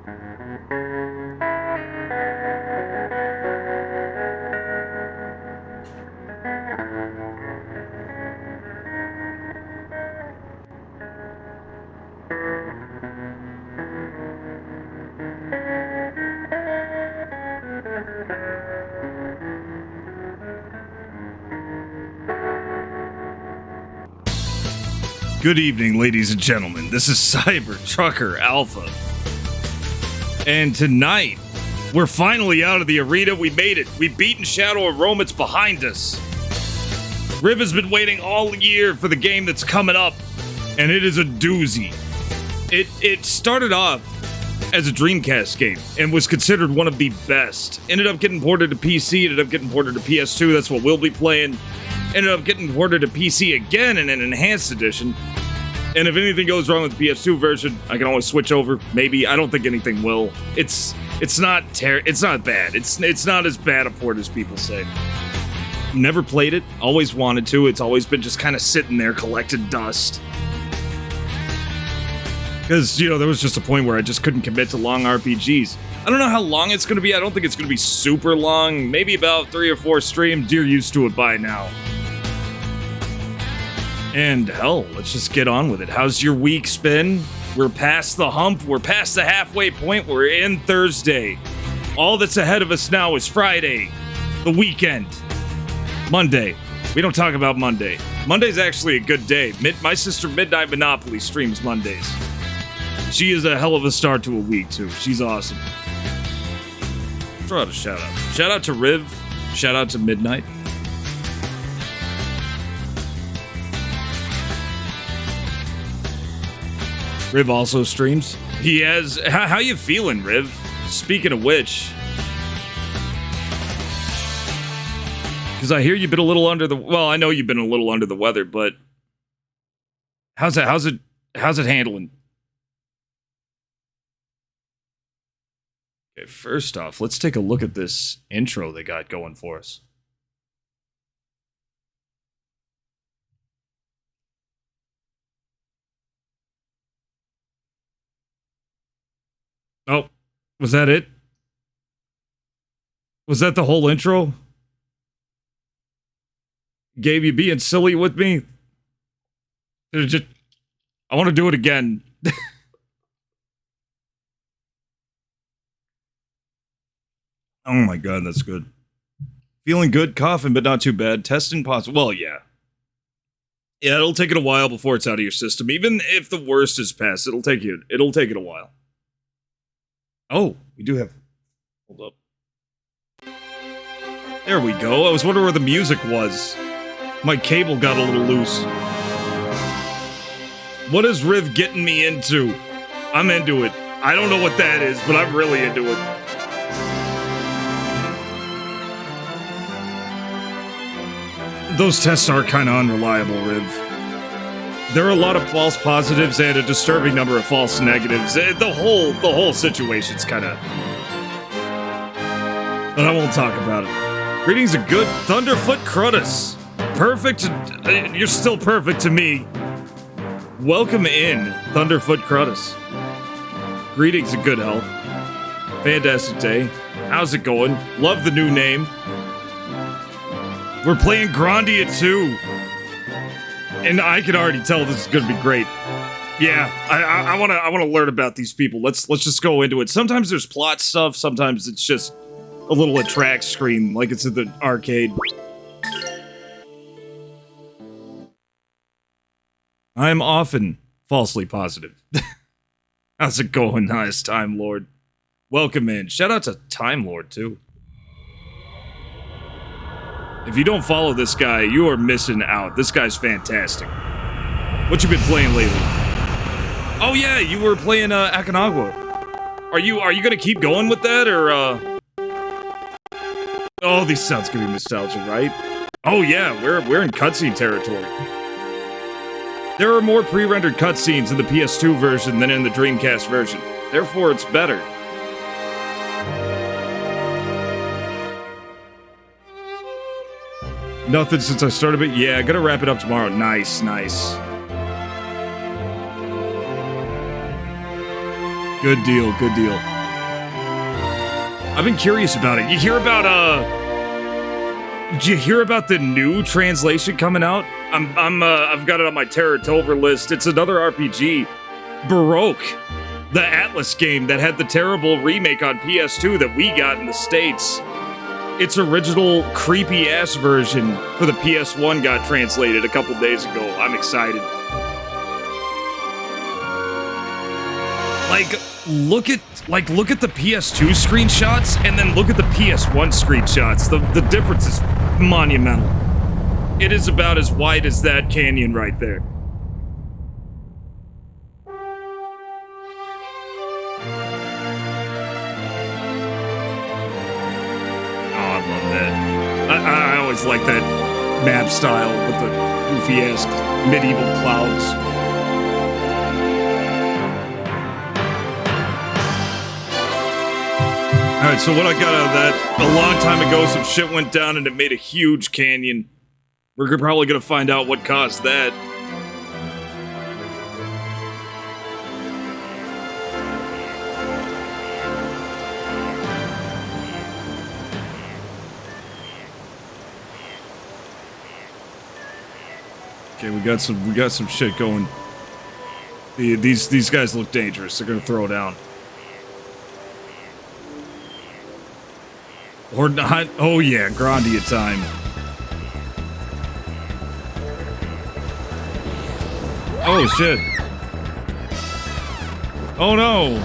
Good evening, ladies and gentlemen. This is Cyber Trucker Alpha. And tonight, we're finally out of the arena. We made it. We've beaten Shadow of Rome. It's behind us. Riv has been waiting all year for the game that's coming up, and it is a doozy. It started off as a Dreamcast game and was considered one of the best. Ended up getting ported to PC, ended up getting ported to PS2. That's what we'll be playing. Ended up getting ported to PC again in an enhanced edition. And if anything goes wrong with the PS2 version, I can always switch over. Maybe. I don't think anything will. It's not bad. It's not as bad a port as people say. Never played it. Always wanted to. It's always been just kind of sitting there collecting dust. Because, you know, there was just a point where I just couldn't commit to long RPGs. I don't know how long it's going to be. I don't think it's going to be super long. Maybe about 3 or 4 streams. You're used to it by now. And hell, let's just get on with it. How's your week been? We're past the hump. We're past the halfway point. We're in Thursday. All that's ahead of us now is Friday, the weekend, Monday. We don't talk about Monday. Monday's actually a good day. My sister Midnight Monopoly streams Mondays. She is a hell of a start to a week, too. She's awesome. Throw out a shout out. Shout out to Riv. Shout out to Midnight. Riv also streams. He has... How you feeling, Riv? Speaking of which... Because I hear you've been a little under the... Well, I know you've been a little under the weather, but... How's it handling? Okay, first off, let's take a look at this intro they got going for us. Oh, was that it? Was that the whole intro? Gabe, you being silly with me? I want to do it again. Oh my god, that's good. Feeling good, coughing, but not too bad. Testing positive. Well, yeah. Yeah, it'll take it a while before it's out of your system. Even if the worst is past, it'll take it a while. Oh, we do have... Hold up. There we go. I was wondering where the music was. My cable got a little loose. What is Riv getting me into? I'm into it. I don't know what that is, but I'm really into it. Those tests are kind of unreliable, Riv. There are a lot of false positives and a disturbing number of false negatives. The whole situation's kind of... But I won't talk about it. Greetings a good Thunderfoot Crutus. Perfect. You're still perfect to me. Welcome in, Thunderfoot Crutus. Greetings a good health. Fantastic day. How's it going? Love the new name. We're playing GRANDIA II. And I can already tell this is going to be great. Yeah, I want to learn about these people. Let's just go into it. Sometimes there's plot stuff. Sometimes it's just a little attract screen, like it's in the arcade. I'm often falsely positive. How's it going, nice Time Lord? Welcome in. Shout out to Time Lord too. If you don't follow this guy, you are missing out. This guy's fantastic. What you been playing lately? Oh yeah, you were playing Akanagua. Are you gonna keep going with that, or Oh, these sounds gonna be nostalgic, right? Oh yeah, we're in cutscene territory. There are more pre-rendered cutscenes in the PS2 version than in the Dreamcast version. Therefore, it's better. Nothing since I started it. Yeah, gonna wrap it up tomorrow. Nice, nice. Good deal, good deal. I've been curious about it. You hear about did you hear about the new translation coming out? I've got it on my Terratover list. It's another RPG, Baroque, the Atlas game that had the terrible remake on PS2 that we got in the States. Its original creepy-ass version for the PS1 got translated a couple days ago. I'm excited. Look at the PS2 screenshots and then look at the PS1 screenshots. The difference is monumental. It is about as wide as that canyon right there. I always like that map style with the goofy-ass medieval clouds. Alright, so what I got out of that, a long time ago some shit went down and it made a huge canyon. We're probably gonna find out what caused that. Okay, we got some shit going. These guys look dangerous. They're gonna throw down. Or not. Oh yeah, Grandia time. Oh shit. Oh no.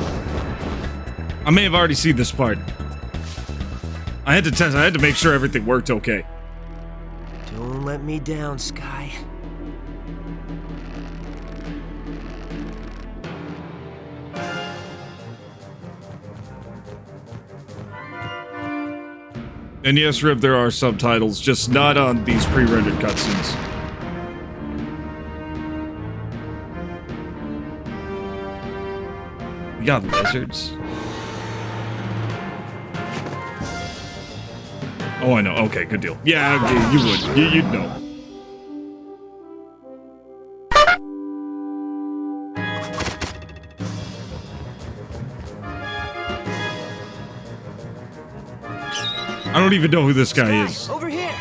I may have already seen this part. I had to test. I had to make sure everything worked okay. Don't let me down, Sky. And yes, Rib, there are subtitles, just not on these pre-rendered cutscenes. We got lizards. Oh, I know. Okay, good deal. Yeah, okay, you would. You'd know. I don't even know who this guy is. Over here.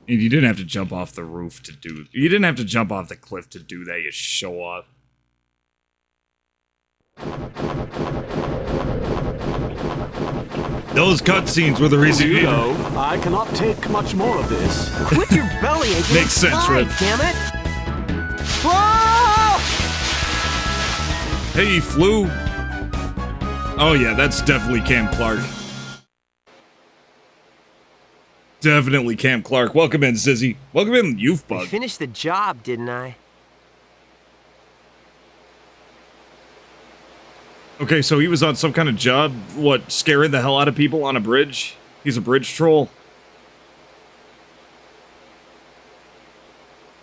And you didn't have to jump off the roof to do. You didn't have to jump off the cliff to do that. You show off. Those cutscenes were the reason you know. I cannot take much more of this. Quit your belly against Makes sense, Rip. damn it! Whoa! Hey, he flew. Oh yeah, that's definitely Cam Clark. Definitely Cam Clark. Welcome in, Zizzy. Welcome in, Youth I Bug. finished the job, didn't I? Okay, so he was on some kind of job, what, scaring the hell out of people on a bridge? He's a bridge troll?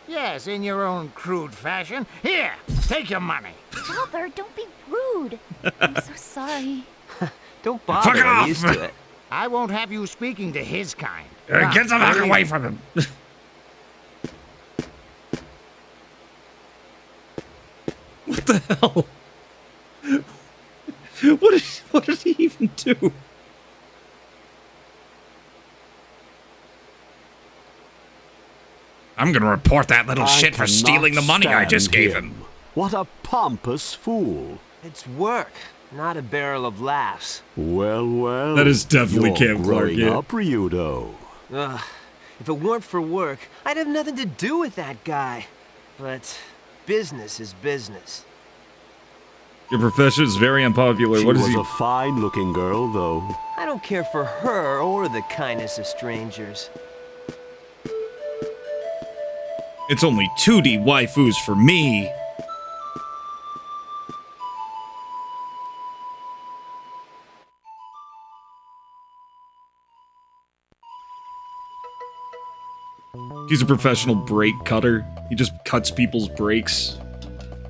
Yes, in your own crude fashion. Here, take your money. Father, don't be rude. I'm so sorry. Don't bother. Fuck I'm off! used to it. I won't have you speaking to his kind. Get the fuck away from him! What the hell? What did he even do? I'm gonna report that little shit for stealing the money I just gave him. What a pompous fool. It's work, not a barrel of laughs. Well, well. That is definitely you're Cam Clark, growing yeah. up, Ryudo. Ugh. If it weren't for work, I'd have nothing to do with that guy. But business is business. Your profession is very unpopular. She What is was he? a fine-looking girl, though. I don't care for her or the kindness of strangers. It's only 2D waifus for me. He's a professional brake cutter. He just cuts people's brakes.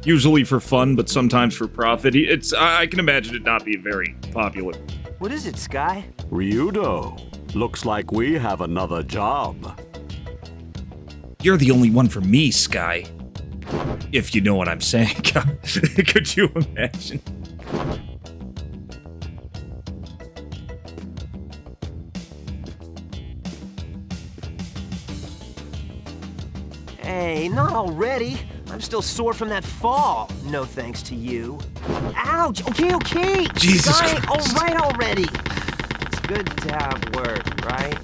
Usually for fun, but sometimes for profit. I can imagine it not being very popular. What is it, Sky? Ryudo, looks like we have another job. You're the only one for me, Sky. If you know what I'm saying. Could you imagine? Hey, not already. I'm still sore from that fall. No thanks to you. Ouch! Okay. Jesus Guy, Christ. all right already. It's good to have work, right?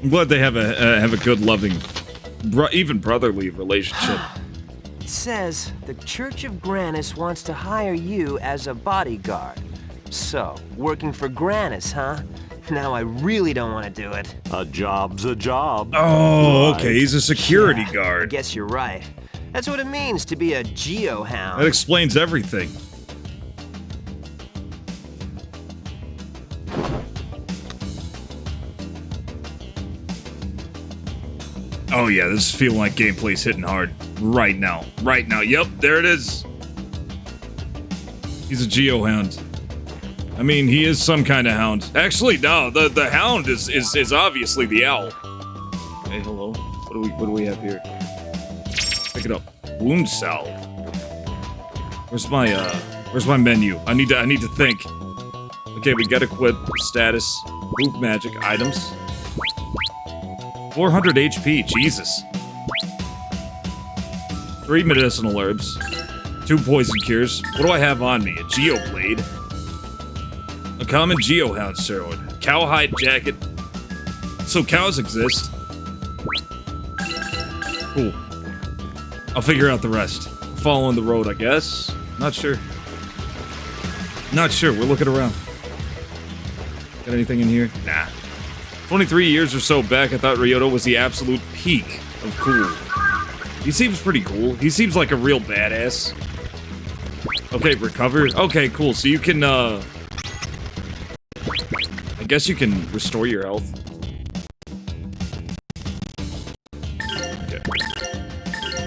I'm glad they have a good, loving, even brotherly relationship. It says the Church of Granis wants to hire you as a bodyguard. So, working for Granis, huh? Now I really don't want to do it. A job's a job. Oh, Right. okay. He's a security I guard. guess you're right. That's what it means to be a geohound. That explains everything. Oh yeah, this is feeling like gameplay's hitting hard right now. Right now. Yep, there it is. He's a geohound. I mean, he is some kind of hound. Actually, no, the hound is obviously the owl. Hey, hello. What do we have here? Pick it up. Wound salve. Where's my menu? I need to think. Okay, we got equip, status, move magic, items. 400 HP, Jesus. 3 medicinal herbs. 2 poison cures. What do I have on me? A geoblade. A common geohound steroid. Cowhide jacket. So cows exist. Cool. I'll figure out the rest. Following the road, I guess. Not sure. Not sure. We're looking around. Got anything in here? Nah. 23 years or so back, I thought Ryota was the absolute peak of cool. He seems pretty cool. He seems like a real badass. Okay, recover. Okay, cool. So you can, I guess you can restore your health. Okay.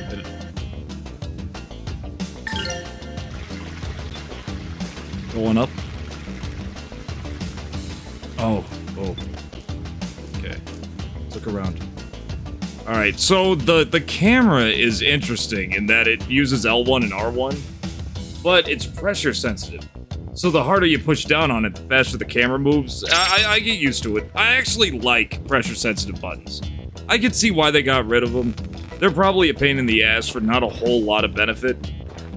Hit it. Going up. Oh. Okay. Let's look around. Alright, so the camera is interesting in that it uses L1 and R1, but it's pressure sensitive. So the harder you push down on it, the faster the camera moves. I get used to it. I actually like pressure sensitive buttons. I can see why they got rid of them. They're probably a pain in the ass for not a whole lot of benefit,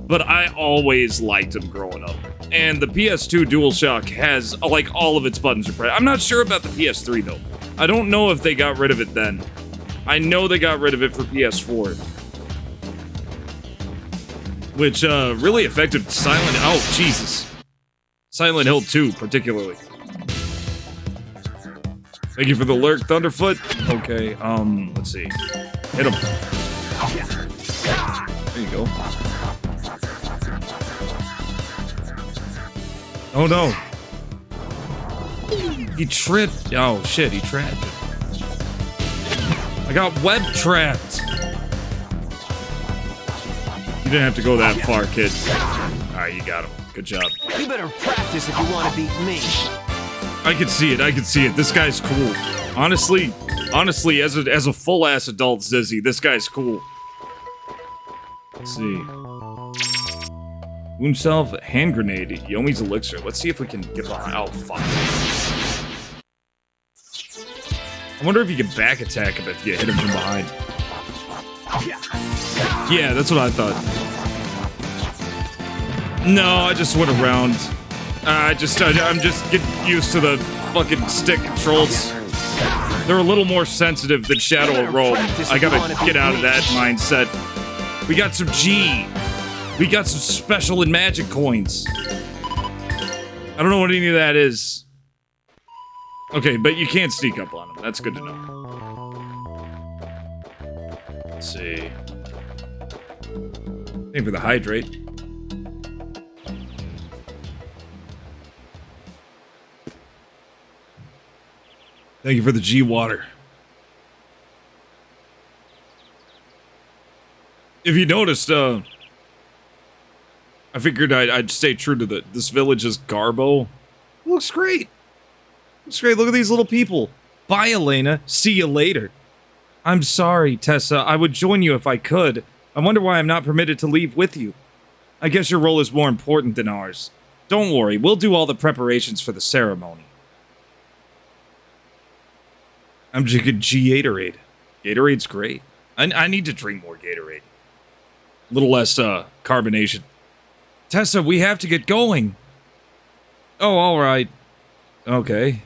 but I always liked them growing up. And the PS2 DualShock has, like, all of its buttons are pressed. I'm not sure about the PS3, though. I don't know if they got rid of it then. I know they got rid of it for PS4. Which, really affected Silent... Oh, Jesus. Silent Hill 2, particularly. Thank you for the lurk, Thunderfoot. Okay, let's see. Hit him. There you go. Oh no. He tripped. Oh shit, he trapped it. I got web trapped. You didn't have to go that far, kid. Alright, you got him. Good job. You better practice if you want to beat me. I can see it. This guy's cool. Honestly, as a full-ass adult Zizzy, this guy's cool. Let's see. Wound salve, hand grenade, Yomi's elixir. Let's see if we can get behind. Oh, fuck. I wonder if you can back attack him if you hit him from behind. Yeah, that's what I thought. No, I just went around. I'm just getting used to the fucking stick controls. They're a little more sensitive than Shadow of Rome. I gotta get out of that mindset. We got some G. We got some special and magic coins. I don't know what any of that is. Okay, but you can't sneak up on them. That's good to know. Let's see. Thank you for the hydrate. Thank you for the G water. If you noticed, I figured I'd stay true to this village's garbo. It looks great. Looks great. Look at these little people. Bye, Elena. See you later. I'm sorry, Tessa. I would join you if I could. I wonder why I'm not permitted to leave with you. I guess your role is more important than ours. Don't worry, we'll do all the preparations for the ceremony. I'm drinking Gatorade. Gatorade's great. I need to drink more Gatorade. A little less, carbonation. Tessa, we have to get going. Oh, alright. Okay.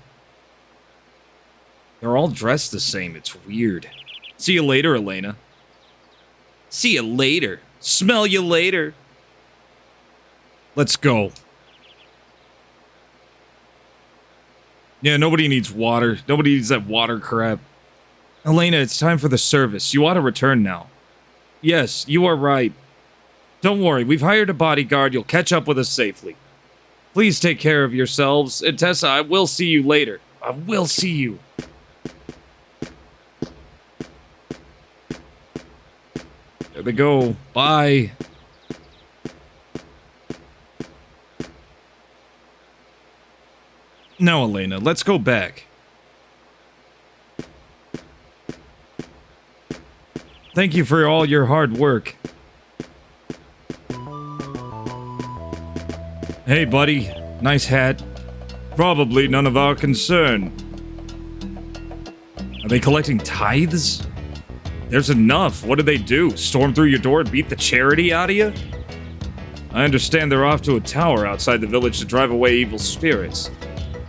They're all dressed the same. It's weird. See you later, Elena. See you later. Smell you later. Let's go. Yeah, nobody needs water. Nobody needs that water crap. Elena, it's time for the service. You ought to return now. Yes, you are right. Don't worry, we've hired a bodyguard. You'll catch up with us safely. Please take care of yourselves. And Tessa, I will see you later. I will see you. There they go. Bye. Now, Elena, let's go back. Thank you for all your hard work. Hey, buddy. Nice hat. Probably none of our concern. Are they collecting tithes? There's enough. What do they do? Storm through your door and beat the charity out of you? I understand they're off to a tower outside the village to drive away evil spirits.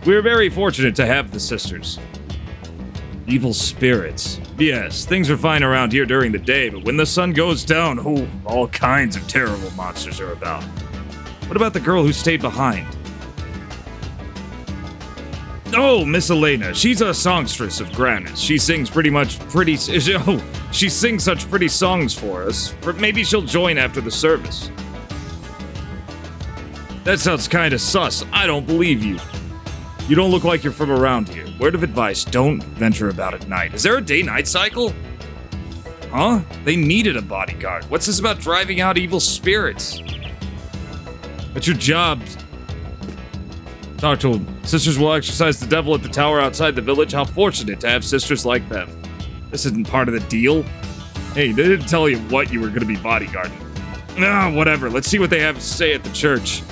We're very fortunate to have the sisters. Evil spirits. Yes, things are fine around here during the day, but when the sun goes down, oh, all kinds of terrible monsters are about. What about the girl who stayed behind? Oh, Miss Elena. She's a songstress of Grannis. She sings she sings such pretty songs for us. Maybe she'll join after the service. That sounds kinda sus. I don't believe you. You don't look like you're from around here. Word of advice, don't venture about at night. Is there a day-night cycle? Huh? They needed a bodyguard. What's this about driving out evil spirits? That's your job. Talk to him. Sisters will exorcise the devil at the tower outside the village. How fortunate to have sisters like them. This isn't part of the deal. Hey, they didn't tell you what you were going to be bodyguarding. Ah, whatever. Let's see what they have to say at the church.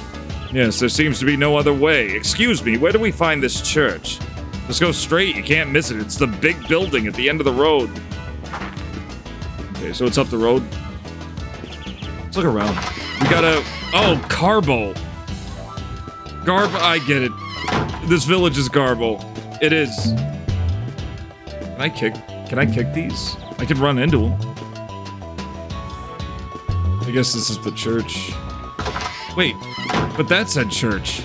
Yes, there seems to be no other way. Excuse me, where do we find this church? Just go straight, you can't miss it. It's the big building at the end of the road. Okay, so it's up the road. Let's look around. We got a... Oh, Garbo. I get it. This village is Garbo. It is. Can I kick these? I can run into them. I guess this is the church. Wait, but that said church.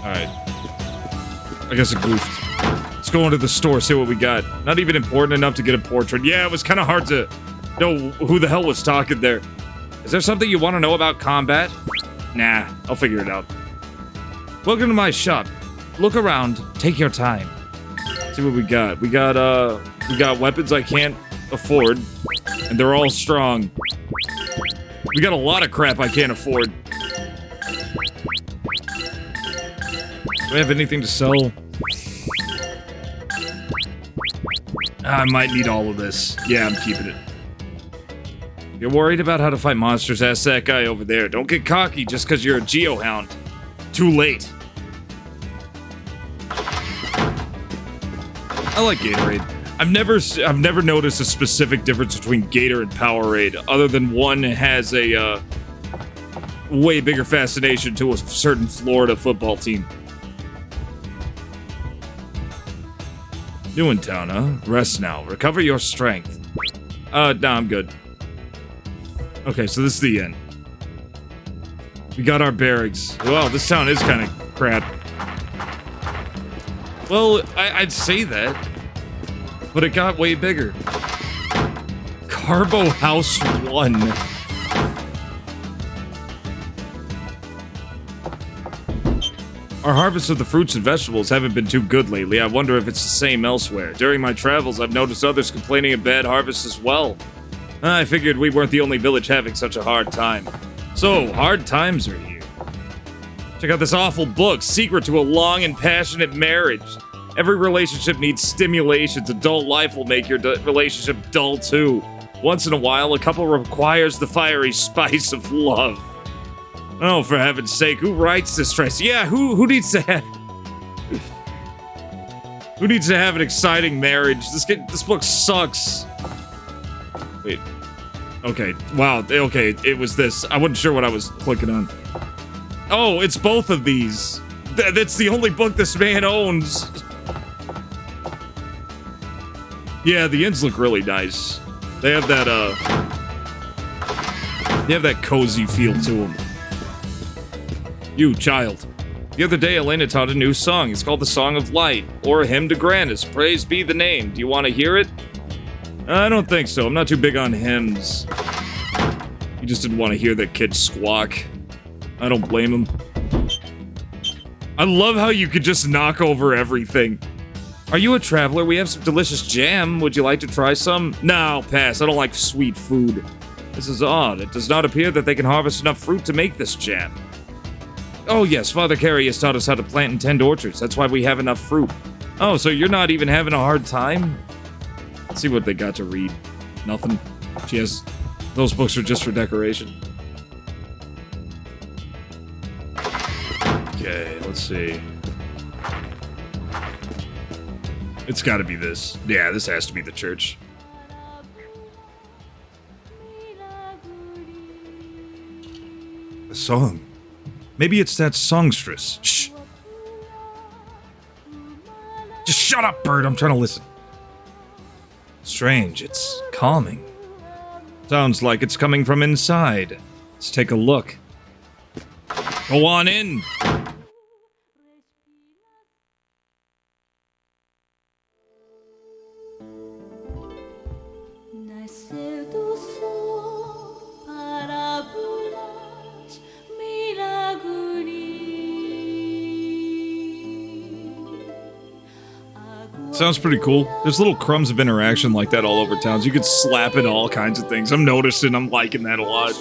Alright. I guess it goofed. Let's go into the store, see what we got. Not even important enough to get a portrait. Yeah, it was kind of hard to know who the hell was talking there. Is there something you want to know about combat? Nah, I'll figure it out. Welcome to my shop. Look around, take your time. See what we got. We got weapons I can't afford, and they're all strong. We got a lot of crap I can't afford. Do I have anything to sell? I might need all of this. Yeah, I'm keeping it. You're worried about how to fight monsters? Ask that guy over there. Don't get cocky just because you're a geohound. Too late. I like Gatorade. I've never noticed a specific difference between Gator and Powerade, other than one has a way bigger fascination to a certain Florida football team. New in town, huh? Rest now. Recover your strength. No, I'm good. Okay, so this is the end. We got our barracks. Well, this town is kind of crap. Well, I'd say that. But it got way bigger. Garbo House 1. Our harvest of the fruits and vegetables haven't been too good lately. I wonder if it's the same elsewhere. During my travels, I've noticed others complaining of bad harvests as well. I figured we weren't the only village having such a hard time. So, hard times are here. Check out this awful book, Secret to a Long and Passionate Marriage. Every relationship needs stimulations. Adult life will make your relationship dull too. Once in a while, a couple requires the fiery spice of love. Oh, for heaven's sake, who writes this, Tracy? Yeah, who needs to have... Who needs to have an exciting marriage? This book sucks. Wait. Okay, wow, okay, it was this. I wasn't sure what I was clicking on. Oh, it's both of these. That's the only book this man owns. Yeah, the inns look really nice. They have that, they have that cozy feel to them. You, child. The other day, Elena taught a new song. It's called the Song of Light, or a hymn to Grandis. Praise be the name. Do you want to hear it? I don't think so. I'm not too big on hymns. You just didn't want to hear that kid squawk. I don't blame him. I love how you could just knock over everything. Are you a traveler? We have some delicious jam. Would you like to try some? No, I'll pass. I don't like sweet food. This is odd. It does not appear that they can harvest enough fruit to make this jam. Oh yes, Father Carey has taught us how to plant and tend orchards. That's why we have enough fruit. Oh, so you're not even having a hard time? Let's see what they got to read. Nothing. She has... Those books are just for decoration. Okay, let's see. It's gotta be this. Yeah, this has to be the church. A song. Maybe it's that songstress. Shh. Just shut up, bird. I'm trying to listen. Strange. It's calming. Sounds like it's coming from inside. Let's take a look. Go on in. Sounds pretty cool. There's little crumbs of interaction like that all over towns. You could slap it all kinds of things. I'm noticing. I'm liking that a lot.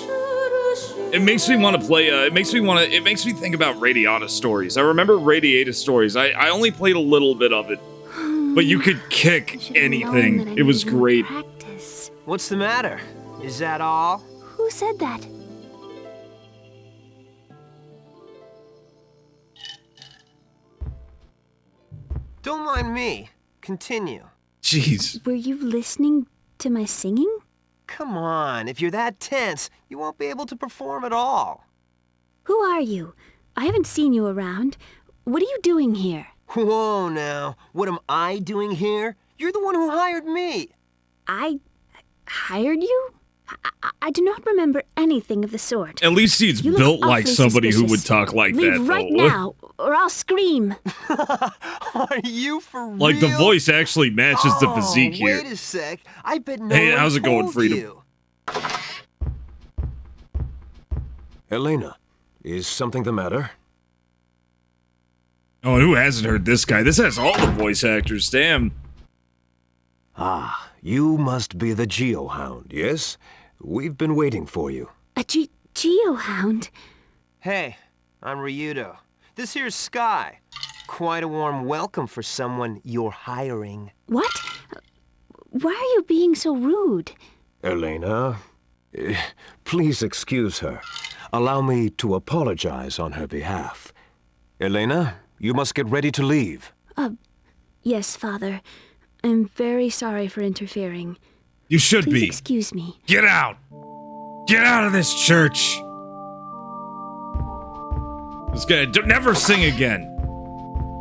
It makes me want to play, it makes me think about Radiata Stories. I remember Radiata Stories. I only played a little bit of it. But you could kick anything. It was great. Practice. What's the matter? Is that all? Who said that? Don't mind me. Continue. Jeez. Were you listening to my singing? Come on, if you're that tense, you won't be able to perform at all. Who are you? I haven't seen you around. What are you doing here? Whoa now, what am I doing here? You're the one who hired me. I hired you? I do not remember anything of the sort. At least he's You look built like awfully somebody who suspicious. would talk like Leave that, right though. now, or I'll scream. Are you for real? Like, the voice actually matches the physique here. Wait a sec. I bet no Hey, one how's it going, told Freedom? you. Elena, is something the matter? Oh, and who hasn't heard this guy? This has all the voice actors, damn. Ah, you must be the Geohound, yes? We've been waiting for you. A geohound? Hey, I'm Ryudo. This here's Sky. Quite a warm welcome for someone you're hiring. What? Why are you being so rude? Elena, please excuse her. Allow me to apologize on her behalf. Elena, you must get ready to leave. Yes, Father. I'm very sorry for interfering. You should Please be. excuse me. Get out! Get out of this church! This guy, never sing again.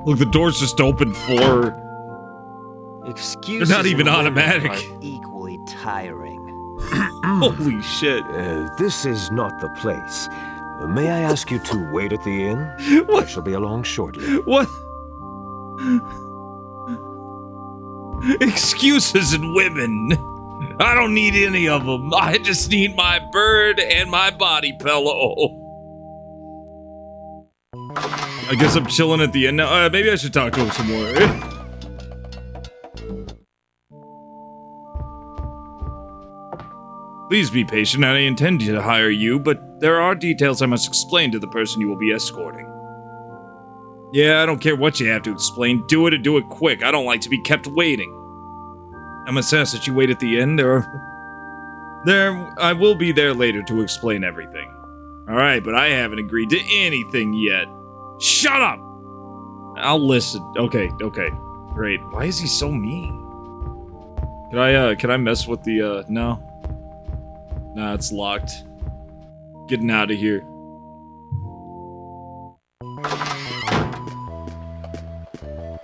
Look, the door's just open for... Excuses They're not even and women automatic. are equally tiring. Holy shit. This is not the place. May I ask you to wait at the inn? What? I shall be along shortly. What? Excuses and women. I don't need any of them. I just need my bird and my body pillow. I guess I'm chilling at the end now. Maybe I should talk to him some more. Please be patient. I intend to hire you, but there are details I must explain to the person you will be escorting. Yeah, I don't care what you have to explain. Do it and do it quick. I don't like to be kept waiting. I'm assessed that you wait at the end, or... I will be there later to explain everything. Alright, but I haven't agreed to anything yet. Shut up! I'll listen. Okay. Great. Why is he so mean? Can I mess with the, no? Nah, it's locked. Getting out of here.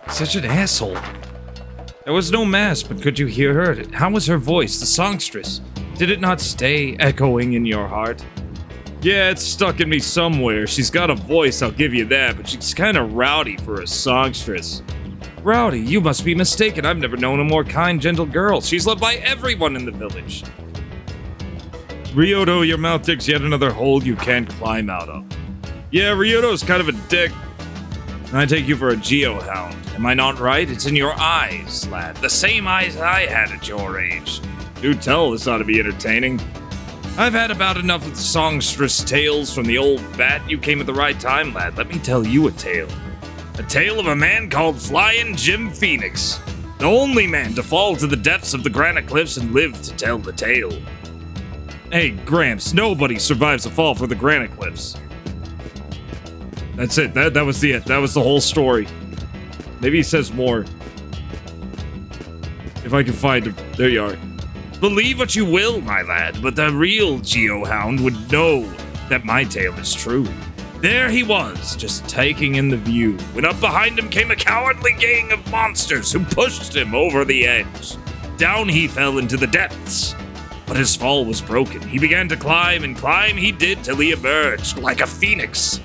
Such an asshole. There was no mass, but could you hear her? How was her voice, the songstress? Did it not stay echoing in your heart? Yeah, it's stuck in me somewhere. She's got a voice, I'll give you that, but she's kind of rowdy for a songstress. Rowdy, you must be mistaken. I've never known a more kind, gentle girl. She's loved by everyone in the village. Ryoto, your mouth digs yet another hole you can't climb out of. Yeah, Ryoto's kind of a dick. I take you for a geohound. Am I not right? It's in your eyes, lad. The same eyes I had at your age. Do tell, this ought to be entertaining. I've had about enough of the songstress tales from the old bat. You came at the right time, lad. Let me tell you a tale. A tale of a man called Flying Jim Phoenix. The only man to fall to the depths of the granite cliffs and live to tell the tale. Hey, Gramps, nobody survives a fall for the granite cliffs. That's it. That was it. That was the whole story. Maybe he says more. If I can find him. There you are. Believe what you will, my lad, but the real geohound would know that my tale is true. There he was, just taking in the view, when up behind him came a cowardly gang of monsters who pushed him over the edge. Down he fell into the depths. But his fall was broken. He began to climb, and climb he did till he emerged like a phoenix.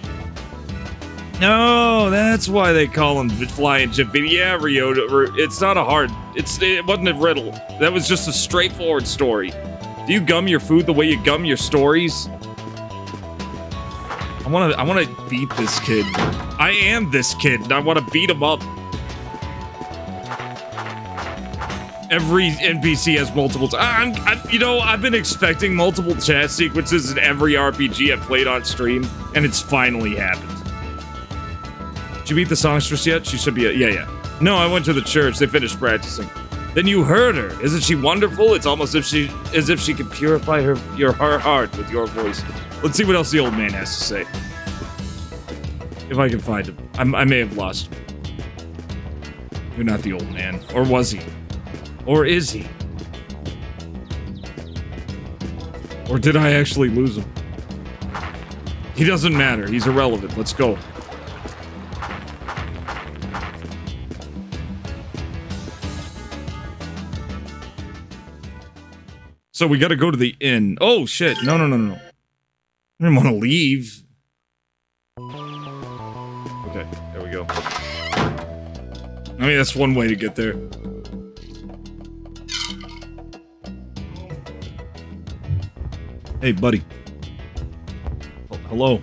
No, that's why they call him Flying Jim. Yeah, Ryoto, it's not a hard... It wasn't a riddle. That was just a straightforward story. Do you gum your food the way you gum your stories? I wanna beat this kid. I am this kid, and I wanna beat him up. Every NPC has multiple... I've been expecting multiple chat sequences in every RPG I've played on stream, and it's finally happened. Did you beat the songstress yet? She should be... Yeah. No, I went to the church. They finished practicing. Then you heard her. Isn't she wonderful? It's almost as if she could purify her heart with your voice. Let's see what else the old man has to say. If I can find him. I may have lost him. You're not the old man. Or was he? Or is he? Or did I actually lose him? He doesn't matter. He's irrelevant. Let's go. So we gotta go to the inn. Oh, shit. No. I didn't want to leave. Okay, there we go. I mean, that's one way to get there. Hey, buddy. Oh, hello.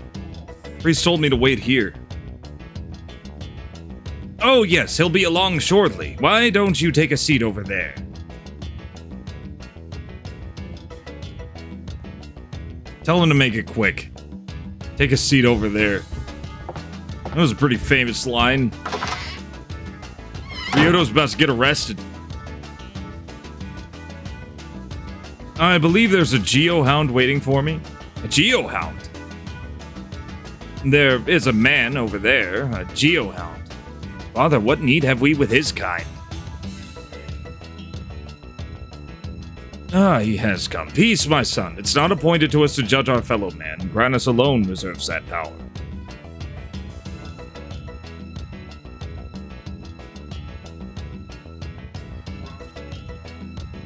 Priest told me to wait here. Oh, yes, he'll be along shortly. Why don't you take a seat over there? Tell him to make it quick. Take a seat over there. That was a pretty famous line. Ryoto's about to get arrested. I believe there's a geohound waiting for me. A geohound? There is a man over there, a geohound. Father, what need have we with his kind? Ah, he has come. Peace, my son. It's not appointed to us to judge our fellow man. Granus alone reserves that power.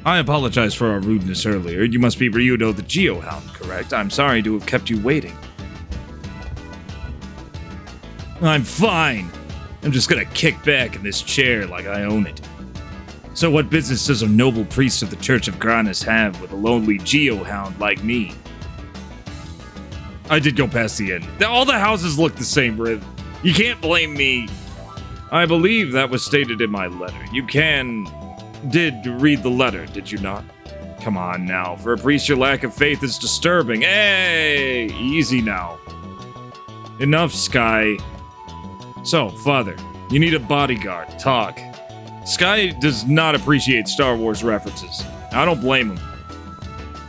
I apologize for our rudeness earlier. You must be Ryoto the Geohound, correct? I'm sorry to have kept you waiting. I'm fine. I'm just gonna kick back in this chair like I own it. So what business does a noble priest of the Church of Granus have with a lonely geohound like me? I did go past the inn. All the houses look the same, Riv. You can't blame me. I believe that was stated in my letter. You did read the letter, did you not? Come on now. For a priest, your lack of faith is disturbing. Hey! Easy now. Enough, Sky. So, Father, you need a bodyguard. Talk. Sky does not appreciate Star Wars references. I don't blame him.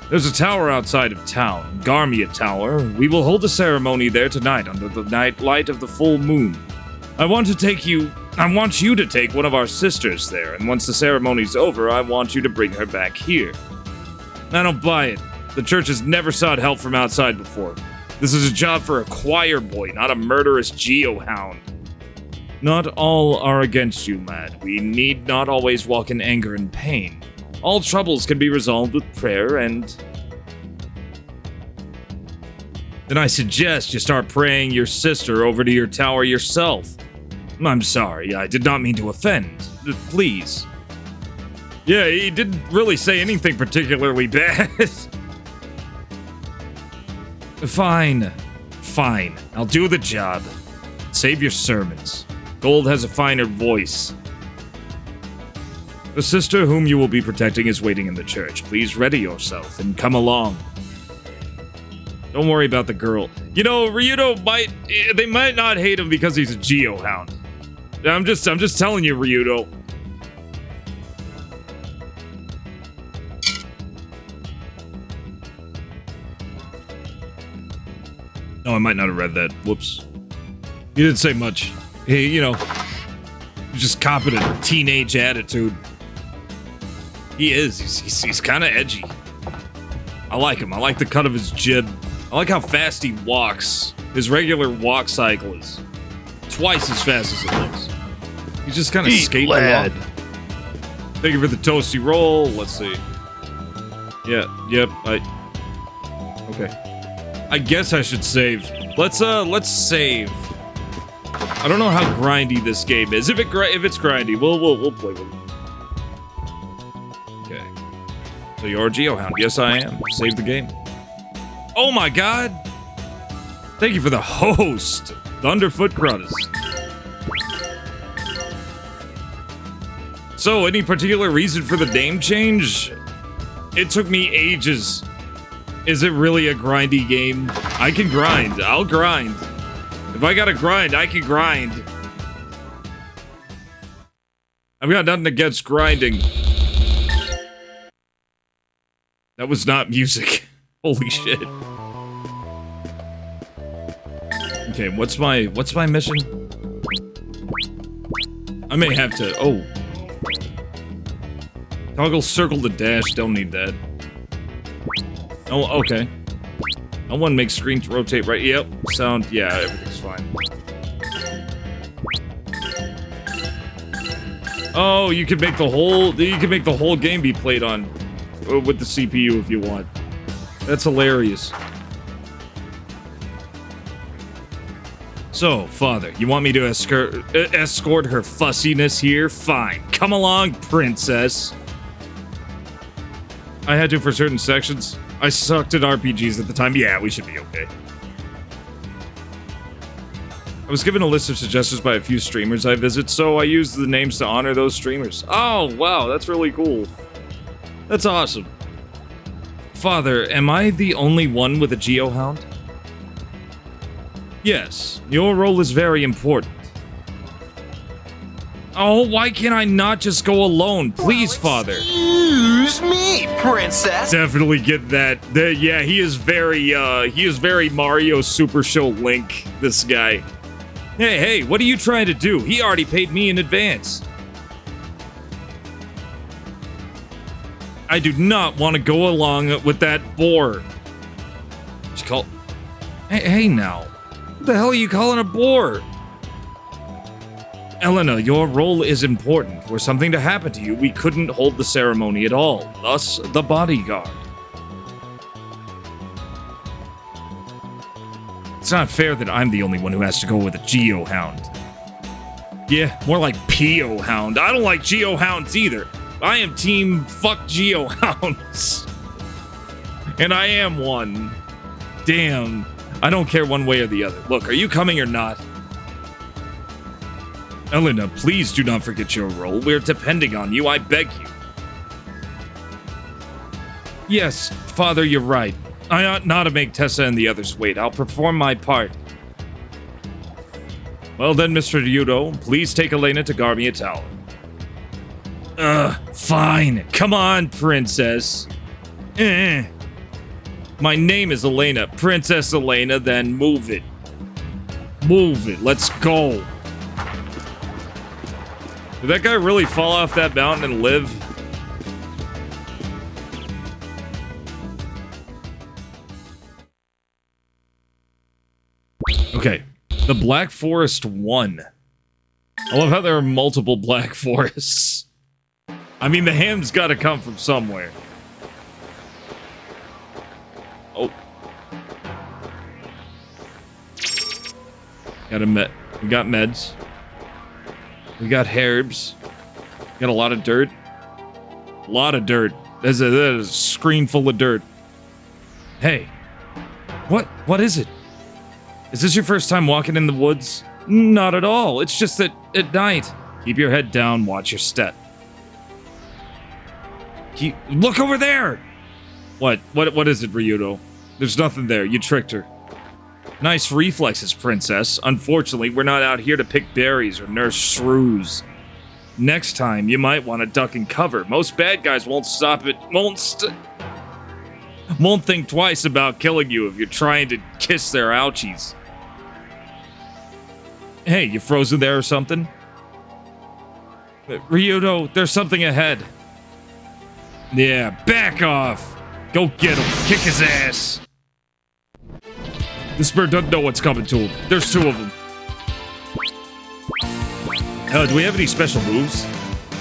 There's a tower outside of town, Garmia Tower. We will hold a ceremony there tonight under the night light of the full moon. I want you to take one of our sisters there, and once the ceremony's over, I want you to bring her back here. I don't buy it. The church has never sought help from outside before. This is a job for a choir boy, not a murderous geohound. Not all are against you, lad. We need not always walk in anger and pain. All troubles can be resolved with prayer and... Then I suggest you start praying your sister over to your tower yourself. I'm sorry, I did not mean to offend. Please. Yeah, he didn't really say anything particularly bad. Fine. Fine. I'll do the job. Save your sermons. Gold has a finer voice. The sister whom you will be protecting is waiting in the church. Please ready yourself and come along. Don't worry about the girl. You know, Ryudo they might not hate him because he's a geohound. I'm just telling you, Ryudo. Oh, I might not have read that. Whoops. He didn't say much. He, you know, just copping a teenage attitude. He is. He's kind of edgy. I like him. I like the cut of his jib. I like how fast he walks. His regular walk cycle is twice as fast as it looks. He's just kind of skating along. Thank you for the toasty roll. Let's see. Yeah. Yep. Okay. I guess I should save. Let's save. I don't know how grindy this game is. If it's grindy, we'll play with it. Okay. So you're a geohound. Yes, I am. Save the game. Oh my god! Thank you for the host, Thunderfoot Cruddas. So, any particular reason for the name change? It took me ages. Is it really a grindy game? I can grind. I'll grind. If I gotta grind, I can grind. I've got nothing against grinding. That was not music. Holy shit. Okay, what's my mission? I may have to... Oh. Toggle circle to dash. Don't need that. Oh, okay. No one makes screen to rotate right. Yep. Sound. Yeah, everything's fine. Oh, you can make the whole game be played on with the CPU if you want. That's hilarious. So, Father, you want me to escort her fussiness here? Fine. Come along, princess. I had to for certain sections. I sucked at RPGs at the time. Yeah, we should be okay. I was given a list of suggestions by a few streamers I visit, so I used the names to honor those streamers. Oh, wow, that's really cool. That's awesome. Father, am I the only one with a geohound? Yes, your role is very important. Oh, why can't I not just go alone? Please, Father. Excuse me, princess. Definitely get that. Yeah, he is very Mario Super Show Link, this guy. Hey, what are you trying to do? He already paid me in advance. I do not want to go along with that boar. Hey now. What the hell are you calling a boar? Elena, your role is important. Were something to happen to you, we couldn't hold the ceremony at all. Thus, the bodyguard. It's not fair that I'm the only one who has to go with a geohound. Yeah, more like P.O.hound. I don't like geohounds either. I am team fuck geohounds. And I am one. Damn. I don't care one way or the other. Look, are you coming or not? Elena, please do not forget your role. We're depending on you, I beg you. Yes, Father, you're right. I ought not to make Tessa and the others wait. I'll perform my part. Well then, Mr. Ryudo, please take Elena to Garmia Tower. Fine. Come on, princess. My name is Elena. Princess Elena, then move it. Move it. Let's go. Did that guy really fall off that mountain and live? Okay. The Black Forest won. I love how there are multiple Black Forests. I mean, the ham's gotta come from somewhere. Oh. We got meds. We got herbs. Got a lot of dirt. A lot of dirt. There's a screen full of dirt. Hey. What is it? Is this your first time walking in the woods? Not at all. It's just that at night. Keep your head down, watch your step. Look over there! What is it, Ryudo? There's nothing there. You tricked her. Nice reflexes, princess. Unfortunately, we're not out here to pick berries or nurse shrews. Next time, you might want to duck and cover. Most bad guys won't think twice about killing you if you're trying to kiss their ouchies. Hey, you frozen there or something? Ryudo, there's something ahead. Yeah, back off! Go get him. Kick his ass. This bird doesn't know what's coming to him. There's two of them. Do we have any special moves?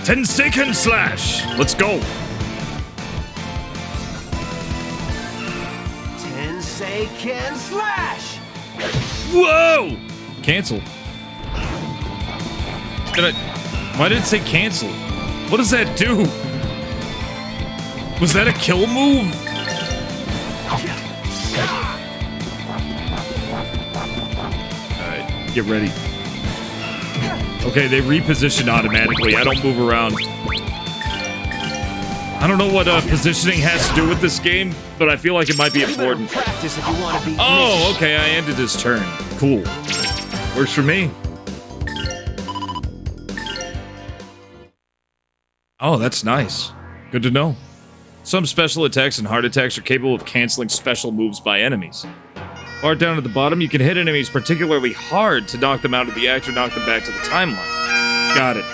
10-second slash! Let's go! 10-second slash! Whoa! Cancel. Why did it say cancel? What does that do? Was that a kill move? Alright, get ready. Okay, they reposition automatically. I don't move around. I don't know what positioning has to do with this game, but I feel like it might be important. Practice if you want to beat Oh, okay, I ended his turn. Cool. Works for me. Oh, that's nice. Good to know. Some special attacks and heart attacks are capable of canceling special moves by enemies. Far down at the bottom, you can hit enemies particularly hard to knock them out of the act or knock them back to the timeline. Got it.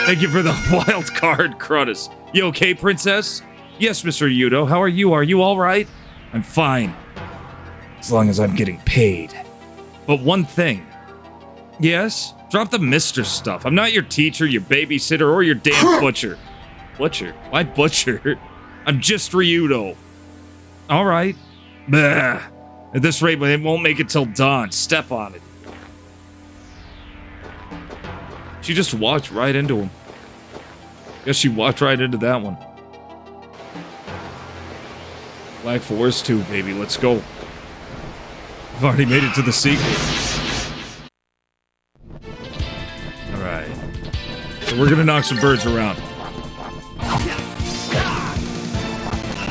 Thank you for the wild card, Cronus. You okay, princess? Yes, Mr. Ryudo. How are you? Are you alright? I'm fine. As long as I'm getting paid. But one thing. Yes? Drop the Mr. stuff. I'm not your teacher, your babysitter, or your damn butcher. Butcher? Why butcher? I'm just Ryudo. Alright. Bah. At this rate, it won't make it till dawn. Step on it. She just walked right into him. Guess she walked right into that one. Black Forest 2, baby. Let's go. I've already made it to the sequel. Alright. So we're gonna knock some birds around.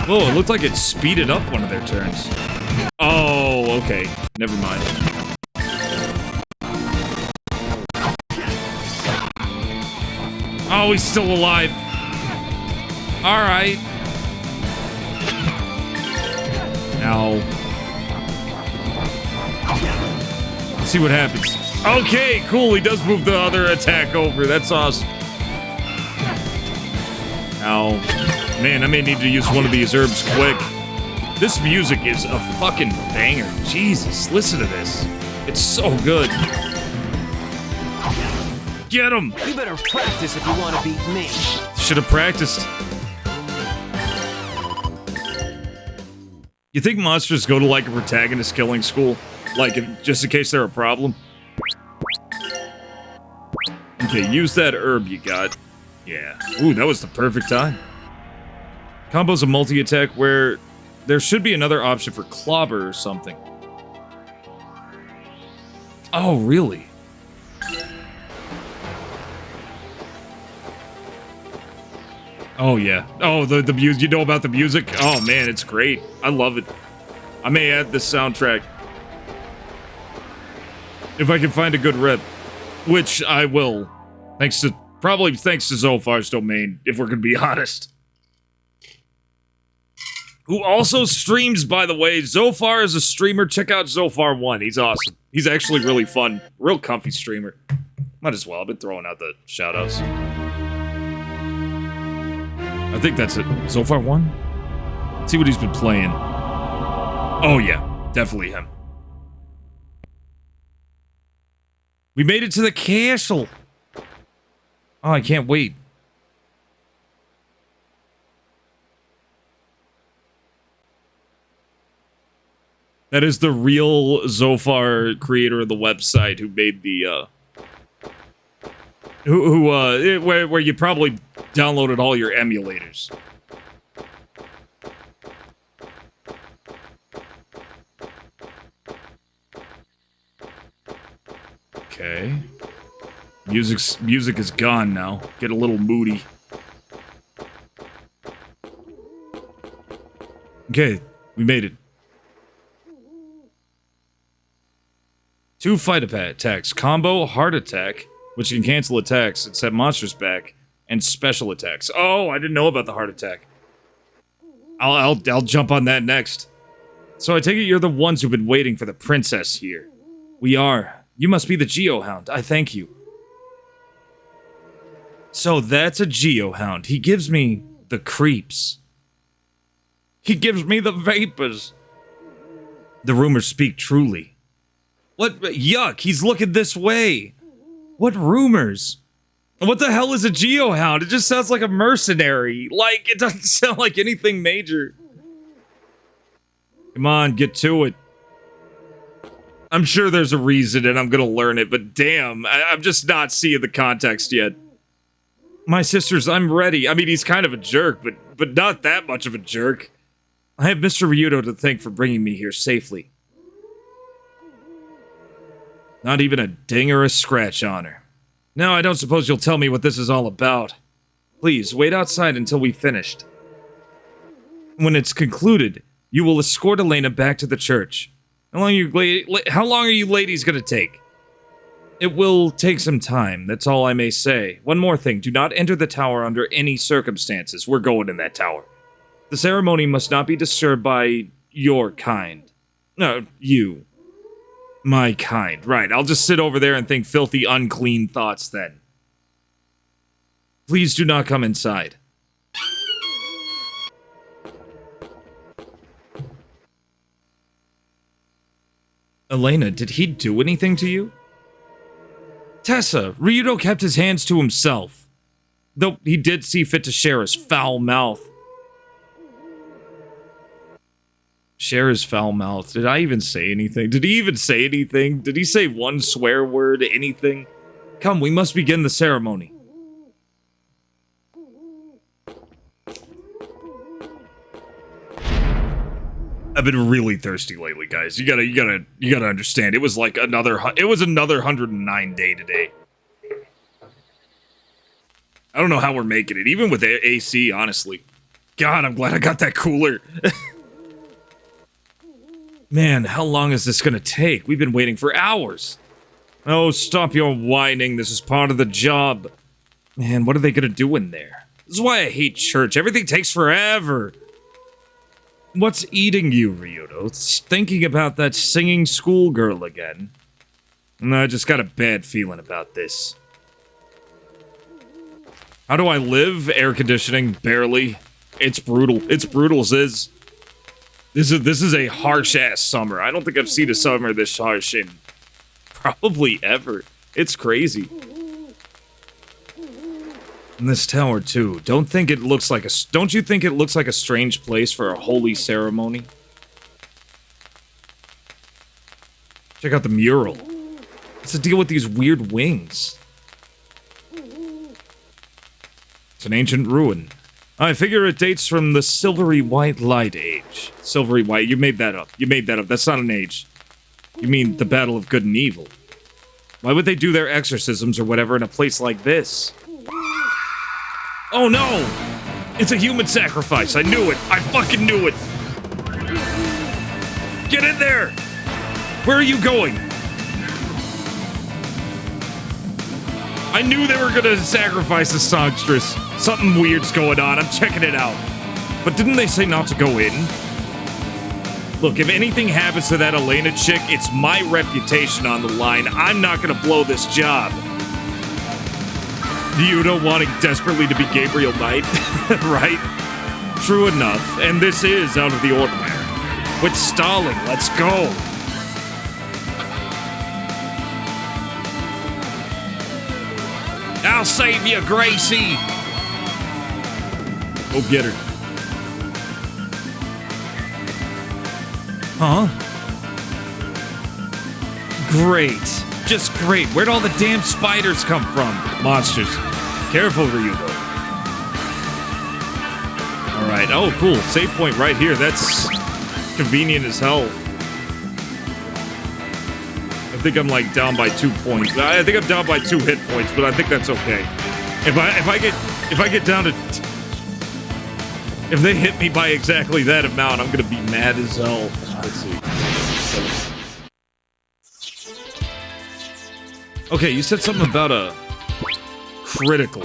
Whoa, it looked like it speeded up one of their turns. Oh, okay. Never mind. Oh, he's still alive. Alright. Now. Let's see what happens. Okay, cool. He does move the other attack over. That's awesome. Now. Man, I may need to use one of these herbs quick. This music is a fucking banger. Jesus, listen to this. It's so good. Get him! You better practice if you want to beat me. Should have practiced. You think monsters go to like a protagonist killing school? Like, just in case they're a problem? Okay, use that herb you got. Yeah. Ooh, that was the perfect time. Combo's a multi-attack where there should be another option for clobber or something. Oh, really? Oh, yeah. Oh, the music. You know about the music? Oh, man, it's great. I love it. I may add this soundtrack. If I can find a good rep. Which I will. Probably thanks to Zophar's domain, if we're gonna be honest. Who also streams, by the way. Zophar is a streamer. Check out Zophar 1. He's awesome. He's actually really fun. Real comfy streamer. Might as well. I've been throwing out the shoutouts. I think that's it. Zophar 1? Let's see what he's been playing. Oh yeah, definitely him. We made it to the castle. Oh, I can't wait. That is the real Zophar creator of the website who made the, where you probably downloaded all your emulators. Okay. Music is gone now. Get a little moody. Okay, we made it. 2 fight attacks. Combo, heart attack, which can cancel attacks and set monsters back, and special attacks. Oh, I didn't know about the heart attack. I'll jump on that next. So I take it you're the ones who've been waiting for the princess here. We are. You must be the Geohound. I thank you. So that's a Geohound. He gives me the creeps. He gives me the vapors. The rumors speak truly. What? Yuck, he's looking this way. What rumors? What the hell is a Geohound? It just sounds like a mercenary. Like, it doesn't sound like anything major. Come on, get to it. I'm sure there's a reason and I'm gonna learn it, but damn, I'm just not seeing the context yet. My sisters, I'm ready. I mean, he's kind of a jerk, but not that much of a jerk. I have Mr. Ryudo to thank for bringing me here safely. Not even a ding or a scratch on her. No, I don't suppose you'll tell me what this is all about. Please, wait outside until we've finished. When it's concluded, you will escort Elena back to the church. How long are you ladies gonna take? It will take some time, that's all I may say. One more thing, do not enter the tower under any circumstances. We're going in that tower. The ceremony must not be disturbed by your kind. No, you. My kind. Right, I'll just sit over there and think filthy, unclean thoughts then. Please do not come inside. Elena, did he do anything to you? Tessa, Ryudo kept his hands to himself. Though he did see fit to share his foul mouth. Share his foul mouth. Did I even say anything? Did he even say anything? Did he say one swear word? Anything? Come, we must begin the ceremony. I've been really thirsty lately, guys. You gotta understand. It was like another 109 day today. I don't know how we're making it, even with AC, honestly. God, I'm glad I got that cooler. Man, how long is this gonna take? We've been waiting for hours. Oh, stop your whining. This is part of the job. Man, what are they gonna do in there? This is why I hate church. Everything takes forever. What's eating you, Ryudo? It's thinking about that singing schoolgirl again. I just got a bad feeling about this. How do I live? Air conditioning, barely. It's brutal. It's brutal, Ziz. This is a harsh-ass summer. I don't think I've seen a summer this harsh in probably ever. It's crazy. And this tower, too. Don't you think it looks like a strange place for a holy ceremony? Check out the mural. What's the deal with these weird wings? It's an ancient ruin. I figure it dates from the Silvery White Light Age. Silvery White, you made that up. You made that up. That's not an age. You mean the Battle of Good and Evil. Why would they do their exorcisms or whatever in a place like this? Oh no! It's a human sacrifice. I knew it. I fucking knew it. Get in there! Where are you going? I knew they were gonna sacrifice a songstress. Something weird's going on. I'm checking it out. But didn't they say not to go in? Look, if anything happens to that Elena chick, it's my reputation on the line. I'm not gonna blow this job. You don't want desperately to be Gabriel Knight, right? True enough, and this is out of the ordinary. Quit stalling, let's go. I'll save you, Gracie. Go get her. Huh? Great. Just great. Where'd all the damn spiders come from? Monsters. Careful, Ryugo. Alright. Oh, cool. Save point right here. That's convenient as hell. I think I'm like down by 2 points. I think I'm down by 2 hit points, but I think that's okay. If I get down to if they hit me by exactly that amount, I'm gonna be mad as hell. Let's see. Okay, you said something about a critical.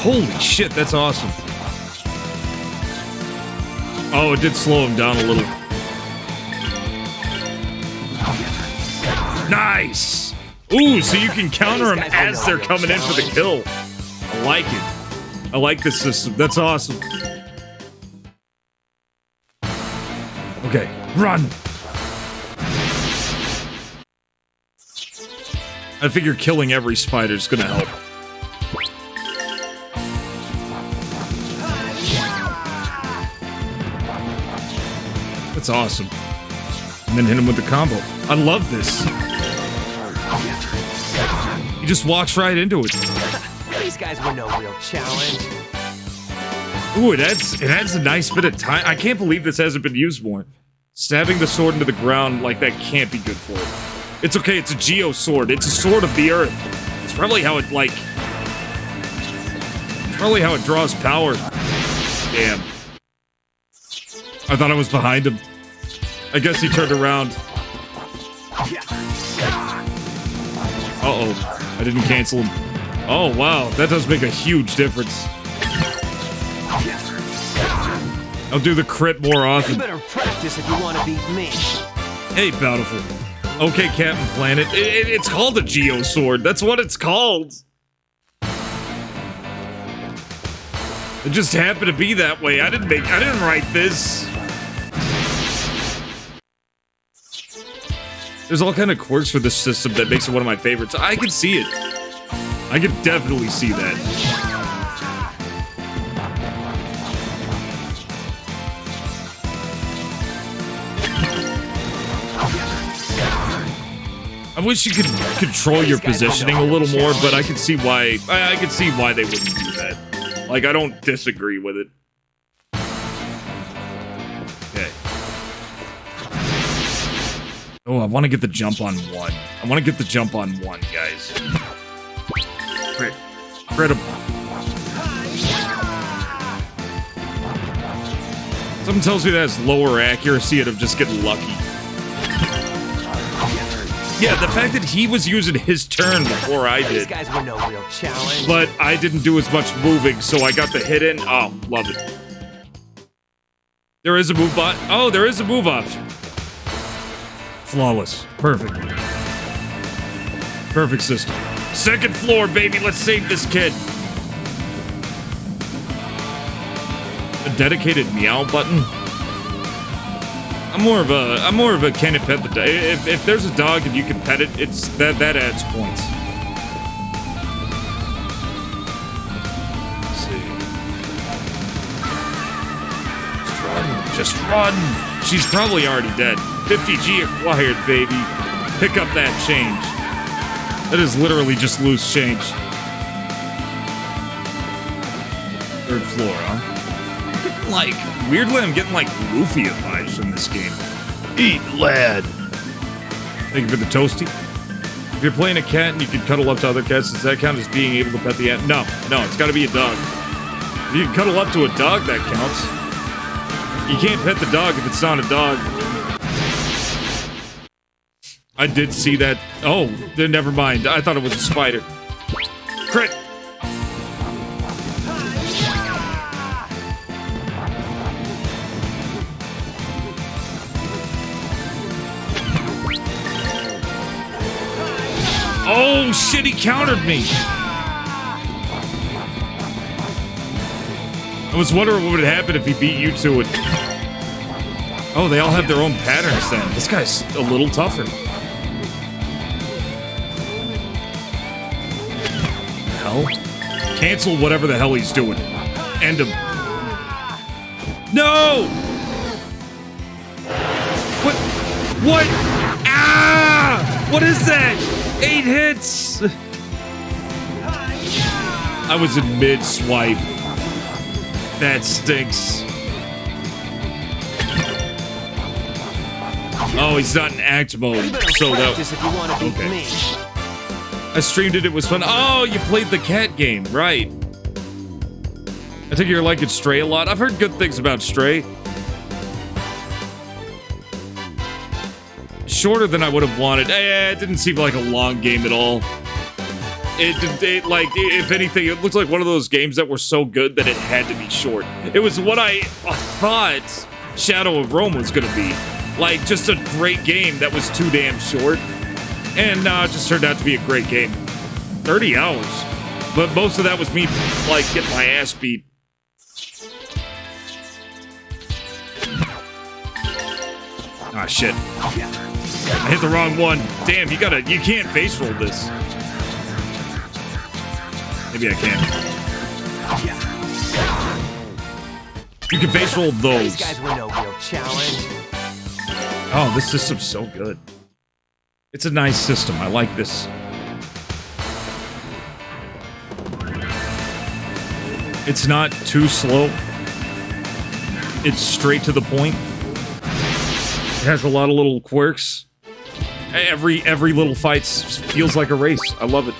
Holy shit, that's awesome. Oh, it did slow him down a little. Nice! Ooh, so you can counter them as they're coming in for the kill. I like it. I like this system. That's awesome. Okay, run! I figure killing every spider is gonna help. That's awesome. And then hit him with the combo. I love this. He just walks right into it. These guys were no real challenge. Ooh, it adds a nice bit of time. I can't believe this hasn't been used more. Stabbing the sword into the ground like that can't be good for it. It's okay, it's a Geo sword. It's a sword of the earth. It's probably how it, like... It's probably how it draws power. Damn. I thought I was behind him. I guess he turned around. Uh-oh. I didn't cancel him. Oh, wow. That does make a huge difference. I'll do the crit more often. You better practice if you want to beat me. Hey, Bountiful. Okay, Captain Planet. It's called a Geo Sword. That's what it's called. It just happened to be that way. I didn't write this. There's all kind of quirks for this system that makes it one of my favorites. I can see it. I can definitely see that. I wish you could control your positioning a little more, but I can see why. I can see why they wouldn't do that. Like, I don't disagree with it. Okay. Oh, I want to get the jump on one. I want to get the jump on one, guys. Incredible. Something tells me that has lower accuracy and I'm just getting lucky. Yeah, the fact that he was using his turn before I did. These guys were no real challenge. But I didn't do as much moving, so I got the hit in. Oh, love it. There is a move bot. Oh, there is a move option. Flawless. Perfect. Perfect system. Second floor, baby. Let's save this kid. A dedicated meow button. I'm more of a can it pet the dog. If there's a dog and you can pet it, it's that adds points. Let's see. Just run. She's probably already dead. 50G acquired, baby. Pick up that change. That is literally just loose change. Third floor, huh? Like, weirdly, I'm getting like Lufia vibes from this game. Eat, lad. Thank you for the toasty. If you're playing a cat and you can cuddle up to other cats, does that count as being able to pet the ant? No, it's gotta be a dog. If you can cuddle up to a dog, that counts. You can't pet the dog if it's not a dog. I did see that. Oh, then never mind. I thought it was a spider. Crit! Oh, shit, he countered me! I was wondering what would happen if he beat you to it. Oh, they all have their own patterns then. This guy's a little tougher. Hell? Cancel whatever the hell he's doing. End him. No! What? What? Ah! What is that? 8 hits! I was in mid-swipe. That stinks. Oh, he's not in act mode, so that... Okay. I streamed it, it was fun. Oh, you played the cat game, right. I think you're liking Stray a lot. I've heard good things about Stray. Shorter than I would have wanted. It didn't seem like a long game at all. It like, if anything, it looks like one of those games that were so good that it had to be short. It was what I thought Shadow of Rome was gonna be. Like, just a great game that was too damn short. And it just turned out to be a great game. 30 hours. But most of that was me, like, getting my ass beat. Ah, shit. I hit the wrong one. Damn, you can't face roll this. Maybe I can. You can face roll those. These guys were no real challenge. Oh, this system's so good. It's a nice system. I like this. It's not too slow. It's straight to the point. It has a lot of little quirks. Every little fight feels like a race. I love it.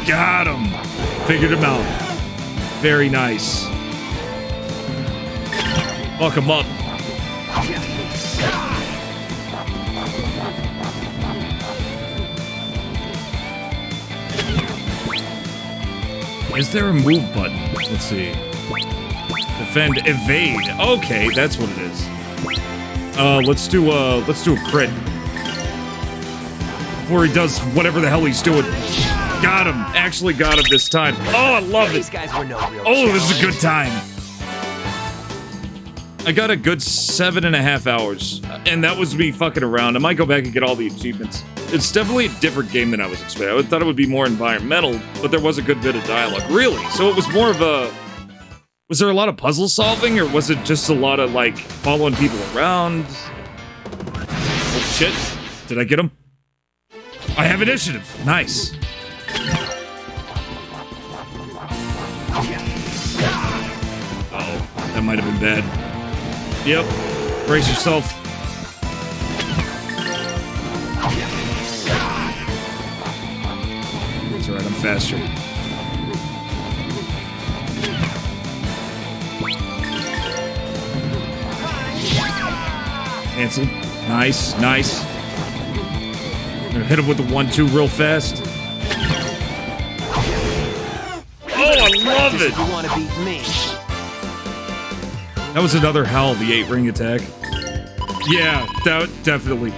Got him! Figured him out. Very nice. Fuck him up. Is there a move button? Let's see. Defend, evade. Okay, that's what it is. Let's do a crit. Before he does whatever the hell he's doing. Got him. Actually got him this time. Oh, I love it. These guys were no real Oh, this is a good time. I got a good 7.5 hours. And that was me fucking around. I might go back and get all the achievements. It's definitely a different game than I was expecting. I thought it would be more environmental, but there was a good bit of dialogue. Really? So it was more of a... Was there a lot of puzzle solving, or was it just a lot of, like, following people around? Oh, shit. Did I get him? I have initiative. Nice. Uh-oh. That might have been bad. Yep. Brace yourself. That's alright, I'm faster. Cancel. Nice, nice. I'm gonna hit him with the 1-2 real fast. Oh, I love it! You want to beat me? That was another Howl, the 8-ring attack. Yeah, that definitely.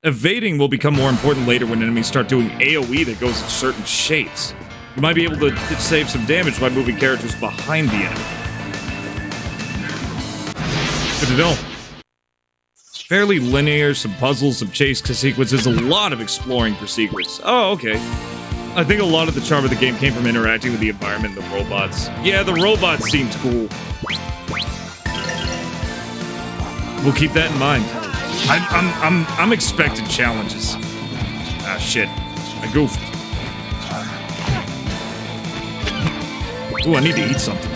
Evading will become more important later when enemies start doing AoE that goes in certain shapes. You might be able to save some damage by moving characters behind the enemy. Good to know. Fairly linear, some puzzles, some chase sequences, a lot of exploring for secrets. Oh, okay. I think a lot of the charm of the game came from interacting with the environment and the robots. Yeah, the robots seemed cool. We'll keep that in mind. I'm expecting challenges. Ah, shit. I goofed. Ooh, I need to eat something.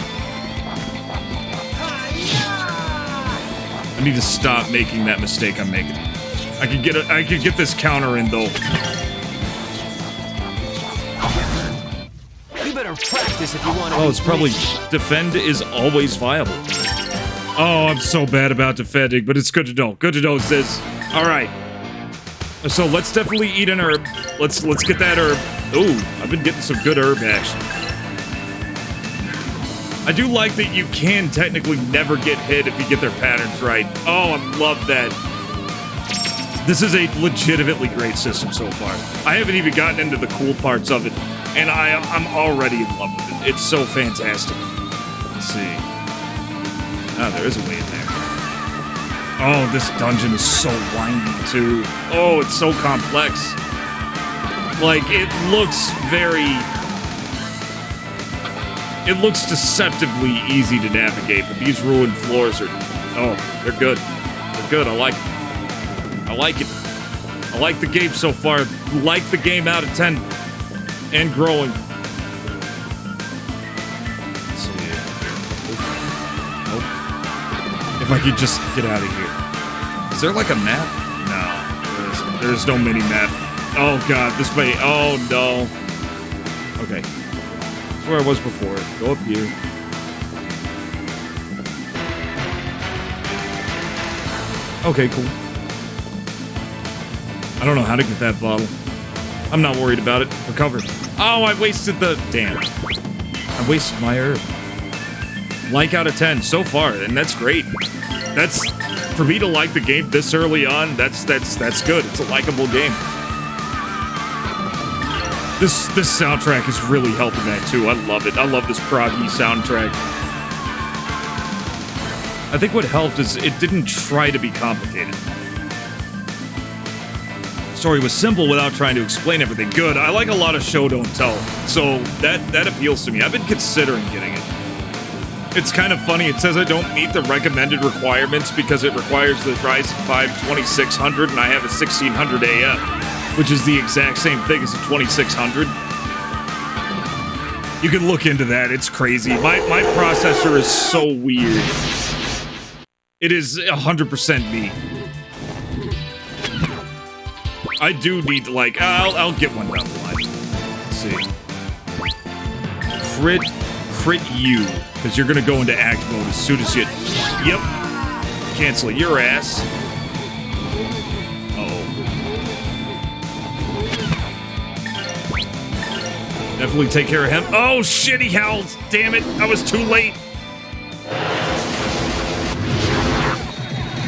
I need to stop making that mistake I'm making. I could get this counter in though. You better practice if you want to. Oh, it's probably defend is always viable. Oh, I'm so bad about defending, but it's good to know. Good to know, Sis. All right. So let's definitely eat an herb. Let's get that herb. Ooh, I've been getting some good herb action. I do like that you can technically never get hit if you get their patterns right. Oh, I love that. This is a legitimately great system so far. I haven't even gotten into the cool parts of it, and I'm already in love with it. It's so fantastic. Let's see. Ah, there is a way in there. Oh, this dungeon is so winding, too. Oh, it's so complex. Like, it looks deceptively easy to navigate, but these ruined floors are... Oh, they're good. They're good. I like it. I like it. I like the game so far. Like the game out of 10. And growing. Let's see. Nope. If I could just get out of here. Is there like a map? No. There's no mini map. Oh god, this way. Oh no. Okay. That's where I was before. Go up here. Okay, cool. I don't know how to get that bottle. I'm not worried about it. We're covered. Oh, I wasted the... Damn. I wasted my herb. Like out of 10 so far, and that's great. That's... For me to like the game this early on, that's good. It's a likable game. This soundtrack is really helping that too. I love it. I love this proggy soundtrack. I think what helped is it didn't try to be complicated. The story was simple without trying to explain everything. Good. I like a lot of show don't tell, so that appeals to me. I've been considering getting it. It's kind of funny. It says I don't meet the recommended requirements because it requires the Ryzen 5 2600 and I have a 1600 AF, which is the exact same thing as a 2600. You can look into that. It's crazy. My processor is so weird. It is 100% me. I do need to, like, I'll get one down the line. Let's see. Crit you, because you're gonna go into act mode as soon as you... Yep. Cancel your ass. Uh-oh. Definitely take care of him. Oh, shit, he howled. Damn it, I was too late.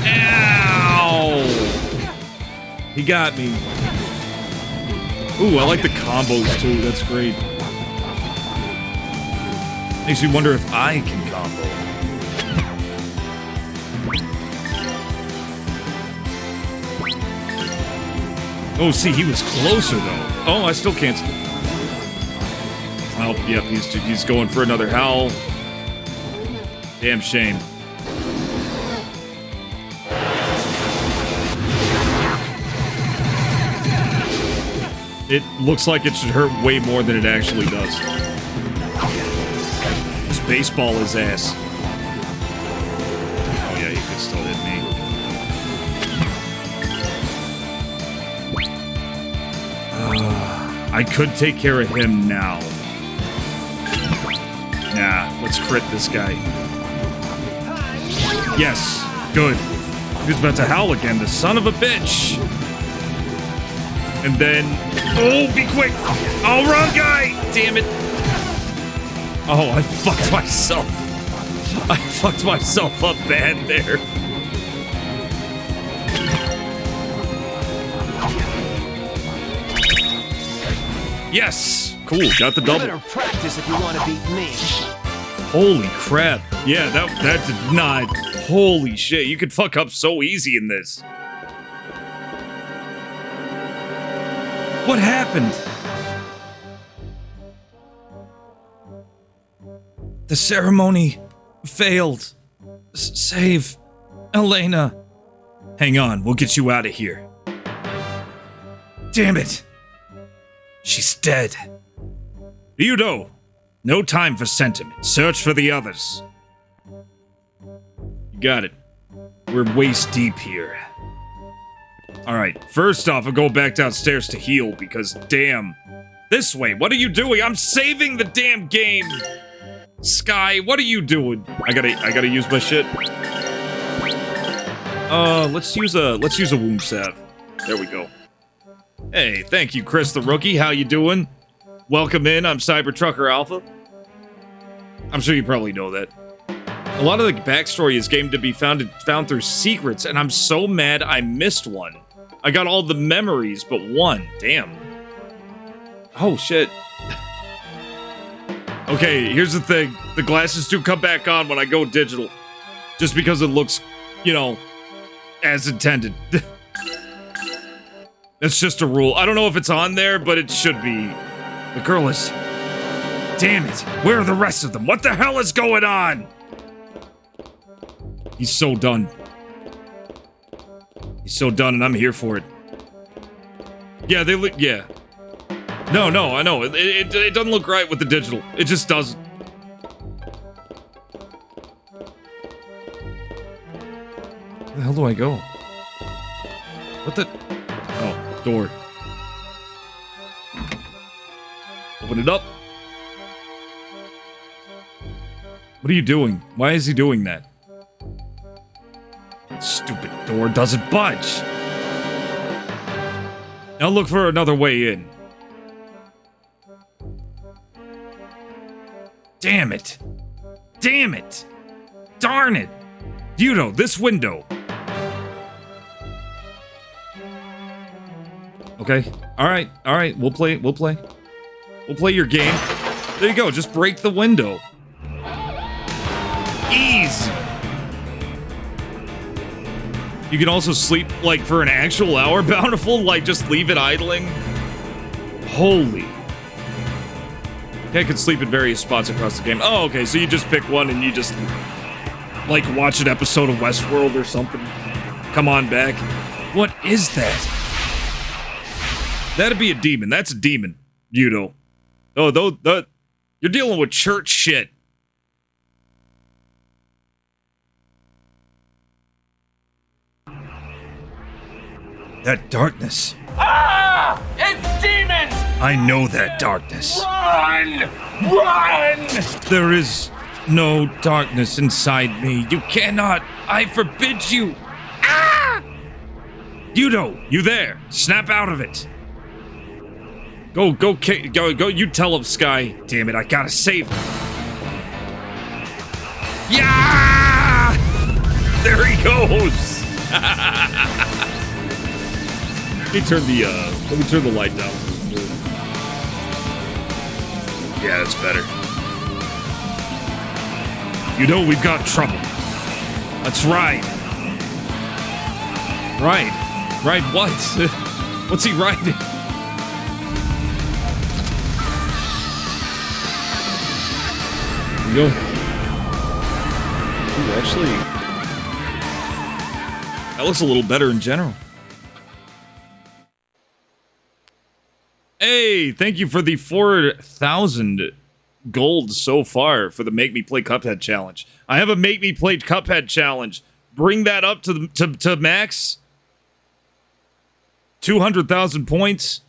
Ow! He got me. Ooh, I like the combos, too. That's great. Makes me wonder if I can combo. Oh, see, he was closer, though. Oh, I still can't... Oh, yep, he's going for another howl. Damn shame. It looks like it should hurt way more than it actually does. Just baseball his ass. Oh yeah, you can still hit me. I could take care of him now. Nah, let's crit this guy. Yes, good. He was about to howl again, the son of a bitch. And then... Oh, be quick! Oh, wrong guy! Damn it. Oh, I fucked myself. I fucked myself up bad there. Yes! Cool, got the double. You better practice if you want to beat me. Holy crap. Yeah, that did not... Holy shit, you could fuck up so easy in this. What happened? The ceremony failed. Save Elena. Hang on, we'll get you out of here. Damn it. She's dead. Ryudo, no time for sentiment. Search for the others. You got it. We're waist deep here. Alright, first off, I'll go back downstairs to heal, because damn. This way, what are you doing? I'm saving the damn game! Sky, what are you doing? I gotta use my shit. Let's use a wound salve. There we go. Hey, thank you, Chris the Rookie. How you doing? Welcome in, I'm Cybertrucker Alpha. I'm sure you probably know that. A lot of the backstory is game to be found through secrets, and I'm so mad I missed one. I got all the memories, but one. Damn. Oh, shit. Okay, here's the thing. The glasses do come back on when I go digital. Just because it looks, you know, as intended. That's just a rule. I don't know if it's on there, but it should be. The girl is... Damn it. Where are the rest of them? What the hell is going on? He's so done. He's so done, and I'm here for it. Yeah, they look... Yeah. No, I know. It doesn't look right with the digital. It just doesn't. Where the hell do I go? What the... Oh, door. Open it up. What are you doing? Why is he doing that? Stupid door doesn't budge. Now look for another way in. Damn it. Damn it. Darn it. Yudo, this window. Okay. Alright. We'll play your game. There you go. Just break the window. Easy. You can also sleep, like, for an actual hour, Bountiful? Like, just leave it idling? Holy. I could sleep in various spots across the game. Oh, okay, so you just pick one and you just, like, watch an episode of Westworld or something. Come on back. What is that? That'd be a demon. That's a demon, Yudo. Oh, you're dealing with church shit. That darkness. Ah! It's demons! I know that darkness. Run! Run! There is no darkness inside me. You cannot. I forbid you. Ah! Yudo, you there? Snap out of it. Go. You tell him, Sky. Damn it, I gotta save him. Yeah! There he goes. Let me turn the light down. Yeah, that's better. You know we've got trouble. That's right. Right, what? What's he riding? There you go. Ooh, actually, that looks a little better in general. Hey, thank you for the 4,000 gold so far for the Make Me Play Cuphead challenge. I have a Make Me Play Cuphead challenge. Bring that up to max. 200,000 points,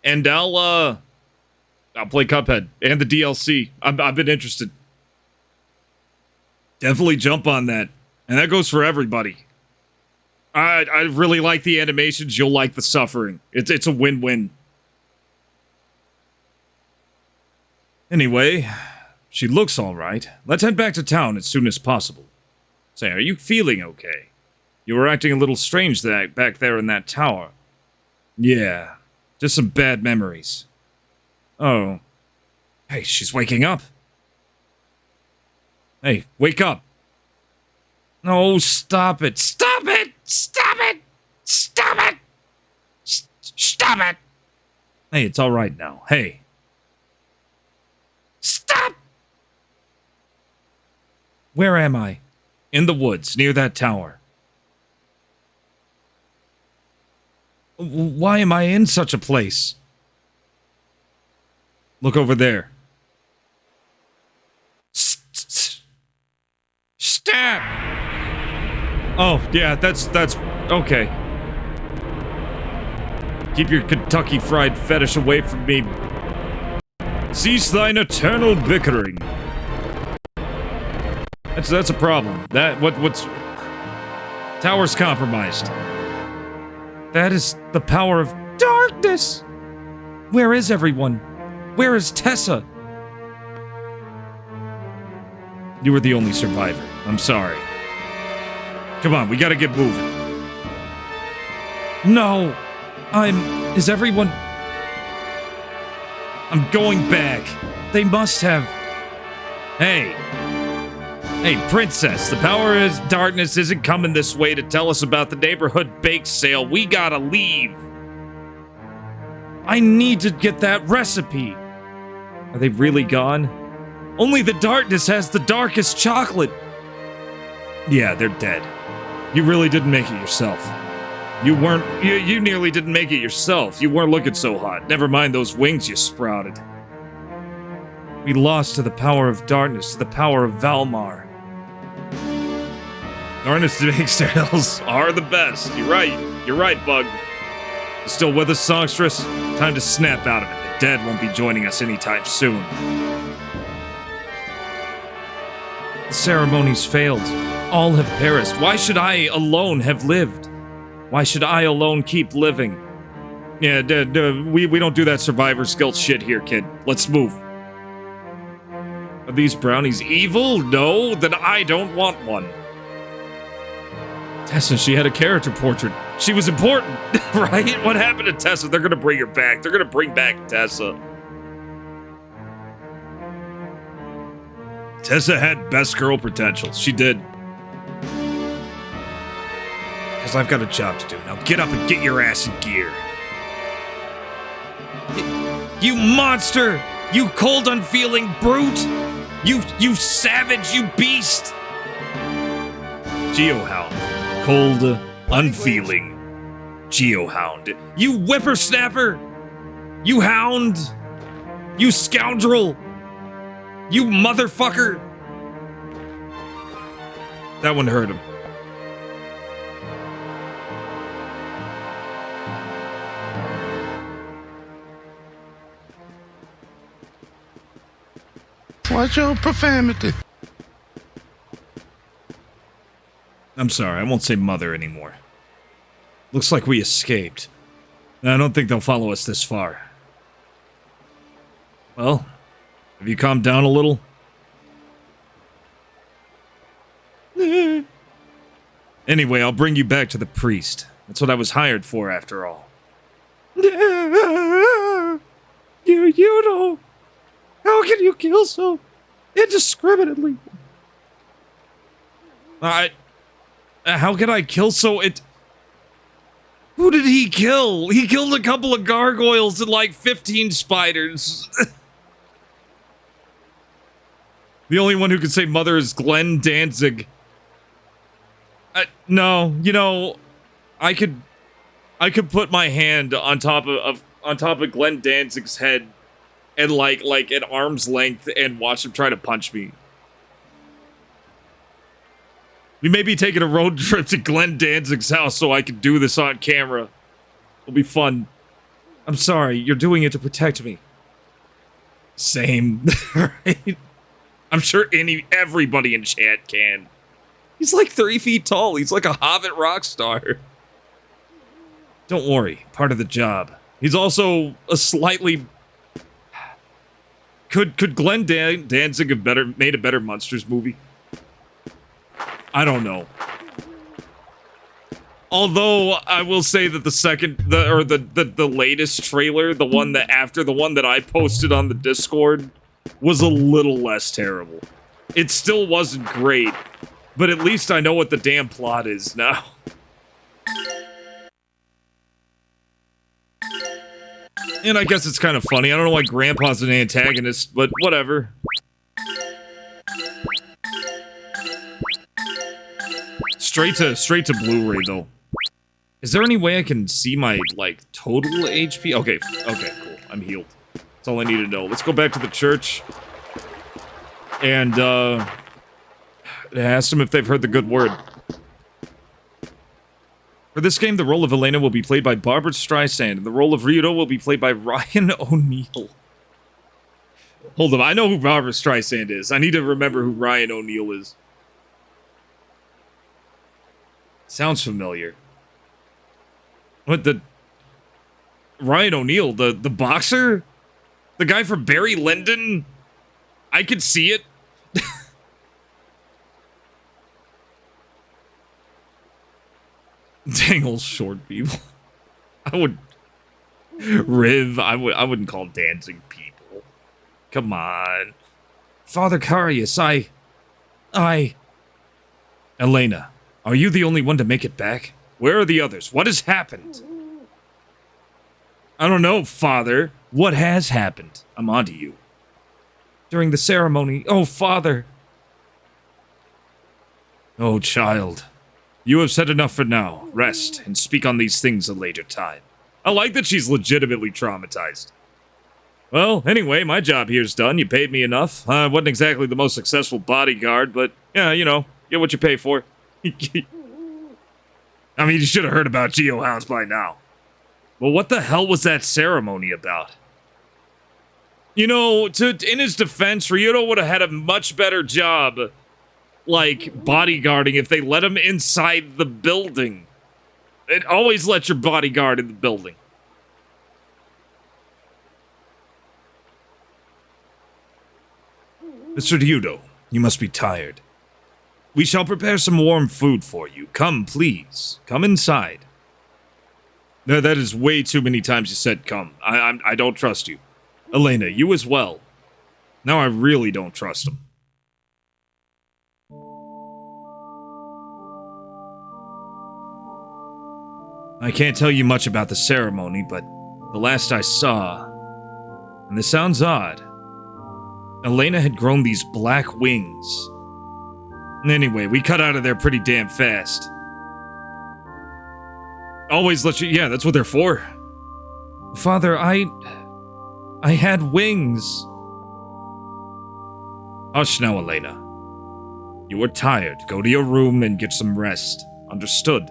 and I'll play Cuphead and the DLC. I've been interested. Definitely jump on that, and that goes for everybody. I really like the animations. You'll like the suffering. It's a win-win. Anyway, she looks all right. Let's head back to town as soon as possible. Say, are you feeling okay? You were acting a little strange back there in that tower. Yeah, just some bad memories. Oh. Hey, she's waking up. Hey, wake up. No, stop it. Stop it! Stop it! Stop it! Stop it! Hey, it's all right now. Hey. Stop! Where am I? In the woods, near that tower. Why am I in such a place? Look over there. Stop! Oh, yeah, that's okay. Keep your Kentucky Fried fetish away from me. Cease thine eternal bickering. That's a problem. What's... Tower's compromised. That is the power of darkness! Where is everyone? Where is Tessa? You were the only survivor. I'm sorry. Come on, we gotta get moving. No! Is everyone... I'm going back. They must have... Hey, princess, the power of darkness isn't coming this way to tell us about the neighborhood bake sale. We gotta leave. I need to get that recipe. Are they really gone? Only the darkness has the darkest chocolate. Yeah, they're dead. You really didn't make it yourself. You nearly didn't make it yourself. You weren't looking so hot. Never mind those wings you sprouted. We lost to the power of darkness, to the power of Valmar. Darkness bake sales are the best. You're right, Bug. You still with us, songstress? Time to snap out of it. The dead won't be joining us anytime soon. The ceremonies failed. All have perished. Why should I alone have lived? Why should I alone keep living? Yeah, we don't do that survivor's guilt shit here, kid. Let's move. Are these brownies evil? No, then I don't want one. Tessa, she had a character portrait. She was important, right? What happened to Tessa? They're gonna bring her back. They're gonna bring back Tessa. Tessa had best girl potential. She did. Because I've got a job to do. Now get up and get your ass in gear. You monster! You cold, unfeeling brute! You savage, you beast! Geohound. Cold, unfeeling. Geohound. You whippersnapper! You hound! You scoundrel! You motherfucker! That one hurt him. Watch your profanity. I'm sorry, I won't say mother anymore. Looks like we escaped. I don't think they'll follow us this far. Well, have you calmed down a little? Anyway, I'll bring you back to the priest. That's what I was hired for, after all. You know... How can you kill so indiscriminately? How can I kill so Who did he kill? He killed a couple of gargoyles and like 15 spiders. The only one who can say mother is Glenn Danzig. No, you know, I could put my hand on top of Glenn Danzig's head and like at arm's length and watch him try to punch me. We may be taking a road trip to Glenn Danzig's house so I can do this on camera. It'll be fun. I'm sorry, you're doing it to protect me. Same, right? I'm sure everybody in chat can. He's like 3 feet tall. He's like a Hobbit rock star. Don't worry, part of the job. He's also a slightly... Could Glenn Danzig have made a better Monsters movie? I don't know. Although I will say that the latest trailer, the one that I posted on the Discord, was a little less terrible. It still wasn't great, but at least I know what the damn plot is now. And I guess it's kind of funny. I don't know why Grandpa's an antagonist, but whatever. Straight to Blu-ray though. Is there any way I can see my like total HP? Okay, cool. I'm healed. That's all I need to know. Let's go back to the church and ask them if they've heard the good word. For this game, the role of Elena will be played by Barbara Streisand, and the role of Ryudo will be played by Ryan O'Neal. Hold up, I know who Barbara Streisand is. I need to remember who Ryan O'Neal is. Sounds familiar. What, the... Ryan O'Neal, the boxer? The guy from Barry Lyndon? I could see it. Dang old short people. I would... Riv, I wouldn't call dancing people. Come on. Father Carius, I... Elena, are you the only one to make it back? Where are the others? What has happened? I don't know, Father. What has happened? I'm on to you. During the ceremony... Oh, Father! Oh, child. You have said enough for now. Rest, and speak on these things a later time. I like that she's legitimately traumatized. Well, anyway, my job here's done. You paid me enough. I wasn't exactly the most successful bodyguard, but, yeah, you know, get what you pay for. I mean, you should have heard about geohounds by now. Well, what the hell was that ceremony about? You know, in his defense, Ryudo would have had a much better job, like, bodyguarding if they let him inside the building. It always let your bodyguard in the building. Mr. Ryudo, you must be tired. We shall prepare some warm food for you. Come, please. Come inside. No, that is way too many times you said come. I don't trust you. Elena, you as well. Now I really don't trust him. I can't tell you much about the ceremony, but the last I saw, and this sounds odd, Elena had grown these black wings. Anyway, we cut out of there pretty damn fast. Always let you... Yeah, that's what they're for. Father, I had wings. Hush now, Elena. You are tired. Go to your room and get some rest. Understood?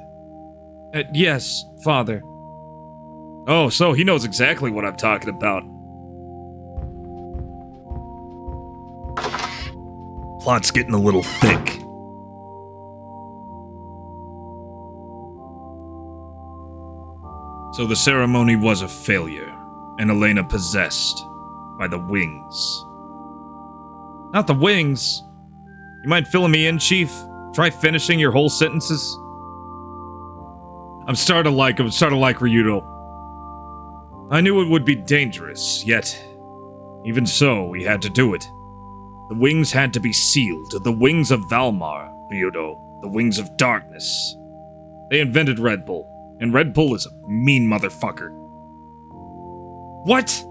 Yes, Father. Oh, so he knows exactly what I'm talking about. Plot's getting a little thick. So the ceremony was a failure, and Elena possessed by the wings. Not the wings. You mind filling me in, Chief? Try finishing your whole sentences. I'm starting to like Ryudo. I knew it would be dangerous, yet, even so, we had to do it. The wings had to be sealed. The wings of Valmar, Ryudo. The wings of darkness. They invented Red Bull. And Red Bull is a mean motherfucker. What?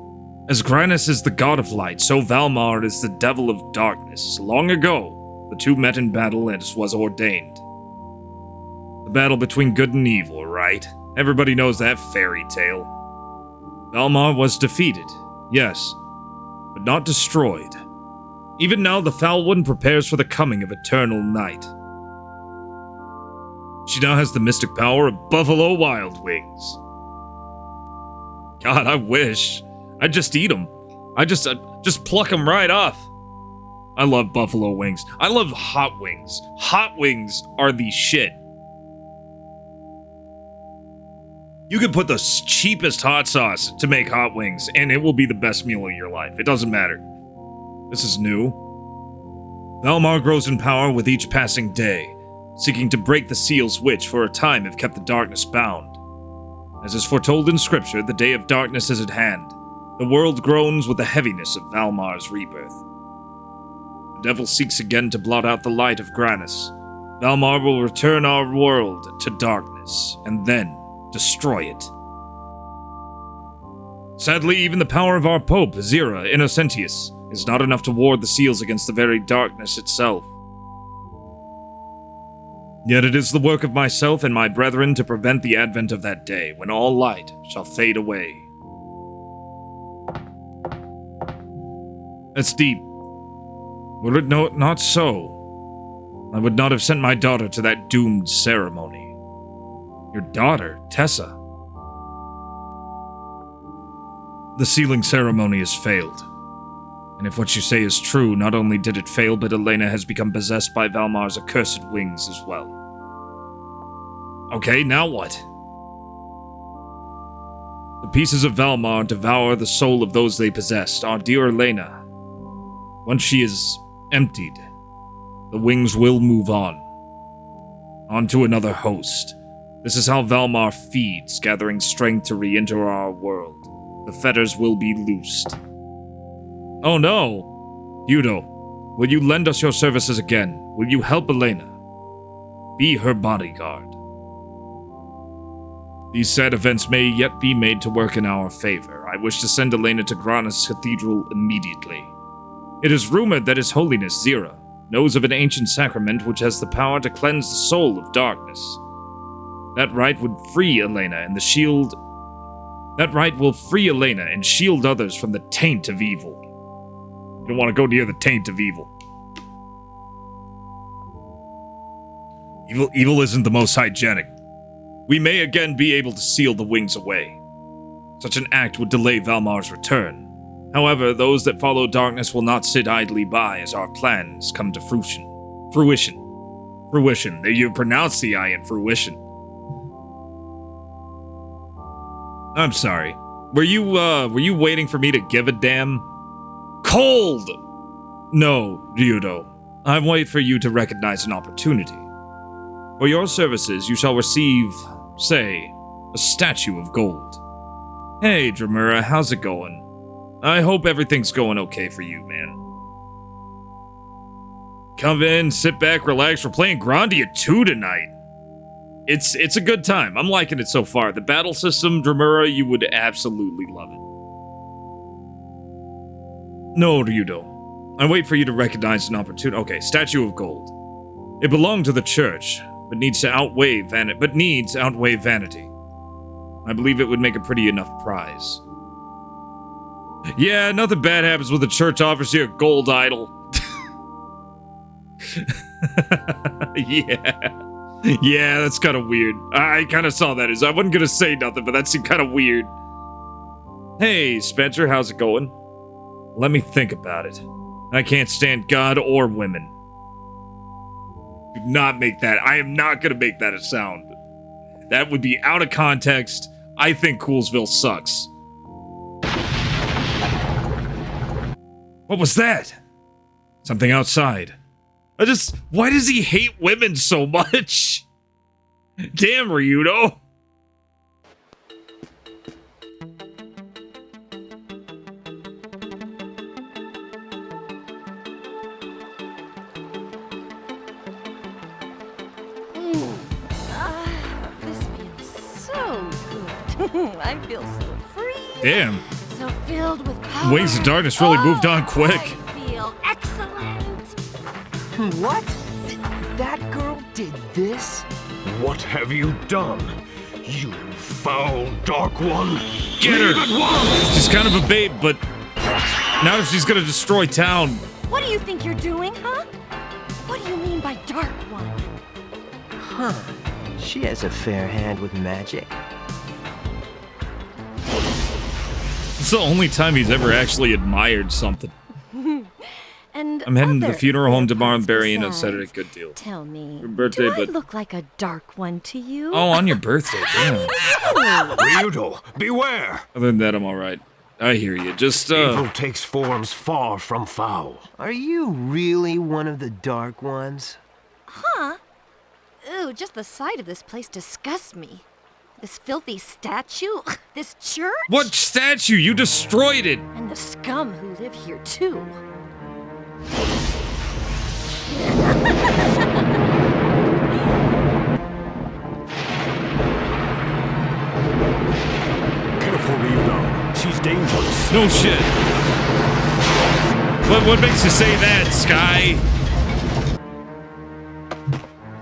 As Granus is the god of light, so Valmar is the devil of darkness. Long ago, the two met in battle as was ordained. The battle between good and evil, right? Everybody knows that fairy tale. Valmar was defeated, yes, but not destroyed. Even now, the Foul One prepares for the coming of eternal night. She now has the mystic power of Buffalo Wild Wings. God, I wish. I'd just eat them. I just pluck them right off. I love buffalo wings. I love hot wings. Hot wings are the shit. You can put the cheapest hot sauce to make hot wings, and it will be the best meal of your life. It doesn't matter. This is new. Valmar grows in power with each passing day, seeking to break the seals which, for a time, have kept the darkness bound. As is foretold in scripture, the day of darkness is at hand. The world groans with the heaviness of Valmar's rebirth. The devil seeks again to blot out the light of Granus. Valmar will return our world to darkness, and then destroy it. Sadly, even the power of our Pope, Zira Innocentius, is not enough to ward the seals against the very darkness itself. Yet it is the work of myself and my brethren to prevent the advent of that day, when all light shall fade away. That's deep. Were it not so, I would not have sent my daughter to that doomed ceremony. Your daughter, Tessa. The sealing ceremony has failed. And if what you say is true, not only did it fail, but Elena has become possessed by Valmar's accursed wings as well. Okay, now what? The pieces of Valmar devour the soul of those they possessed. Our dear Elena. Once she is emptied, the wings will move on. On to another host. This is how Valmar feeds, gathering strength to re-enter our world. The fetters will be loosed. Oh no! Yudo, will you lend us your services again? Will you help Elena? Be her bodyguard. These sad events may yet be made to work in our favor. I wish to send Elena to Granis Cathedral immediately. It is rumored that His Holiness Zira knows of an ancient sacrament which has the power to cleanse the soul of darkness. That rite would free Elena and shield others from the taint of evil. You don't want to go near the taint of evil. Evil isn't the most hygienic. We may again be able to seal the wings away. Such an act would delay Valmar's return. However, those that follow darkness will not sit idly by as our plans come to fruition. Fruition. You pronounced the I in fruition. I'm sorry. Were you waiting for me to give a damn? Cold! No, Ryudo. I wait for you to recognize an opportunity. For your services, you shall receive, say, a statue of gold. Hey, Dramura, how's it going? I hope everything's going okay for you, man. Come in, sit back, relax. We're playing Grandia II tonight. It's a good time. I'm liking it so far. The battle system, Dramura, you would absolutely love it. No, Ryudo. I wait for you to recognize an opportunity. Okay, statue of gold. It belonged to the church, but needs outweigh vanity. I believe it would make a pretty enough prize. Yeah, nothing bad happens when the church offers you a gold idol. Yeah, that's kind of weird. I kind of saw that. I wasn't gonna say nothing, but that seemed kind of weird. Hey, Spencer, how's it going? Let me think about it. I can't stand God or women. Do not make that. I am not gonna make that a sound. That would be out of context. I think Coolsville sucks. What was that? Something outside. Why does he hate women so much? Damn, Ryudo. This feels so good. I feel so free. Damn. So filled with power. Wings of Darkness really moved on quick. I feel excellent. What? That girl did this? What have you done? You foul Dark One! Get her! Leave at once! She's kind of a babe, but now she's gonna destroy town. What do you think you're doing, huh? What do you mean by Dark One? Huh. She has a fair hand with magic. It's the only time he's ever actually admired something. And I'm heading to the other funeral home tomorrow and parts burying it. besides. Saturday. Good deal. Tell me, Your birthday, do I but- look like a Dark One to you? Oh, on your birthday, damn. Ryudo, beware! Other than that, I'm alright. I hear you. Just, Evil takes forms far from foul. Are you really one of the Dark Ones? Huh? Ooh, just the sight of this place disgusts me. This filthy statue, this church, What statue? You destroyed it! and the scum who live here too. Careful, Ryudo. She's dangerous. No shit. What makes you say that, Sky?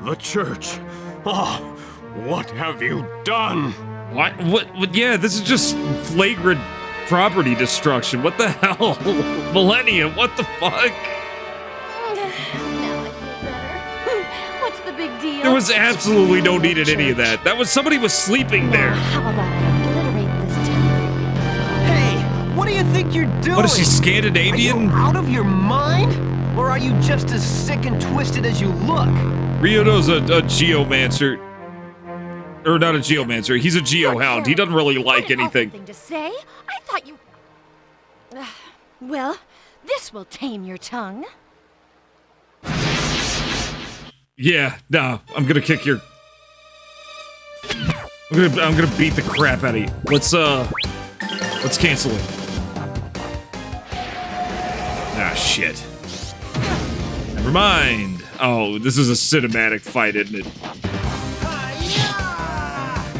The church. Ah, what have you done? What? Yeah, this is just flagrant property destruction. What the hell? Millennium, what the fuck? Now I feel better. What's the big deal. There was absolutely no need in any of that. Somebody was sleeping there. How about I obliterate this town? Hey, what do you think you're doing? What is she, Are Scandinavian? you out of your mind? Or are you just as sick and twisted as you look? Ryudo's a geomancer. Or not a geomancer, he's a geohound. He doesn't really like anything. Thing to say? I thought you... well, this will tame your tongue. Yeah, no, I'm gonna kick your... I'm gonna beat the crap out of you. Let's cancel it. Ah, shit. Never mind. Oh, this is a cinematic fight, isn't it?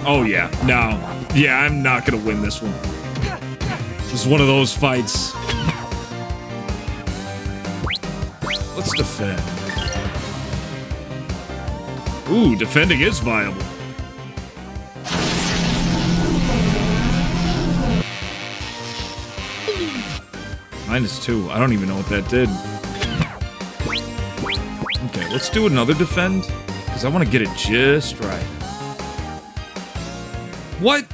Oh, yeah. No. Yeah, I'm not gonna win this one. This is one of those fights. Let's defend. Ooh, defending is viable. -2. I don't even know what that did. Okay, let's do another defend. Because I want to get it just right. What?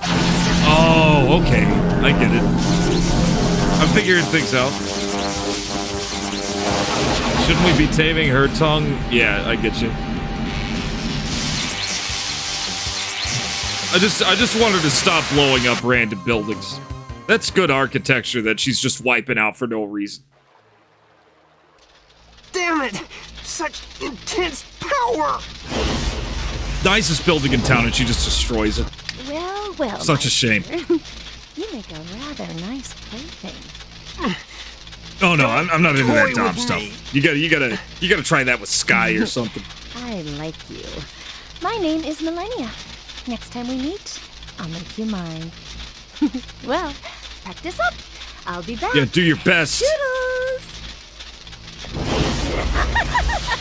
Oh, okay. I get it. I'm figuring things out. Shouldn't we be taming her tongue? Yeah, I get you. I just wanted to stop blowing up random buildings. That's good architecture that she's just wiping out for no reason. Damn it! Such intense power! Nicest building in town and she just destroys it. Well, well. Such a shame. You make a rather nice plaything. Oh no, I'm not into that Toy top with stuff. me. You gotta try that with Sky or something. I like you. My name is Millennia. Next time we meet, I'll make you mine. Well, practice up. I'll be back. Yeah, do your best. Toodles!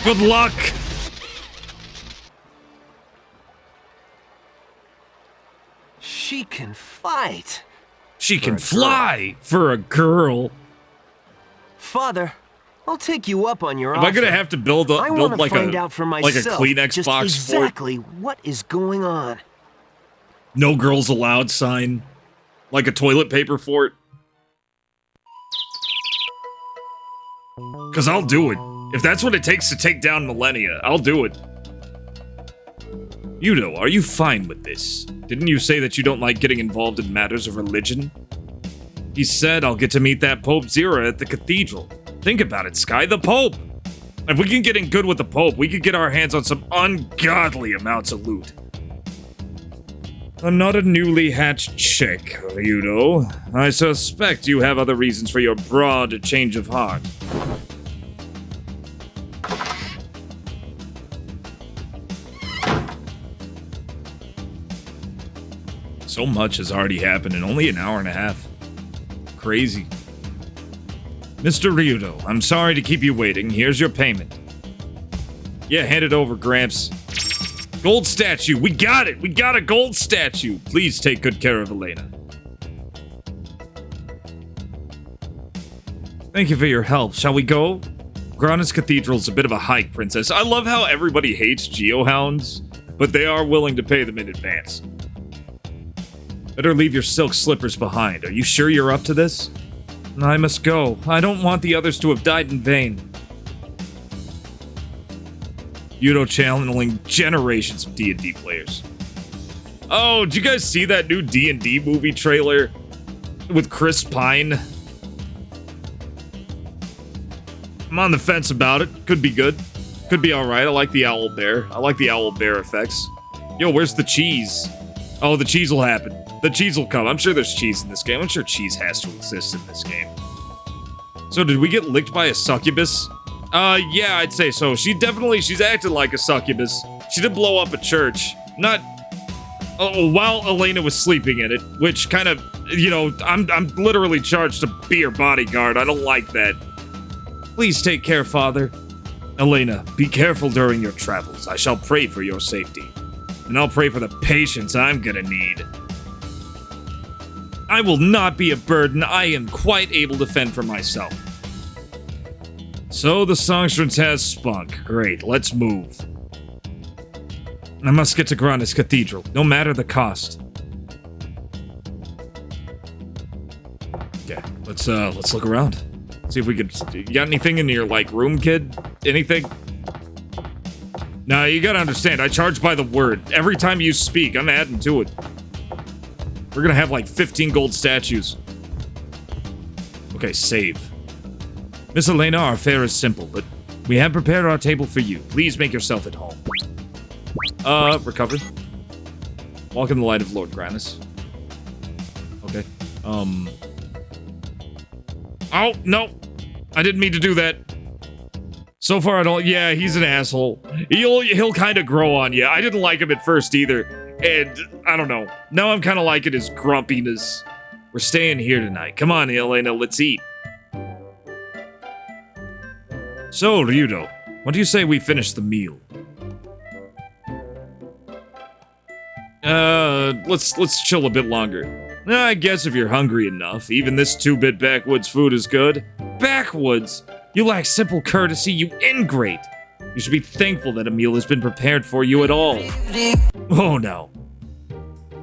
Good luck. She can fight. She can For a girl. fly for a girl. Father, I'll take you up on your Am offer. I gonna have to build I want to like find a out for like myself a Kleenex just box exactly what is going on. fort? No girls allowed sign, like a toilet paper fort. Cause I'll do it. If that's what it takes to take down Millennia, I'll do it. Yudo, are you fine with this? Didn't you say that you don't like getting involved in matters of religion? He said I'll get to meet that Pope Zira at the cathedral. Think about it, Sky, the Pope! If we can get in good with the Pope, we could get our hands on some ungodly amounts of loot. I'm not a newly hatched chick, Ryudo. I suspect you have other reasons for your broad change of heart. So much has already happened in only an hour and a half. Crazy. Mr. Ryudo, I'm sorry to keep you waiting. Here's your payment. Yeah, hand it over, Gramps. Gold statue. We got it. We got a gold statue. Please take good care of Elena. Thank you for your help. Shall we go? Grana's Cathedral's a bit of a hike, Princess. I love how everybody hates geohounds, but they are willing to pay them in advance. Better leave your silk slippers behind. Are you sure you're up to this? I must go. I don't want the others to have died in vain. Yudo channeling generations of D&D players. Oh, did you guys see that new D&D movie trailer with Chris Pine? I'm on the fence about it. Could be good. Could be alright. I like the owl bear. I like the owl bear effects. Yo, where's the cheese? Oh, the cheese will happen. The cheese will come. I'm sure there's cheese in this game. I'm sure cheese has to exist in this game. So did we get licked by a succubus? Yeah, I'd say so. She's acted like a succubus. She did blow up a church. Not... while Elena was sleeping in it, which kind of, you know, I'm literally charged to be her bodyguard. I don't like that. Please take care, Father. Elena, be careful during your travels. I shall pray for your safety. And I'll pray for the patience I'm gonna need. I will not be a burden. I am quite able to fend for myself. So the songstress has spunk. Great, let's move. I must get to Grandia's Cathedral, no matter the cost. Okay, let's look around. See if we could. You got anything in your, like, room, kid? Anything? Nah, you gotta understand, I charge by the word. Every time you speak, I'm adding to it. We're gonna have, like, 15 gold statues. Okay, save. Miss Elena, our fare is simple, but we have prepared our table for you. Please make yourself at home. Recover. Walk in the light of Lord Grannis. Okay. Oh, no! I didn't mean to do that. So far, I don't... Yeah, he's an asshole. He'll kind of grow on you. I didn't like him at first, either. And, I don't know. Now I'm kind of liking his grumpiness. We're staying here tonight. Come on, Elena, let's eat. So, Ryudo, what do you say we finish the meal? Let's chill a bit longer. I guess if you're hungry enough, even this 2-bit backwoods food is good. Backwoods? You lack simple courtesy, you ingrate! You should be thankful that a meal has been prepared for you at all. Oh no.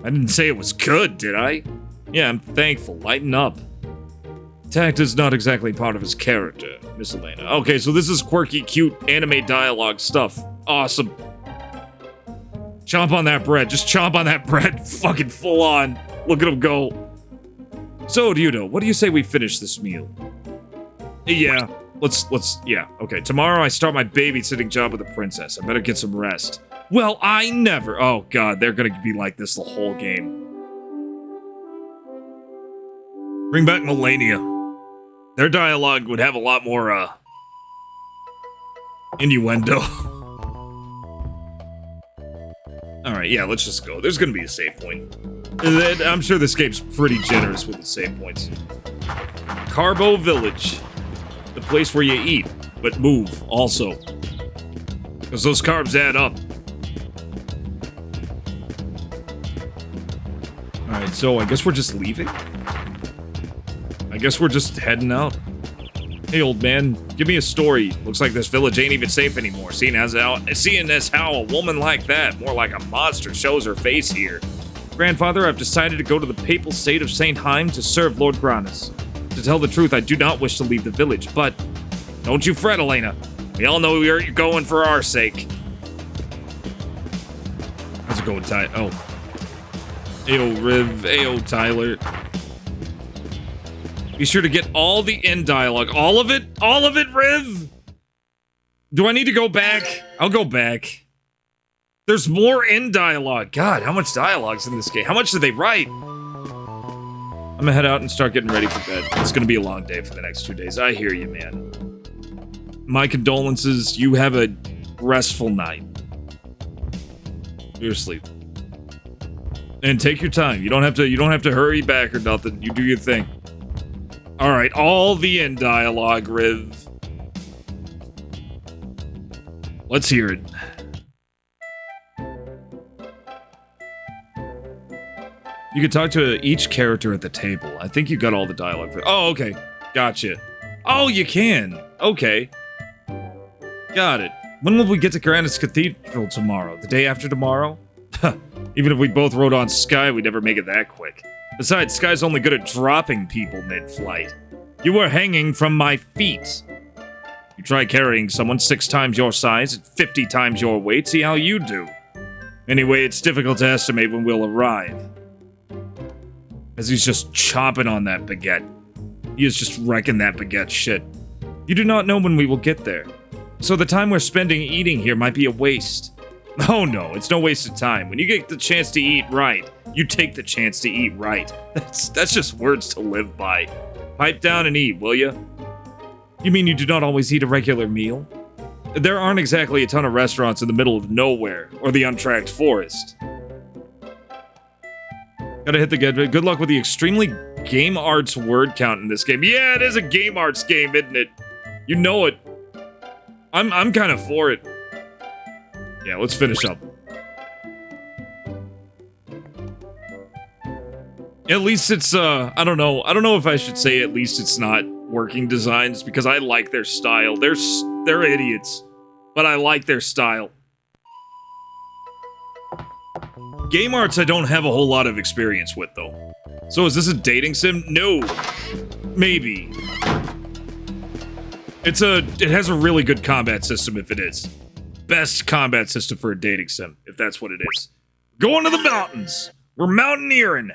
I didn't say it was good, did I? Yeah, I'm thankful. Lighten up. Tact is not exactly part of his character, Miss Elena. Okay, so this is quirky, cute, anime dialogue stuff. Awesome. Chomp on that bread. Just chomp on that bread. Fucking full on. Look at him go. So, Ryudo, what do you say we finish this meal? Yeah, yeah, okay. Tomorrow I start my babysitting job with the princess. I better get some rest. Well, I never. Oh, God, they're gonna be like this the whole game. Bring back Melania. Their dialogue would have a lot more, innuendo. Alright, yeah, let's just go. There's gonna be a save point. I'm sure this game's pretty generous with the save points. Carbo Village. The place where you eat, but move, also. Because those carbs add up. Alright, so I guess we're just leaving? I guess we're just heading out. Hey, old man, give me a story. Looks like this village ain't even safe anymore, seeing as how a woman like that, more like a monster, shows her face here. Grandfather, I've decided to go to the papal state of St. Heim to serve Lord Grannis. To tell the truth, I do not wish to leave the village, but don't you fret, Elena. We all know you're going for our sake. How's it going, Ty? Oh. Ayo, Riv. Ayo, Tyler. Be sure to get all the end dialogue. All of it? All of it, Riv? Do I need to go back? I'll go back. There's more end dialogue. God, how much dialogue's in this game? How much did they write? I'm gonna head out and start getting ready for bed. It's gonna be a long day for the next 2 days. I hear you, man. My condolences. You have a restful night. You're asleep. And take your time. You don't have to hurry back or nothing. You do your thing. Alright, all the end dialogue, Riv. Let's hear it. You can talk to each character at the table. I think you got all the dialogue. Oh, okay. Gotcha. Oh, you can. Okay. Got it. When will we get to Grandia's Cathedral tomorrow? The day after tomorrow? Even if we both rode on Sky, we'd never make it that quick. Besides, Sky's only good at dropping people mid-flight. You were hanging from my feet. You try carrying someone 6 times your size at 50 times your weight, see how you do. Anyway, it's difficult to estimate when we'll arrive. As he's just chomping on that baguette. He is just wrecking that baguette shit. You do not know when we will get there. So the time we're spending eating here might be a waste. Oh no, it's no waste of time. When you get the chance to eat right, you take the chance to eat right. That's just words to live by. Pipe down and eat, will ya? You mean you do not always eat a regular meal? There aren't exactly a ton of restaurants in the middle of nowhere, or the untracked forest. Gotta hit the good luck with the extremely game arts word count in this game. Yeah, it is a game arts game, isn't it? You know it. I'm kind of for it. Yeah, let's finish up. At least it's, I don't know if I should say at least it's not working designs because I like their style. They're idiots, but I like their style. Game arts I don't have a whole lot of experience with, though. So is this a dating sim? No. Maybe. It has a really good combat system if it is. Best combat system for a dating sim, if that's what it is. Going to the mountains. We're mountaineering.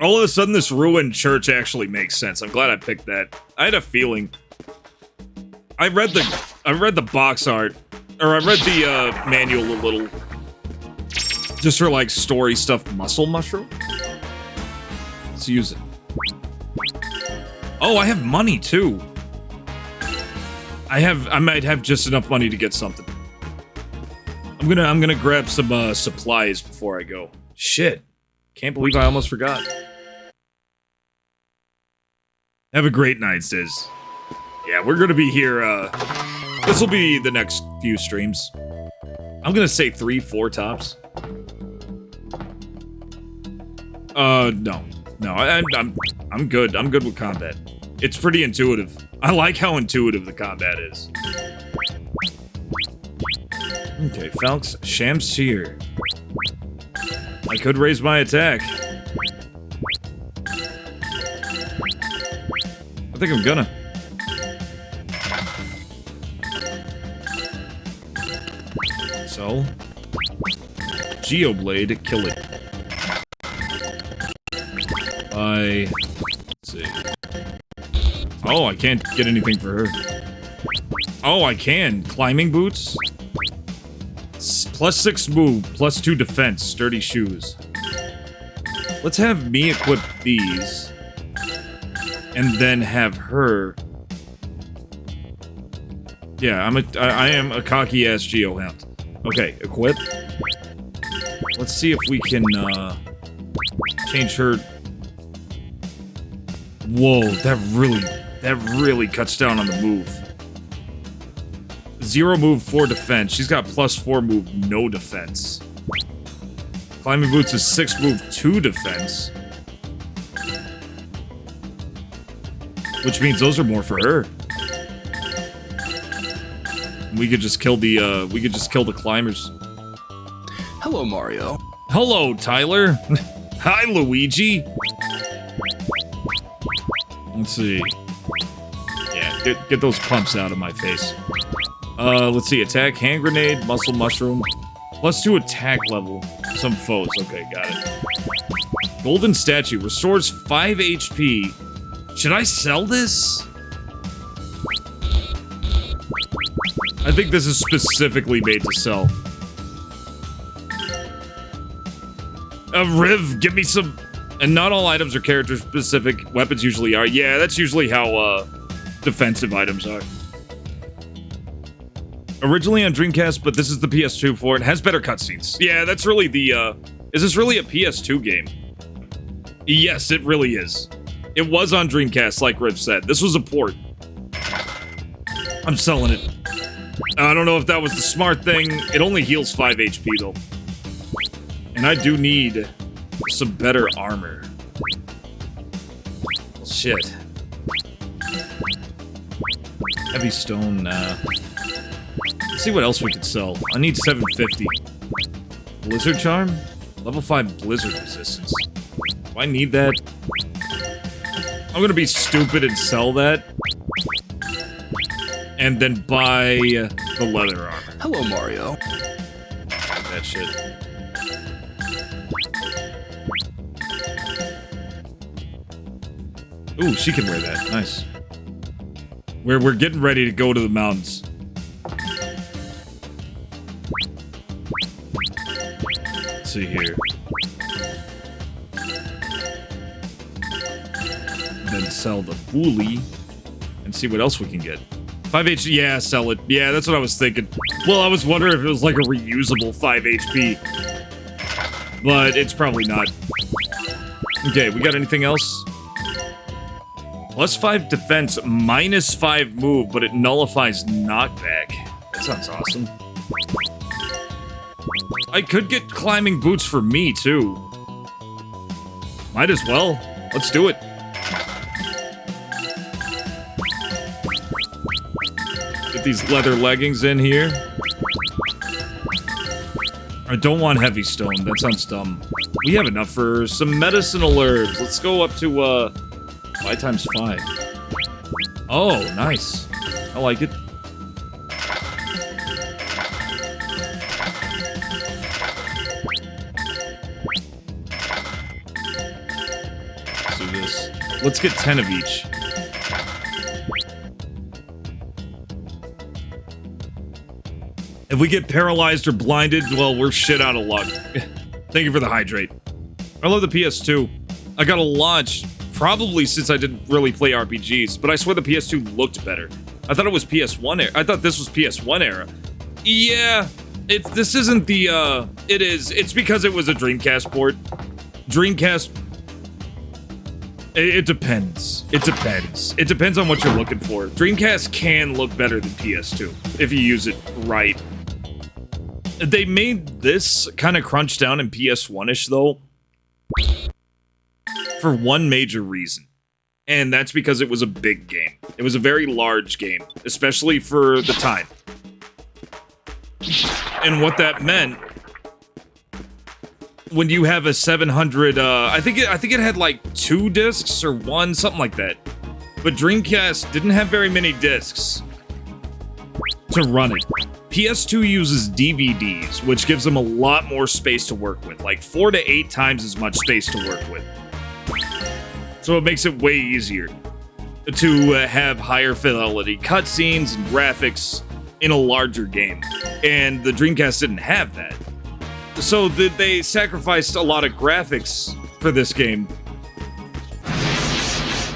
All of a sudden, this ruined church actually makes sense. I'm glad I picked that. I had a feeling. I read the box art, or I read the manual a little, just for like story stuff. Muscle mushroom. Let's use it. Oh, I have money too. I might have just enough money to get something. I'm gonna grab some supplies before I go. Shit. Can't believe I almost forgot. Have a great night, Sis. Yeah, we're gonna be here, this will be the next few streams. I'm gonna say 3-4 tops. No. No, I'm good. I'm good with combat. It's pretty intuitive. I like how intuitive the combat is. Okay, Falx, Shamsir. I could raise my attack. I think I'm gonna. So, Geoblade, kill it. Let's see. Oh, I can't get anything for her. Oh, I can. Climbing boots. +6 move, +2 defense, sturdy shoes. Let's have me equip these. And then have her. Yeah, I am a cocky-ass Geohound. Okay, equip. Let's see if we can, change her. Whoa, that really cuts down on the move. 0 move, 4 defense. She's got +4 move, no defense. Climbing boots is 6 move, 2 defense. Which means those are more for her. We could just kill the climbers. Hello, Mario. Hello, Tyler. Hi, Luigi. Let's see. Yeah, get those pumps out of my face. Let's see. Attack, hand grenade, muscle mushroom. +2 attack level. Some foes. Okay, got it. Golden statue restores 5 HP. Should I sell this? I think this is specifically made to sell. Riv, give me some... And not all items are character-specific. Weapons usually are. Yeah, that's usually how, defensive items are. Originally on Dreamcast, but this is the PS2 for it. It has better cutscenes. Yeah, that's really the, Is this really a PS2 game? Yes, it really is. It was on Dreamcast, like Riv said. This was a port. I'm selling it. I don't know if that was the smart thing. It only heals 5 HP, though. And I do need some better armor. Shit. Heavy stone, nah. Let's see what else we could sell. I need 750. Blizzard charm? Level 5 blizzard resistance. Do I need that? I'm gonna be stupid and sell that. And then buy the leather armor. Hello, Mario. That shit. Ooh, she can wear that. Nice. We're getting ready to go to the mountains. Let's see here. Then sell the bully and see what else we can get. 5 HP, yeah, sell it. Yeah, that's what I was thinking. Well, I was wondering if it was like a reusable 5 HP. But it's probably not. Okay, we got anything else? +5 defense, -5 move, but it nullifies knockback. That sounds awesome. I could get climbing boots for me, too. Might as well. Let's do it. these leather leggings in here. I don't want heavy stone. That sounds dumb. We have enough for some medicinal herbs. Let's go up to, 5 times 5. Oh, nice. I like it. Let's do this. Let's get 10 of each. If we get paralyzed or blinded, well, we're shit out of luck. Thank you for the hydrate. I love the PS2. I got a launch probably since I didn't really play RPGs, but I swear the PS2 looked better. I thought it was PS1 era. I thought this was PS1 era. Yeah, this isn't the, it is. It's because it was a Dreamcast port. Dreamcast... It depends. It depends. It depends on what you're looking for. Dreamcast can look better than PS2 if you use it right. They made this kind of crunch down in PS1-ish, though, for one major reason. And that's because it was a big game. It was a very large game, especially for the time. And what that meant, when you have a 700, I think it had like 2 discs or 1, something like that. But Dreamcast didn't have very many discs to run it. PS2 uses DVDs, which gives them a lot more space to work with, like 4 to 8 times as much space to work with. So it makes it way easier to have higher fidelity cutscenes and graphics in a larger game. And the Dreamcast didn't have that. So they sacrificed a lot of graphics for this game.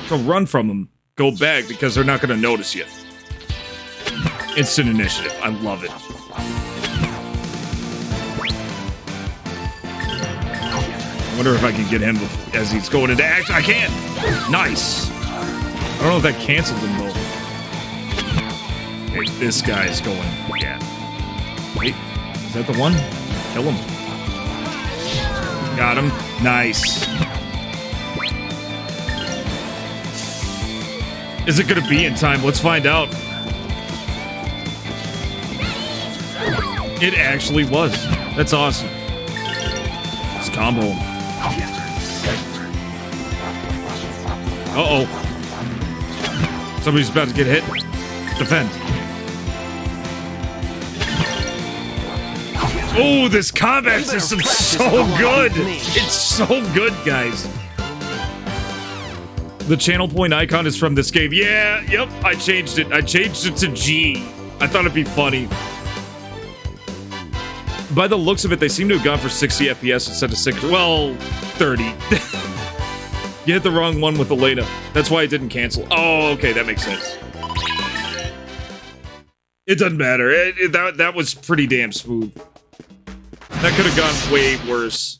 So run from them, go back, because they're not going to notice you. Instant initiative. I love it. I wonder if I can get him as he's going into action. I can! Nice! I don't know if that canceled him, though. Okay, this guy's going... Yeah. Wait, is that the one? Kill him. Got him. Nice. Is it gonna be in time? Let's find out. It actually was. That's awesome. Let's combo him. Uh-oh. Somebody's about to get hit. Defend. Oh, this combat system's so good! It's so good, guys. The channel point icon is from this game. Yeah, yep, I changed it. I changed it to G. I thought it'd be funny. By the looks of it, they seem to have gone for 60 FPS instead of 60. Well, 30. You hit the wrong one with Elena. That's why it didn't cancel. Oh, okay, that makes sense. It doesn't matter. That was pretty damn smooth. That could have gone way worse.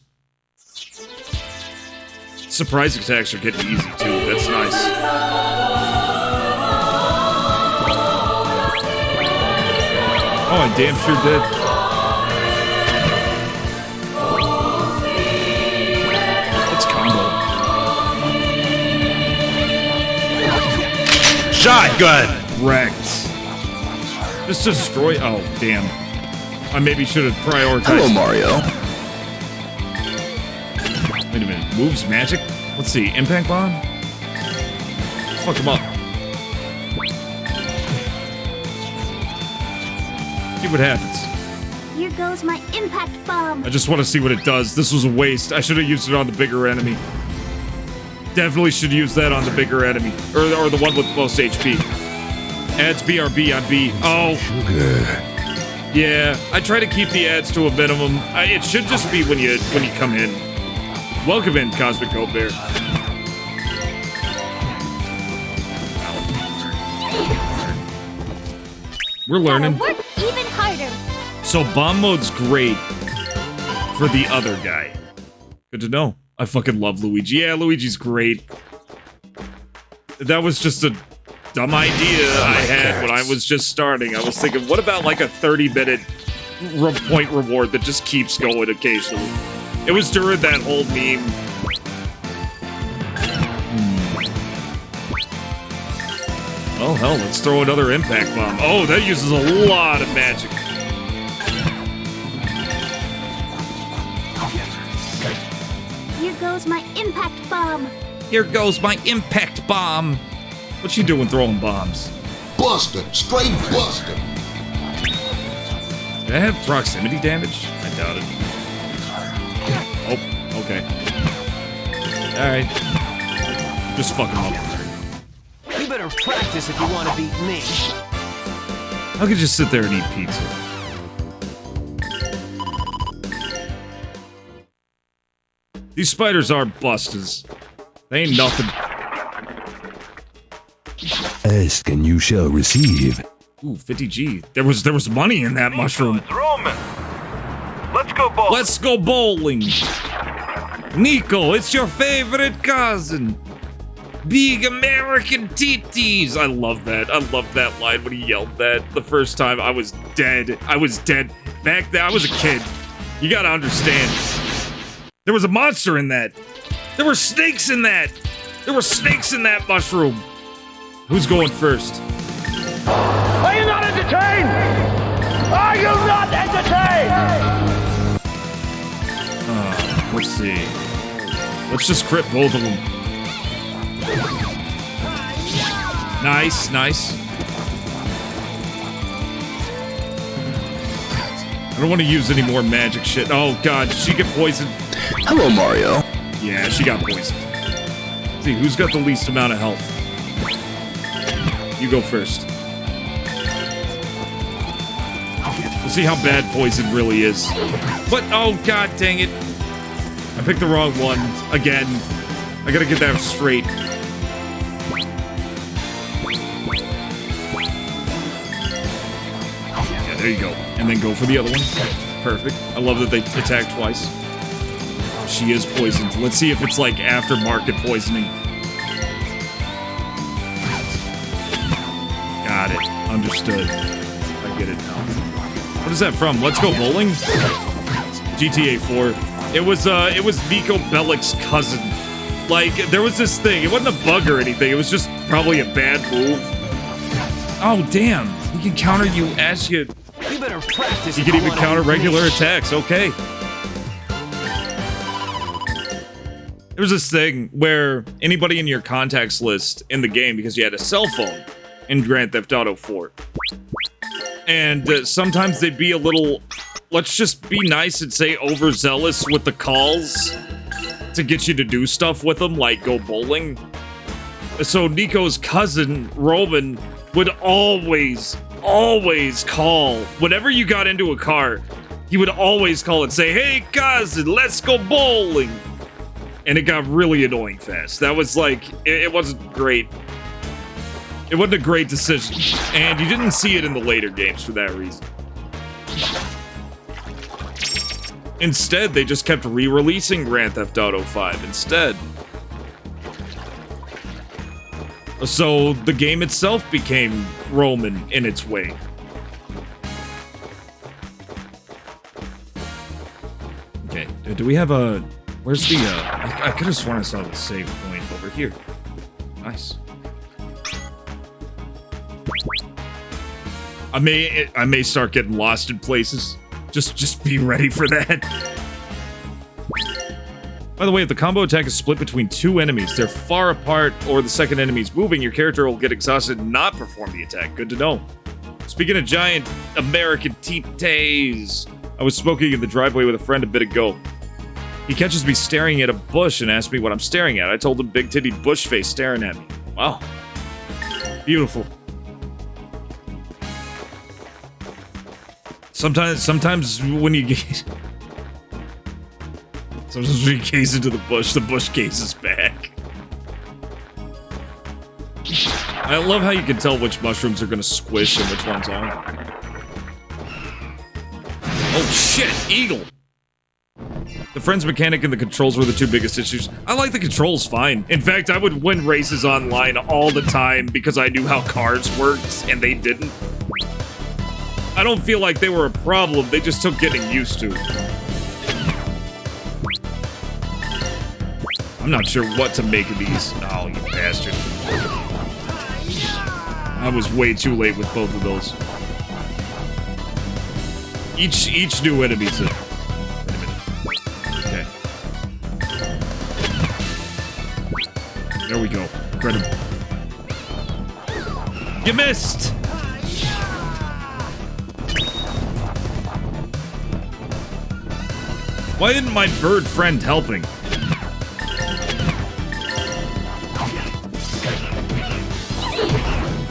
Surprise attacks are getting easy, too. That's nice. Oh, I damn sure did. Let's combo. Shotgun! Wrecked. Just destroy... Oh, damn. I maybe should have prioritized... Hello, Mario. Wait a minute. Moves magic? Let's see. Impact bomb? Fuck him up. See what happens. Here goes my impact bomb. I just want to see what it does. This was a waste. I should have used it on the bigger enemy. Definitely should use that on the bigger enemy. Or the one with the most HP. Adds BRB on B. Oh. Sugar. Yeah, I try to keep the ads to a minimum. It should just be when you come in. Welcome in, Cosmic Goat Bear. We're learning. Gotta work even harder. So bomb mode's great for the other guy. Good to know. I fucking love Luigi. Yeah, Luigi's great. That was just a dumb idea I had when I was just starting. I was thinking, what about like a 30-minute point reward that just keeps going occasionally? It was during that whole meme. Oh, hell, let's throw another impact bomb. Oh, that uses a lot of magic. Here goes my impact bomb. Here goes my impact bomb. What's she doing throwing bombs? Buster, straight buster. Did I have proximity damage? I doubt it. Oh, okay. Alright. Just fuck him up. You better practice if you want to beat me. I could just sit there and eat pizza. These spiders are busters. They ain't nothing. Ask and you shall receive. Ooh, 50G. There was money in that mushroom. It's Roman. Let's go bowling. Let's go bowling. Nico, it's your favorite cousin. Big American titties. I love that. I loved that line when he yelled that the first time. I was dead. I was dead. Back then, I was a kid. You gotta understand. There was a monster in that. There were snakes in that. There were snakes in that mushroom. Who's going first? Are you not entertained? Are you not entertained? Let's see. Let's just crit both of them. Nice, nice. I don't want to use any more magic shit. Oh god, did she get poisoned? Hello, Mario. Yeah, she got poisoned. Let's see, who's got the least amount of health? You go first. We'll see how bad poison really is. What? Oh god dang it. I picked the wrong one. Again. I gotta get that straight. Yeah, there you go. And then go for the other one. Perfect. I love that they attack twice. Oh, she is poisoned. Let's see if it's like aftermarket poisoning. Got it. Understood. I get it now. What is that from? Let's Go Bowling? GTA 4. It was Nico Bellic's cousin. Like, there was this thing. It wasn't a bug or anything. It was just probably a bad move. Oh, damn. He can counter you as you... You better practice. He can even counter regular attacks. Okay. There was this thing where anybody in your contacts list in the game, because you had a cell phone in Grand Theft Auto 4. And sometimes they'd be a little... Let's just be nice and say overzealous with the calls to get you to do stuff with them, like go bowling. So Nico's cousin, Roman, would always call. Whenever you got into a car, he would always call and say, "Hey cousin, let's go bowling." And it got really annoying fast. That was like, it wasn't great. It wasn't a great decision. And you didn't see it in the later games for that reason. Instead, they just kept re-releasing Grand Theft Auto 5 instead. So the game itself became Roman in its way. Okay, do we have a... Where's the, I could have sworn I saw the save point over here. Nice. I may start getting lost in places. Just be ready for that. By the way, if the combo attack is split between two enemies, they're far apart, or the second enemy's moving, your character will get exhausted and not perform the attack. Good to know. Speaking of giant American titties, I was smoking in the driveway with a friend a bit ago. He catches me staring at a bush and asks me what I'm staring at. I told him big titty bush face staring at me. Wow. Beautiful. Sometimes when you gaze... Sometimes when you gaze into the bush gazes back. I love how you can tell which mushrooms are gonna squish and which ones aren't. Oh shit, eagle! The friend's mechanic and the controls were the two biggest issues. I like the controls fine. In fact, I would win races online all the time because I knew how cars worked and they didn't. I don't feel like they were a problem, they just took getting used to. I'm not sure what to make of these. Oh, you bastard. I was way too late with both of those. Each new enemy's a... Wait a minute. Okay. There we go. Incredible. You missed! Why isn't my bird friend helping?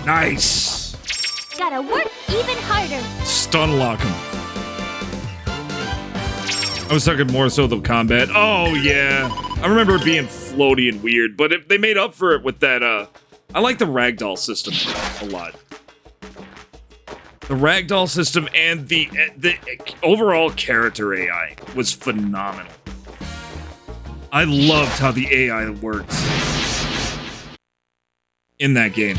Nice! Gotta work even harder. Stun lock him. I was talking more so the combat. Oh, yeah. I remember it being floaty and weird, but they made up for it with that, I like the ragdoll system a lot. The ragdoll system and the overall character AI was phenomenal. I loved how the AI worked in that game.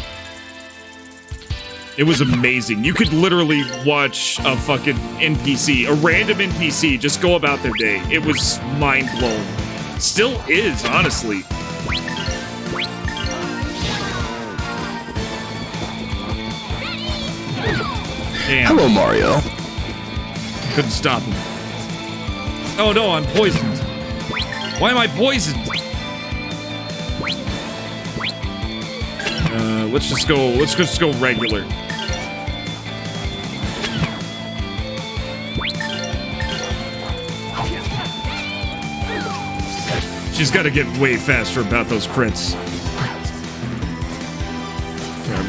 It was amazing. You could literally watch a fucking NPC, a random NPC, just go about their day. It was mind-blowing. Still is, honestly. Damn. Hello, Mario. Couldn't stop him. Oh no, I'm poisoned. Why am I poisoned? Let's just go regular. She's got to get way faster about those crits.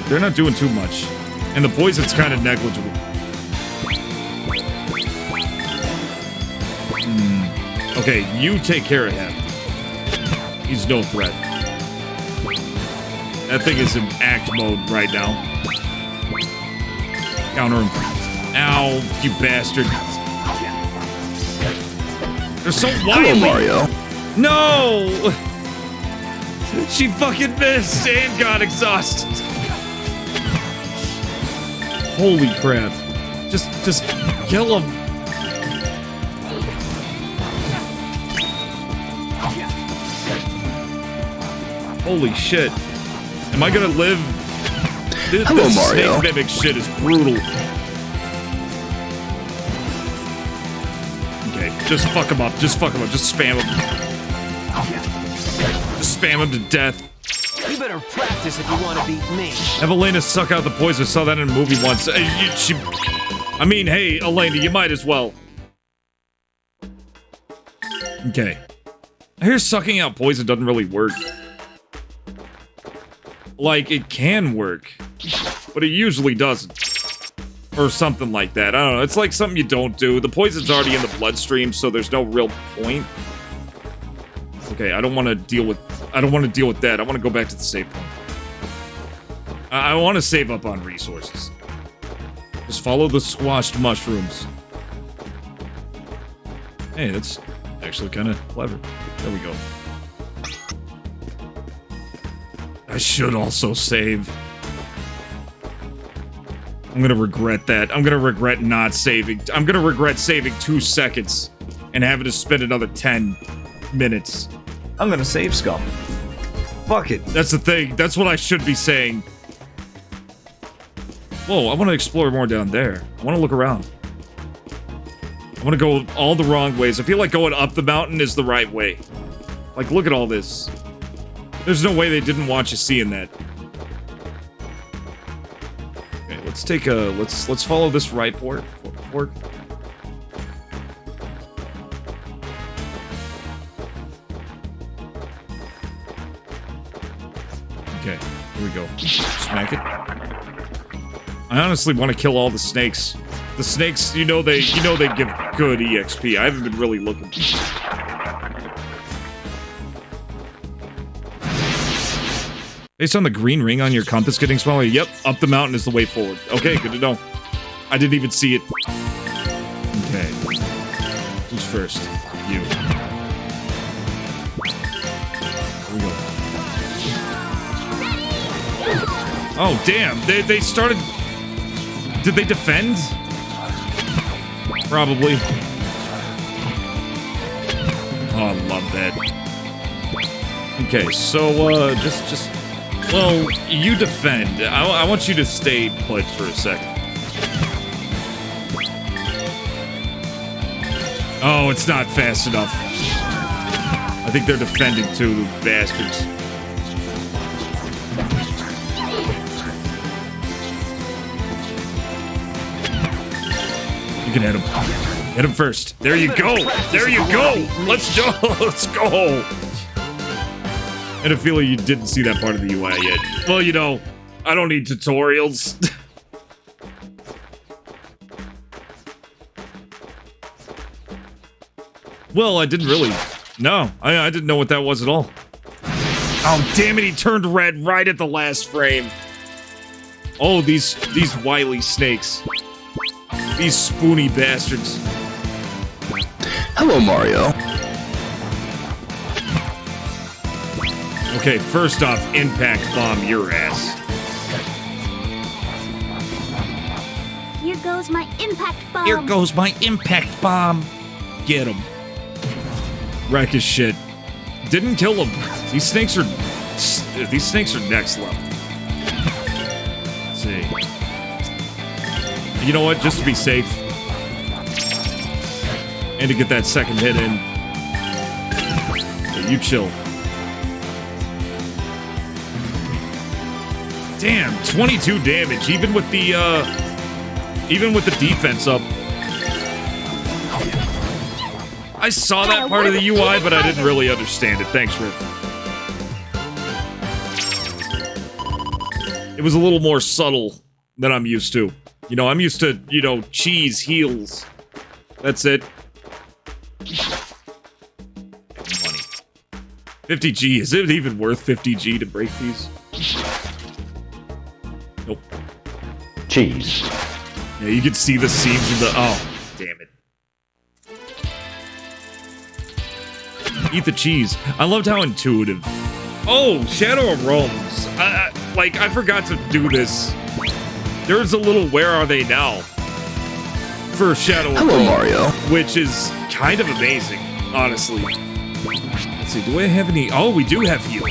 They're not doing too much. And the poison's kind of negligible. Okay, you take care of him. He's no threat. That thing is in act mode right now. Counter him. Ow, you bastard. They're so wily. Hello, Mario. No! She fucking missed and got exhausted. Holy crap. Just kill him. Holy shit. Am I gonna live? Hello, this Mario. snake mimic shit is brutal. Okay, just fuck him up. Just fuck him up. Just spam him. Just spam him to death. You better practice if you want to beat me. Have Elena suck out the poison. I saw that in a movie once. I mean, hey, Elena, you might as well. Okay. I hear sucking out poison doesn't really work. Like, it can work, but it usually doesn't. Or something like that. I don't know. It's like something you don't do. The poison's already in the bloodstream, so there's no real point. Okay, I don't want to deal with that. I want to go back to the save point. I want to save up on resources. Just follow the squashed mushrooms. Hey, that's actually kind of clever. There we go. I should also save. I'm gonna regret that. I'm gonna regret not saving. I'm gonna regret saving 2 seconds and having to spend another 10 minutes. I'm gonna save Scum. Fuck it. That's the thing. That's what I should be saying. Whoa, I want to explore more down there. I want to look around. I want to go all the wrong ways. I feel like going up the mountain is the right way. Like, look at all this. There's no way they didn't want you seeing that. Okay, let's take a... Let's follow this right fork. Okay, here we go. Smack it. I honestly want to kill all the snakes. The snakes, you know they give good EXP. I haven't been really looking. Based on the green ring on your compass getting smaller, yep, up the mountain is the way forward. Okay, good to know. I didn't even see it. Okay. Who's first? You. Here we go. Oh, damn. They started... Did they defend? Probably. Oh, I love that. Okay, so, just Well, you defend. I want you to stay put for a second. Oh, it's not fast enough. I think they're defending too, the bastards. You can hit him. Hit him first. There you go. There you go. Let's go. Let's go. I had a feeling you didn't see that part of the UI yet. Well, you know, I don't need tutorials. Well, I didn't really. No, I didn't know what that was at all. Oh, damn it, he turned red right at the last frame. Oh, these wily snakes. These spoony bastards. Hello, Mario. Okay, first off, impact bomb your ass. Here goes my impact bomb. Here goes my impact bomb. Get him. Wreck his shit. Didn't kill him. These snakes are next level. Let's see. You know what? Just to be safe. And to get that second hit in. Okay, you chill. Damn, 22 damage, even with the defense up. I saw that part of the UI, but I didn't really understand it. Thanks, Rick. It was a little more subtle than I'm used to. You know, I'm used to, you know, cheese heals. That's it. Money. 50G. Is it even worth 50G to break these? Nope. Cheese. Yeah, you can see the seams in the... Oh, damn it. Eat the cheese. I loved how intuitive. Oh, Shadow of Rome's. Like, I forgot to do this. There's a little Where Are They Now for Shadow of Rome. Hello, Mario. Which is kind of amazing, honestly. Let's see, do I have any... Oh, we do have heal.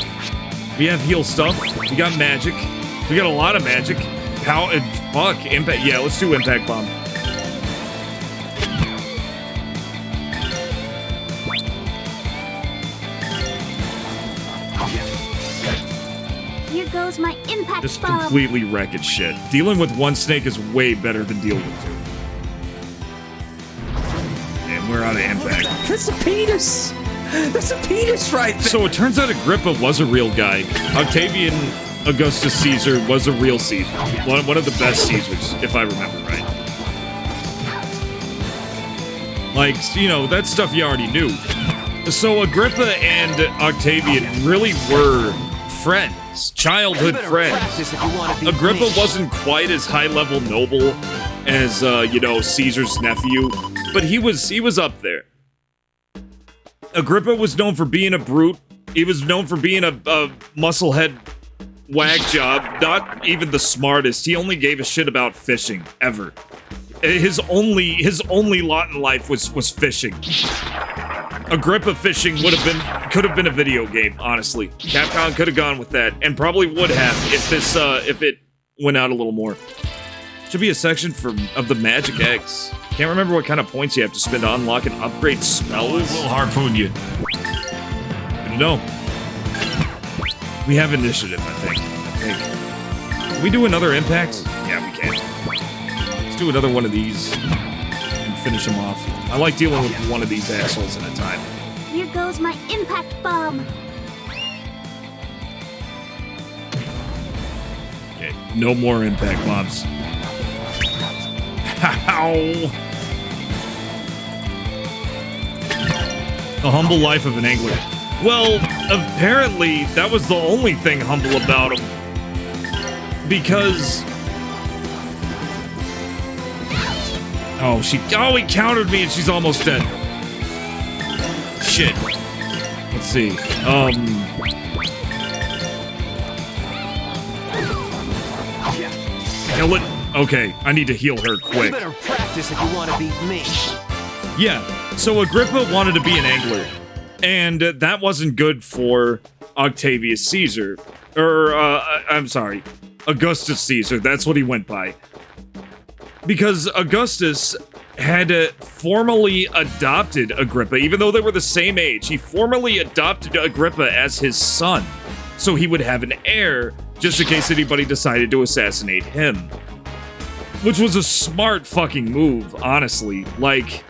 We have heal stuff. We got magic. We got a lot of magic. How... Fuck, impact... Yeah, let's do impact bomb. Here goes my impact Just bomb. completely wreck its shit. Dealing with one snake is way better than dealing with two. And we're out of impact. That's a penis! That's a penis right there! So it turns out Agrippa was a real guy. Octavian Augustus Caesar was a real Caesar. One of the best Caesars, if I remember right. Like, you know, that stuff you already knew. So Agrippa and Octavian really were friends. Childhood friends. Agrippa wasn't quite as high-level noble as, you know, Caesar's nephew, but he was up there. Agrippa was known for being a brute. He was known for being a musclehead whack job. Not even the smartest. He only gave a shit about fishing, ever. His only lot in life was fishing. Agrippa fishing could have been a video game, honestly. Capcom could have gone with that, and probably would have if it went out a little more. Should be a section of the magic eggs. Can't remember what kind of points you have to spend to unlock and upgrade spells. We'll harpoon you. I don't know. We have initiative, I think. Can we do another impact? Yeah, we can. Let's do another one of these and finish them off. I like dealing with one of these assholes at a time. Here goes my impact bomb. Okay, no more impact bombs. Ow! The humble life of an angler. Well, apparently that was the only thing humble about him. Because... Oh, he countered me and she's almost dead. Shit. Let's see. Kill it. Okay, I need to heal her quick. You better practice if you want to beat me. Yeah, so Agrippa wanted to be an angler, and that wasn't good for Octavius Caesar. I'm sorry, Augustus Caesar, that's what he went by. Because Augustus had formally adopted Agrippa, even though they were the same age. He formally adopted Agrippa as his son, so he would have an heir, just in case anybody decided to assassinate him. Which was a smart fucking move, honestly. Like,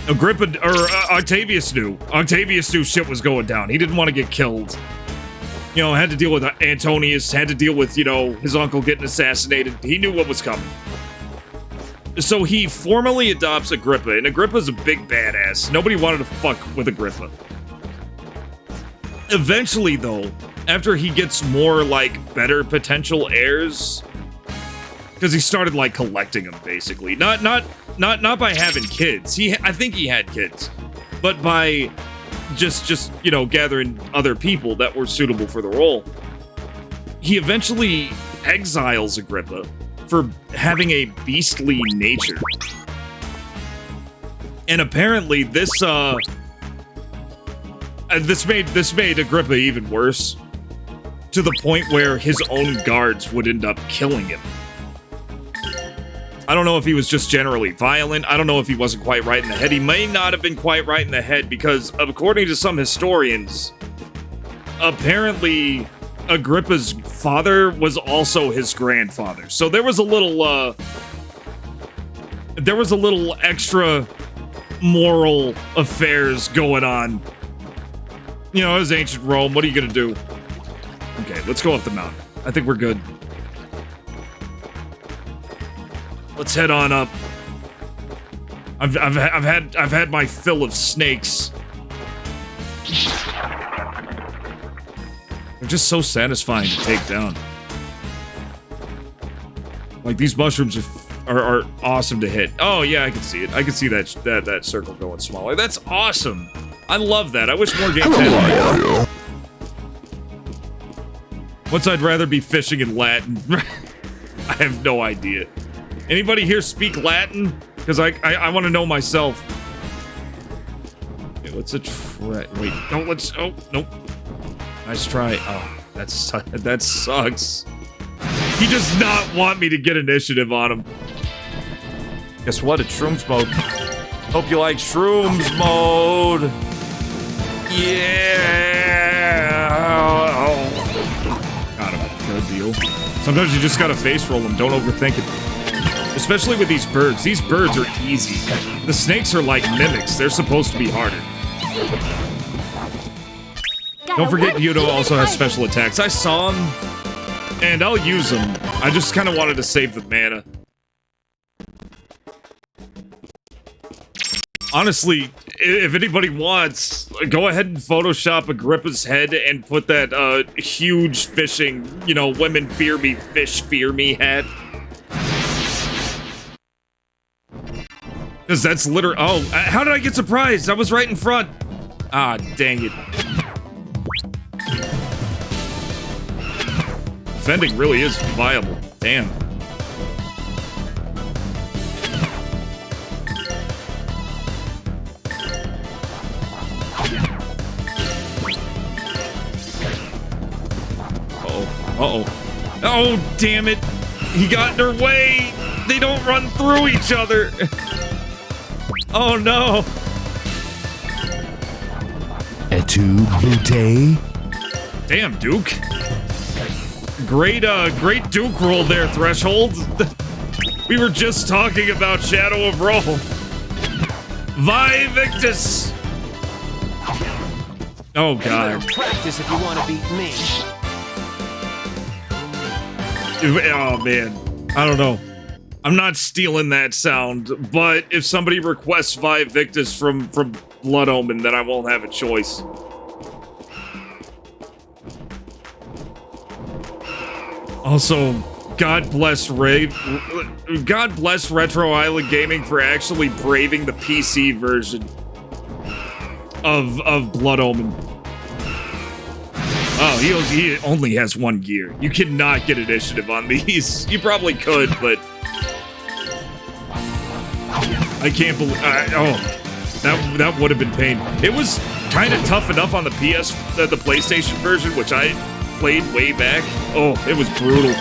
Agrippa, or Octavius knew. Octavius knew shit was going down. He didn't want to get killed. You know, had to deal with Antonius, had to deal with, you know, his uncle getting assassinated. He knew what was coming. So he formally adopts Agrippa, and Agrippa's a big badass. Nobody wanted to fuck with Agrippa. Eventually, though, after he gets more, like, better potential heirs, because he started, like, collecting them, basically. Not by having kids. I think he had kids, but by just you know, gathering other people that were suitable for the role. He eventually exiles Agrippa for having a beastly nature. And apparently this made Agrippa even worse, to the point where his own guards would end up killing him. I don't know if he was just generally violent. I don't know if he wasn't quite right in the head. He may not have been quite right in the head because, according to some historians, apparently Agrippa's father was also his grandfather. So there was a little extra moral affairs going on. You know, it was ancient Rome. What are you gonna do? Okay, let's go up the mountain. I think we're good. Let's head on up. I've had my fill of snakes. They're just so satisfying to take down. Like, these mushrooms are awesome to hit. Oh yeah, I can see it. I can see that circle going smaller. That's awesome. I love that. I wish more games had that. Once I'd rather be fishing in Latin. I have no idea. Anybody here speak Latin? Because I want to know myself. Okay, let's try. Wait, no, let's. Oh, nope. Nice try. Oh, that sucks. He does not want me to get initiative on him. Guess what? It's Shrooms mode. Hope you like Shrooms mode. Yeah. Got him. Good deal. Sometimes you just gotta face roll them. Don't overthink it. Especially with these birds. These birds are easy. The snakes are like mimics. They're supposed to be harder. Don't forget Yudo also has special attacks. I saw him, and I'll use them. I just kind of wanted to save the mana. Honestly, if anybody wants, go ahead and Photoshop Agrippa's head and put that huge fishing, you know, women fear me, fish fear me hat. Because that's literally... Oh, how did I get surprised? I was right in front. Ah, dang it. Defending really is viable. Damn. Uh-oh. Oh, damn it. He got in her way. They don't run through each other. Oh, no. Et tu, Brute? Damn, Duke. Great Duke roll there, Threshold. We were just talking about Shadow of Rome. Vi Victus. Oh, God. Practice if you want to beat me. Oh, man. I don't know. I'm not stealing that sound, but if somebody requests Vi Victus from Blood Omen, then I won't have a choice. Also, God bless Retro Island Gaming for actually braving the PC version of Blood Omen. Oh, he only has one gear. You cannot get initiative on these. You probably could, but I can't believe. Oh, that would have been pain. It was kind of tough enough on the the PlayStation version, which I played way back. Oh, it was brutal.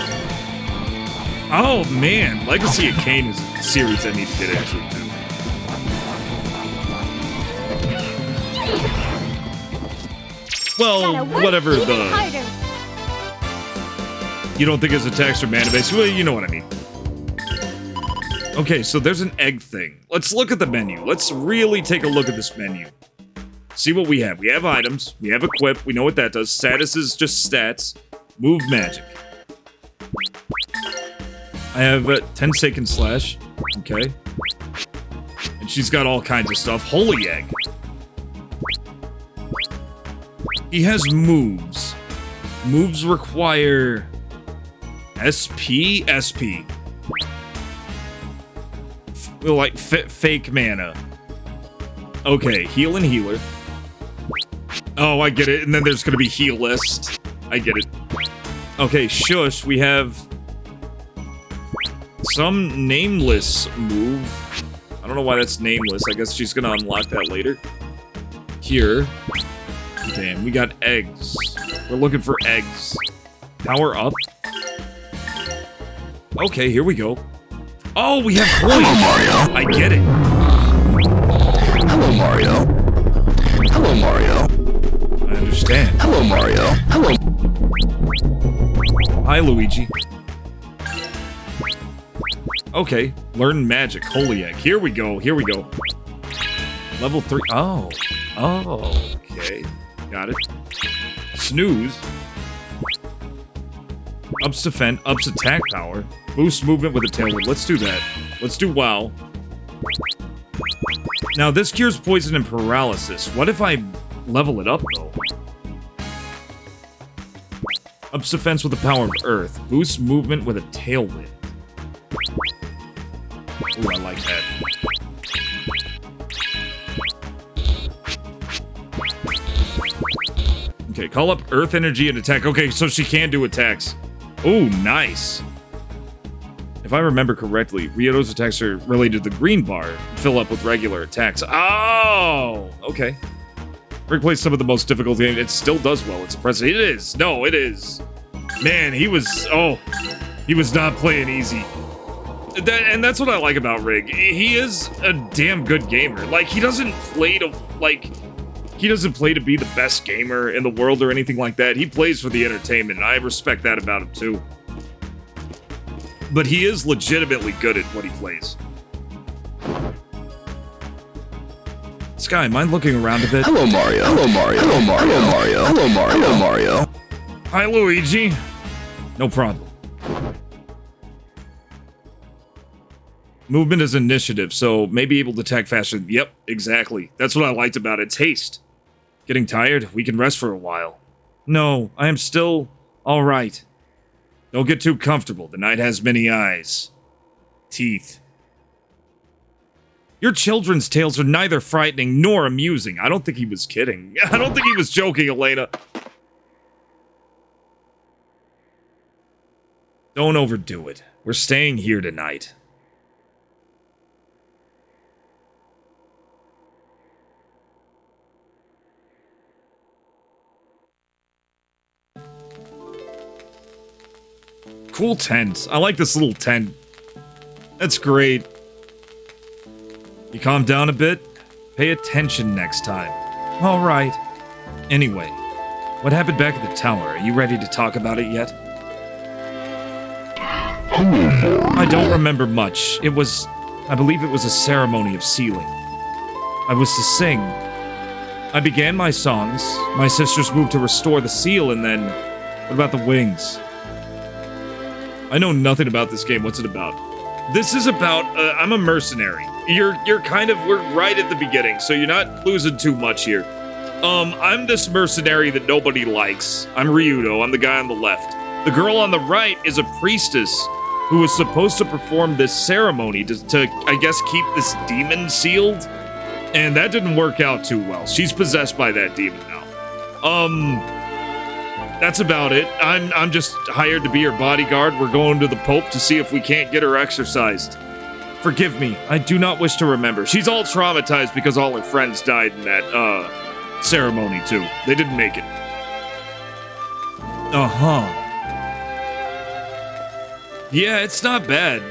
Oh man, Legacy of Kain is a series I need to get into too. Well, whatever the... You don't think his attacks are mana-based? Well, you know what I mean. Okay, so there's an egg thing. Let's look at the menu. Let's really take a look at this menu. See what we have. We have items. We have equip. We know what that does. Status is just stats. Move magic. I have a 10 second slash. Okay. And she's got all kinds of stuff. Holy egg. He has moves. Moves require SP? SP. Like fake mana. Okay, heal and healer. Oh, I get it. And then there's gonna be heal list. I get it. Okay, shush. We have some nameless move. I don't know why that's nameless. I guess she's gonna unlock that later. Here. Damn, we got eggs. We're looking for eggs. Power up. Okay, here we go. Oh, we have coins! Hello, Mario. I get it. Hello, Mario. Hello, Mario. I understand. Hello, Mario. Hello. Hi, Luigi. Okay, learn magic. Holy egg. Here we go. Here we go. Level 3. Oh. Oh, okay. Got it. Snooze. Ups defense, ups attack power. Boost movement with a tailwind. Let's do that. Let's do WoW. Now, this cures poison and paralysis. What if I level it up, though? Ups defense with the power of Earth. Boost movement with a tailwind. Ooh, I like that. Okay, call up Earth energy and attack. Okay, so she can do attacks. Ooh, nice. If I remember correctly, Ryoto's attacks are related to the green bar. Fill up with regular attacks. Oh, okay. Replace some of the most difficult games. It still does well. It's impressive. It is. No, it is. Man, he was... Oh, he was not playing easy. And that's what I like about Rig. He is a damn good gamer. Like, he doesn't play to... Like... He doesn't play to be the best gamer in the world or anything like that. He plays for the entertainment, and I respect that about him, too. But he is legitimately good at what he plays. Sky, mind looking around a bit? Hello, Mario. Hello, Mario. Hello, Mario. Hello, Mario. Hello, Mario. Hello, Mario. Hi, Luigi. No problem. Movement is initiative, so may be able to attack faster. Yep, exactly. That's what I liked about it. It's haste. Getting tired? We can rest for a while. No, I am still all right. Don't get too comfortable. The night has many eyes. Teeth. Your children's tales are neither frightening nor amusing. I don't think he was kidding. I don't think he was joking, Elena. Don't overdo it. We're staying here tonight. Cool tent. I like this little tent. That's great. You calm down a bit? Pay attention next time. All right. Anyway, what happened back at the tower? Are you ready to talk about it yet? I don't remember much. I believe it was a ceremony of sealing. I was to sing. I began my songs. My sisters moved to restore the seal, and then... What about the wings? I know nothing about this game. What's it about? This is about, I'm a mercenary. You're kind of, we're right at the beginning, so you're not losing too much here. I'm this mercenary that nobody likes. I'm Ryuto, I'm the guy on the left. The girl on the right is a priestess who was supposed to perform this ceremony to I guess, keep this demon sealed. And that didn't work out too well. She's possessed by that demon now. That's about it. I'm just hired to be her bodyguard. We're going to the Pope to see if we can't get her exorcised. Forgive me. I do not wish to remember. She's all traumatized because all her friends died in that, ceremony, too. They didn't make it. Uh-huh. Yeah, it's not bad.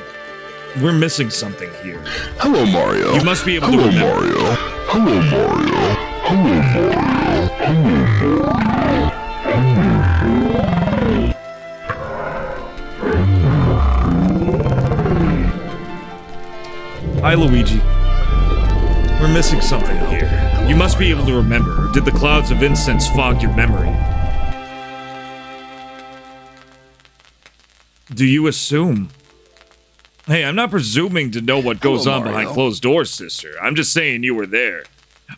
We're missing something here. Hello, Mario. You must be able to remember. Mario. Hello, Mario. Hello, Mario. Hello, Hi, Luigi. We're missing something here. You must be able to remember, or did the clouds of incense fog your memory? Do you assume? Hey, I'm not presuming to know what goes on behind closed doors, sister. I'm just saying you were there.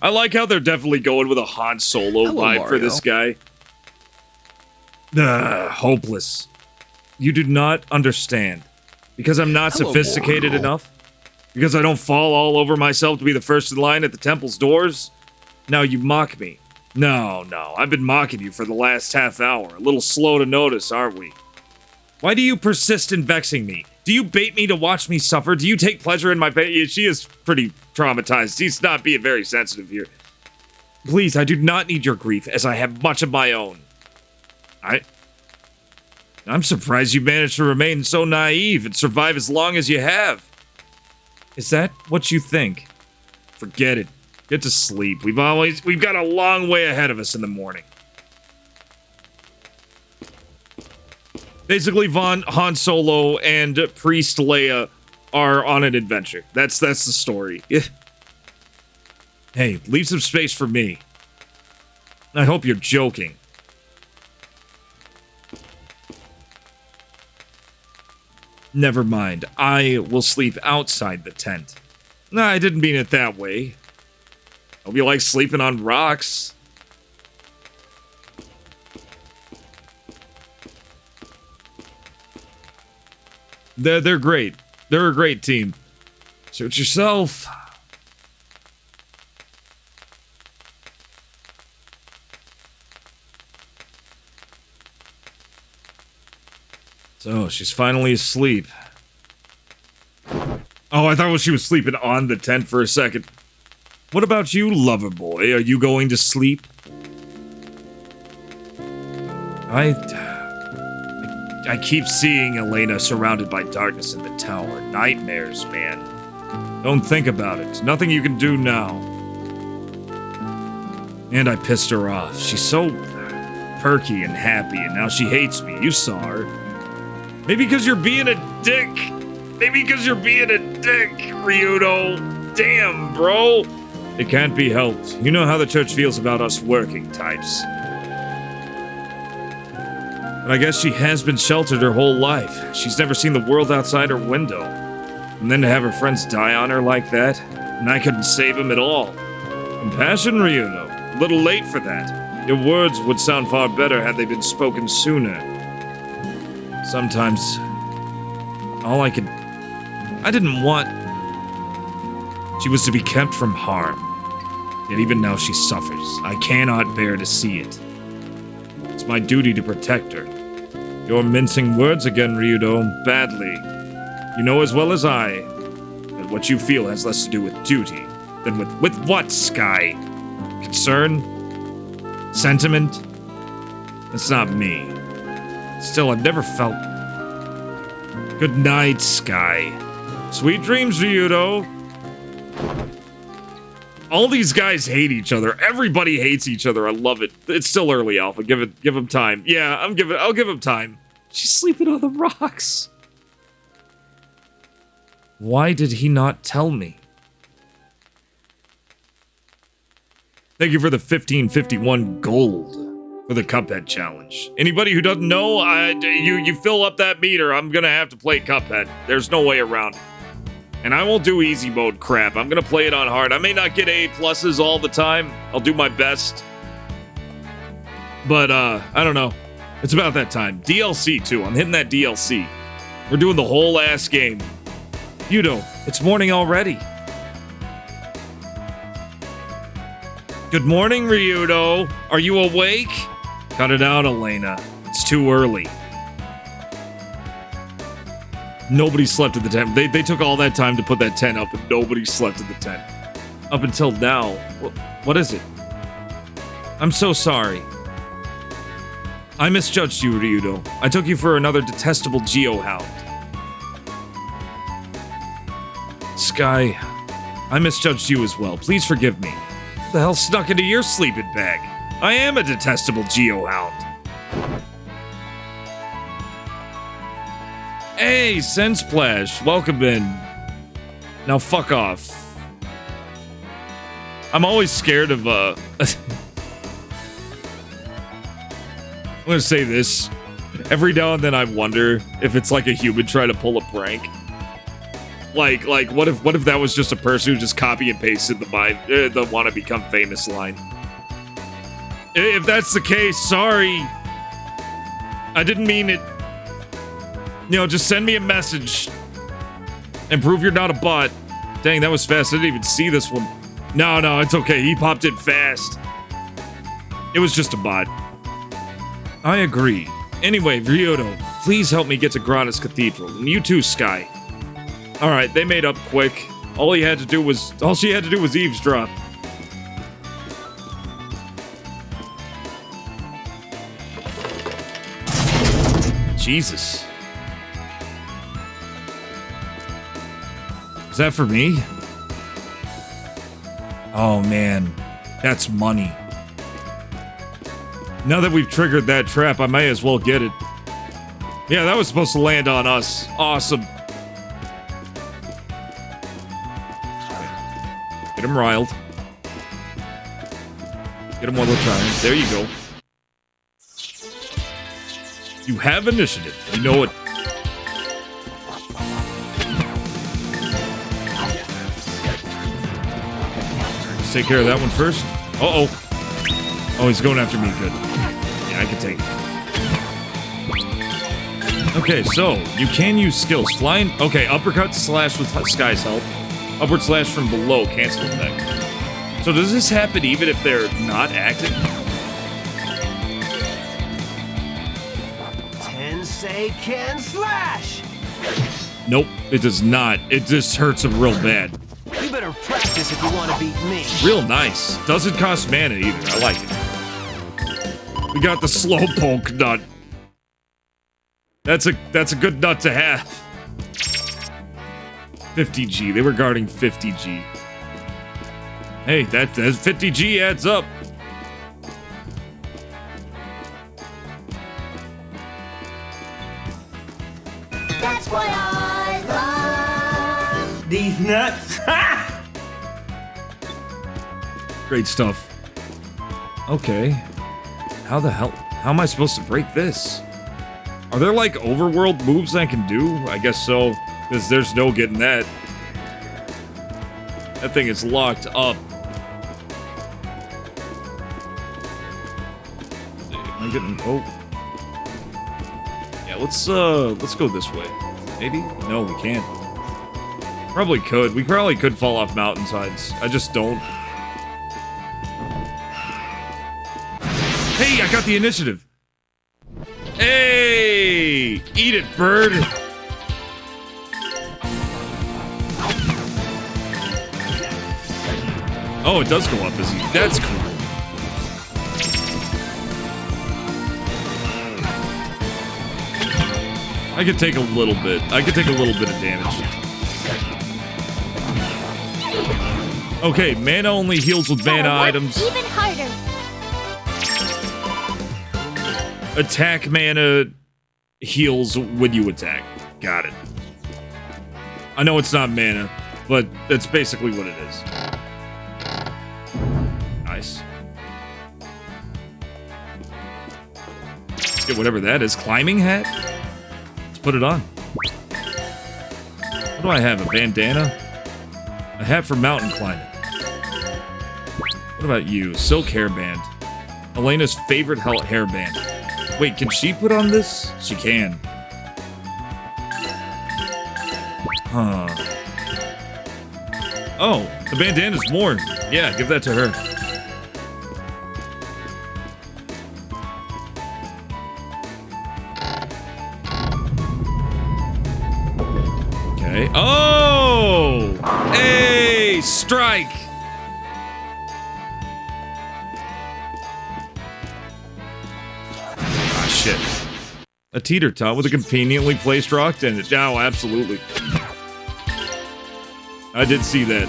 I like how they're definitely going with a Han Solo vibe for this guy. Hopeless. You do not understand. Because I'm not sophisticated enough? Because I don't fall all over myself to be the first in line at the temple's doors? Now you mock me. No, I've been mocking you for the last half hour. A little slow to notice, aren't we? Why do you persist in vexing me? Do you bait me to watch me suffer? Do you take pleasure in my pain? She is pretty traumatized. He's not being very sensitive here. Please, I do not need your grief, as I have much of my own. I'm surprised you managed to remain so naive and survive as long as you have. Is that what you think? Forget it. Get to sleep. We've got a long way ahead of us in the morning. Basically, Han Solo and Priest Leia are on an adventure. That's the story. Hey, leave some space for me. I hope you're joking. Never mind. I will sleep outside the tent. Nah, I didn't mean it that way. Hope you like sleeping on rocks. They're great. They're a great team. Suit yourself. So, she's finally asleep. Oh, I thought she was sleeping on the tent for a second. What about you, lover boy? Are you going to sleep? I keep seeing Elena surrounded by darkness in the tower. Nightmares, man. Don't think about it. Nothing you can do now. And I pissed her off. She's so perky and happy, and now she hates me. You saw her. Maybe because you're being a dick. Maybe because you're being a dick, Ryudo. Damn, bro. It can't be helped. You know how the church feels about us working types. But I guess she has been sheltered her whole life. She's never seen the world outside her window. And then to have her friends die on her like that, and I couldn't save him at all. Compassion, Ryuno. A little late for that. Your words would sound far better had they been spoken sooner. Sometimes, I didn't want... She was to be kept from harm. Yet even now she suffers. I cannot bear to see it. It's my duty to protect her. You're mincing words again, Ryudo, badly. You know as well as I that what you feel has less to do with duty than with what, Sky? Concern? Sentiment? That's not me. Still, I've never felt... Good night, Sky. Sweet dreams, Ryudo. All these guys hate each other. Everybody hates each other. I love it. It's still early, Alpha. Give him time. Yeah, I'll give him time. She's sleeping on the rocks. Why did he not tell me? Thank you for the 1551 gold for the Cuphead challenge. Anybody who doesn't know, you fill up that meter, I'm gonna have to play Cuphead. There's no way around it. And I won't do easy mode crap. I'm gonna play it on hard. I may not get A+ all the time. I'll do my best. But, I don't know. It's about that time. DLC, too. I'm hitting that DLC. We're doing the whole ass game. Yudo, it's morning already. Good morning, Ryudo. Are you awake? Cut it out, Elena. It's too early. Nobody slept at the tent. They took all that time to put that tent up, and nobody slept at the tent. Up until now. What is it? I'm so sorry. I misjudged you, Ryudo. I took you for another detestable geohound. Sky, I misjudged you as well. Please forgive me. What the hell snuck into your sleeping bag? I am a detestable geohound. Hey, Sensplash, welcome in. Now fuck off. I'm always scared of, I'm gonna say this. Every now and then I wonder if it's like a human trying to pull a prank. Like, what if that was just a person who just copy and pasted the wanna become famous line? If that's the case, sorry. I didn't mean it. You know, just send me a message. And prove you're not a bot. Dang, that was fast. I didn't even see this one. No, it's okay. He popped in fast. It was just a bot. I agree. Anyway, Ryudo, please help me get to Grana's Cathedral. And you too, Sky. Alright, they made up quick. All she had to do was eavesdrop. Jesus. Is that for me? Oh man, that's money. Now that we've triggered that trap, I may as well get it. Yeah, that was supposed to land on us. Awesome. Get him riled. Get him one more time. There you go. You have initiative. You know it. Let's take care of that one first. Uh-oh. Oh, he's going after me. Good. Yeah, I can take it. Okay, so you can use skills. Flying. Okay, uppercut slash with Sky's help. Upward slash from below, cancel effect. So does this happen even if they're not acting? Tensei can slash! Nope, it does not. It just hurts him real bad. You better practice if you want to beat me. Real nice. Doesn't cost mana either. I like it. We got the slowpoke nut. That's a good nut to have. 50G. They were guarding 50G. Hey, that 50G adds up. That's what I love. These nuts. Great stuff. Okay. How the hell? How am I supposed to break this? Are there like overworld moves I can do? I guess so. Because there's no getting that. That thing is locked up. Am I getting... Oh. Yeah, let's go this way. Maybe? No, we can't. Probably could. We probably could fall off mountainsides. I just don't. Hey, I got the initiative. Hey! Eat it, bird! Oh, it does go up as he... That's cool. I could take a little bit. I could take a little bit of damage. Okay, mana only heals with mana items. Even harder. Attack mana heals when you attack. Got it. I know it's not mana, but that's basically what it is. Nice. Let's get whatever that is. Climbing hat? Let's put it on. What do I have? A bandana? A hat for mountain climbing. What about you? Silk hairband. Elena's favorite hairband. Wait, can she put on this? She can. Huh. Oh, the bandana's more. Yeah, give that to her. Okay. Oh! Hey! Strike! shit. A teeter-tot with a conveniently placed rock in it. Oh, absolutely. I did see that.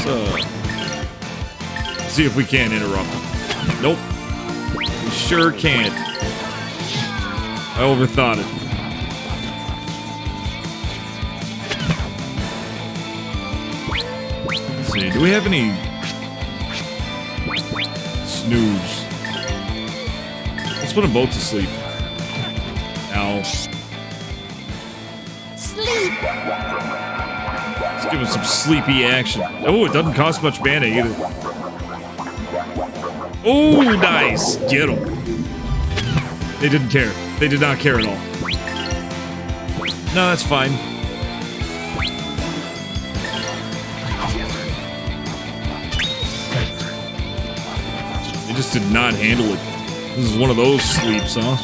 Let's, see if we can interrupt him. Nope. We sure can't. I overthought it. Let's see, do we have any snooze? Let's put them both to sleep. Ow. Sleep. Let's give him some sleepy action. Oh, it doesn't cost much mana either. Oh, nice. Get him. They didn't care. They did not care at all. No, that's fine. They just did not handle it. This is one of those sleeps, huh?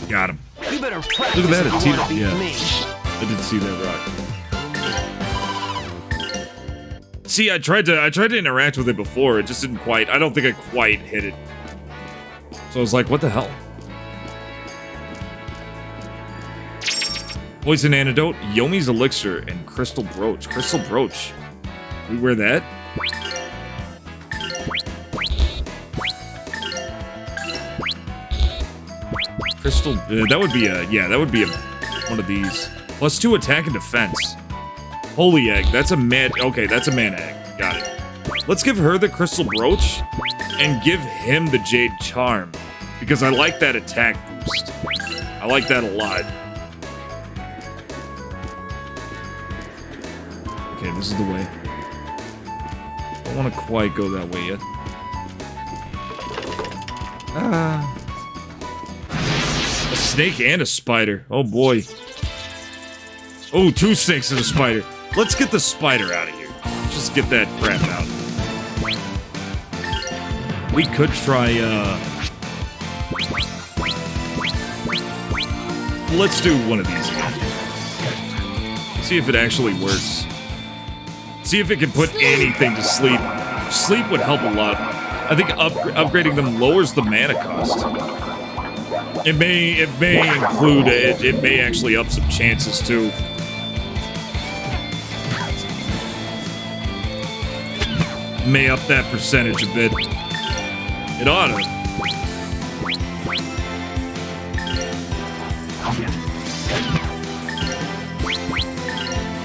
Got him. You better Look at that, a teeter. Yeah. me. I didn't see that rock. See, I tried to interact with it before. It just didn't quite. I don't think I quite hit it. So I was like, what the hell? Poison antidote, Yomi's elixir, and crystal brooch. Crystal brooch. We wear that? Crystal. That would be a. Yeah, that would be a one of these. +2 attack and defense. Holy egg. That's a man. Okay, that's a mana egg. Got it. Let's give her the crystal brooch and give him the jade charm because I like that attack boost. I like that a lot. Okay, this is the way. Don't want to quite go that way yet. A snake and a spider. Oh boy. Oh, 2 snakes and a spider. Let's get the spider out of here. Just get that crap out. We could try, let's do one of these again. See if it actually works. See if it can put anything to sleep. Sleep would help a lot. I think upgrading them lowers the mana cost. It may include it. It may actually up some chances too. May up that percentage a bit. It oughta.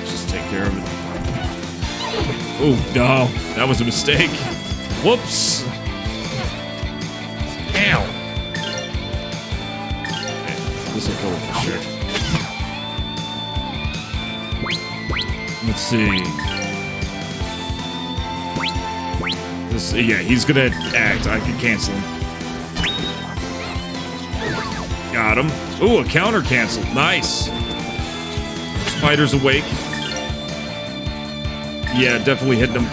Just take care of it. Oh, no. That was a mistake. Whoops. Ow. Okay, this will kill it for sure. Let's see. This, yeah, he's gonna act. I can cancel him. Got him. Ooh, a counter cancel. Nice. Spider's awake. Yeah, definitely hitting him.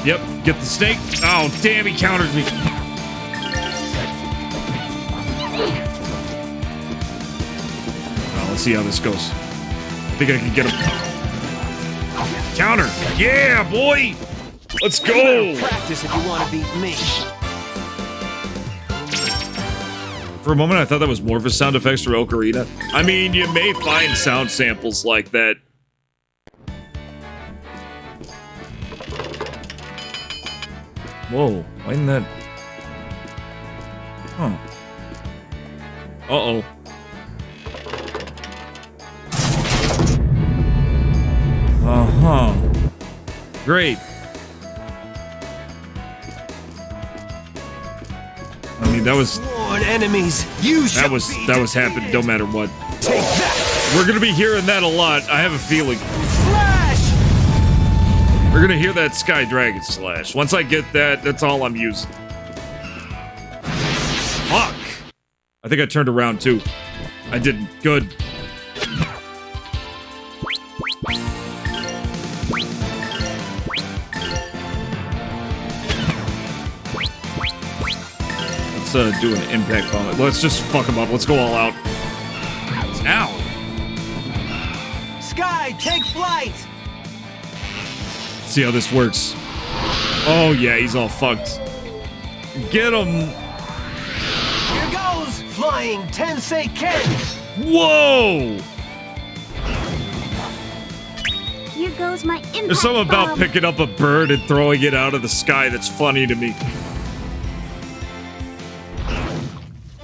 Yep, get the snake. Oh, damn, he countered me. Well, let's see how this goes. I think I can get him. Counter. Yeah, boy. Let's go. Practice if you want to beat me. For a moment, I thought that was more for sound effects for Ocarina. I mean, you may find sound samples like that. Whoa, why isn't that... Huh. Uh-oh. Uh-huh. Great. I mean, that was... Sworn enemies, you that was happening no matter what. Take that. We're gonna be hearing that a lot. I have a feeling. Slash! We're gonna hear that Sky Dragon Slash. Once I get that, that's all I'm using. Fuck! I think I turned around too. I didn't. Good. Let's do an impact bomb. Let's just fuck him up. Let's go all out. Ow! Sky, take flight! see how this works. Oh, yeah, he's all fucked. Get him! Here goes! Flying Tensei Ken! Whoa! Here goes my impact There's something about bomb. picking up a bird and throwing it out of the sky that's funny to me.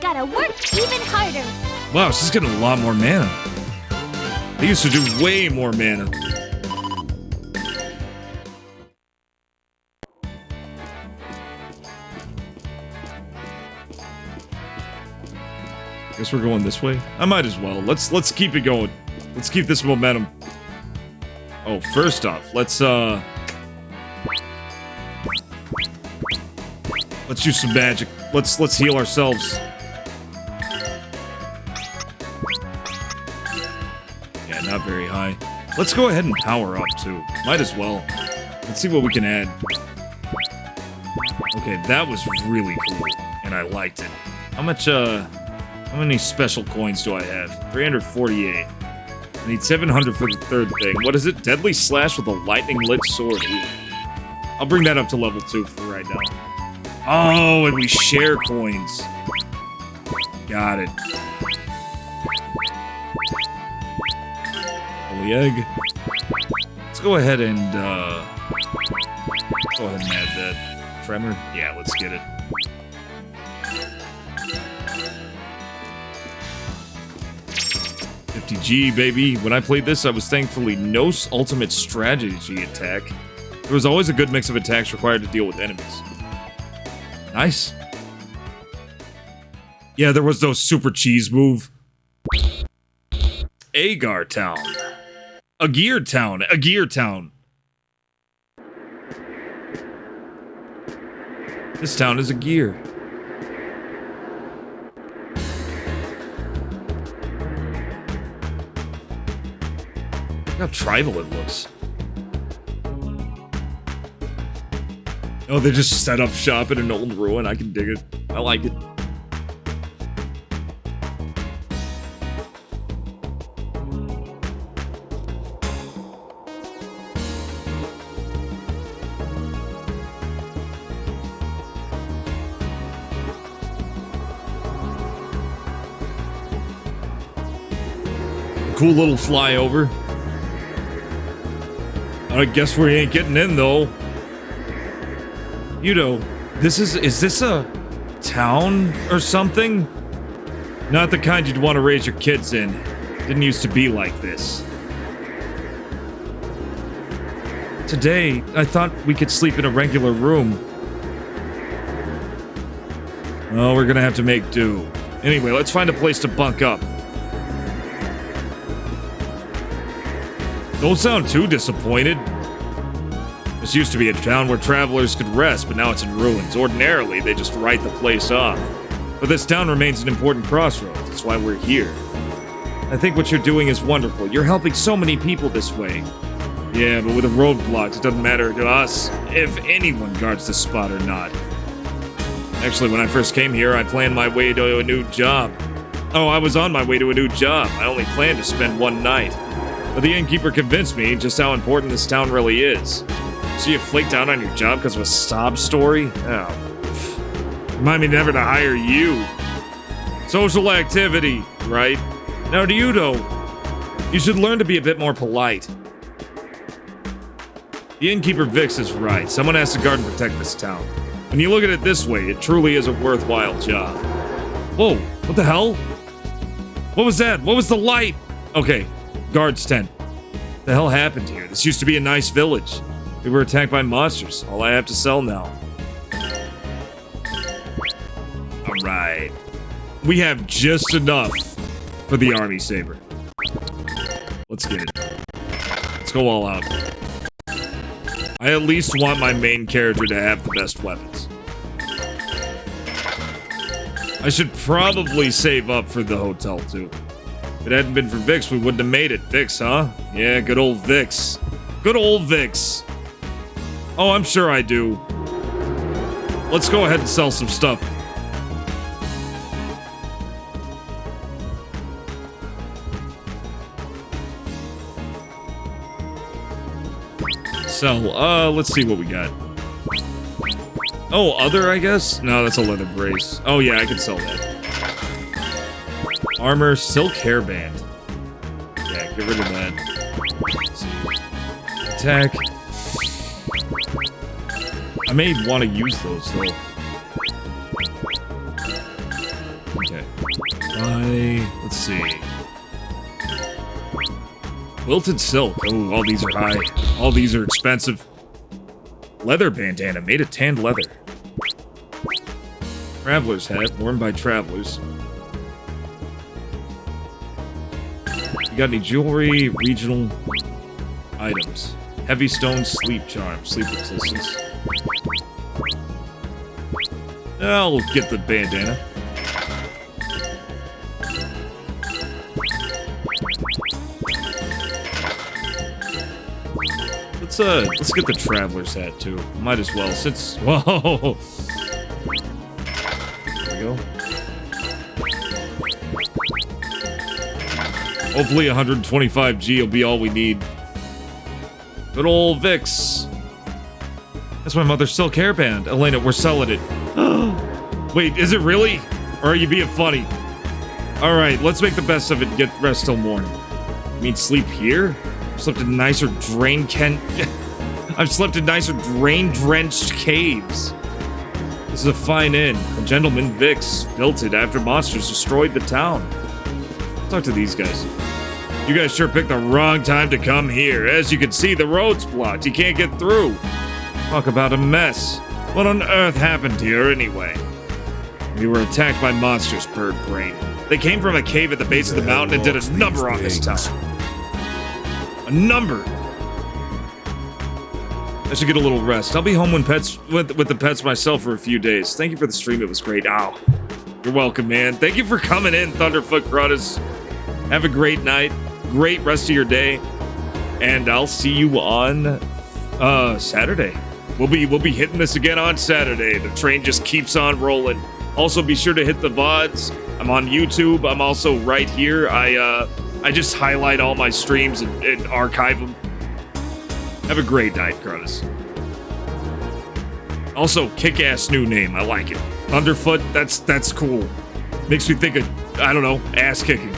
Gotta work even harder. Wow, she's getting a lot more mana. I used to do way more mana. Guess we're going this way. I might as well. Let's keep it going. Let's keep this momentum. Oh, first off, let's do some magic. Let's heal ourselves. Yeah, not very high. Let's go ahead and power up too. Might as well. Let's see what we can add. Okay, that was really cool, and I liked it. How many special coins do I have? 348. I need 700 for the third thing. What is it? Deadly Slash with a lightning-lit sword. Ooh. I'll bring that up to level 2 for right now. Oh, and we share coins. Got it. Holy egg. Let's go ahead and add that. Tremor? Yeah, let's get it. G, baby. When I played this, I was thankfully no ultimate strategy attack. There was always a good mix of attacks required to deal with enemies. Nice. Yeah, there was no super cheese move. Agar Town. A gear town. A gear town. This town is a gear. Look how tribal it looks. Oh, they just set up shop in an old ruin. I can dig it. I like it. Cool little flyover. I guess we ain't getting in, though. You know, is this a town or something? Not the kind you'd want to raise your kids in. Didn't used to be like this. Today, I thought we could sleep in a regular room. Well, we're gonna have to make do. Anyway, let's find a place to bunk up. Don't sound too disappointed. This used to be a town where travelers could rest, but now it's in ruins. Ordinarily, they just write the place off. But this town remains an important crossroads. That's why we're here. I think what you're doing is wonderful. You're helping so many people this way. Yeah, but with the roadblocks, it doesn't matter to us if anyone guards this spot or not. Actually, when I first came here, I planned my way to a new job. Oh, I was on my way to a new job. I only planned to spend one night. But the innkeeper convinced me just how important this town really is. So you flaked out on your job because of a sob story? Oh. Remind me never to hire you. Social activity, right? Now do you know, you should learn to be a bit more polite. The innkeeper Vix is right. Someone has to guard and protect this town. When you look at it this way, it truly is a worthwhile job. Whoa, what the hell? What was that? What was the light? Okay. Guard's tent. What the hell happened here? This used to be a nice village. We were attacked by monsters. All I have to sell now. Alright. We have just enough for the army saber. Let's get it. Let's go all out. I at least want my main character to have the best weapons. I should probably save up for the hotel too. If it hadn't been for Vix, we wouldn't have made it. Vix, huh? Yeah, good old Vix. Good old Vix. Oh, I'm sure I do. Let's go ahead and sell some stuff. sell. Let's see what we got. Oh, other, I guess? No, that's a leather brace. Oh, yeah, I can sell that. Armor, silk hairband. Yeah, get rid of that. Let's see. Attack. I may want to use those, though. Okay. Let's see. Wilted silk. Oh, all these are high. All these are expensive. Leather bandana, made of tanned leather. Traveler's hat, worn by travelers. You got any jewelry, regional items? Heavy stone, sleep charm, sleep resistance. I'll get the bandana. Let's get the traveler's hat too. Might as well, since whoa. There we go. Hopefully 125G will be all we need. Good old Vix. That's my mother's silk hairband. Elena, we're selling it. Wait, is it really? Or are you being funny? Alright, let's make the best of it and get rest till morning. You mean sleep here? I've slept in nicer I've slept in nicer drain-drenched caves. This is a fine inn. A gentleman, Vix, built it after monsters destroyed the town. Talk to these guys. You guys sure picked the wrong time to come here. As you can see, the road's blocked. You can't get through. Talk about a mess. What on earth happened here anyway? We were attacked by monsters, bird brain. They came from a cave at the base of the mountain and did a number on this town. A number. I should get a little rest. I'll be home with the pets myself for a few days. Thank you for the stream. It was great. Ow. You're welcome, man. Thank you for coming in, Thunderfoot Cruddas. Have a great night. Great rest of your day. And I'll see you on Saturday. We'll be hitting this again on Saturday. The train just keeps on rolling. Also, be sure to hit the VODs. I'm on YouTube. I'm also right here. I just highlight all my streams and archive them. Have a great night, Cruddas. Also, kick-ass new name. I like it. Thunderfoot, that's cool. Makes me think of, I don't know, ass-kicking.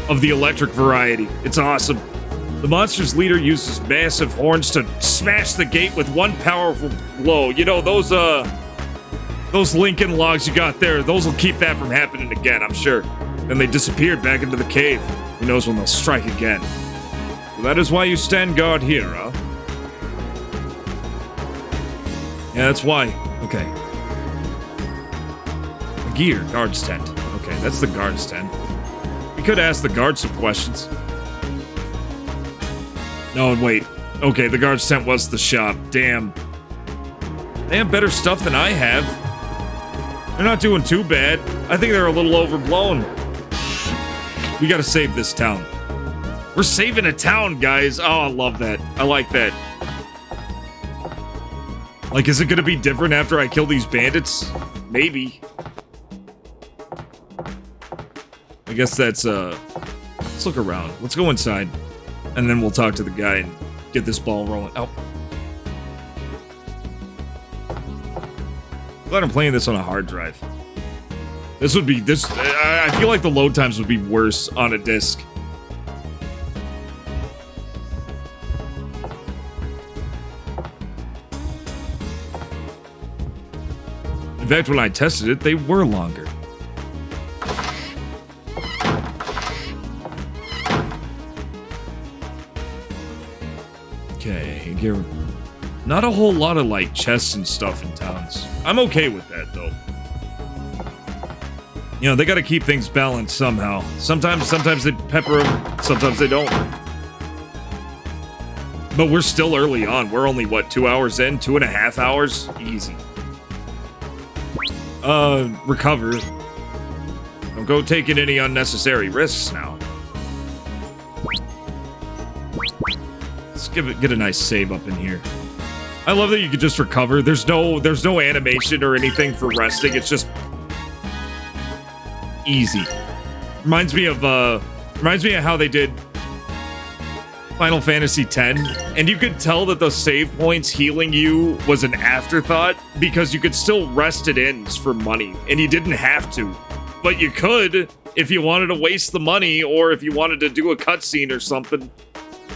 Of the electric variety. It's awesome. The monster's leader uses massive horns to smash the gate with one powerful blow. You know, those Lincoln logs you got there, those will keep that from happening again, I'm sure. Then they disappeared back into the cave. Who knows when they'll strike again. So that is why you stand guard here, huh? Yeah, that's why. Okay. A gear, guard's tent. Okay, that's the guard's tent. We could ask the guard some questions. No, wait. Okay, the guard's tent was the shop. Damn. They have better stuff than I have. They're not doing too bad. I think they're a little overblown. We gotta save this town. We're saving a town, guys. Oh, I love that. I like that. Like, is it gonna be different after I kill these bandits? Maybe. I guess that's, let's look around. Let's go inside. And then we'll talk to the guy and get this ball rolling. Oh. Glad I'm playing this on a hard drive. This would be, I feel like the load times would be worse on a disc. In fact, when I tested it, they were longer. Okay, not a whole lot of, like, chests and stuff in towns. I'm okay with that, though. You know, they gotta keep things balanced somehow. Sometimes they pepper them, sometimes they don't. But we're still early on. We're only, what, 2 hours in? 2.5 hours? Easy. Recover. Don't go taking any unnecessary risks now. Let's get a nice save up in here. I love that you can just recover. There's no animation or anything for resting. It's just easy. Reminds me of how they did Final Fantasy X, and you could tell that the save points healing you was an afterthought because you could still rest at ends for money, and you didn't have to. But you could if you wanted to waste the money or if you wanted to do a cutscene or something.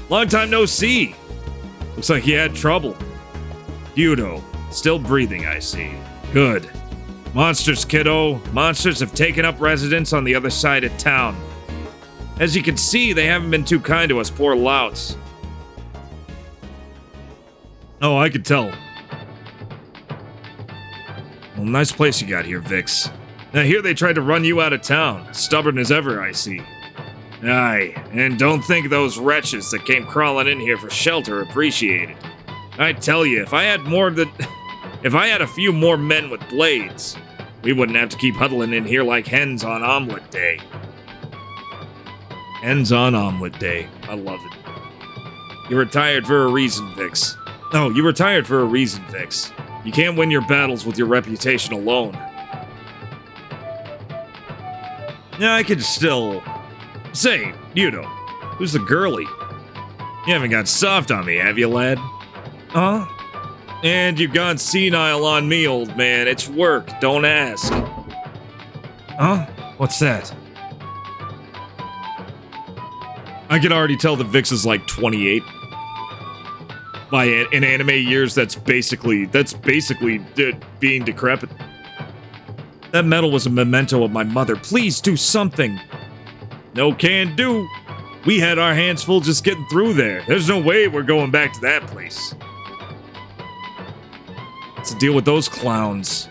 Long time no see. Looks like you had trouble. Yudo, still breathing, I see. Good. Monsters, kiddo. Monsters have taken up residence on the other side of town. As you can see, they haven't been too kind to us poor louts. Oh, I could tell. Well, nice place you got here, Vix. Now, here they tried to run you out of town. Stubborn as ever, I see. Aye, and don't think those wretches that came crawling in here for shelter appreciate it. I tell you, if I had a few more men with blades, we wouldn't have to keep huddling in here like hens on omelet day. Hens on omelet day. I love it. You're retired for a reason, Vix. Oh, you retired for a reason, Vix. You can't win your battles with your reputation alone. Yeah, I could still... Say, Yudo, who's the girlie? You haven't got soft on me, have you, lad? Huh? And you've gone senile on me, old man. It's work, don't ask. Huh? What's that? I can already tell that Vix is like 28. In anime years, that's basically being decrepit. That medal was a memento of my mother. Please do something. No can do. We had our hands full just getting through there. There's no way we're going back to that place. Let's deal with those clowns.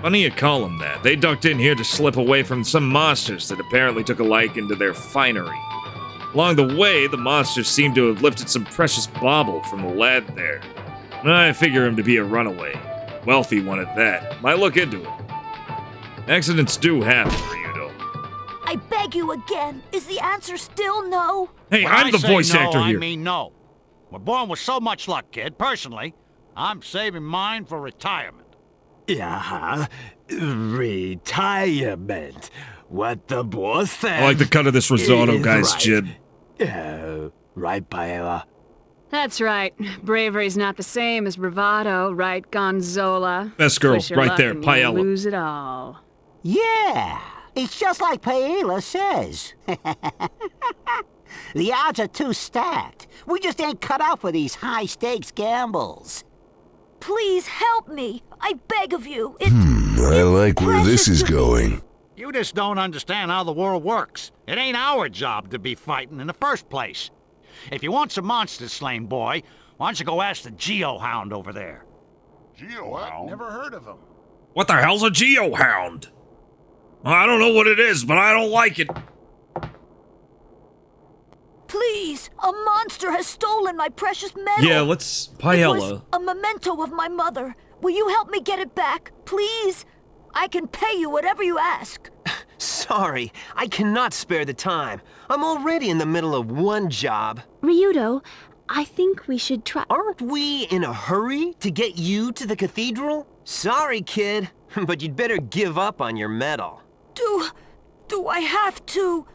Funny you call them that. They ducked in here to slip away from some monsters that apparently took a liking to their finery. Along the way, the monsters seem to have lifted some precious bauble from the lad there. I figure him to be a runaway. Wealthy one at that. Might look into it. Accidents do happen, Ryudo. I beg you again. Is the answer still no? Hey, when I'm the voice actor here. I mean no. We're born with so much luck, kid. Personally, I'm saving mine for retirement. Yeah, retirement. What the boss said. I like the cut of this risotto guy's right. jib. Right, Paella? That's right. Bravery's not the same as bravado, right, Gonzola? Best girl, Push your right luck there, and you Paella. lose it all. Yeah, it's just like Paella says. The odds are too stacked. We just ain't cut out for these high-stakes gambles. Please help me. I beg of you. I like where this is going. You just don't understand how the world works. It ain't our job to be fighting in the first place. If you want some monsters slain, boy, why don't you go ask the Geohound over there? Geohound? Never heard of him. What the hell's a Geohound? I don't know what it is, but I don't like it. Please, a monster has stolen my precious medal. Yeah, let's... Paella. It was a memento of my mother. Will you help me get it back, please? I can pay you whatever you ask. Sorry, I cannot spare the time. I'm already in the middle of one job. Ryudo, I think we should try... Aren't we in a hurry to get you to the cathedral? Sorry, kid, but you'd better give up on your medal. Do I have to?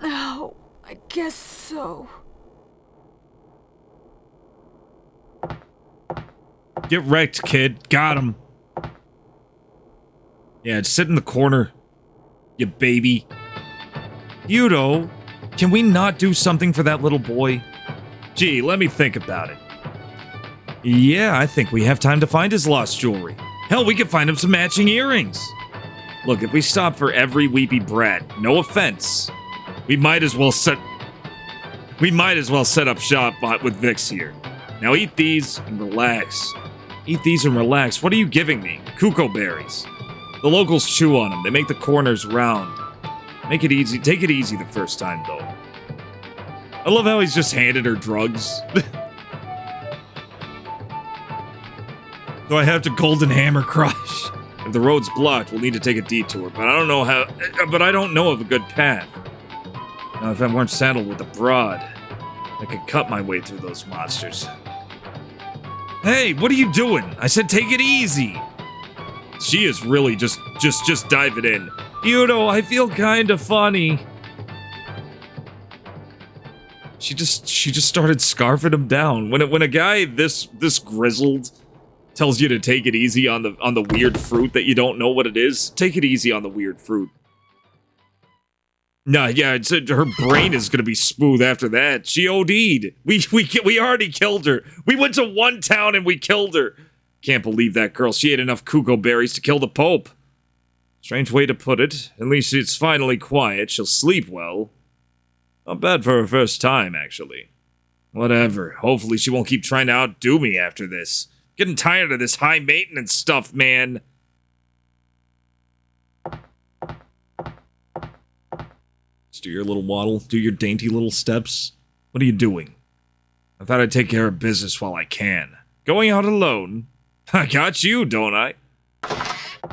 Oh, I guess so. Get wrecked, kid. Got him. Yeah, just sit in the corner, you baby. Yudo, can we not do something for that little boy? Gee, let me think about it. Yeah, I think we have time to find his lost jewelry. Hell, we could find him some matching earrings. Look, if we stop for every weepy brat, no offense, we might as well set up shop with Vix here. Now eat these and relax. Eat these and relax. What are you giving me? Kuko berries. The locals chew on them. They make the corners round. Make it easy. Take it easy the first time, though. I love how he's just handed her drugs. So I have to golden hammer crush. If the road's blocked, we'll need to take a detour, but I don't know how. But I don't know of a good path. Now, if I weren't saddled with a broad, I could cut my way through those monsters. Hey, what are you doing? I said take it easy. She is really just diving in. Yudo, I feel kinda funny. She just started scarfing him down. When a guy this grizzled tells you to take it easy on the weird fruit that you don't know what it is, take it easy on the weird fruit. Nah, yeah, her brain is gonna be smooth after that. She OD'd. We already killed her. We went to one town and we killed her. Can't believe that girl. She ate enough cuckoo berries to kill the Pope. Strange way to put it. At least it's finally quiet. She'll sleep well. Not bad for her first time, actually. Whatever. Hopefully she won't keep trying to outdo me after this. Getting tired of this high maintenance stuff, man. Just do your little waddle. Do your dainty little steps. What are you doing? I thought I'd take care of business while I can. Going out alone? I got you, don't I?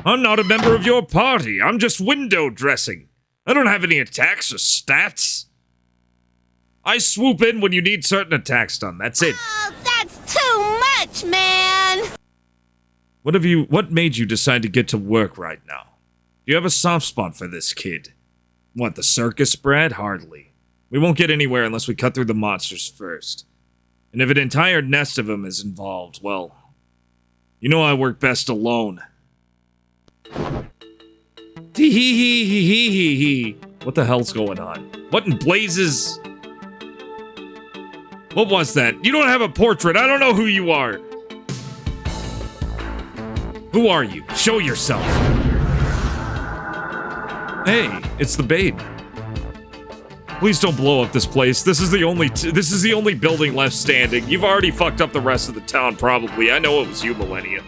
I'm not a member of your party. I'm just window dressing. I don't have any attacks or stats. I swoop in when you need certain attacks done. That's it. Oh, that's too much, man! What made you decide to get to work right now? Do you have a soft spot for this kid? What, the circus brat? Hardly. We won't get anywhere unless we cut through the monsters first. And if an entire nest of them is involved, well, you know I work best alone. Tee-hee-hee-hee-hee-hee-hee. What the hell's going on? What in blazes? What was that? You don't have a portrait. I don't know who you are. Who are you? Show yourself. Hey, it's the Babe. Please don't blow up this place. This is the only building left standing. You've already fucked up the rest of the town, probably. I know it was you, Millennia.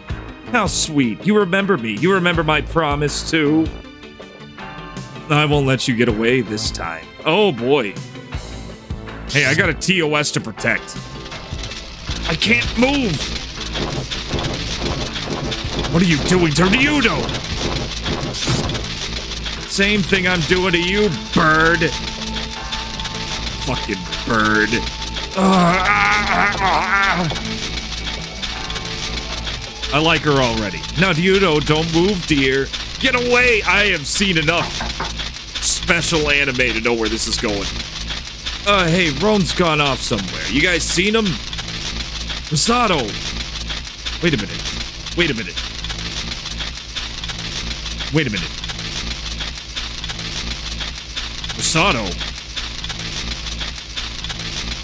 How sweet. You remember me. You remember my promise, too. I won't let you get away this time. Oh, boy. Hey, I got a TOS to protect. I can't move! What are you doing to Ryudo? Same thing I'm doing to you, bird. Fucking bird. I like her already. Now, Ryudo, don't move, dear. Get away! I have seen enough special anime to know where this is going. Hey, Ron's gone off somewhere. You guys seen him? Masato! Wait a minute. Wait a minute. Wait a minute. Masato?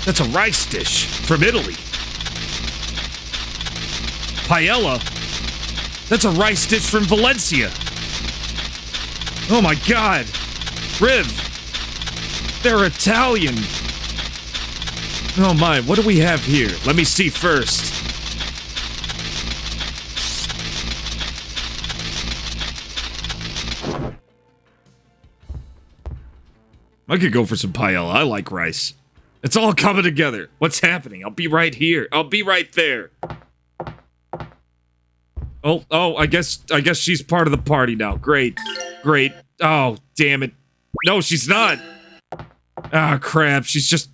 That's a rice dish from Italy. Paella? That's a rice dish from Valencia. Oh my god. Riv. They're Italian. Oh my, what do we have here? Let me see first. I could go for some paella. I like rice. It's all coming together. What's happening? I'll be right here. I'll be right there. Oh, I guess she's part of the party now. Great. Great. Oh, damn it. No, she's not. Ah, crap. She's just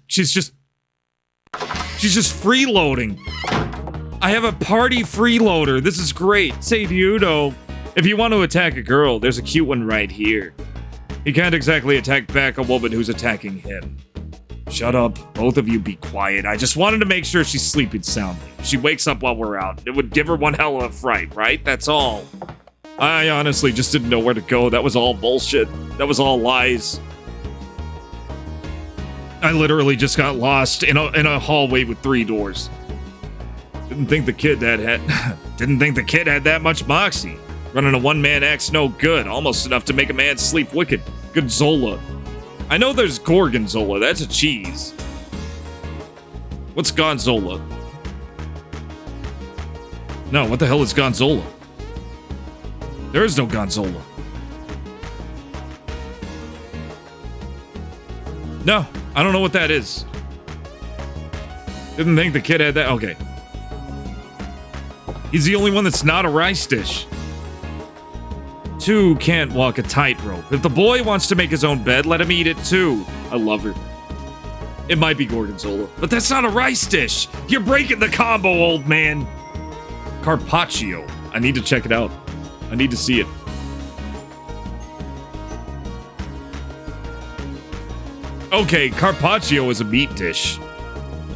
freeloading. I have a party freeloader. This is great. Say, Ryudo, if you want to attack a girl, there's a cute one right here. He can't exactly attack back a woman who's attacking him. Shut up. Both of you be quiet. I just wanted to make sure she's sleeping soundly. If she wakes up while we're out, it would give her one hell of a fright, right? That's all. I honestly just didn't know where to go. That was all bullshit. That was all lies. I literally just got lost in a hallway with 3 doors. Didn't think the kid had that much moxie. Running a one-man act's no good. Almost enough to make a man sleep wicked. Good Zola. I know there's Gorgonzola. That's a cheese. What's Gonzola? No, what the hell is Gonzola? There is no Gonzola. No, I don't know what that is. Didn't think the kid had that. Okay. He's the only one that's not a rice dish. 2 can't walk a tightrope. If the boy wants to make his own bed, let him eat it too. I love her. It might be Gorgonzola, but that's not a rice dish. You're breaking the combo, old man. Carpaccio. I need to check it out. I need to see it. Okay, carpaccio is a meat dish,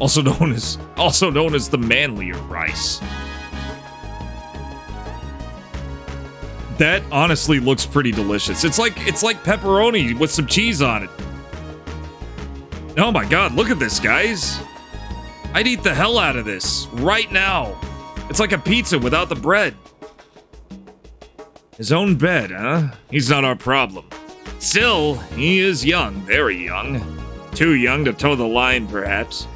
also known as the manlier rice. That honestly looks pretty delicious. It's like pepperoni with some cheese on it. Oh my god, look at this, guys. I'd eat the hell out of this right now. It's like a pizza without the bread. His own bed, huh? He's not our problem. Still, he is young, very young. Too young to toe the line, perhaps.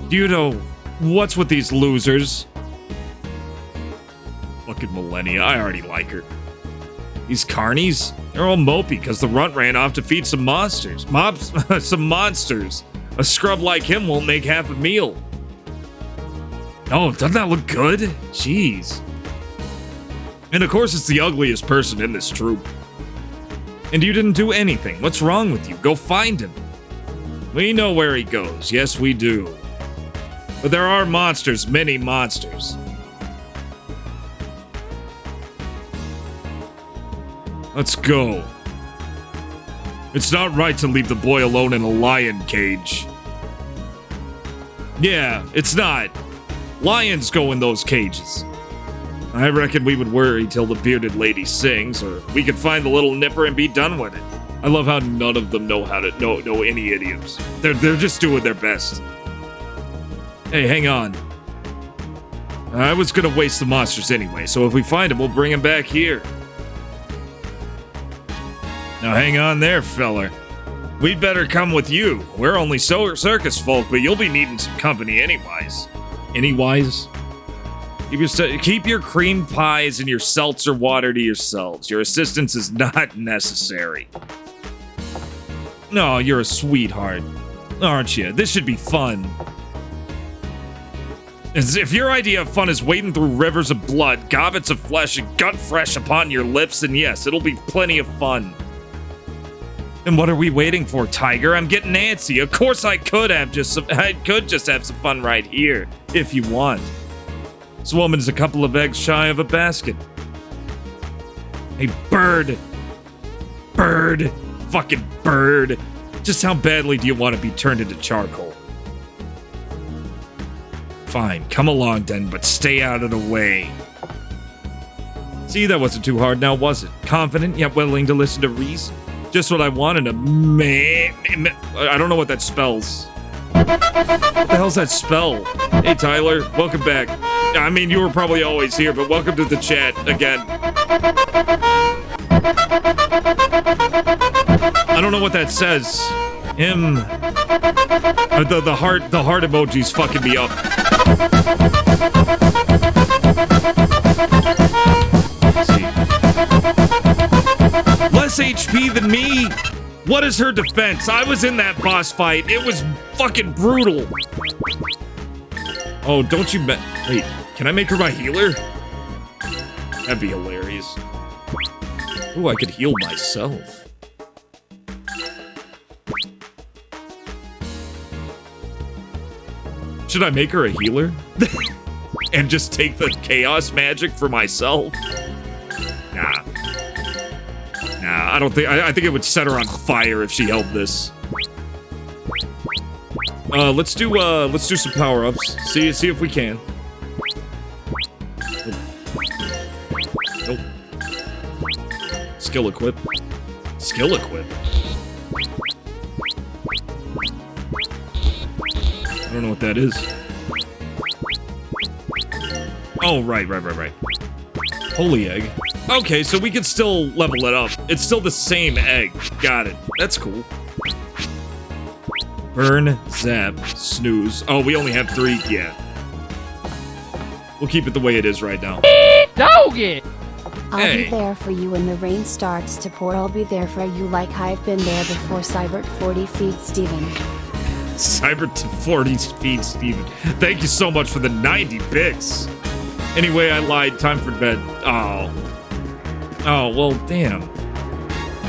Do you know what's with these losers? Fucking Millennia, I already like her. These carnies, they're all mopey because the runt ran off to feed some monsters. Some monsters. A scrub like him won't make half a meal. Oh, doesn't that look good? Jeez. And of course it's the ugliest person in this troop. And you didn't do anything. What's wrong with you? Go find him. We know where he goes. Yes, we do. But there are monsters, many monsters. Let's go. It's not right to leave the boy alone in a lion cage. Yeah, it's not. Lions go in those cages. I reckon we would worry till the bearded lady sings, or we could find the little nipper and be done with it. I love how none of them know any idioms. They're just doing their best. Hey, hang on. I was gonna waste the monsters anyway, so if we find them, we'll bring them back here. Now hang on there, feller. We'd better come with you. We're only circus folk, but you'll be needing some company anyways. Anyways? Keep your cream pies and your seltzer water to yourselves. Your assistance is not necessary. No, you're a sweetheart, aren't you? This should be fun. As if your idea of fun is wading through rivers of blood, gobbets of flesh, and gut fresh upon your lips, then yes, it'll be plenty of fun. And what are we waiting for, Tiger? I'm getting antsy. Of course I could just have some fun right here, if you want. This woman's a couple of eggs shy of a basket. Hey, bird. Bird. Fucking bird. Just how badly do you want to be turned into charcoal? Fine, come along then, but stay out of the way. See, that wasn't too hard now, was it? Confident, yet willing to listen to reason. Just what I wanted, I don't know what that spells. What the hell's that spell? Hey, Tyler, welcome back. I mean, you were probably always here, but welcome to the chat again. I don't know what that says. The heart emoji's fucking me up. Let's see. Less HP than me. What is her defense? I was in that boss fight. It was fucking brutal. Oh, don't you wait, can I make her my healer? That'd be hilarious. Ooh, I could heal myself. Should I make her a healer? And just take the chaos magic for myself? Nah. Nah, I don't think, I think it would set her on fire if she held this. Let's do some power-ups. See if we can. Nope. Skill equip. Skill equip. I don't know what that is. Oh, right. Holy egg. Okay, so we can still level it up. It's still the same egg. Got it. That's cool. Burn, zap, snooze. Oh, we only have 3. Yeah. We'll keep it the way it is right now. Doggy! I'll be there for you when the rain starts to pour. I'll be there for you like I've been there before. Cybert 40 feet Steven. Cybert 40 feet Steven. Thank you so much for the 90 bits. Anyway, I lied. Time for bed. Oh. Oh, well, damn.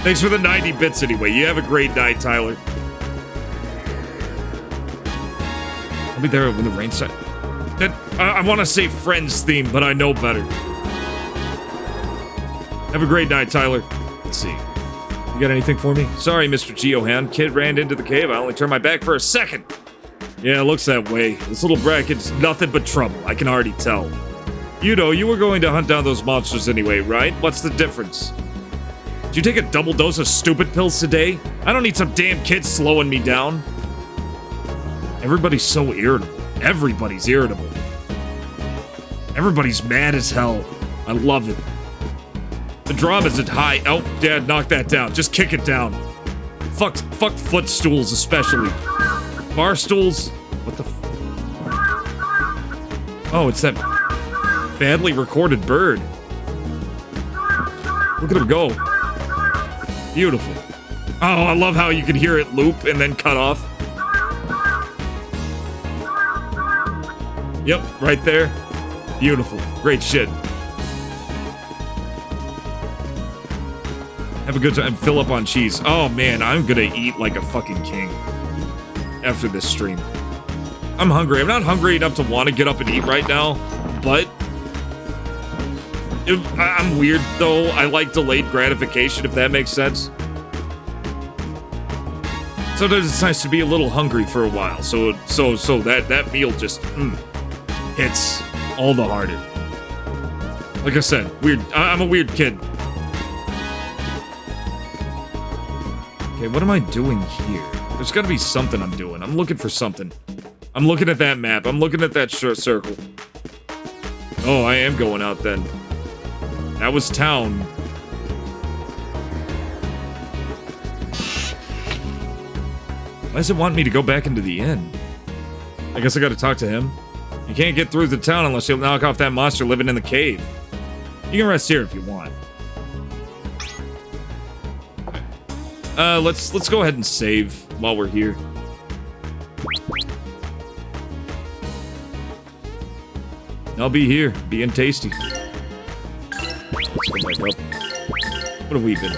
Thanks for the 90 bits anyway. You have a great night, Tyler. I'll be there when the rain starts. I want to say Friends theme, but I know better. Have a great night, Tyler. Let's see. You got anything for me? Sorry, Mr. Geohound. Kid ran into the cave. I only turned my back for a second. Yeah, it looks that way. This little bracket's nothing but trouble. I can already tell. You know, you were going to hunt down those monsters anyway, right? What's the difference? Did you take a double dose of stupid pills today? I don't need some damn kid slowing me down. Everybody's so irritable. Everybody's irritable. Everybody's mad as hell. I love it. The drama's at high. Oh, Dad, knock that down. Just kick it down. Fuck footstools, especially. Bar stools? What the Oh, it's that badly recorded bird. Look at him go. Beautiful. Oh, I love how you can hear it loop and then cut off. Yep, right there. Beautiful. Great shit. Have a good time. Fill up on cheese. Oh, man, I'm gonna eat like a fucking king after this stream. I'm hungry. I'm not hungry enough to want to get up and eat right now, but I'm weird, though. I like delayed gratification, if that makes sense. Sometimes it's nice to be a little hungry for a while, so that meal just hits all the harder. Like I said, weird. I'm a weird kid. Okay, what am I doing here? There's gotta be something I'm doing. I'm looking for something. I'm looking at that map. I'm looking at that short circle. Oh, I am going out then. That was town. Why does it want me to go back into the inn? I guess I gotta talk to him. You can't get through the town unless you knock off that monster living in the cave. You can rest here if you want. Let's go ahead and save while we're here. I'll be here, being tasty. Let's go back up. What have we been?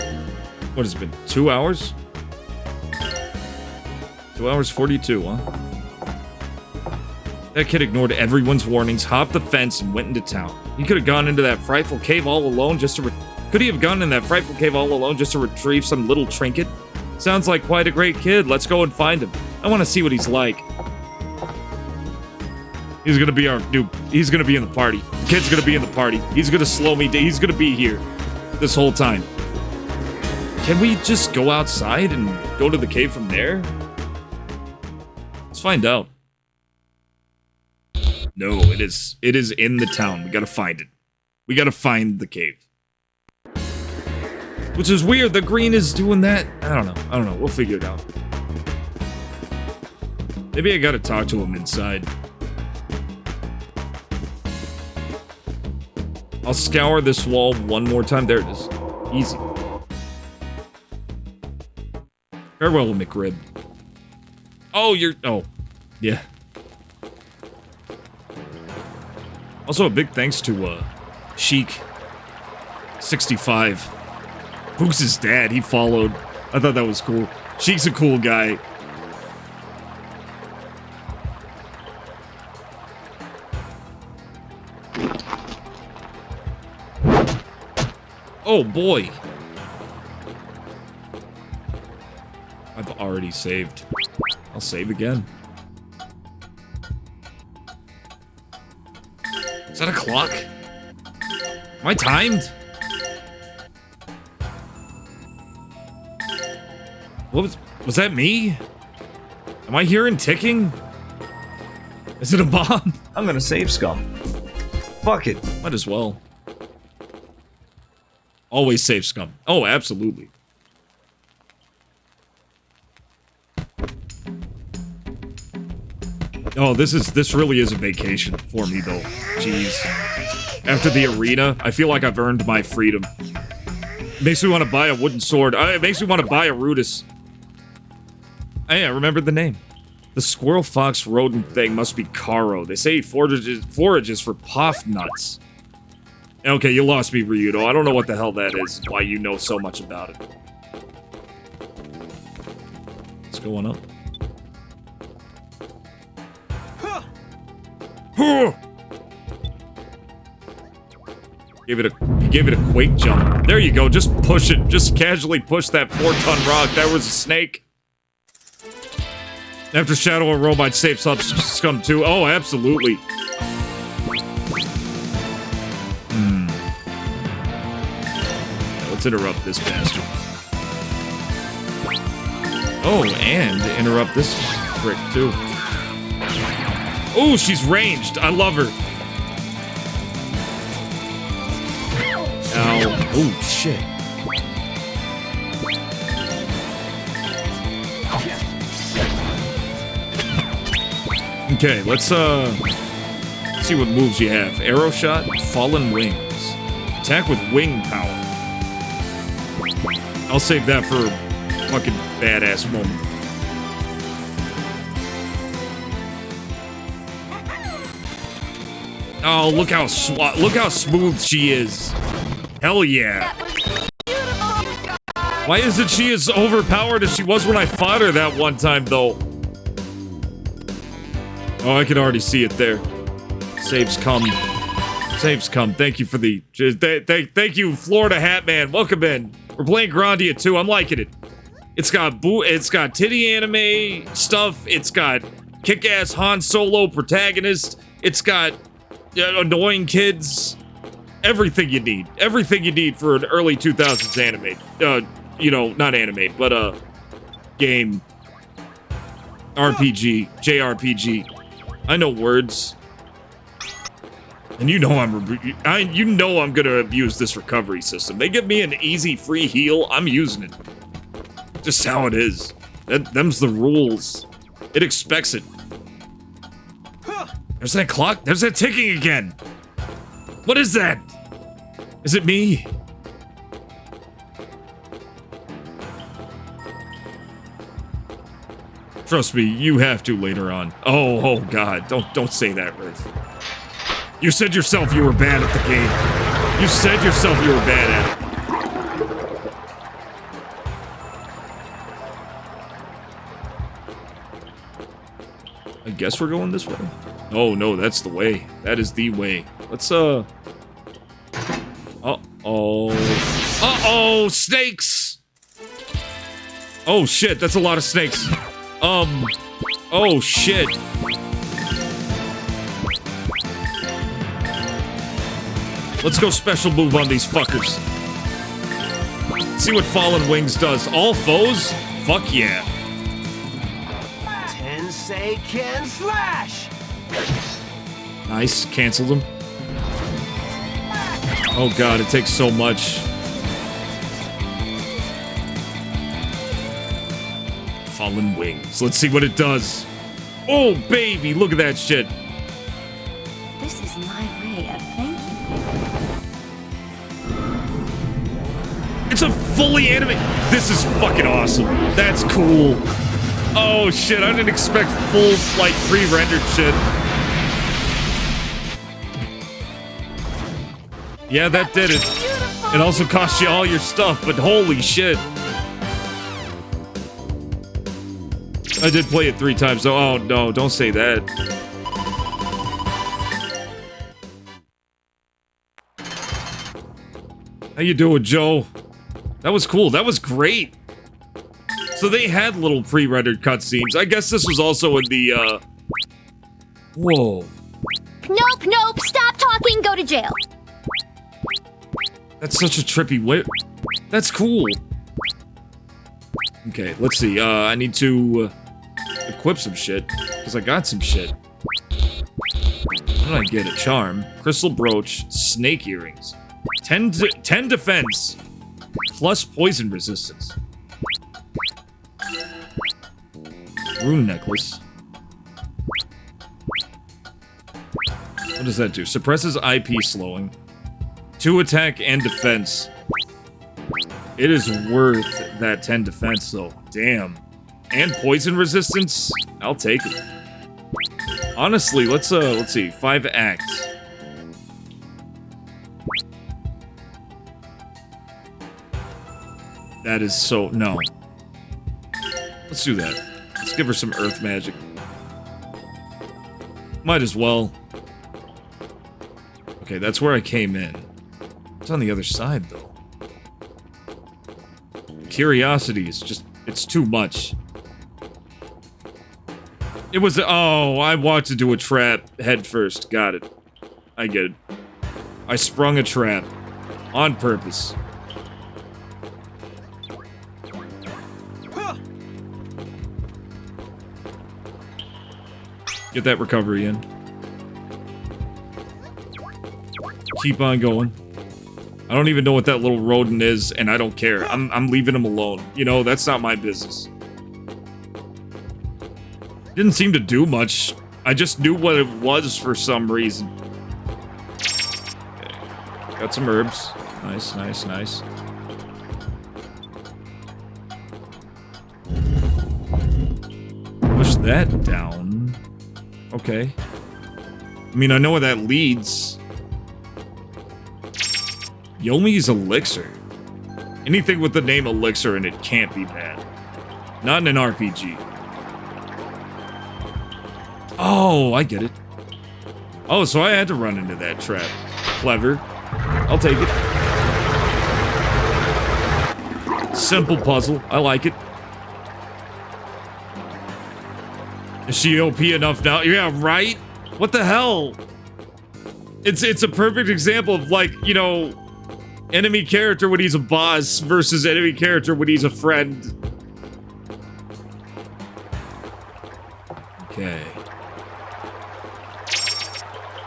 What has it been? 2 hours? 2 hours 42, huh? That kid ignored everyone's warnings, hopped the fence, and went into town. He could have gone into that frightful cave all alone just to Could he have gone in that frightful cave all alone just to retrieve some little trinket? Sounds like quite a great kid. Let's go and find him. I want to see what he's like. He's gonna be our new... He's gonna be in the party. The kid's gonna be in the party. He's gonna slow me down. He's gonna be here this whole time. Can we just go outside and go to the cave from there? Let's find out. No, it is in the town. We gotta find it. We gotta find the cave. Which is weird, the green is doing that. I don't know. We'll figure it out. Maybe I gotta talk to him inside. I'll scour this wall one more time. There it is. Easy. Farewell, McRib. Oh, you're... Oh. Yeah. Also, a big thanks to, Sheik65. Who's his dad? He followed. I thought that was cool. Sheik's a cool guy. Oh boy. I've already saved. I'll save again. Is that a clock? Am I timed? What was that me? Am I hearing ticking? Is it a bomb? I'm gonna save scum. Fuck it. Might as well. Always save scum. Oh, absolutely. Oh, this really is a vacation for me though. Jeez. After the arena, I feel like I've earned my freedom. It makes me want to buy a wooden sword. It makes me want to buy a Rudis. Hey, I remembered the name. The squirrel fox rodent thing must be Caro. They say he forages for puff nuts. Okay, you lost me, Ryudo. I don't know what the hell that is. Why you know so much about it. What's going on? Give it a you gave it a quake jump. There you go, just push it. Just casually push that 4-ton rock. That was a snake. After Shadow and Romite safe scum too. Oh, absolutely. Let's interrupt this bastard. Oh, and interrupt this prick too. Oh, she's ranged. I love her. Ow. Oh, shit. Okay, let's see what moves you have. Arrow shot, fallen wings. Attack with wing power. I'll save that for a fucking badass moment. Oh, look how smooth she is. Hell yeah. Why isn't she as overpowered as she was when I fought her that one time, though? Oh, I can already see it there. Saves come. Saves come. Thank you for the... Thank you, Florida Hatman. Welcome in. We're playing Grandia II. I'm liking it. It's got titty anime stuff. It's got kick-ass Han Solo protagonist. It's got annoying kids. Everything you need. Everything you need for an early 2000s anime. You know, not anime, but game. RPG. JRPG. I know words. And you know I'm gonna abuse this recovery system. They give me an easy free heal, I'm using it. Just how it is. Them's the rules. It expects it. There's that clock. There's that ticking again. What is that? Is it me? Trust me, you have to later on. Oh God, don't say that, Riff. You said yourself you were bad at the game. You said yourself you were bad at it. I guess we're going this way. Oh no, that's the way. That is the way. Let's Uh-oh, snakes! Oh shit, that's a lot of snakes. Oh shit. Let's go special move on these fuckers. See what Fallen Wings does. All foes? Fuck yeah. Tensei can slash! Nice, canceled him. Oh god, it takes so much. Fallen Wings. Let's see what it does. Oh baby, look at that shit. This is my way of thanking you. It's a fully animated. This is fucking awesome. That's cool. Oh shit, I didn't expect full, like, pre-rendered shit. Yeah, that did it. It also cost you all your stuff, but holy shit. I did play it 3 times, so oh no, don't say that. How you doing, Joe? That was cool. That was great. So they had little pre-rendered cutscenes. I guess this was also in the, Whoa. Nope, stop talking, go to jail. That's such a trippy way. That's cool. Okay, let's see. I need to equip some shit, because I got some shit. What did I get? A charm, crystal brooch, snake earrings, 10 defense, plus poison resistance. Rune necklace. What does that do? Suppresses IP slowing. 2 attack and defense. It is worth that 10 defense, though. Damn. And poison resistance? I'll take it. Honestly, let's see. 5 acts. That is so... No. Let's do that. Let's give her some earth magic. Might as well. Okay, that's where I came in. It's on the other side, though. Curiosity is just... It's too much. It was... Oh, I walked into a trap head first. Got it. I get it. I sprung a trap. On purpose. Get that recovery in. Keep on going. I don't even know what that little rodent is, and I don't care. I'm leaving him alone. You know, that's not my business. Didn't seem to do much. I just knew what it was for some reason. Okay. Got some herbs. Nice, nice, nice. Push that down. Okay. I mean, I know where that leads. Yomi's Elixir. Anything with the name Elixir in it can't be bad. Not in an RPG. Oh, I get it. Oh, so I had to run into that trap. Clever. I'll take it. Simple puzzle. I like it. Is she OP enough now? Yeah, right? What the hell? It's a perfect example of, like, you know, enemy character when he's a boss versus enemy character when he's a friend. Okay.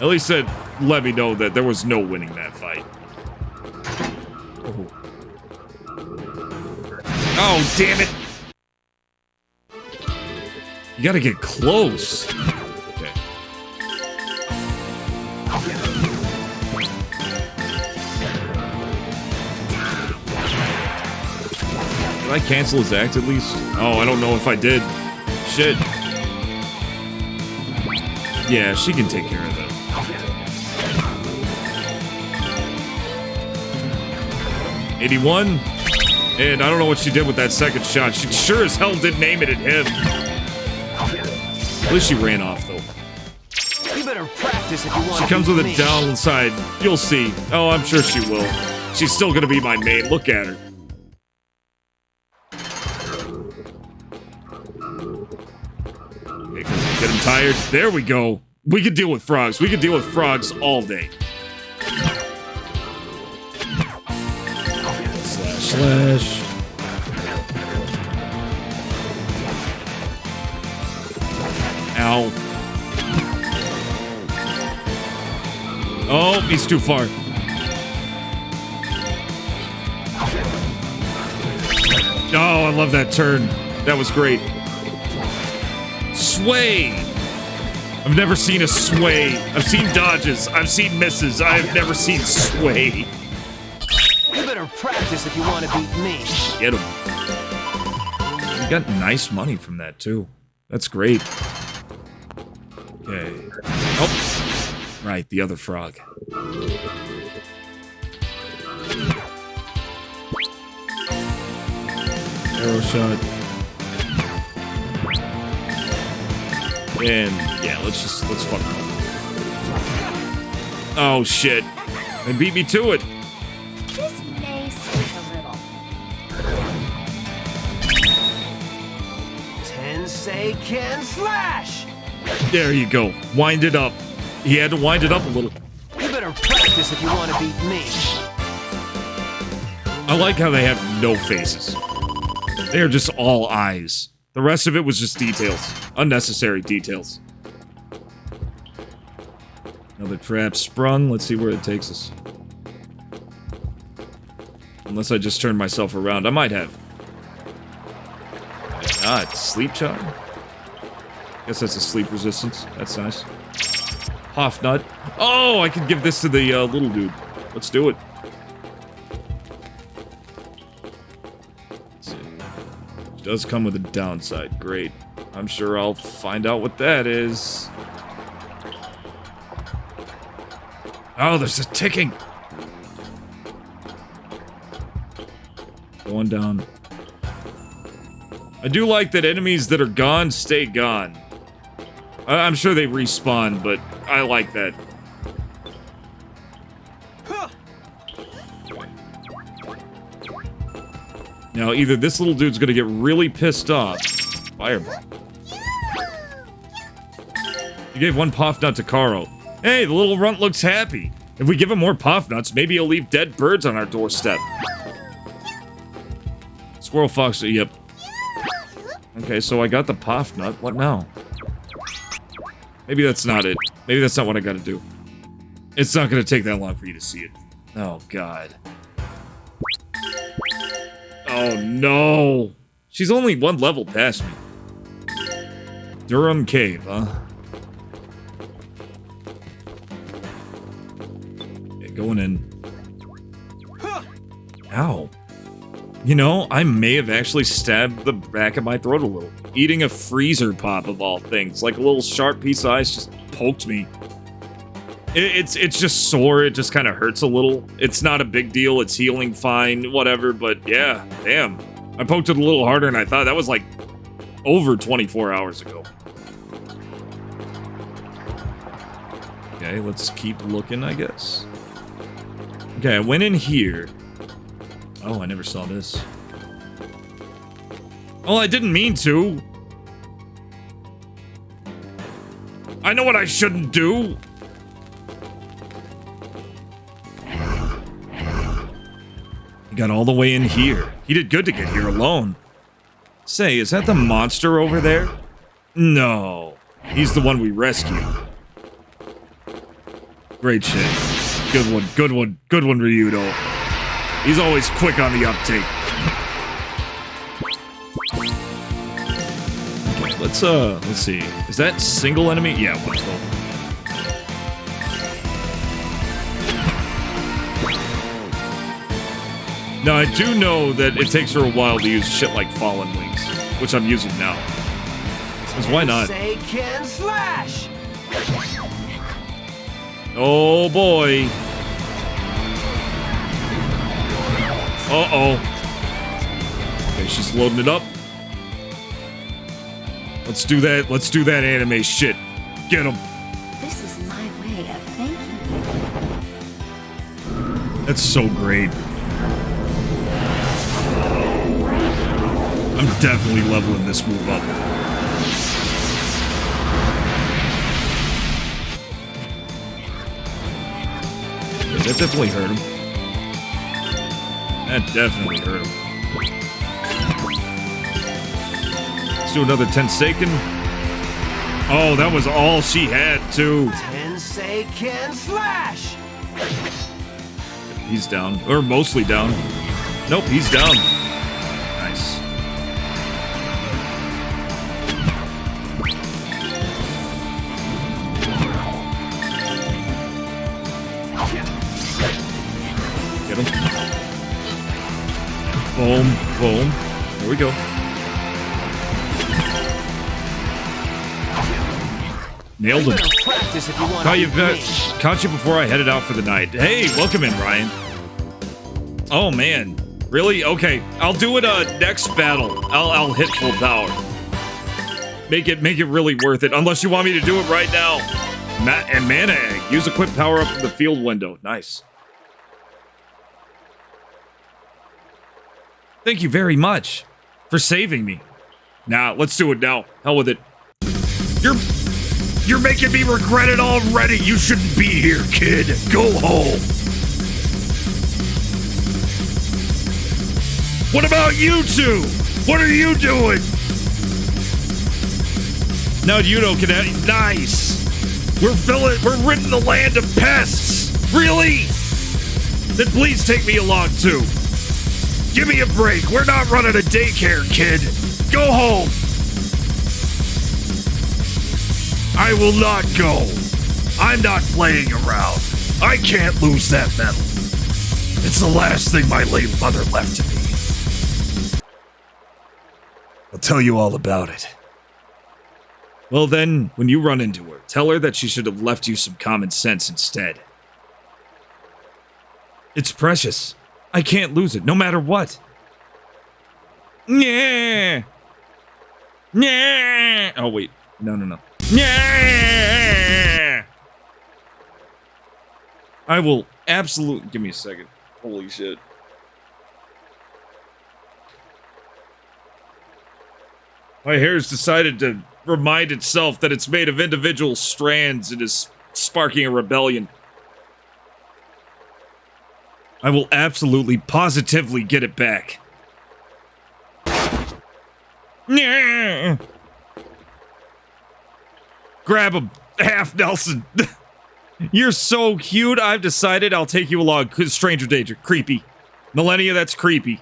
At least it let me know that there was no winning that fight. Oh, damn it! You gotta get close. Okay. Did I cancel his act at least? Oh, I don't know if I did. Shit. Yeah, she can take care of that. 81. And I don't know what she did with that second shot. She sure as hell didn't aim it at him. At least she ran off, though. You better practice if you want. She comes with a downside. You'll see. Oh, I'm sure she will. She's still gonna be my main. Look at her. Okay, get him tired. There we go. We can deal with frogs. We can deal with frogs all day. Slash. Ow. Oh, he's too far. Oh, I love that turn. That was great. Sway. I've never seen a sway. I've seen dodges. I've seen misses. I've never seen sway. You better practice if you want to beat me. Get him. We got nice money from that, too. That's great. Okay. Oh. Right, the other frog. Arrow shot. And, yeah, let's fuck him up. Oh, shit. They beat me to it. This may switch a little. Tensei can slash! There you go. Wind it up. He had to wind it up a little. You better practice if you want to beat me. I like how they have no faces. They are just all eyes. The rest of it was just details. Unnecessary details. Another trap sprung. Let's see where it takes us. Unless I just turned myself around. I might have. Maybe not. Sleep charm? Guess that's a sleep resistance. That's nice. Hoff nut. Oh, I could give this to the little dude. Let's do it. Let's see. It does come with a downside. Great. I'm sure I'll find out what that is. Oh, there's a ticking. Going down. I do like that enemies that are gone stay gone. I'm sure they respawn, but I like that. Now, either this little dude's gonna get really pissed off. Fireball. You gave one puff nut to Karo. Hey, the little runt looks happy. If we give him more puff nuts, maybe he'll leave dead birds on our doorstep. Squirrel Fox, yep. Okay, so I got the puff nut. What now? Maybe that's not it. Maybe that's not what I gotta do. It's not gonna take that long for you to see it. Oh, God. Oh, no. She's only one level past me. Durham Cave, huh? Okay, going in. Ow. You know, I may have actually stabbed the back of my throat a little. Eating a freezer pop of all things. Like a little sharp piece of ice just poked me. It's just sore, it just kind of hurts a little. It's not a big deal, it's healing fine, whatever, but yeah, damn. I poked it a little harder and I thought that was like over 24 hours ago. Okay, let's keep looking, I guess. Okay, I went in here. Oh, I never saw this. Oh, I didn't mean to. I know what I shouldn't do. He got all the way in here. He did good to get here alone. Say, is that the monster over there? No. He's the one we rescued. Great shit. Good one, good one, good one, Ryudo. He's always quick on the uptake. Okay, let's see. Is that single enemy? Yeah, one total. Now, I do know that it takes her a while to use shit like Fallen Wings, which I'm using now. Because why not? Can slash! Oh, boy. Uh-oh. Okay, she's loading it up. Let's do that. Let's do that anime shit. Get him. This is my way of thanking you. That's so great. I'm definitely leveling this move up. Yeah, that definitely hurt him. That definitely hurt him. Let's do another Tenseiken. Oh, that was all she had, too. Tenseiken slash! He's down. Or mostly down. Nope, he's down. Nice. Get him. Boom, boom. There we go. Nailed him. Caught you before I headed out for the night. Hey, welcome in, Ryan. Oh, man. Really? Okay. I'll do it next battle. I'll hit full power. Make it really worth it. Unless you want me to do it right now. And Mana Egg. Use equip power up from the field window. Nice. Thank you very much for saving me. Nah, let's do it now. Hell with it. You're making me regret it already. You shouldn't be here, kid. Go home. What about you two? What are you doing? Now Yudo can have... Nice. We're ridding the land of pests. Really? Then please take me along too. Give me a break. We're not running a daycare, kid. Go home. I will not go. I'm not playing around. I can't lose that medal. It's the last thing my late mother left to me. I'll tell you all about it. Well then, when you run into her, tell her that she should have left you some common sense instead. It's precious. I can't lose it, no matter what. Yeah. Yeah. Oh wait, no. Yeah. I will absolutely... Give me a second. Holy shit. My hair's decided to remind itself that it's made of individual strands and is sparking a rebellion. I will absolutely, positively get it back. Grab him, half Nelson. You're so cute. I've decided I'll take you along. Stranger danger. Creepy. Millennia, that's creepy.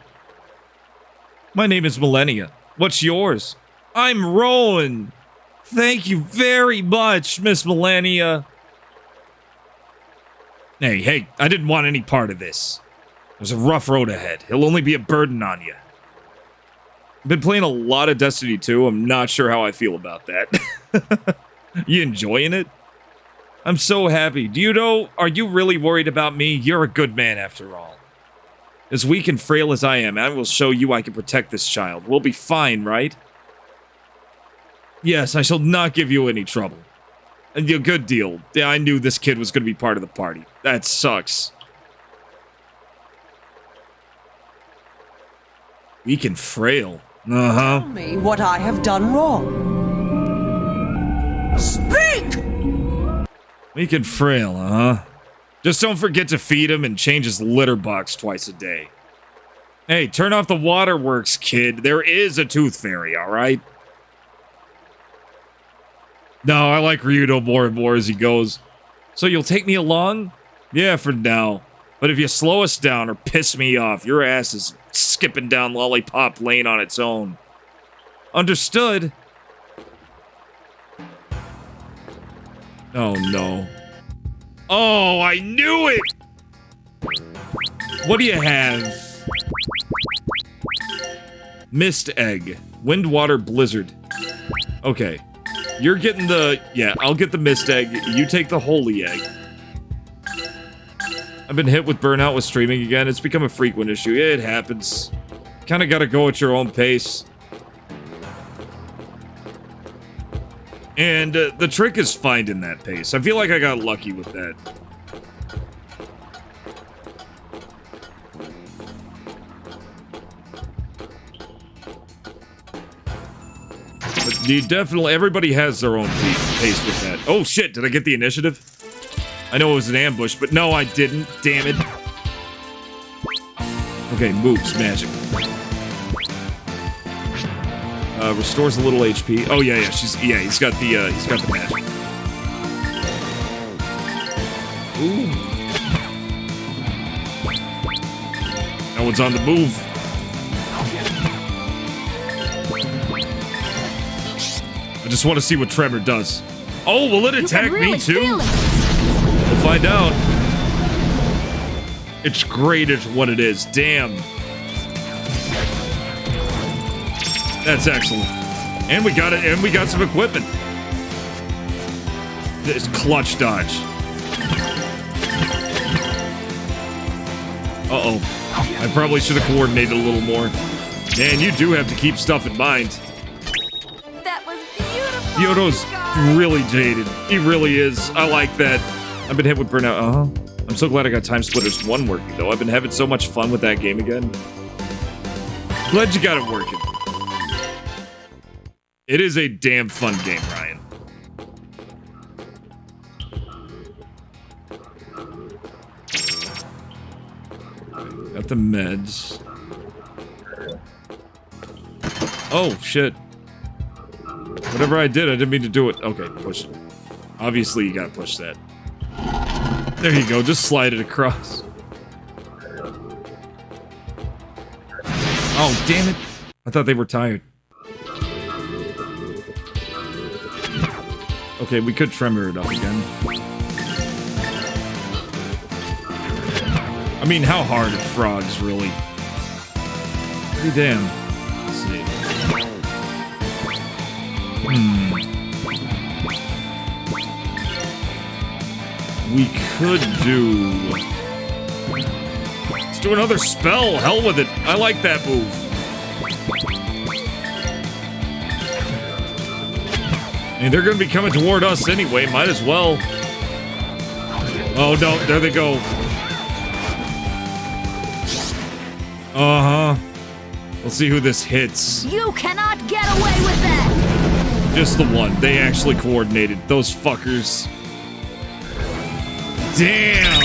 My name is Millennia. What's yours? I'm Rowan. Thank you very much, Miss Millennia. Hey, I didn't want any part of this. There's a rough road ahead. He'll only be a burden on you. I've been playing a lot of Destiny 2. I'm not sure how I feel about that. You enjoying it? I'm so happy. Do you know, are you really worried about me? You're a good man after all. As weak and frail as I am, I will show you I can protect this child. We'll be fine, right? Yes, I shall not give you any trouble. And a good deal. Yeah, I knew this kid was going to be part of the party. That sucks. Weak and frail. Uh-huh. Tell me what I have done wrong. Speak! Weak and frail, uh-huh. Just don't forget to feed him and change his litter box twice a day. Hey, turn off the waterworks, kid. There is a tooth fairy, alright? No, I like Ryudo more and more as he goes. So you'll take me along? Yeah, for now. But if you slow us down or piss me off, your ass is skipping down Lollipop Lane on its own. Understood? Oh, no. Oh, I knew it! What do you have? Mist Egg. Wind, Water, Blizzard. Okay. You're getting the... Yeah, I'll get the Mist Egg. You take the Holy Egg. I've been hit with burnout with streaming again. It's become a frequent issue. It happens. Kinda gotta go at your own pace. And the trick is finding that pace. I feel like I got lucky with that. But you definitely... Everybody has their own pace with that. Oh shit, did I get the initiative? I know it was an ambush, but no, I didn't. Damn it. Okay, moves, magic. Restores a little HP. Oh yeah, he's got the magic. Ooh. That one's on the move. I just want to see what Tremor does. Oh, will it attack me too? We'll find out. It's great at what it is. Damn. That's excellent. And we got it, and we got some equipment. This clutch dodge. Uh-oh. I probably should have coordinated a little more. Man, you do have to keep stuff in mind. That was beautiful. Yodo's really jaded. He really is. I like that. I've been hit with burnout. Uh-huh. I'm so glad I got Time Splitters 1 working, though. I've been having so much fun with that game again. Glad you got it working. It is a damn fun game, Ryan. Got the meds. Oh, shit. Whatever I did, I didn't mean to do it. Okay, push it. Obviously, you gotta push that. There you go, just slide it across. Oh, damn it. I thought they were tired. Okay, we could tremor it up again. I mean, how hard are frogs, really? Pretty damn. Let's see. We could do... Let's do another spell! Hell with it! I like that move. I mean, they're gonna be coming toward us anyway, might as well. Oh no, there they go. Uh-huh. We'll see who this hits. You cannot get away with that! Just the one. They actually coordinated. Those fuckers. Damn!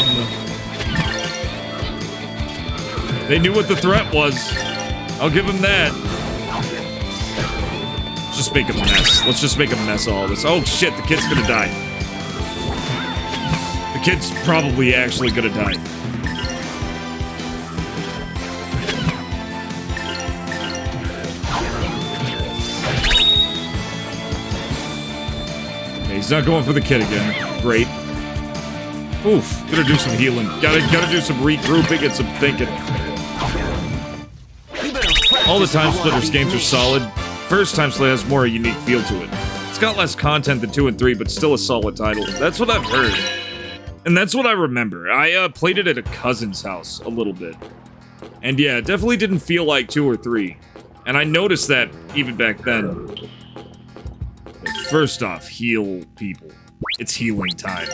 They knew what the threat was. I'll give them that. Let's just make a mess. Let's just make a mess of all this. Oh shit, the kid's gonna die. The kid's probably actually gonna die. Okay, he's not going for the kid again. Great. Oof, gotta do some healing. Gotta do some regrouping and some thinking. All the Time Splitters games are solid. First Time Splitter has more a unique feel to it. It's got less content than 2 and 3, but still a solid title. That's what I've heard. And that's what I remember. I played it at a cousin's house a little bit. And yeah, it definitely didn't feel like 2 or 3. And I noticed that even back then. But first off, heal people. It's healing time.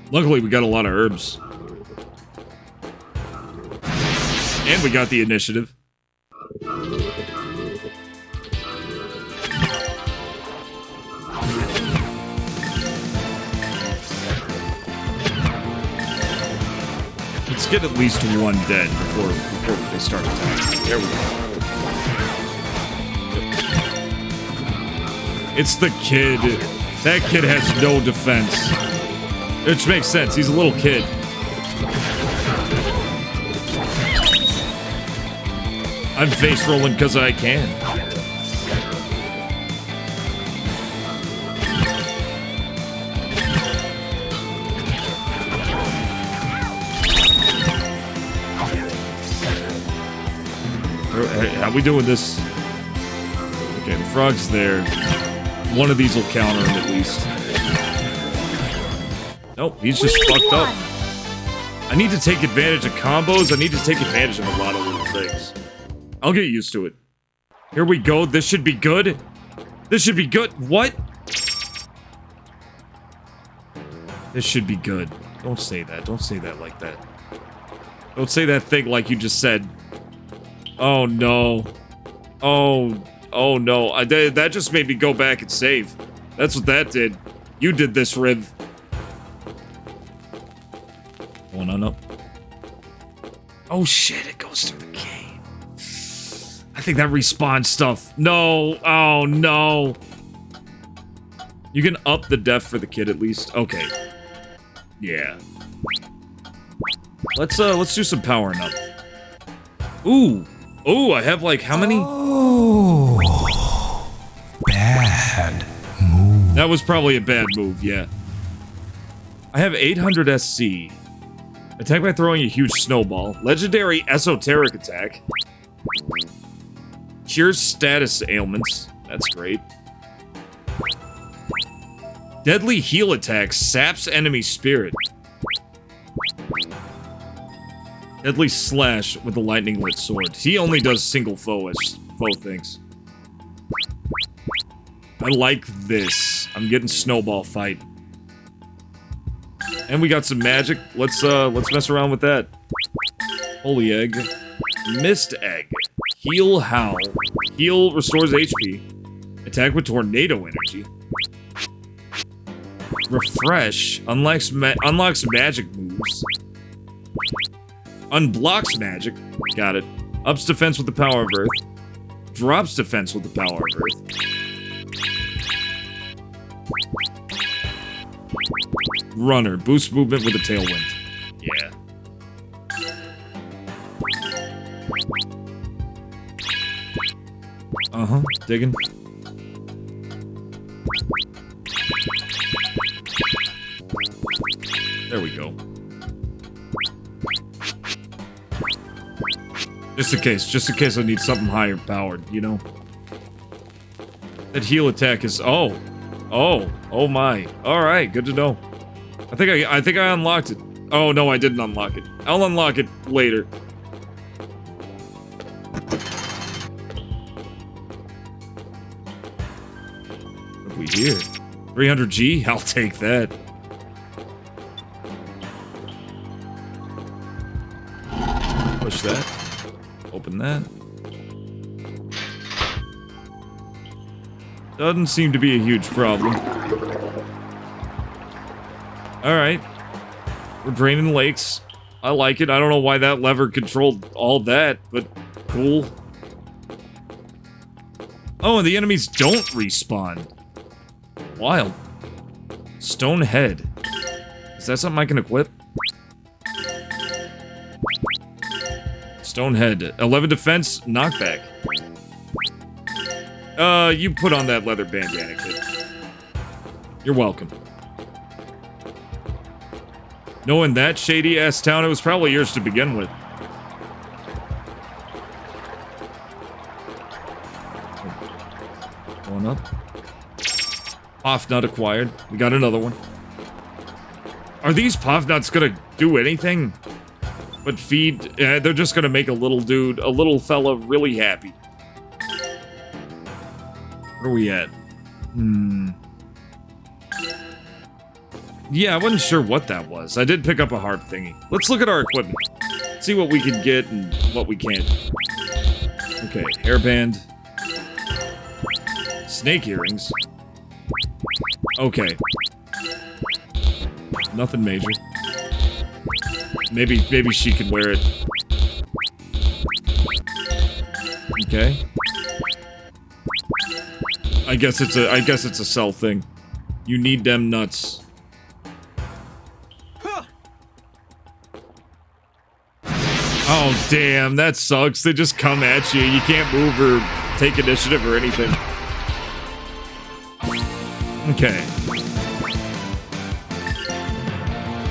Luckily, we got a lot of herbs. And we got the initiative. Let's get at least one dead before they start attacking. There we go. It's the kid. That kid has no defense. Which makes sense. He's a little kid. I'm face rolling because I can. How we doing this? Okay, the frog's there. One of these will counter him at least. Nope, he's just fucked up. I need to take advantage of combos. I need to take advantage of a lot of little things. I'll get used to it. Here we go. This should be good. This should be good. What? This should be good. Don't say that. Don't say that like that. Don't say that thing like you just said. Oh, no. Oh no. That just made me go back and save. That's what that did. You did this, Riv. Going on up. Oh, shit. It goes through the cave. I think that respawns stuff. No. Oh, no. You can up the def for the kid at least. Okay. Yeah. Let's do some powering up. Ooh. Ooh, I have like how many? Oh. Bad move. That was probably a bad move, yeah. I have 800 SC. Attack by throwing a huge snowball. Legendary esoteric attack. Cures status ailments. That's great. Deadly heal attack saps enemy spirit. Deadly slash with the lightning lit sword. He only does single foe things. I like this. I'm getting snowball fight. And we got some magic. Let's mess around with that. Holy egg. Mist egg. Heal howl. Heal restores HP. Attack with tornado energy. Refresh. Unlocks magic moves. Unblocks magic. Got it. Ups defense with the power of Earth. Drops defense with the power of Earth. Runner. Boosts movement with a tailwind. Yeah. Uh-huh. Digging. There we go. Just in case I need something higher powered, you know? That heal attack is... Oh my. Alright, good to know. I think I unlocked it. Oh, no, I didn't unlock it. I'll unlock it later. What have we here? 300G? I'll take that. Push that. Open that. Doesn't seem to be a huge problem. Alright. We're draining lakes. I like it. I don't know why that lever controlled all that, but cool. Oh, and the enemies don't respawn. Wild. Stone head. Is that something I can equip? Stone head. 11 defense, knockback. You put on that leather bandana, kid. You're welcome. Knowing that shady-ass town, it was probably yours to begin with. Going up. Puff nut acquired. We got another one. Are these puff nuts gonna do anything but feed? They're just gonna make a little dude, a little fella, really happy. Where are we at? Yeah, I wasn't sure what that was. I did pick up a harp thingy. Let's look at our equipment. See what we can get and what we can't. Okay, hairband. Snake earrings. Okay. Nothing major. Maybe she could wear it. Okay. I guess it's a sell thing. You need them nuts. Oh damn, that sucks. They just come at you. You can't move or take initiative or anything. Okay.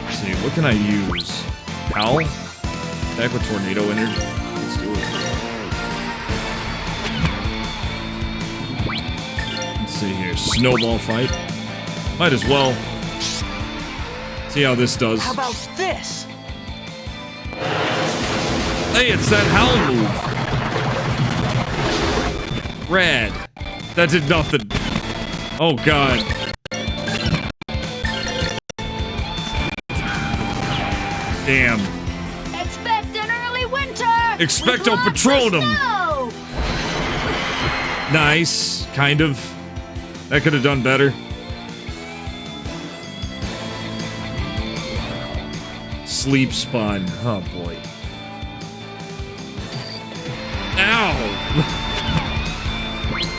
Let's see, what can I use? Howl? Attack with tornado energy. Let's do it. Let's see here. Snowball fight. Might as well. See how this does. How about this? Hey, it's that howl move. Rad. That did nothing. Oh god. Damn. Expect an early winter! Expecto Patronum! Nice. Kind of. That could have done better. Sleep spawn. Oh boy. Ow!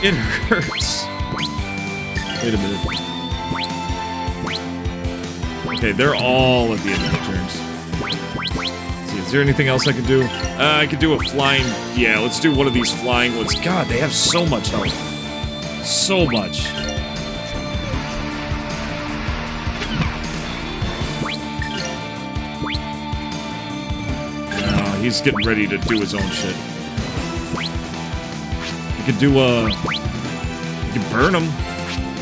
It hurts. Wait a minute. Okay, they're all at the end of the turns. Let's see, is there anything else I could do? I could do a flying... Yeah, let's do one of these flying ones. God, they have so much health. So much. Oh, he's getting ready to do his own shit. We could do, we could burn him.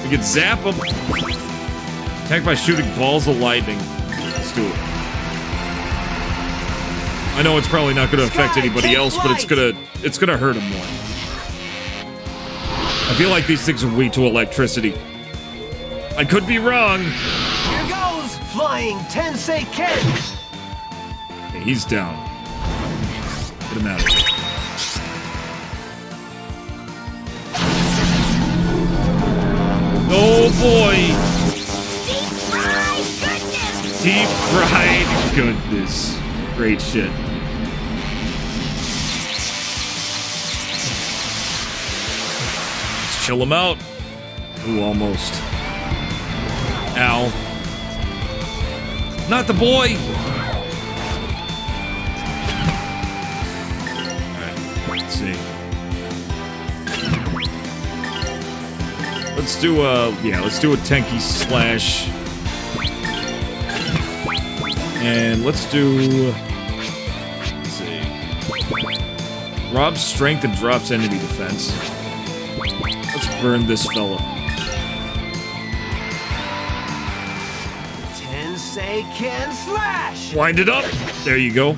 We could zap him. Attack by shooting balls of lightning. Let's do it. I know it's probably not going to affect anybody else, but it's gonna hurt him more. I feel like these things are weak to electricity. I could be wrong. Here goes flying Tensei Ken. Okay, he's down. Get him out of here. Oh boy! Deep fried goodness. Great shit. Let's chill him out. Ooh, almost. Ow. Not the boy! Alright, let's see. Let's do a Tenki slash. And let's do... Let's see. Robs strength and drops enemy defense. Let's burn this fella. Tensei Ken slash! Wind it up! There you go.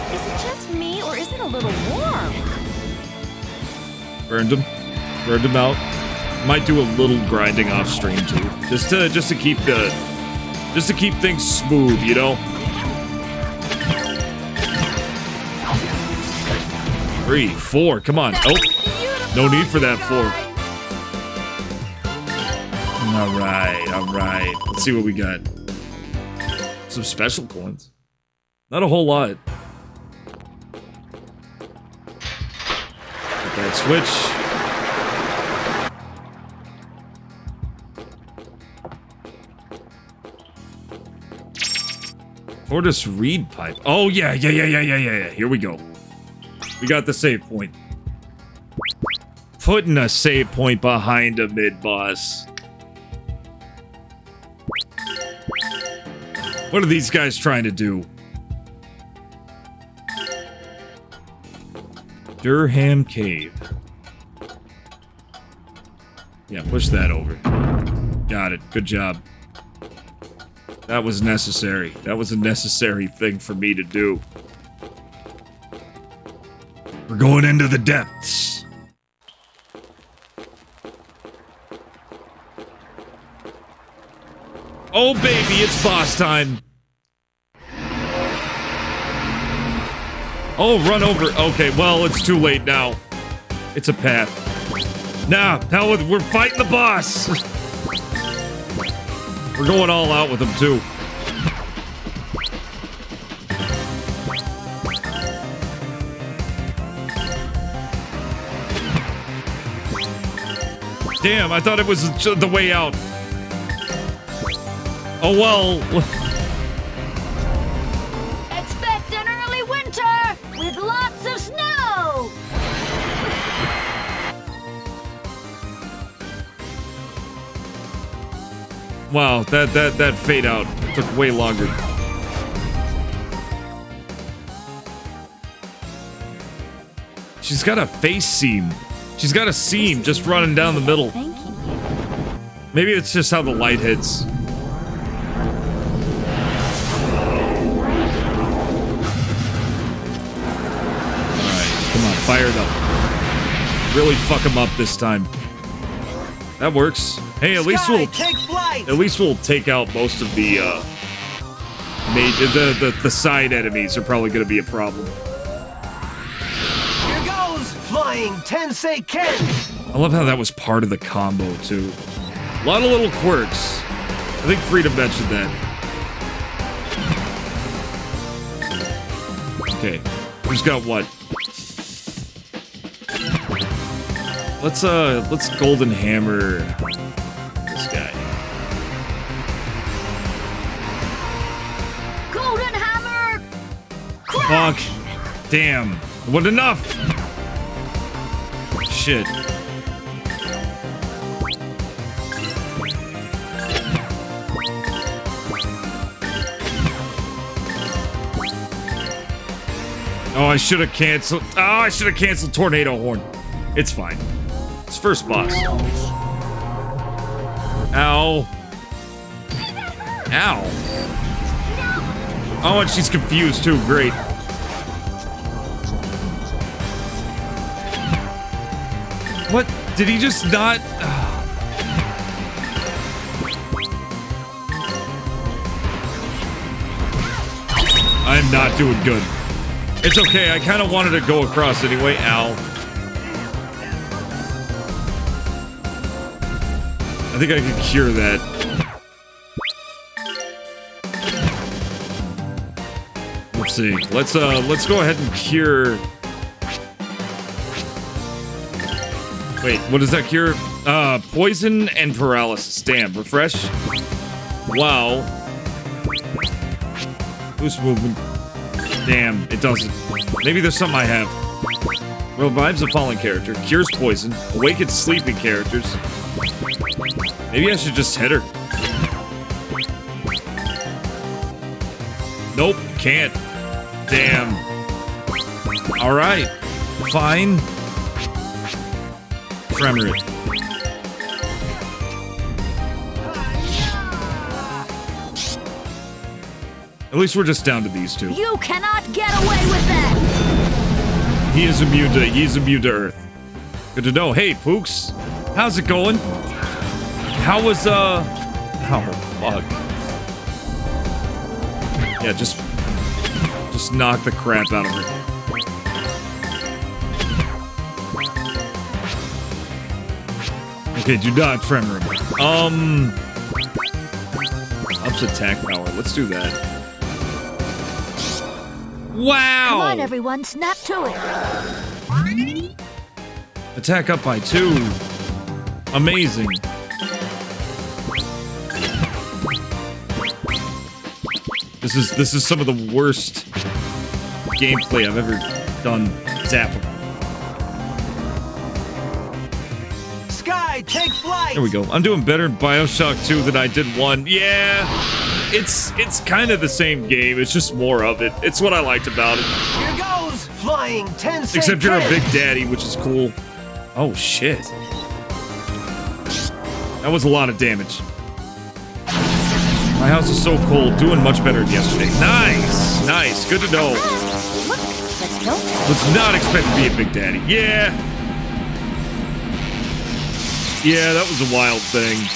Is it just me, or is it a little warm? Burned him. Burned him out. Might do a little grinding off stream too, just to keep things smooth, you know. 3, 4. Come on. Oh, no need for that 4. All right, all right. Let's see what we got. Some special coins. Not a whole lot. Hit that switch. Tortoise reed pipe. Oh, yeah. Here we go. We got the save point. Putting a save point behind a mid-boss. What are these guys trying to do? Durham Cave. Yeah, push that over. Got it. Good job. That was necessary. That was a necessary thing for me to do. We're going into the depths. Oh, baby, it's boss time. Oh, run over. Okay, well, it's too late now. It's a path. Now we're fighting the boss. We're going all out with him, too. Damn, I thought it was the way out. Oh, well. Expect an early winter with lots of snow. Wow, that fade out took way longer. She's got a face seam. She's got a seam just running down the middle. Thank you. Maybe it's just how the light hits. Fire it up. Really fuck him up this time. That works. Hey, at least we'll take out most of the the side enemies are probably gonna be a problem. Here goes flying Tensei Ken. I love how that was part of the combo too. A lot of little quirks. I think Freedom mentioned that. Okay, who's got what? Let's golden hammer this guy. Golden hammer. Fuck. Damn. What enough? Shit. Oh, I should have canceled. Oh, I should have canceled Tornado Horn. It's fine. It's first boss. Ow. Ow. Oh, and she's confused too. Great. What? Did he just not? I'm not doing good. It's okay. I kind of wanted to go across anyway. Ow. I think I can cure that. Let's see. Let's go ahead and cure. Wait, what does that cure? Poison and paralysis. Damn, refresh. Wow. Boost movement. Damn, it doesn't. Maybe there's something I have. Revives a fallen character, cures poison, awakens sleeping characters. Maybe I should just hit her. Nope, can't. Damn. Alright. Fine. Tremor it. At least we're just down to these two. You cannot get away with that. He's immune to Earth. Good to know. Hey, Pooks. How's it going? How was, oh, fuck. Yeah, just knock the crap out of her. Okay, do not tremor him. Ups attack power. Let's do that. Wow! Come on, everyone, snap to it. Attack up by 2. Amazing. This is some of the worst gameplay I've ever done. Zap. Sky, take flight! There we go. I'm doing better in BioShock 2 than I did 1. Yeah, it's kind of the same game. It's just more of it. It's what I liked about it. Here goes! Flying 10 Except you're a big daddy, which is cool. Oh, shit. That was a lot of damage. My house is so cold. Doing much better than yesterday. Nice! Nice. Good to know. Look, let's go. Was not expect to be a big daddy. Yeah. Yeah, that was a wild thing.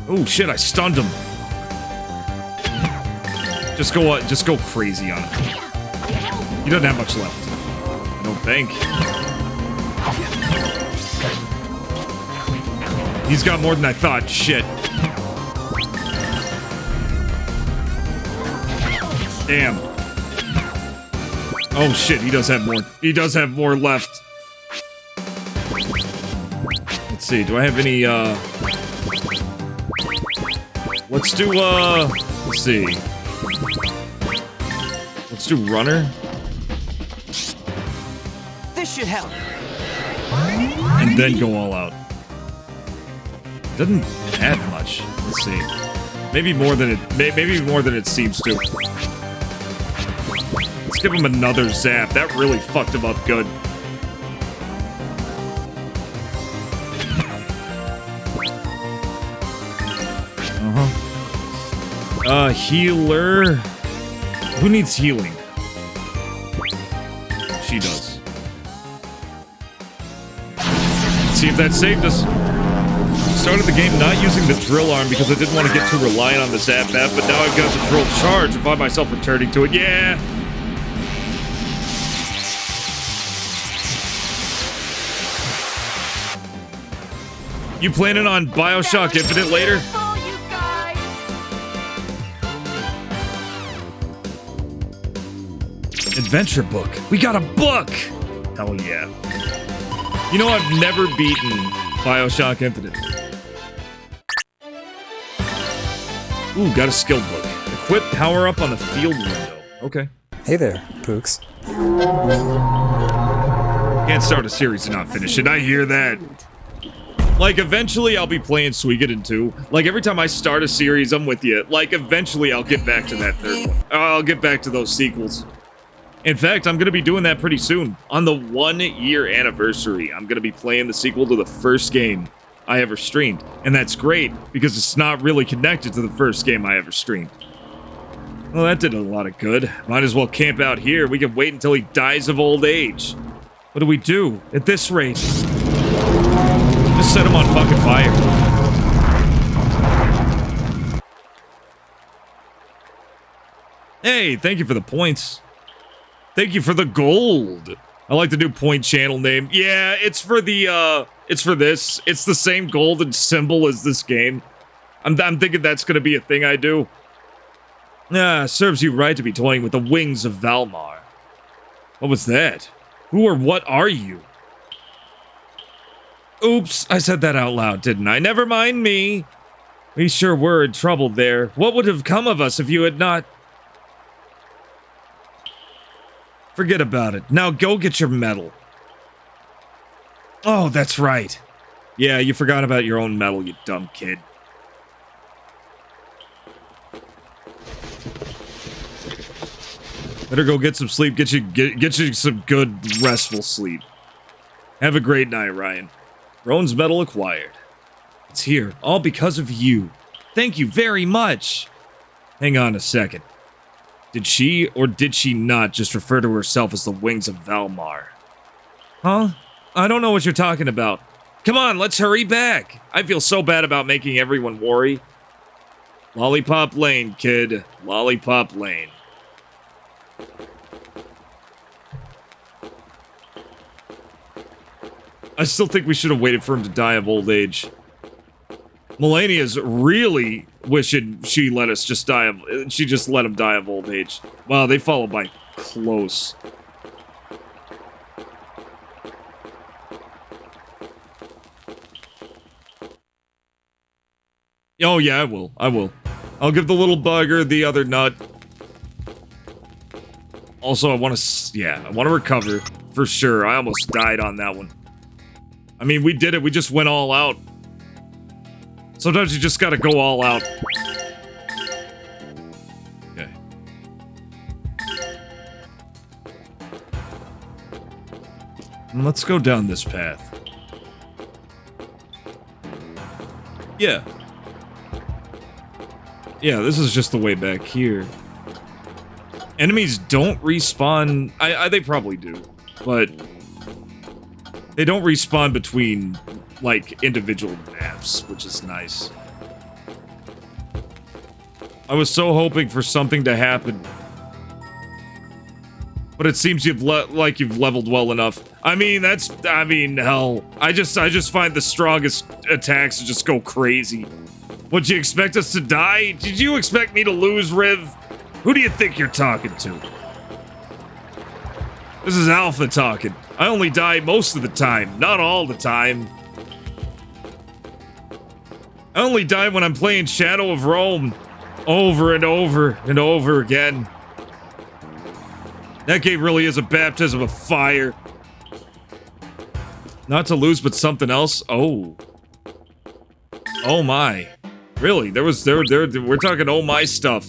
Oh shit, I stunned him. Just go crazy on him. He doesn't have much left. I don't think. He's got more than I thought. Shit. Damn. Oh shit, he does have more. He does have more left. Let's see, do I have any, let's do, let's see. Let's do runner. This should help. And then go all out. Doesn't add much. Let's see. Maybe more than it seems to. Let's give him another zap. That really fucked him up good. Healer. Who needs healing? She does. Let's see if that saved us. Started the game not using the drill arm because I didn't want to get too reliant on the zap bat, but now I've got the drill charge and find myself returning to it. Yeah! You planning on BioShock Infinite later? Adventure book. We got a book! Hell yeah. You know, I've never beaten BioShock Infinite. Ooh, got a skill book. Equip power up on the field window. Okay. Hey there, Pooks. Can't start a series and not finish it. I hear that. Like, eventually I'll be playing Suikoden 2. Like, every time I start a series, I'm with you. Like, eventually I'll get back to that third one. I'll get back to those sequels. In fact, I'm going to be doing that pretty soon. On the 1-year anniversary, I'm going to be playing the sequel to the first game I ever streamed. And that's great, because it's not really connected to the first game I ever streamed. Well, that did a lot of good. Might as well camp out here. We can wait until he dies of old age. What do we do at this rate? Just set him on fucking fire. Hey, thank you for the points. Thank you for the gold. I like the new point channel name. Yeah, it's for the, it's for this. It's the same golden symbol as this game. I'm thinking that's gonna be a thing I do. Ah, serves you right to be toying with the wings of Valmar. What was that? Who or what are you? Oops, I said that out loud, didn't I? Never mind me. We sure were in trouble there. What would have come of us if you had not... Forget about it. Now go get your medal. Oh, that's right. Yeah, you forgot about your own medal, you dumb kid. Better go get some sleep. Get you some good, restful sleep. Have a great night, Ryan. Roan's medal acquired. It's here, all because of you. Thank you very much. Hang on a second. Did she or did she not just refer to herself as the wings of Valmar? Huh? I don't know what you're talking about. Come on, let's hurry back. I feel so bad about making everyone worry. Lollipop Lane, kid. Lollipop Lane. I still think we should have waited for him to die of old age. Melania's really wishing she let us just die of... She just let him die of old age. Wow, they follow by close. Oh, yeah, I will. I will. I'll give the little bugger the other nut. Also, I want to... Yeah, I want to recover. For sure. I almost died on that one. I mean, we did it. We just went all out. Sometimes you just gotta go all out. Okay. And let's go down this path. Yeah. Yeah, this is just the way back here. Enemies don't respawn... they probably do. But... they don't respawn between, like, individual maps, which is nice. I was so hoping for something to happen. But it seems you've leveled well enough. I mean, hell. I just find the strongest attacks to just go crazy. Would you expect us to die? Did you expect me to lose, Riv? Who do you think you're talking to? This is Alpha talking. I only die most of the time, not all the time. I only die when I'm playing Shadow of Rome over and over and over again. That game really is a baptism of fire. Not to lose, but something else? Oh. Oh my. Really? We're talking oh my stuff.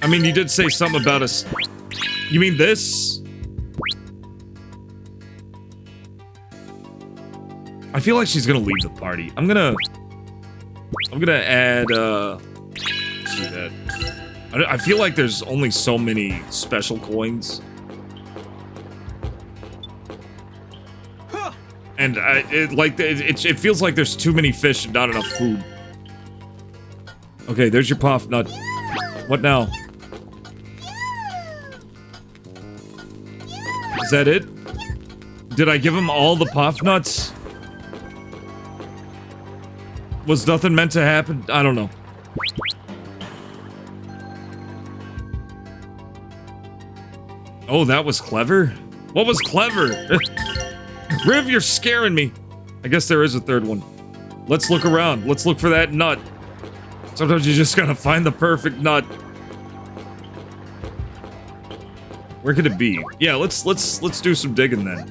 I mean, you did say something about us. You mean this? I feel like she's gonna leave the party. I'm gonna add, let's do that. I feel like there's only so many special coins. And it feels like there's too many fish and not enough food. Okay, there's your puff nut. What now? Is that it? Did I give him all the puff nuts? Was nothing meant to happen? I don't know. Oh, that was clever? What was clever? Riv, you're scaring me. I guess there is a third one. Let's look around. Let's look for that nut. Sometimes you just gotta find the perfect nut. Where could it be? Yeah, let's do some digging then.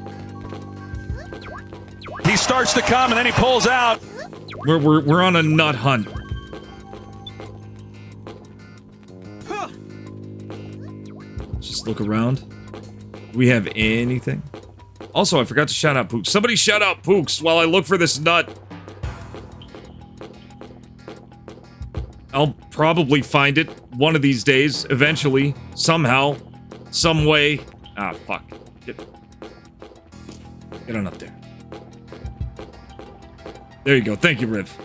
He starts to come and then he pulls out. We're on a nut hunt. Just look around. Do we have anything? Also, I forgot to shout out Pooks. Somebody shout out Pooks while I look for this nut. I'll probably find it one of these days, eventually, somehow, some way. Ah, fuck. Get on up there. There you go. Thank you, Riv.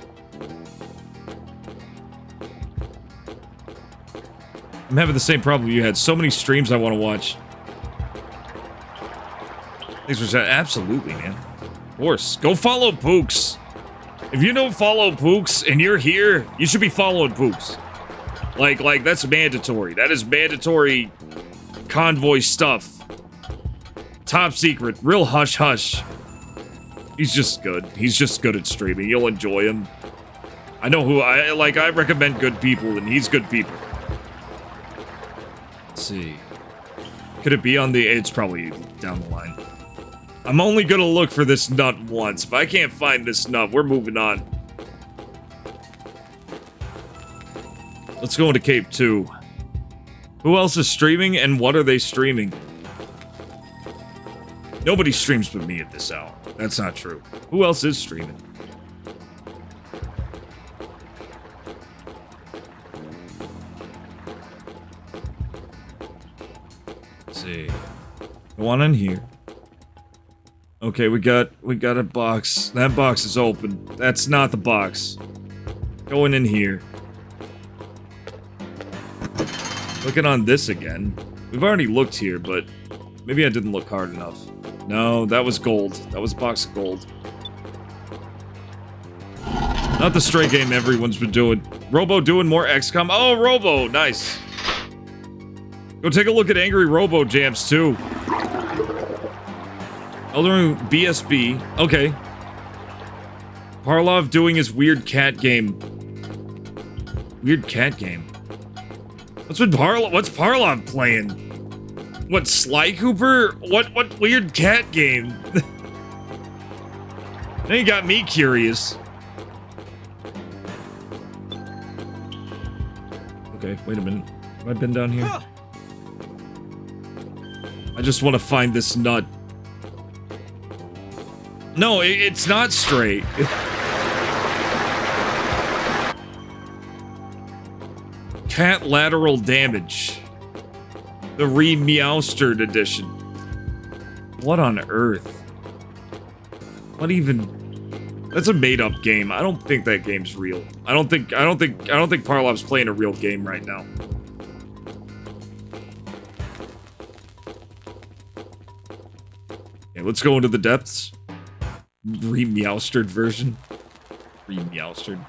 I'm having the same problem you had. So many streams I want to watch. Thanks for saying. Absolutely, man. Of course. Go follow Pooks. If you don't follow Pooks and you're here, you should be following Pooks. Like that's mandatory. That is mandatory convoy stuff. Top secret. Real hush-hush. He's just good. He's just good at streaming. You'll enjoy him. I know who I recommend good people, and he's good people. Let's see. Could it be on the... It's probably down the line. I'm only gonna look for this nut once. If I can't find this nut, we're moving on. Let's go into Cave 2. Who else is streaming, and what are they streaming? Nobody streams but me at this hour. That's not true. Who else is streaming? Let's see. Go on in here. Okay, we got a box. That box is open. That's not the box. Going in here. Looking on this again. We've already looked here, but maybe I didn't look hard enough. No, that was gold. That was a box of gold. Not the Stray game everyone's been doing. Robo doing more XCOM. Oh, Robo! Nice. Go take a look at Angry Robo Jams, too. Elden Ring BSB. Okay. Parlov doing his weird cat game. Weird cat game. What's Parlov playing? What, Sly Cooper? What weird cat game? Now you got me curious. Okay, wait a minute. Have I been down here? I just want to find this nut. No, it's not straight. Cat lateral damage. The re-meowstered edition. What on earth? What even? That's a made-up game. I don't think that game's real. I don't think Parlov's playing a real game right now. Okay, let's go into the depths. Re-meowstered version. Re-meowstered.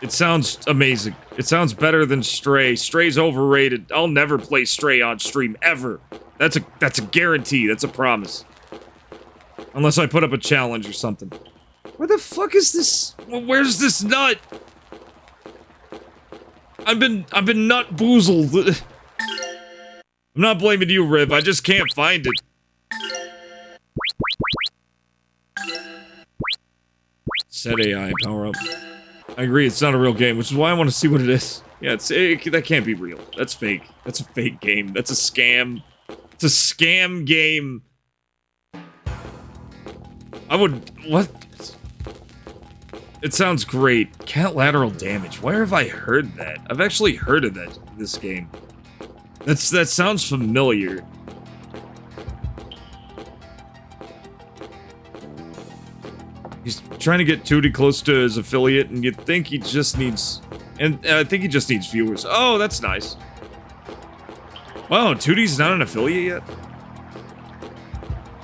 It sounds amazing. It sounds better than Stray. Stray's overrated. I'll never play Stray on stream, ever. That's a guarantee. That's a promise. Unless I put up a challenge or something. Where the fuck is this? Where's this nut? I've been nut boozled. I'm not blaming you, Riv. I just can't find it. Set AI power up. I agree, it's not a real game, which is why I want to see what it is. Yeah, that can't be real. That's fake. That's a fake game. That's a scam. It's a scam game. What? It sounds great. Cat lateral damage. Where have I heard that? I've actually heard of this game. That sounds familiar. He's trying to get Tootie close to his affiliate, and you'd think he just needs... And I think he just needs viewers. Oh, that's nice. Wow, Tootie's not an affiliate yet?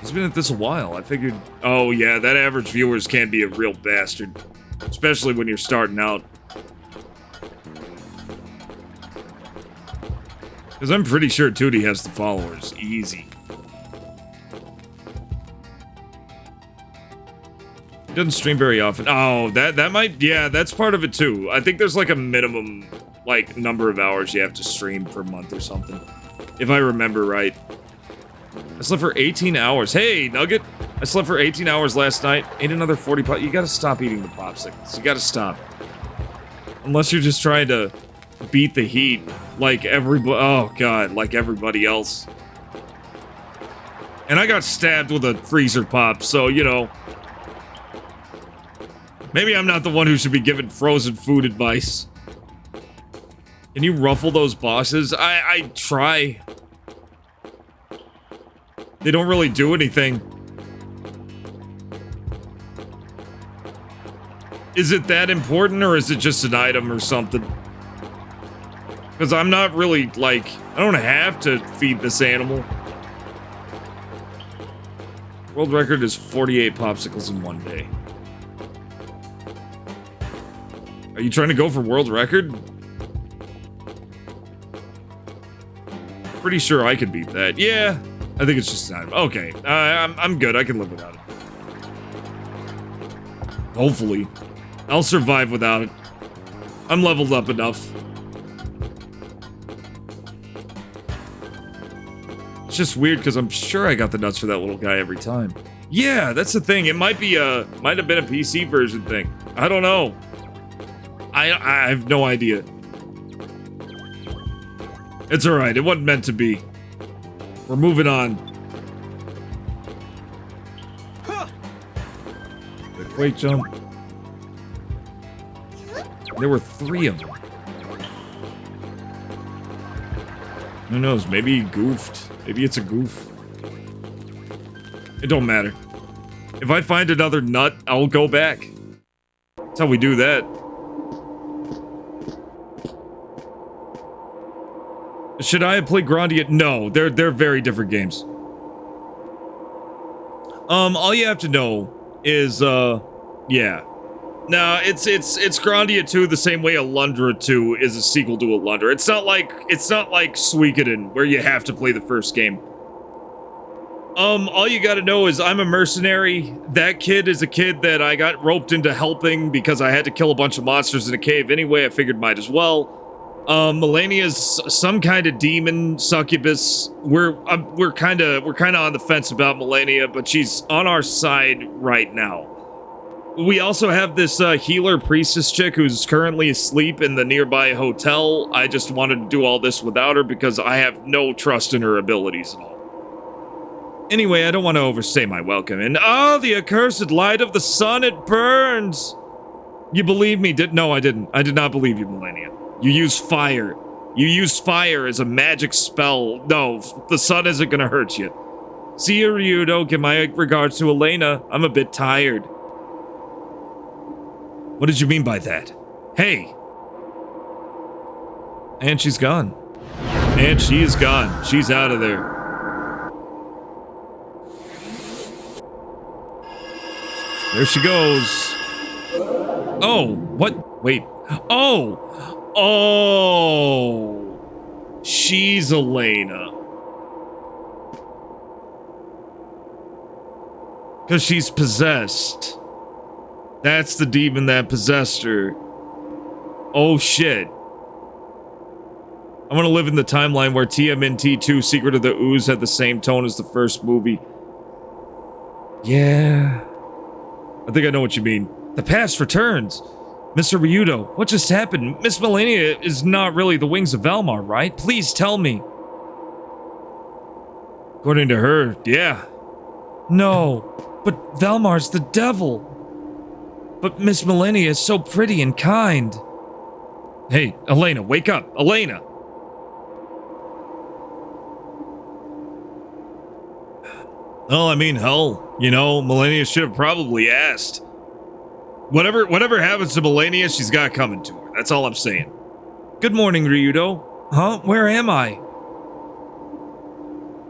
He's been at this a while. I figured... Oh, yeah, that average viewers can be a real bastard. Especially when you're starting out. Because I'm pretty sure Tootie has the followers. Easy. Doesn't stream very often. Oh, that might... Yeah, that's part of it, too. I think there's, like, a minimum, like, number of hours you have to stream per month or something. If I remember right. I slept for 18 hours. Hey, Nugget! I slept for 18 hours last night. Ate another 40 pop... You gotta stop eating the popsicles. You gotta stop. Unless you're just trying to beat the heat like everybody... Oh, God. Like everybody else. And I got stabbed with a freezer pop, so, you know... Maybe I'm not the one who should be given frozen food advice. Can you ruffle those bosses? I try. They don't really do anything. Is it that important, or is it just an item or something? Because I'm not really, like... I don't have to feed this animal. World record is 48 popsicles in one day. Are you trying to go for world record? Pretty sure I could beat that. Yeah, I think it's just an item. Okay, I'm good. I can live without it. Hopefully. I'll survive without it. I'm leveled up enough. It's just weird because I'm sure I got the nuts for that little guy every time. Yeah, that's the thing. It might have been a PC version thing. I don't know. I have no idea. It's alright, it wasn't meant to be. We're moving on. The Quake jump. There were 3 of them. Who knows, maybe he goofed. Maybe it's a goof. It don't matter. If I find another nut, I'll go back. That's how we do that. Should I have played Grandia? No, they're very different games. All you have to know is, yeah. No, it's Grandia 2 the same way Alundra 2 is a sequel to Alundra. It's not like Suikoden, where you have to play the first game. All you gotta know is I'm a mercenary. That kid is a kid that I got roped into helping because I had to kill a bunch of monsters in a cave anyway. I figured might as well. Melania's some kind of demon succubus. We're kind of on the fence about Melania, but she's on our side right now. We also have this healer priestess chick who's currently asleep in the nearby hotel. I just wanted to do all this without her because I have no trust in her abilities at all. Anyway, I don't want to overstay my welcome. And the accursed light of the sun, it burns. You believe me? No, I didn't. I did not believe you, Melania. You use fire. You use fire as a magic spell. No, the sun isn't gonna hurt you. See you, Ryudo. Give my regards to Elena. I'm a bit tired. What did you mean by that? Hey! And she's gone. And she is gone. She's out of there. There she goes. Oh, what? Wait. Oh! Oh! She's Elena. Because she's possessed. That's the demon that possessed her. Oh shit. I want to live in the timeline where TMNT 2 Secret of the Ooze had the same tone as the first movie. Yeah. I think I know what you mean. The past returns. Mr. Ryudo, what just happened? Miss Melania is not really the wings of Valmar, right? Please tell me. According to her, yeah. No, but Valmar's the devil. But Miss Melania is so pretty and kind. Hey, Elena, wake up. Elena! Well, I mean, hell, you know, Melania should have probably asked. Whatever happens to Melania, she's got coming to her. That's all I'm saying. Good morning, Ryudo. Huh? Where am I?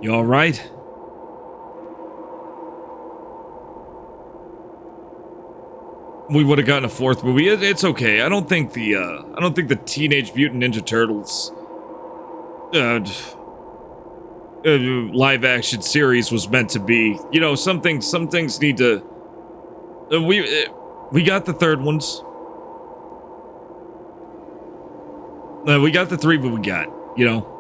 You all right? We would have gotten a fourth movie. It's okay. I don't think the Teenage Mutant Ninja Turtles live action series was meant to be. You know, some things need to. We got the third ones. We got the three, but we got, you know.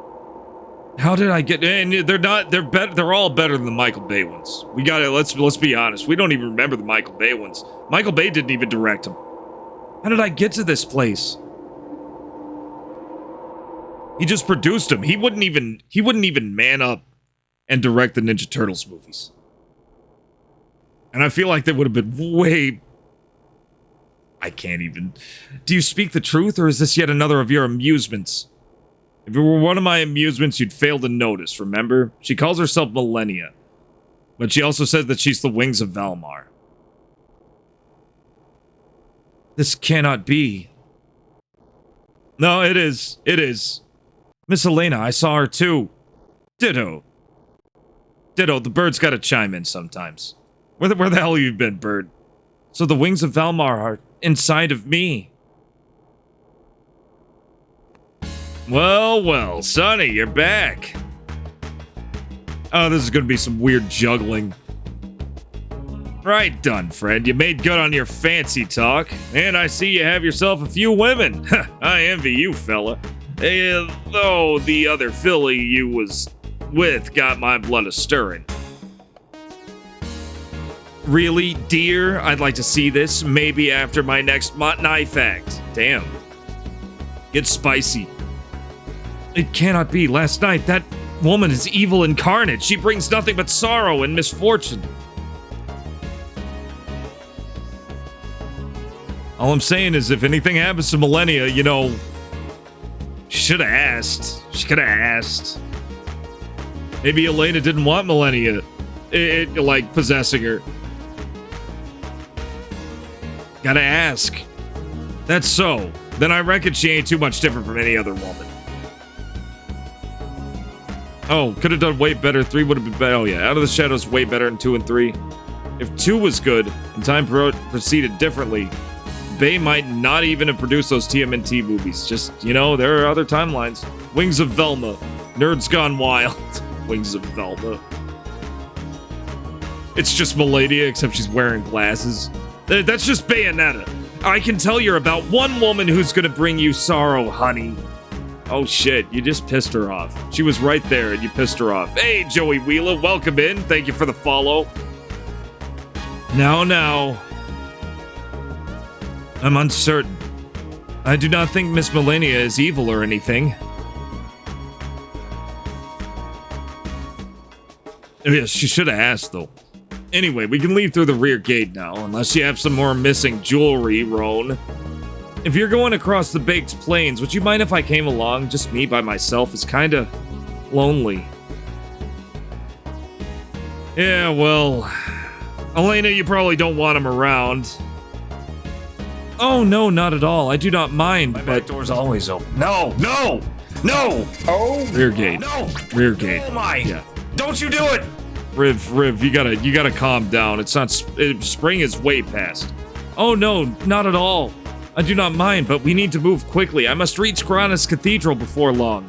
How did I get? And they're not. They're better. They're all better than the Michael Bay ones. We got it. Let's be honest. We don't even remember the Michael Bay ones. Michael Bay didn't even direct them. How did I get to this place? He just produced them. He wouldn't even man up and direct the Ninja Turtles movies. And I feel like they would have been way. I can't even. Do you speak the truth, or is this yet another of your amusements? If it were one of my amusements, you'd fail to notice, remember? She calls herself Millennia. But she also says that she's the wings of Valmar. This cannot be. No, it is. It is. Miss Elena, I saw her too. Ditto. Ditto, the bird's gotta chime in sometimes. Where the hell have you been, bird? So the wings of Valmar are inside of me. Well, Sonny, you're back. Oh, this is gonna be some weird juggling. Right done, friend. You made good on your fancy talk. And I see you have yourself a few women. I envy you, fella. Though the other filly you was with got my blood a-stirring. Really, dear? I'd like to see this. Maybe after my next knife act. Damn. Get spicy. It cannot be. Last night, that woman is evil incarnate. She brings nothing but sorrow and misfortune. All I'm saying is, if anything happens to Millennia, you know, she should have asked. She could have asked. Maybe Elena didn't want Millennia, like, possessing her. Gotta ask. That's so. Then I reckon she ain't too much different from any other woman. Oh, could have done way better. 3 would have been better. Oh, yeah. Out of the Shadows, way better than 2 and 3. If 2 was good, and time proceeded differently, Bay might not even have produced those TMNT movies. Just, you know, there are other timelines. Wings of Velma. Nerds Gone Wild. Wings of Velma. It's just Melania, except she's wearing glasses. That's just Bayonetta. I can tell you're about one woman who's gonna bring you sorrow, honey. Oh shit, you just pissed her off. She was right there and you pissed her off. Hey, Joey Wheeler, welcome in. Thank you for the follow. Now. I'm uncertain. I do not think Miss Melania is evil or anything. Yes, she should have asked, though. Anyway, we can leave through the rear gate now, unless you have some more missing jewelry, Roan. If you're going across the Baked Plains, would you mind if I came along? Just me by myself is kinda lonely. Yeah, well... Elena, you probably don't want him around. Oh, no, not at all. I do not mind, but... My door's always open. No! Oh! Rear gate. No! Rear gate. Oh my! Yeah. Don't you do it! Riv, you gotta calm down. It's not... spring is way past. Oh, no, not at all. I do not mind, but we need to move quickly. I must reach Grannis Cathedral before long.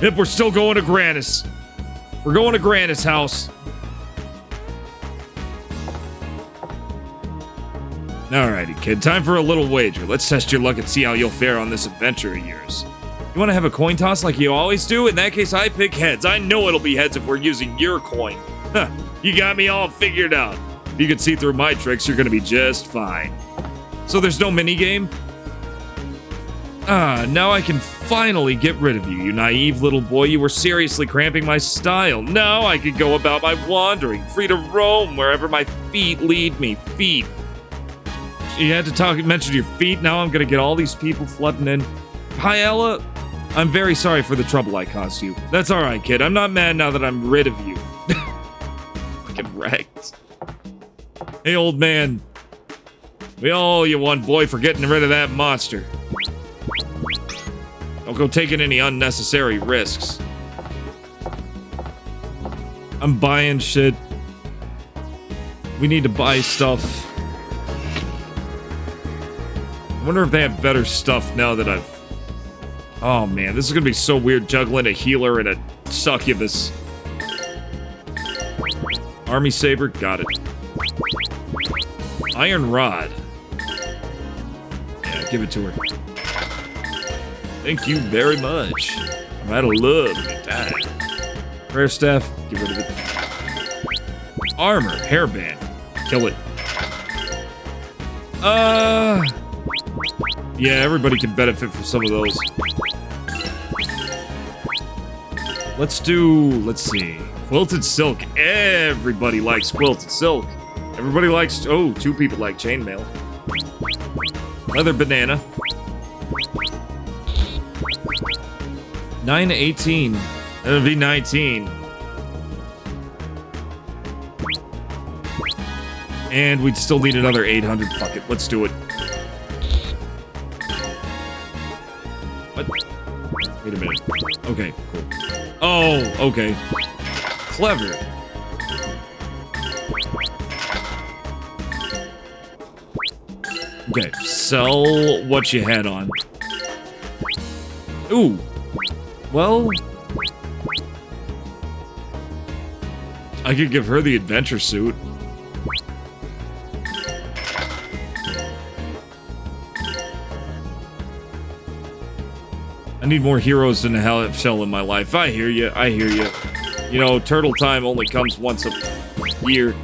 Yep, we're still going to Grannis. We're going to Grannis' house. Alrighty, kid. Time for a little wager. Let's test your luck and see how you'll fare on this adventure of yours. You want to have a coin toss like you always do? In that case, I pick heads. I know it'll be heads if we're using your coin. Huh, you got me all figured out. If you can see through my tricks, you're gonna be just fine. So there's no minigame? Ah, now I can finally get rid of you, you naive little boy. You were seriously cramping my style. Now I could go about my wandering, free to roam wherever my feet lead me. Feet. You had to mention your feet. Now I'm gonna get all these people flooding in. Hi, Ella. I'm very sorry for the trouble I caused you. That's alright, kid. I'm not mad now that I'm rid of you. Fucking wrecked. Hey, old man. We all owe you one, boy, for getting rid of that monster. Don't go taking any unnecessary risks. I'm buying shit. We need to buy stuff. I wonder if they have better stuff now that I've... Oh man, this is gonna be so weird juggling a healer and a succubus. Army Saber, got it. Iron Rod. Yeah, give it to her. Thank you very much. I'm out of love to die. Prayer Staff, get rid of it. Armor, hairband, kill it. Yeah, everybody can benefit from some of those. Let's see. Quilted silk. Everybody likes quilted silk. Everybody likes, 2 people like chainmail. Leather banana. 918. That'll be 19. And we'd still need another 800. Fuck it, let's do it. What? Wait a minute. Okay, cool. Oh, okay. Clever. Okay, sell what you had on. Ooh. Well... I could give her the adventure suit. I need more heroes in the hell shell in my life. I hear you. I hear you. You know, turtle time only comes once a year.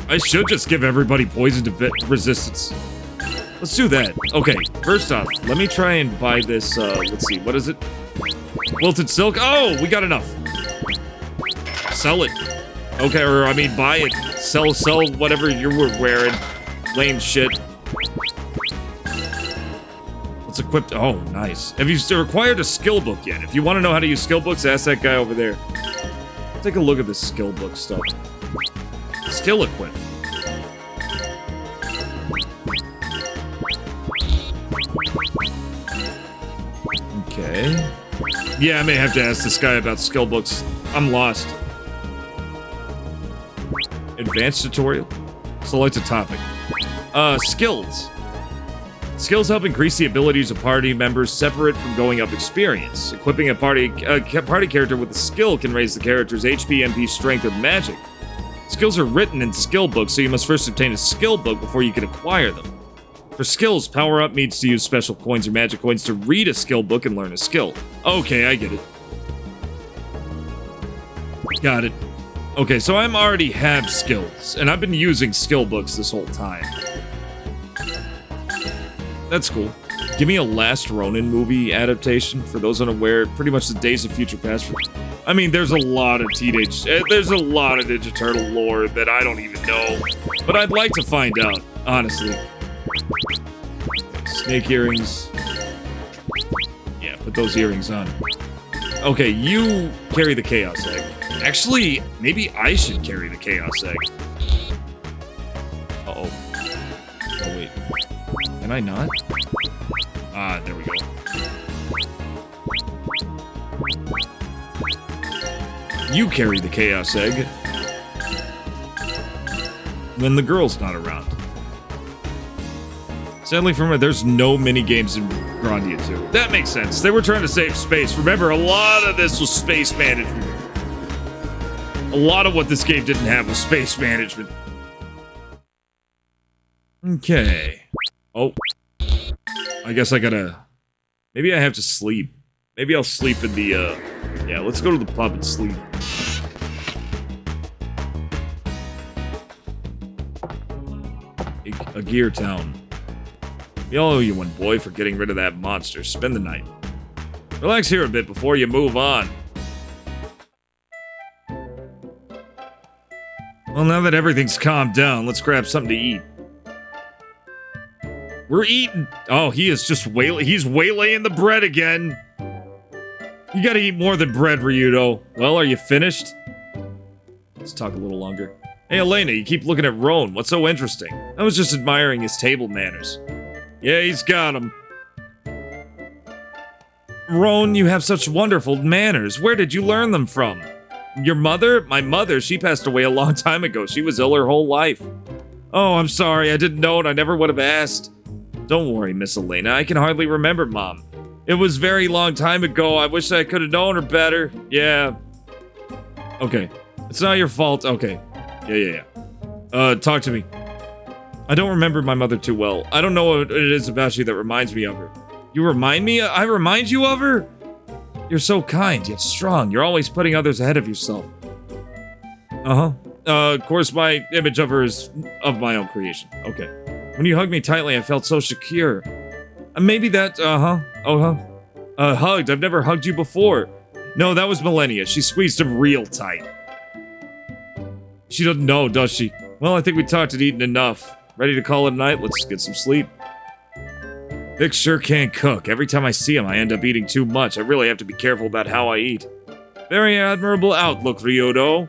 I should just give everybody poison resistance. Let's do that. Okay, first off, let me try and buy this, let's see, what is it? Quilted silk? Oh, we got enough. Sell it. Okay, or I mean, buy it. Sell whatever you were wearing. Lame shit. Let's equip, oh, nice. Have you acquired a skill book yet? If you want to know how to use skill books, ask that guy over there. Take a look at this skill book stuff. Skill equip. Okay. Yeah, I may have to ask this guy about skill books. I'm lost. Advanced tutorial. Select a topic. Skills. Skills help increase the abilities of party members separate from going up experience. Equipping a party character with a skill can raise the character's HP, MP, strength, or magic. Skills are written in skill books, so you must first obtain a skill book before you can acquire them. For skills, power up needs to use special coins or magic coins to read a skill book and learn a skill. Okay, I get it. Got it. Okay, so I already have skills, and I've been using skill books this whole time. That's cool. Give me a Last Ronin movie adaptation. For those unaware, pretty much the Days of Future Past. I mean, there's a lot of there's a lot of Ninja Turtle lore that I don't even know, but I'd like to find out, honestly. Snake earrings. Yeah, put those earrings on. Okay, you carry the Chaos Egg. Actually, maybe I should carry the Chaos Egg. Uh-oh. Oh, wait. Can I not? Ah, there we go. You carry the Chaos Egg when the girl's not around. Sadly for me, there's no mini games in Grandia II. That makes sense. They were trying to save space. Remember, a lot of this was space management. A lot of what this game didn't have was space management. Okay. Oh. I guess I gotta... Maybe I have to sleep. Maybe I'll sleep in the, Yeah, let's go to the pub and sleep. A gear town. We all owe you one, boy, for getting rid of that monster. Spend the night. Relax here a bit before you move on. Well, now that everything's calmed down, let's grab something to eat. We're eating. Oh, he is just he's waylaying the bread again. You gotta eat more than bread, Ryudo. Well, are you finished? Let's talk a little longer. Hey, Elena, you keep looking at Roan. What's so interesting? I was just admiring his table manners. Yeah, he's got them. Roan, you have such wonderful manners. Where did you learn them from? Your mother? My mother, she passed away a long time ago. She was ill her whole life. Oh, I'm sorry. I didn't know and I never would have asked. Don't worry, Miss Elena. I can hardly remember, Mom. It was a very long time ago. I wish I could have known her better. Yeah. Okay. It's not your fault. Okay. Yeah. Talk to me. I don't remember my mother too well. I don't know what it is about you that reminds me of her. You remind me? I remind you of her? You're so kind, yet strong. You're always putting others ahead of yourself. Uh-huh. Of course, my image of her is of my own creation. Okay. When you hugged me tightly, I felt so secure. Maybe that, hugged. I've never hugged you before. No, that was Millennia. She squeezed him real tight. She doesn't know, does she? Well, I think we talked and eaten enough. Ready to call it a night? Let's get some sleep. Vic sure can't cook. Every time I see him, I end up eating too much. I really have to be careful about how I eat. Very admirable outlook, Ryudo.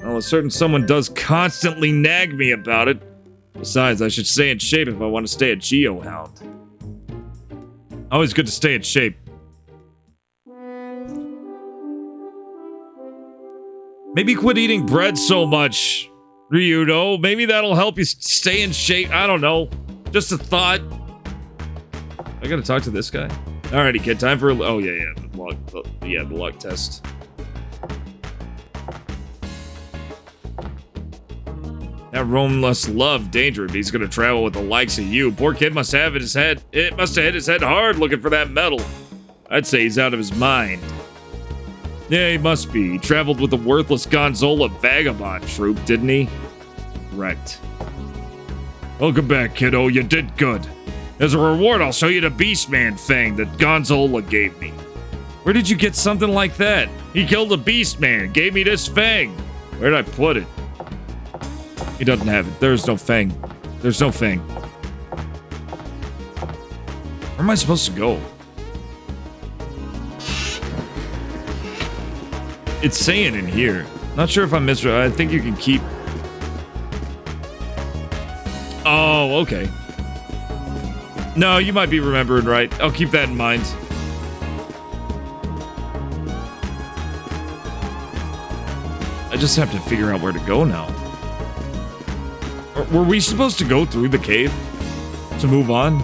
Well, a certain someone does constantly nag me about it. Besides, I should stay in shape if I want to stay a Geohound. Always good to stay in shape. Maybe quit eating bread so much, Ryudo. Maybe that'll help you stay in shape. I don't know. Just a thought. I gotta talk to this guy. Alrighty, kid. Time for oh yeah, the luck test. That Rome must love danger if he's gonna travel with the likes of you. Poor kid must have his head. It must have hit his head hard looking for that medal. I'd say he's out of his mind. Yeah, he must be. He traveled with the worthless Gonzola vagabond troop, didn't he? Correct. Welcome back, kiddo. You did good. As a reward, I'll show you the Beastman fang that Gonzola gave me. Where did you get something like that? He killed a Beastman, gave me this fang. Where'd I put it? He doesn't have it. There's no fang. There's no fang. Where am I supposed to go? It's saying in here. Not sure if I'm I think you can keep... Oh, okay. No, you might be remembering right. I'll keep that in mind. I just have to figure out where to go now. Were we supposed to go through the cave to move on?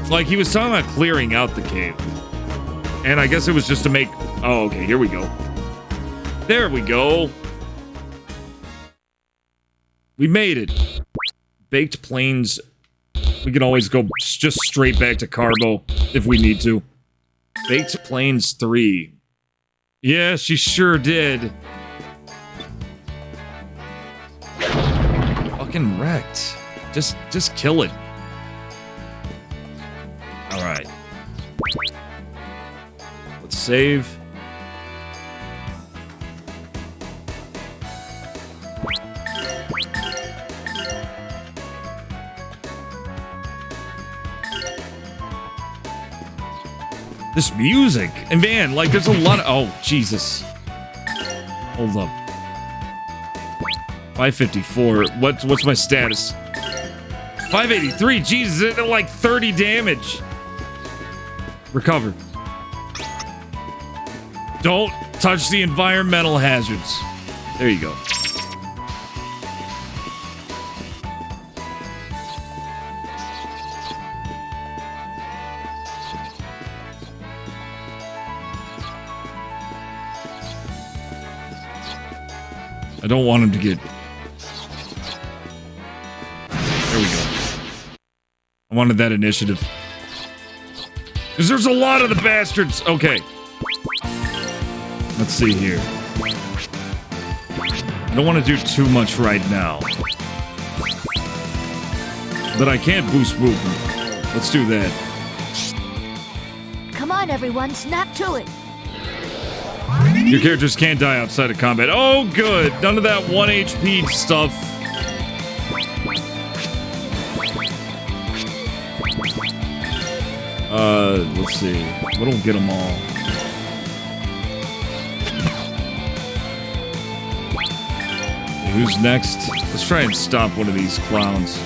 Like, he was talking about clearing out the cave. And I guess it was just to make... Oh, okay, here we go. There we go. We made it. Baked Plains. We can always go just straight back to Carbo if we need to. Baked Plains 3. Yeah, she sure did. Fucking wrecked. Just kill it. Alright. Let's save. This music, and man, like there's a lot of, oh, Jesus. Hold up. 554, what's my status? 583, Jesus, it did like 30 damage. Recover. Don't touch the environmental hazards. There you go. I don't want him to get... There we go. I wanted that initiative. Because there's a lot of the bastards! Okay. Let's see here. I don't want to do too much right now. But I can't boost movement. Let's do that. Come on, everyone, snap to it. Your characters can't die outside of combat. Oh, good. None of that 1 HP stuff. Let's see. What'll get them all? Who's next? Let's try and stop one of these clowns.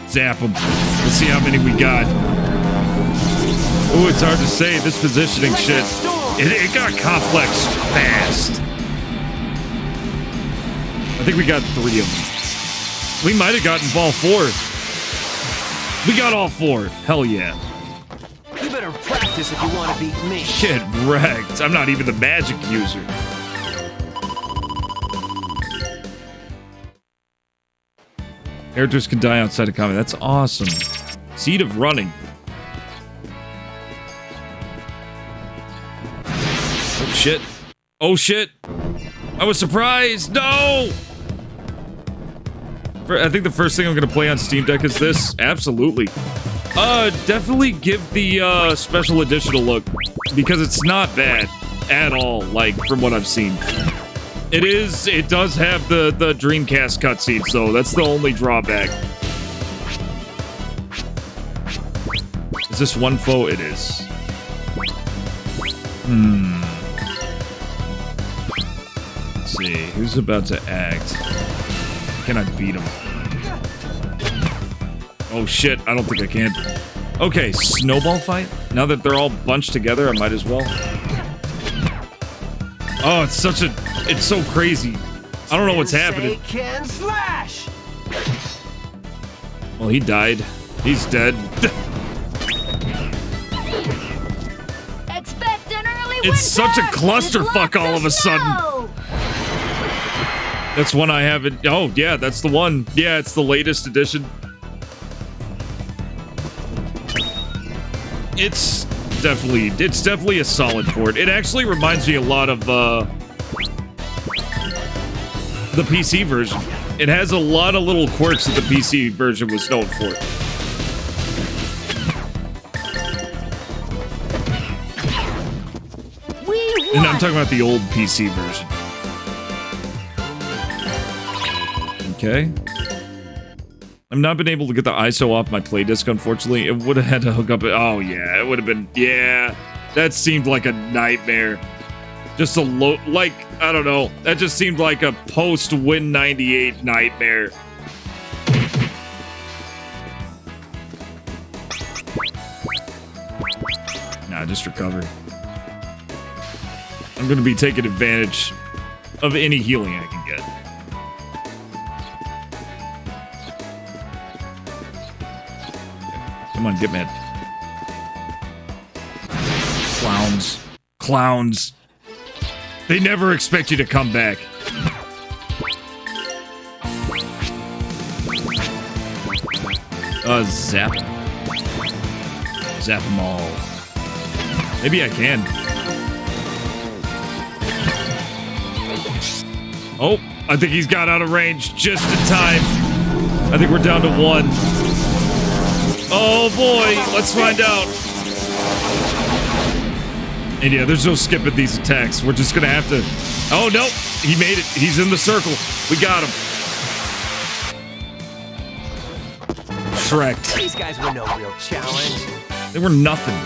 Zap them. Let's see how many we got. Ooh, it's hard to say. This positioning shit. It got complex fast. I think we got 3 of them. We might have gotten all 4. We got all 4. Hell yeah. You better practice if you want to beat me. Get wrecked. I'm not even the magic user. Characters can die outside of combat. That's awesome. Seed of running. Oh shit. Oh shit. I was surprised. No! I think the first thing I'm gonna play on Steam Deck is this. Absolutely. Definitely give the special edition a look. Because it's not bad at all, like, from what I've seen. It does have the Dreamcast cutscene, so that's the only drawback. Is this one foe? It is. Let's see, who's about to act? Can I beat him? Oh shit, I don't think I can. Okay, snowball fight? Now that they're all bunched together, I might as well. Oh, it's so crazy. I don't know what's happening. Can slash. Well, he died. He's dead. Expect an early It's such a clusterfuck all of a sudden. That's one I haven't. Oh, yeah, that's the one. Yeah, it's the latest edition. It's definitely a solid port. It actually reminds me a lot of the PC version. It has a lot of little quirks that the PC version was known for. And I'm talking about the old PC version. Okay. I've not been able to get the ISO off my playdisc, unfortunately. It would have had to hook up it. Oh, yeah. It would have been... Yeah. That seemed like a nightmare. Just a like, I don't know. That just seemed like a post-Win 98 nightmare. Nah, just recover. I'm gonna be taking advantage of any healing I can get. Come on, get mad. Clowns. Clowns. They never expect you to come back. Zap. Zap them all. Maybe I can. Oh, I think he's got out of range just in time. I think we're down to 1. Oh boy, let's find out. And yeah, there's no skipping these attacks. We're just gonna have to... Oh, no, he made it. He's in the circle. We got him. Shrek'd. These guys were no real challenge. They were nothing.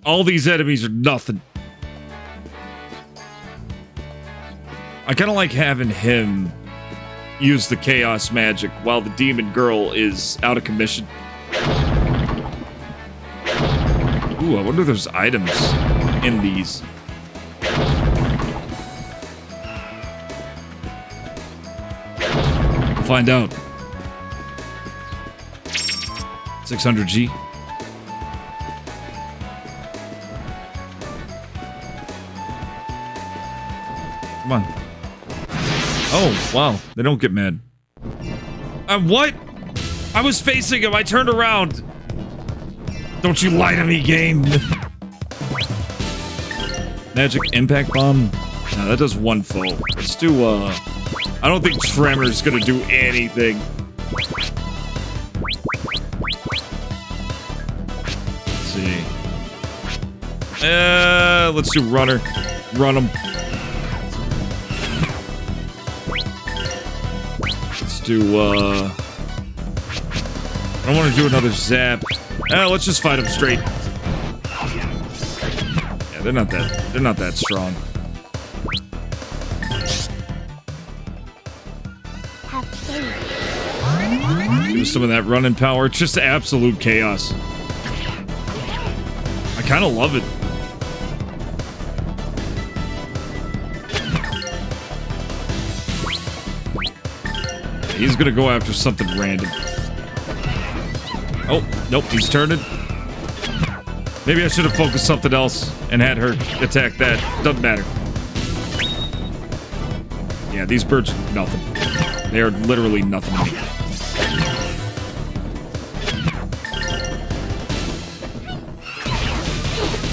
All these enemies are nothing. I kind of like having him use the chaos magic while the demon girl is out of commission. Ooh, I wonder if there's items in these. We'll find out. 600G. Come on. Oh, wow. They don't get mad. What? I was facing him. I turned around. Don't you lie to me, game. Magic Impact Bomb. No, that does 1 foe. Let's do, I don't think Tremor's gonna do anything. Let's see. Let's do Runner. Run him. Let's do, I don't want to do another Zap. Let's just fight him straight. Yeah, they're not that strong. Use some of that running power. It's just absolute chaos. I kind of love it. He's gonna go after something random. Oh, nope, he's turning. Maybe I should have focused something else and had her attack that. Doesn't matter. Yeah, these birds are nothing. They are literally nothing to me.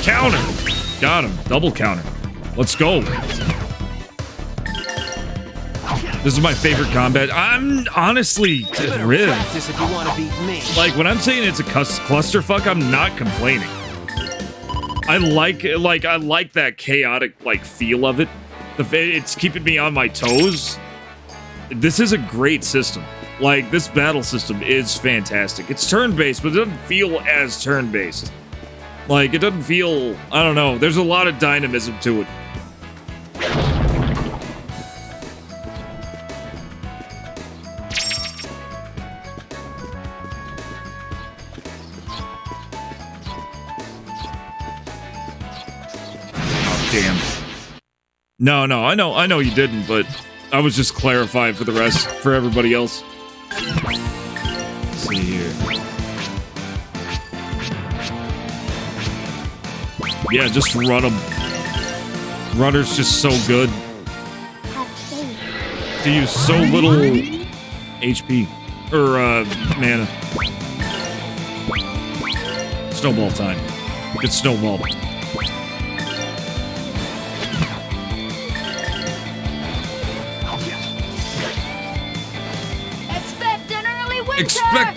Counter! Got him. Double counter. Let's go. This is my favorite combat. I'm honestly Riv. If you want to beat me. Like, when I'm saying it's a clusterfuck, I'm not complaining. I like that chaotic, like, feel of it. It's keeping me on my toes. This is a great system. Like, this battle system is fantastic. It's turn-based, but it doesn't feel as turn-based. Like, it doesn't feel... I don't know. There's a lot of dynamism to it. Damn. No, I know you didn't, but I was just clarifying for the rest, for everybody else. Let's see here. Yeah, just run them. Runner's just so good. To use so little HP. Or, mana. Snowball time. Good snowball.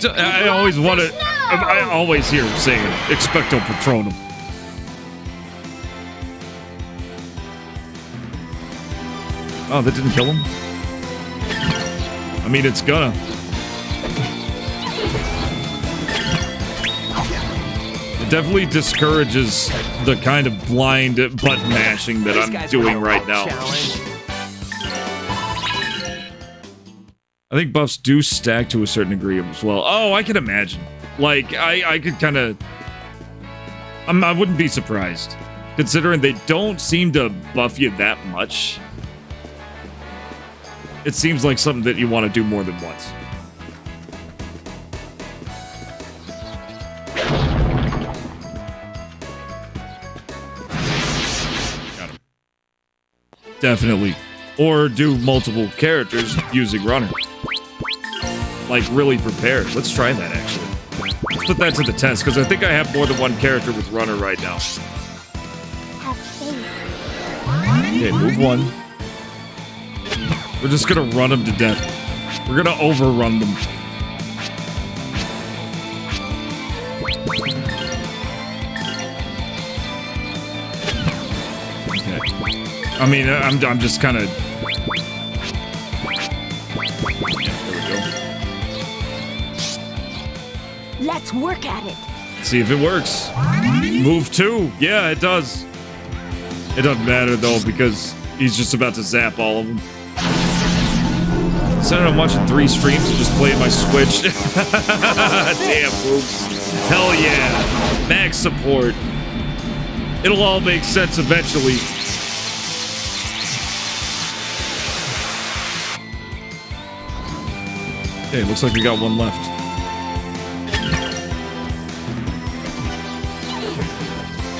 I always want to. I always hear him saying "Expecto Patronum." Oh, that didn't kill him? I mean, it's gonna. It definitely discourages the kind of blind button mashing that I'm doing right now. I think buffs do stack to a certain degree as well. Oh, I can imagine. Like, I could kind of... I wouldn't be surprised. considering they don't seem to buff you that much. It seems like something that you want to do more than once. Got him. Definitely. Or do multiple characters using runner. Like, really prepared. Let's try that, actually. Let's put that to the test, because I think I have more than one character with runner right now. Okay, move one. We're just gonna run them to death. We're gonna overrun them. Okay. I mean, I'm just kind of... Let's work at it. See if it works. Move 2. Yeah, it does. It doesn't matter, though, because he's just about to zap all of them. Instead of watching 3 streams and just playing my Switch. Damn, whoops. Hell yeah. Max support. It'll all make sense eventually. Okay, looks like we got one left.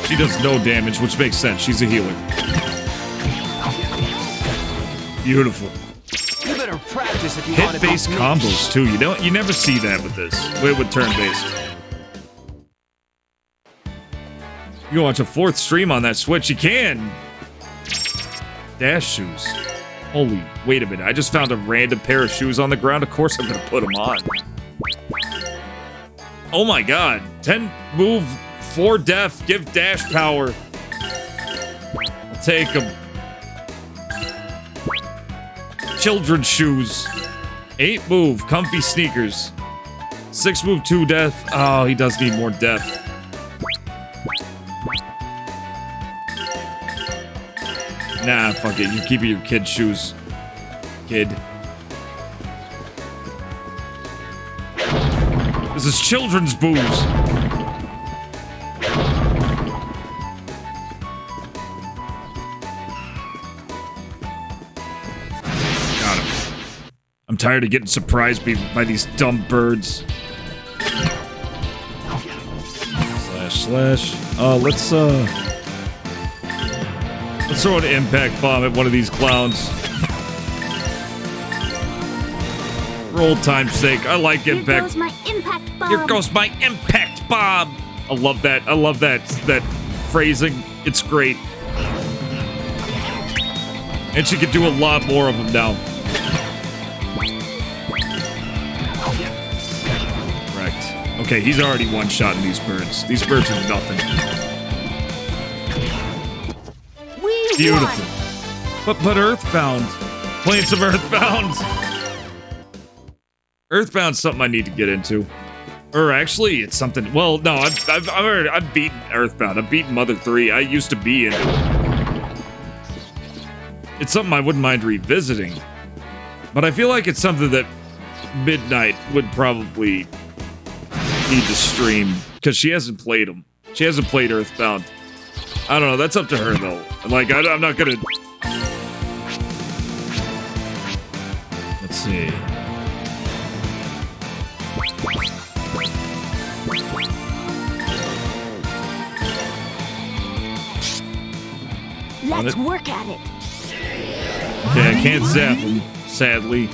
She does no damage, which makes sense. She's a healer. Beautiful. You better practice if you want to be hit-based combos too. You never see that with this. With turn-based. You can watch a 4th stream on that Switch. You can. Dash shoes. Holy, wait a minute. I just found a random pair of shoes on the ground. Of course I'm gonna put them on. Oh my god. 10 move. 4 def, give dash power. I'll take them. Children's shoes. 8 move, comfy sneakers. 6 move, 2 def. Oh, he does need more def. Nah, fuck it. You keep your kid's shoes. Kid. This is children's booze. I'm tired of getting surprised by these dumb birds. Slash. Let's throw an impact bomb at one of these clowns. For old time's sake, I like impact. Here goes my impact bomb. Here goes my impact bomb. I love that. I love that phrasing. It's great. And she can do a lot more of them now. Okay, he's already one-shotting these birds. These birds are nothing. Beautiful. But Earthbound. Playing some Earthbound. Earthbound's something I need to get into. Or actually, it's something... Well, no, I've beaten Earthbound. I've beaten Mother 3. I used to be into it. It's something I wouldn't mind revisiting. But I feel like it's something that Midnight would probably... need to stream because she hasn't played them. She hasn't played Earthbound. I don't know. That's up to her though. Like I'm not gonna. Let's see. Let's work at it. Okay, I can't zap him, sadly.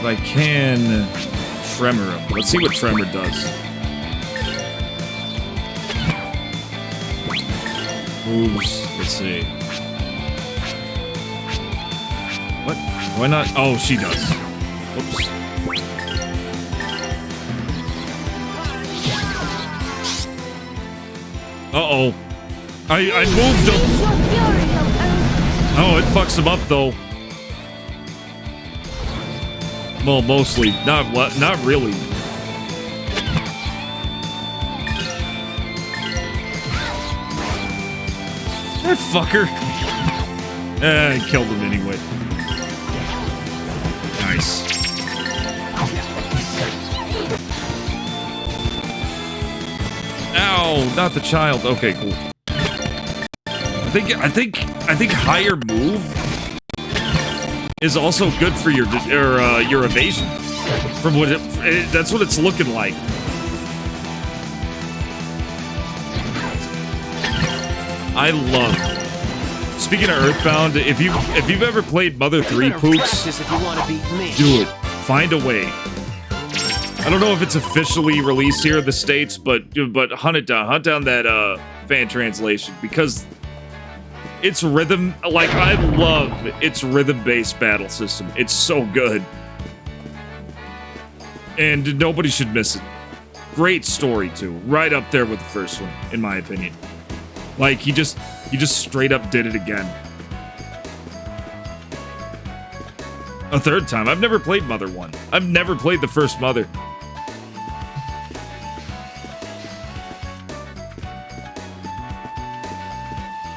But I can tremor him. Let's see what tremor does. Moves. Let's see. What? Why not? Oh, she does. Whoops. Uh-oh. I moved him. Oh, it fucks him up, though. Well, mostly. Not really. That fucker. I killed him anyway. Nice. Ow, not the child. Okay, cool. I think higher move is also good for your evasion. From what that's what it's looking like. I love. Speaking of Earthbound, if you've ever played Mother 3 Pooks, do it. Find a way. I don't know if it's officially released here in the States, but hunt it down. Hunt down that fan translation because its rhythm, like I love its rhythm-based battle system. It's so good. And nobody should miss it. Great story too. Right up there with the first one, in my opinion. Like he just straight up did it again. A third time. I've never played Mother 1. I've never played the first Mother.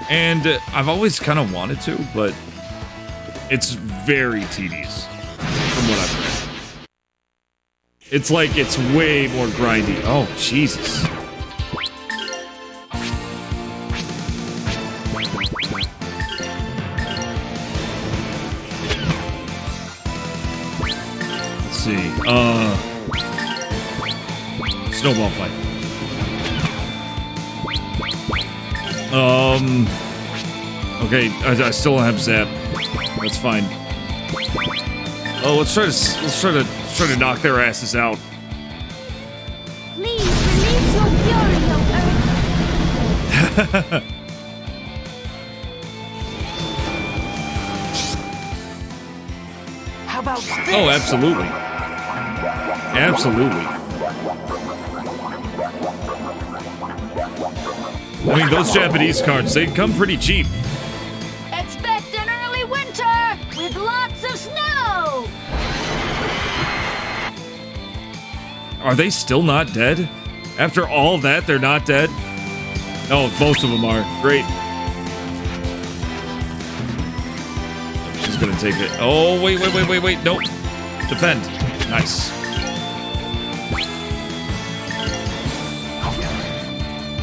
And I've always kind of wanted to, but it's very tedious from what I've read. It's like it's way more grindy. Oh, Jesus. Let's see. Snowball fight. Okay, I still don't have Zap. That's fine. Oh, let's try to knock their asses out. Please release your fury, Earth. How about this? Oh, absolutely. Absolutely. I mean, those Japanese cards, they come pretty cheap. Expect an early winter with lots of snow. Are they still not dead? After all that, they're not dead? Oh, most of them are. Great. She's gonna take it. Oh, wait. Nope. Defend. Nice.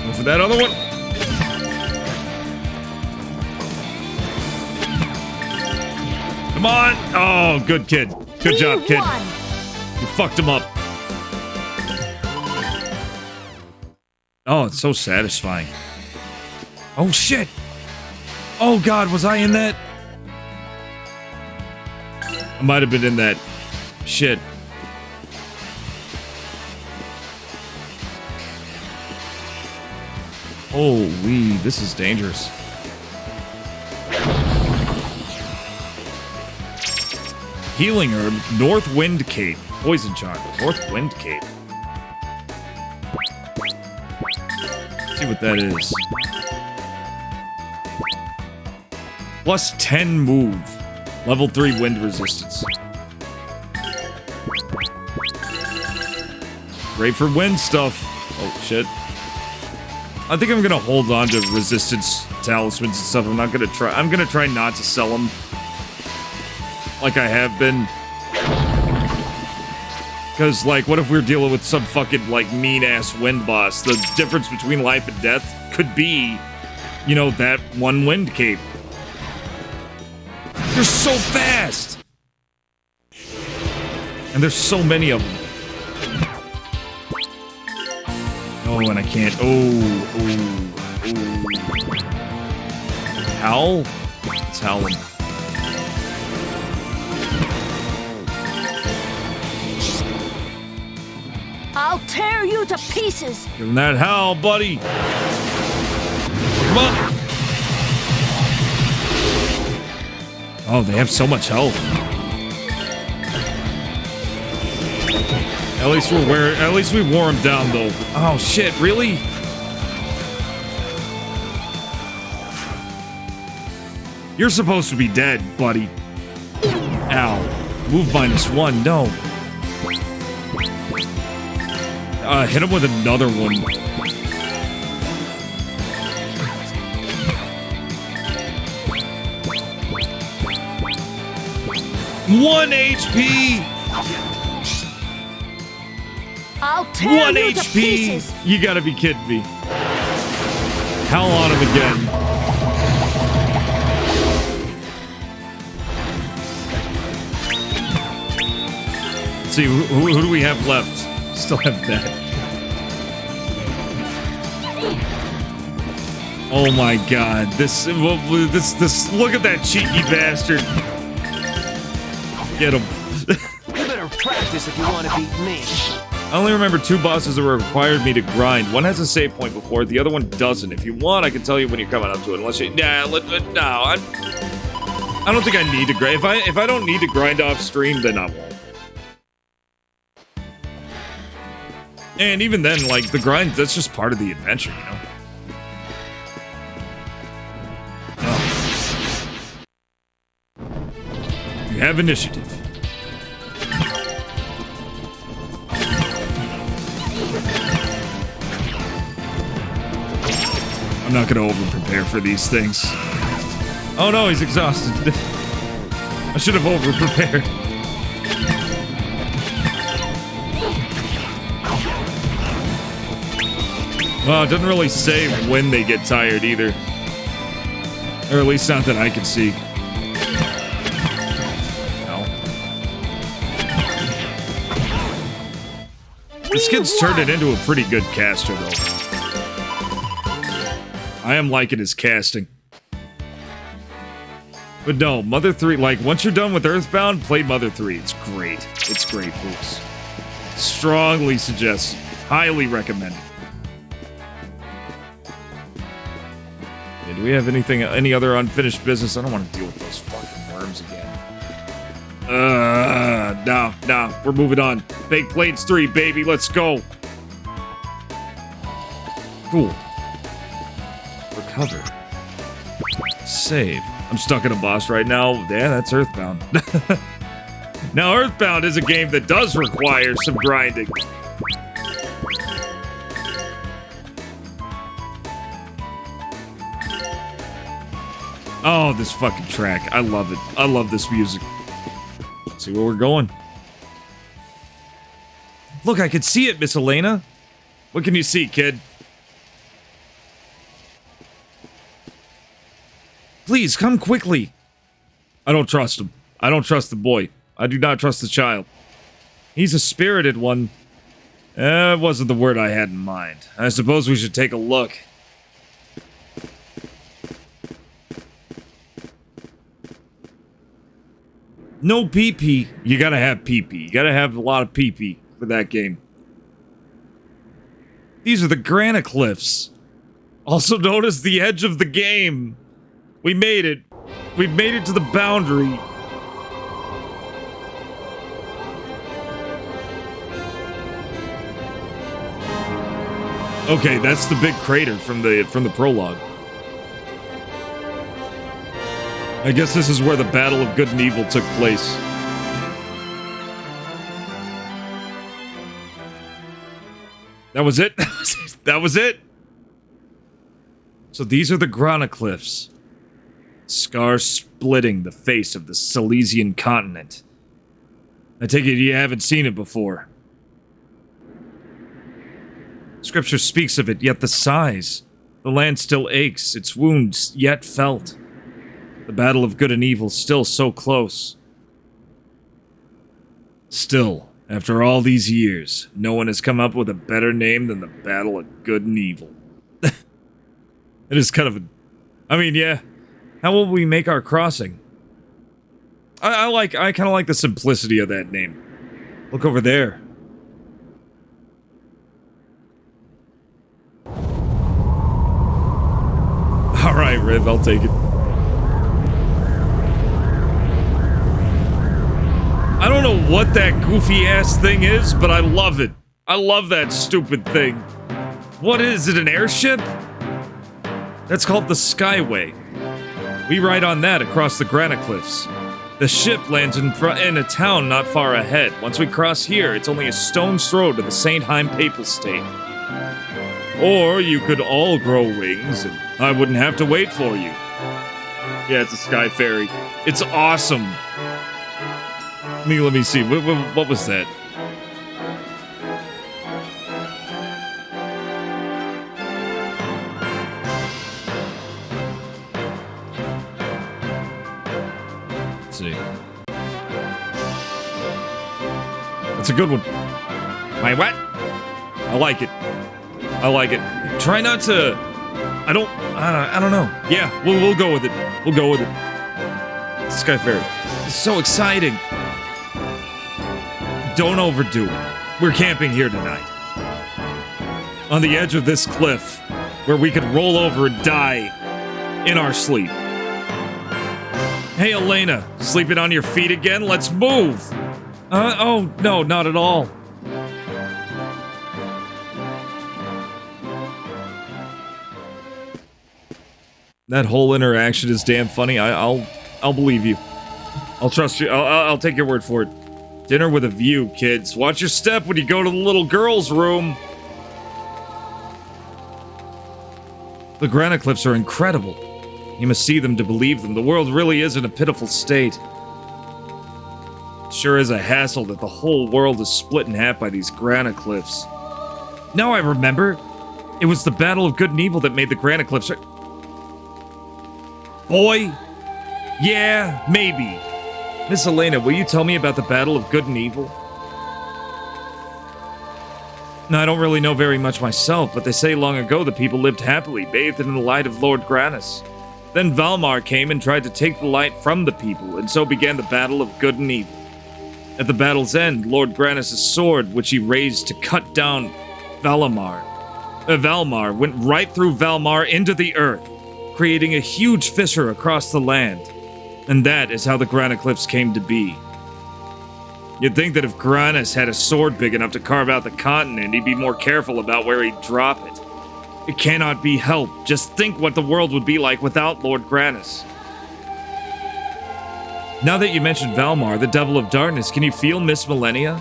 Go for that other one. Come on! Oh, good kid. Good job, kid. You fucked him up. Oh, it's so satisfying. Oh, shit! Oh, God, was I in that? I might have been in that. Shit. Holy, this is dangerous. Healing herb, North Wind Cape. Poison charm, North Wind Cape. Let's see what that is. Plus 10 move. Level 3 wind resistance. Great for wind stuff. Oh, shit. I think I'm gonna hold on to resistance talismans and stuff. I'm gonna try not to sell them. Like I have been. Because, like, what if we're dealing with some fucking, like, mean-ass wind boss? The difference between life and death could be, you know, that one wind cape. They're so fast! And there's so many of them. Oh, and I can't. Oh. Howl? It's howling. I'll tear you to pieces. Give him that howl, buddy. Come on. Oh, they have so much health. At least we wore him down, though. Oh shit! Really? You're supposed to be dead, buddy. Ow! Move -1. No. Hit him with another one. $1 HP. I'll tear 1 you to HP! pieces. You gotta be kidding me. Howl on him again. Let's see, who do we have left? Still have that. Oh my god, this, look at that cheeky bastard. Get him. You better practice if you want to beat me. I only remember 2 bosses that required me to grind. One has a save point before it, the other one doesn't. If you want, I can tell you when you're coming up to it. Unless you, no, I don't think I need to grind. If I don't need to grind off stream, then I won't. And even then, like, the grind, that's just part of the adventure, you know? You have initiative. I'm not gonna over-prepare for these things. Oh no, he's exhausted. I should have over-prepared. Well, it doesn't really say when they get tired either. Or at least not that I can see. No. This kid's turned it into a pretty good caster, though. I am liking his casting. But no, Mother 3, like, once you're done with Earthbound, play Mother 3. It's great. It's great, folks. Strongly suggest. Highly recommend it. Yeah, do we have any other unfinished business? I don't want to deal with those fucking worms again. No, we're moving on. Baked Plates 3, baby, let's go. Cool. Recover. Save. I'm stuck in a boss right now. Yeah, that's Earthbound. Now, Earthbound is a game that does require some grinding. Oh, this fucking track. I love it. I love this music. Let's see where we're going. Look, I can see it, Miss Elena. What can you see, kid? Please, come quickly. I don't trust him. I don't trust the boy. I do not trust the child. He's a spirited one. That wasn't the word I had in mind. I suppose we should take a look. No pee-pee. You gotta have pee-pee. You gotta have a lot of pee-pee for that game. These are the granite cliffs. Also known as the edge of the game. We made it. We've made it to the boundary. Okay, that's the big crater from the prologue. I guess this is where the battle of good and evil took place. That was it? That was it? So these are the granite cliffs. Scars splitting the face of the Silesian continent. I take it you haven't seen it before. Scripture speaks of it, yet the size. The land still aches, its wounds yet felt. The battle of good and evil still so close. Still, after all these years, no one has come up with a better name than the battle of good and evil. It is kind of a... I mean, yeah. How will we make our crossing? I kind of like the simplicity of that name. Look over there. Alright, Riv, I'll take it. I don't know what that goofy-ass thing is, but I love it. I love that stupid thing. What is it, an airship? That's called the Skyway. We ride on that across the granite cliffs. The ship lands in a town not far ahead. Once we cross here, it's only a stone's throw to the Saintheim Papal State. Or you could all grow wings, and I wouldn't have to wait for you. Yeah, it's a sky ferry. It's awesome. Let me see. What was that? see. That's a good one. My what? I like it. I like it. Try not to... I don't know. Yeah, we'll go with it. We'll go with it. Sky Ferry. It's so exciting. Don't overdo it. We're camping here tonight. On the edge of this cliff, where we could roll over and die in our sleep. Hey, Elena, sleeping on your feet again? Let's move! Oh, no, not at all. That whole interaction is damn funny. I'll believe you. I'll trust you. I'll take your word for it. Dinner with a view, kids. Watch your step when you go to the little girl's room. The granite cliffs are incredible. You must see them to believe them. The world really is in a pitiful state. It sure is a hassle that the whole world is split in half by these granite cliffs. Now I remember. It was the Battle of Good and Evil that made the granite cliffs. Boy? Yeah, maybe. Miss Elena, will you tell me about the Battle of Good and Evil? No, I don't really know very much myself, but they say long ago the people lived happily, bathed in the light of Lord Grannis. Then Valmar came and tried to take the light from the people, and so began the Battle of Good and Evil. At the battle's end, Lord Grannis' sword, which he raised to cut down Valmar, went right through Valmar into the earth, creating a huge fissure across the land. And that is how the granite cliffs came to be. You'd think that if Grannis had a sword big enough to carve out the continent, he'd be more careful about where he'd drop it. It cannot be helped. Just think what the world would be like without Lord Grannis. Now that you mentioned Valmar, the Devil of Darkness, can you feel Miss Elena?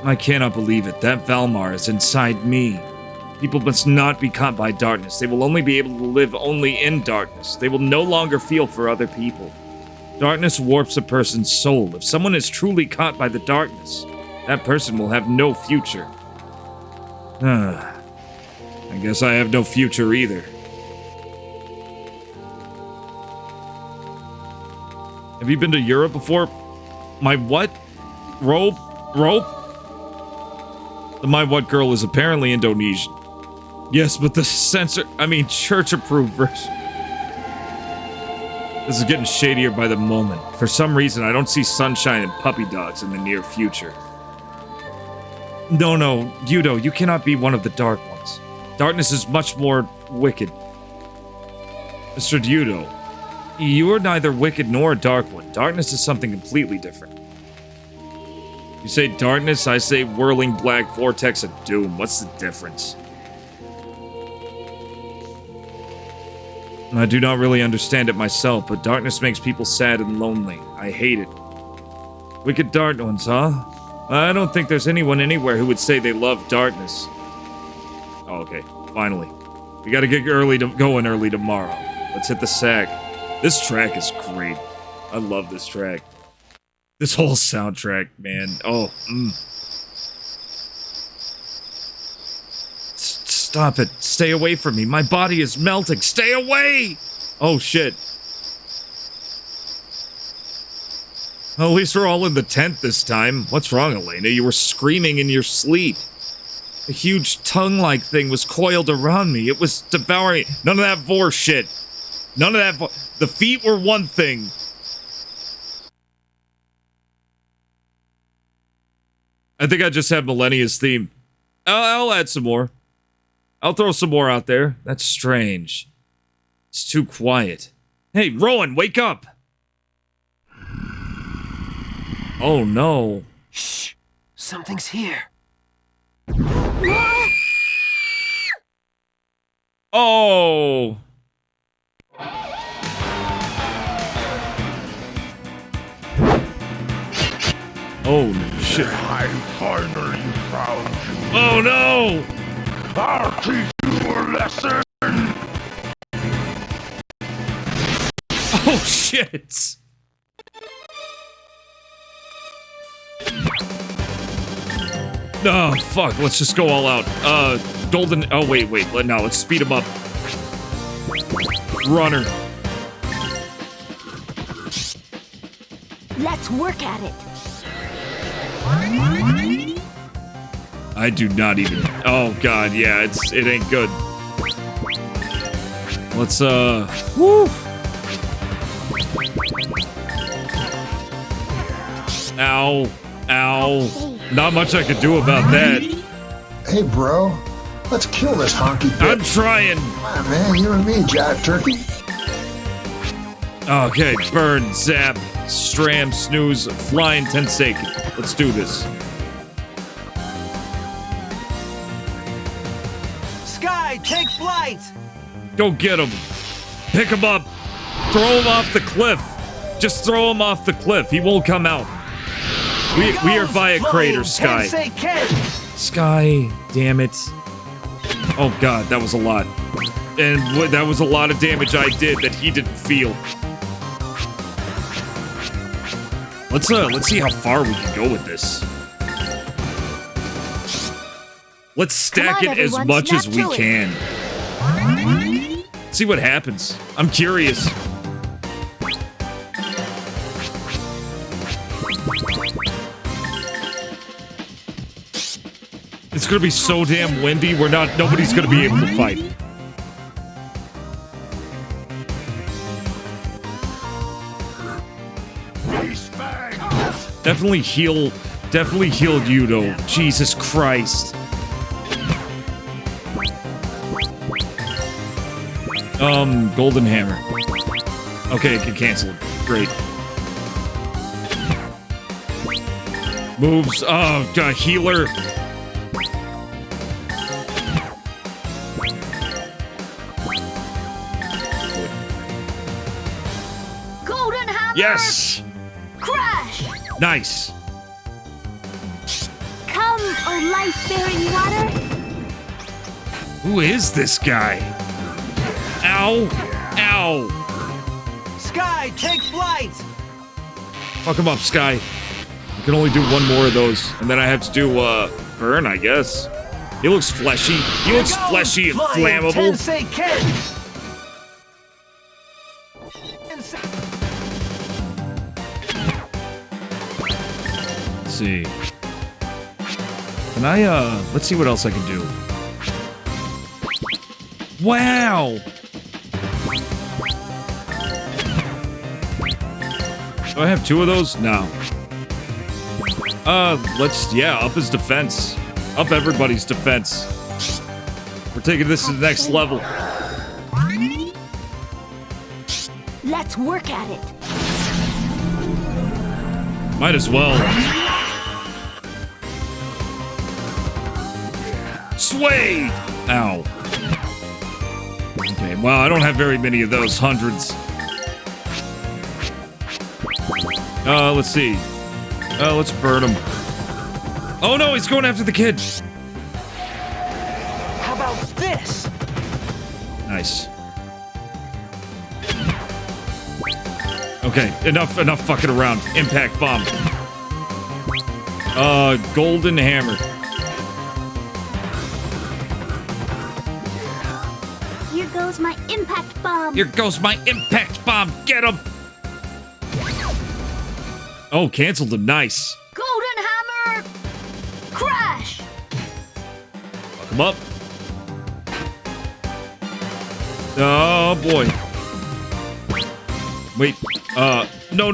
I cannot believe it. That Valmar is inside me. People must not be caught by darkness. They will only be able to live only in darkness. They will no longer feel for other people. Darkness warps a person's soul. If someone is truly caught by the darkness, that person will have no future. I guess I have no future either. Have you been to Europe before? My what? Rope? The My What girl is apparently Indonesian. Yes, but the church-approved version. This is getting shadier by the moment. For some reason, I don't see sunshine and puppy dogs in the near future. No, Yudo, you cannot be one of the dark ones. Darkness is much more wicked. Mr. Yudo, you are neither wicked nor a dark one. Darkness is something completely different. You say darkness, I say whirling black vortex of doom. What's the difference? I do not really understand it myself, but darkness makes people sad and lonely. I hate it. Wicked dark ones, huh? I don't think there's anyone anywhere who would say they love darkness. Oh, okay. Finally. We gotta get going early tomorrow. Let's hit the sack. This track is great. I love this track. This whole soundtrack, man. Oh, Stop it. Stay away from me. My body is melting. Stay away! Oh, shit. Well, at least we're all in the tent this time. What's wrong, Elena? You were screaming in your sleep. A huge tongue-like thing was coiled around me. It was devouring me. None of that vor shit. None of that vor. The feet were one thing. I think I just have Millennia's theme. I'll add some more. I'll throw some more out there. That's strange. It's too quiet. Hey, Rowan, wake up! Oh, no. Shh! Something's here. Oh! Oh, shit. I finally found you. Oh, no! I'll teach you a lesson. Oh, shit! Oh, fuck. Let's just go all out. Golden... Oh, wait. No, let's speed him up. Runner. Let's work at it. I do not even. Oh god, yeah, it ain't good. Let's woo. Ow, ow. Not much I could do about that. Hey, bro. Let's kill this honky bitch. I'm trying. Come on, man. You and me, Jack Turkey. Okay, burn, zap, stram, snooze, fly, and tensake. Let's do this. Sky, take flight! Go get him. Pick him up. Throw him off the cliff. Just throw him off the cliff. He won't come out. We are by a crater, Sky. Sky, damn it. Oh god, that was a lot. And that was a lot of damage I did that he didn't feel. Let's see how far we can go with this. Let's stack it as much as we can. See what happens. I'm curious. It's gonna be so damn windy, nobody's gonna be able to fight. Definitely heal Yudo. Jesus Christ. Golden Hammer. Okay, it can cancel it. Great. Moves, healer. Golden Hammer! Yes! Crash! Nice. Come, oh life-bearing water! Who is this guy? Ow! Ow! Sky, take flight! Fuck him up, Sky. You can only do one more of those, and then I have to do, burn, I guess. He looks fleshy. He looks fleshy and flammable. Let's see. Can I, let's see what else I can do. Wow! Do I have two of those? No. Up his defense. Up everybody's defense. We're taking this to the next level. Let's work at it. Might as well. Sway! Ow. Okay, well, I don't have very many of those. Hundreds. Let's see. Let's burn him. Oh no, he's going after the kid. How about this? Nice. Okay, enough fucking around. Impact bomb. Golden hammer. Here goes my impact bomb. Here goes my impact bomb. Get him. Oh, canceled him. Nice. Golden hammer. Crash. Fuck him up. Oh boy. Wait. No.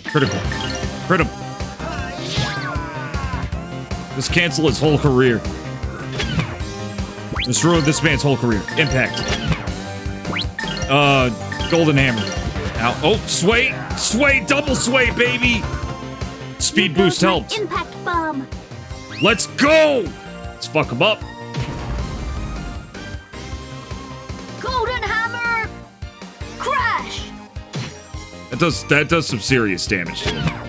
Critical. Crit him. Just cancel his whole career. Just ruin this man's whole career. Impact. Golden hammer. Ow. Oh, sway, double sway, baby. Speed boost helped. Impact bomb. Let's go. Let's fuck him up. Golden hammer. Crash. That does some serious damage to him.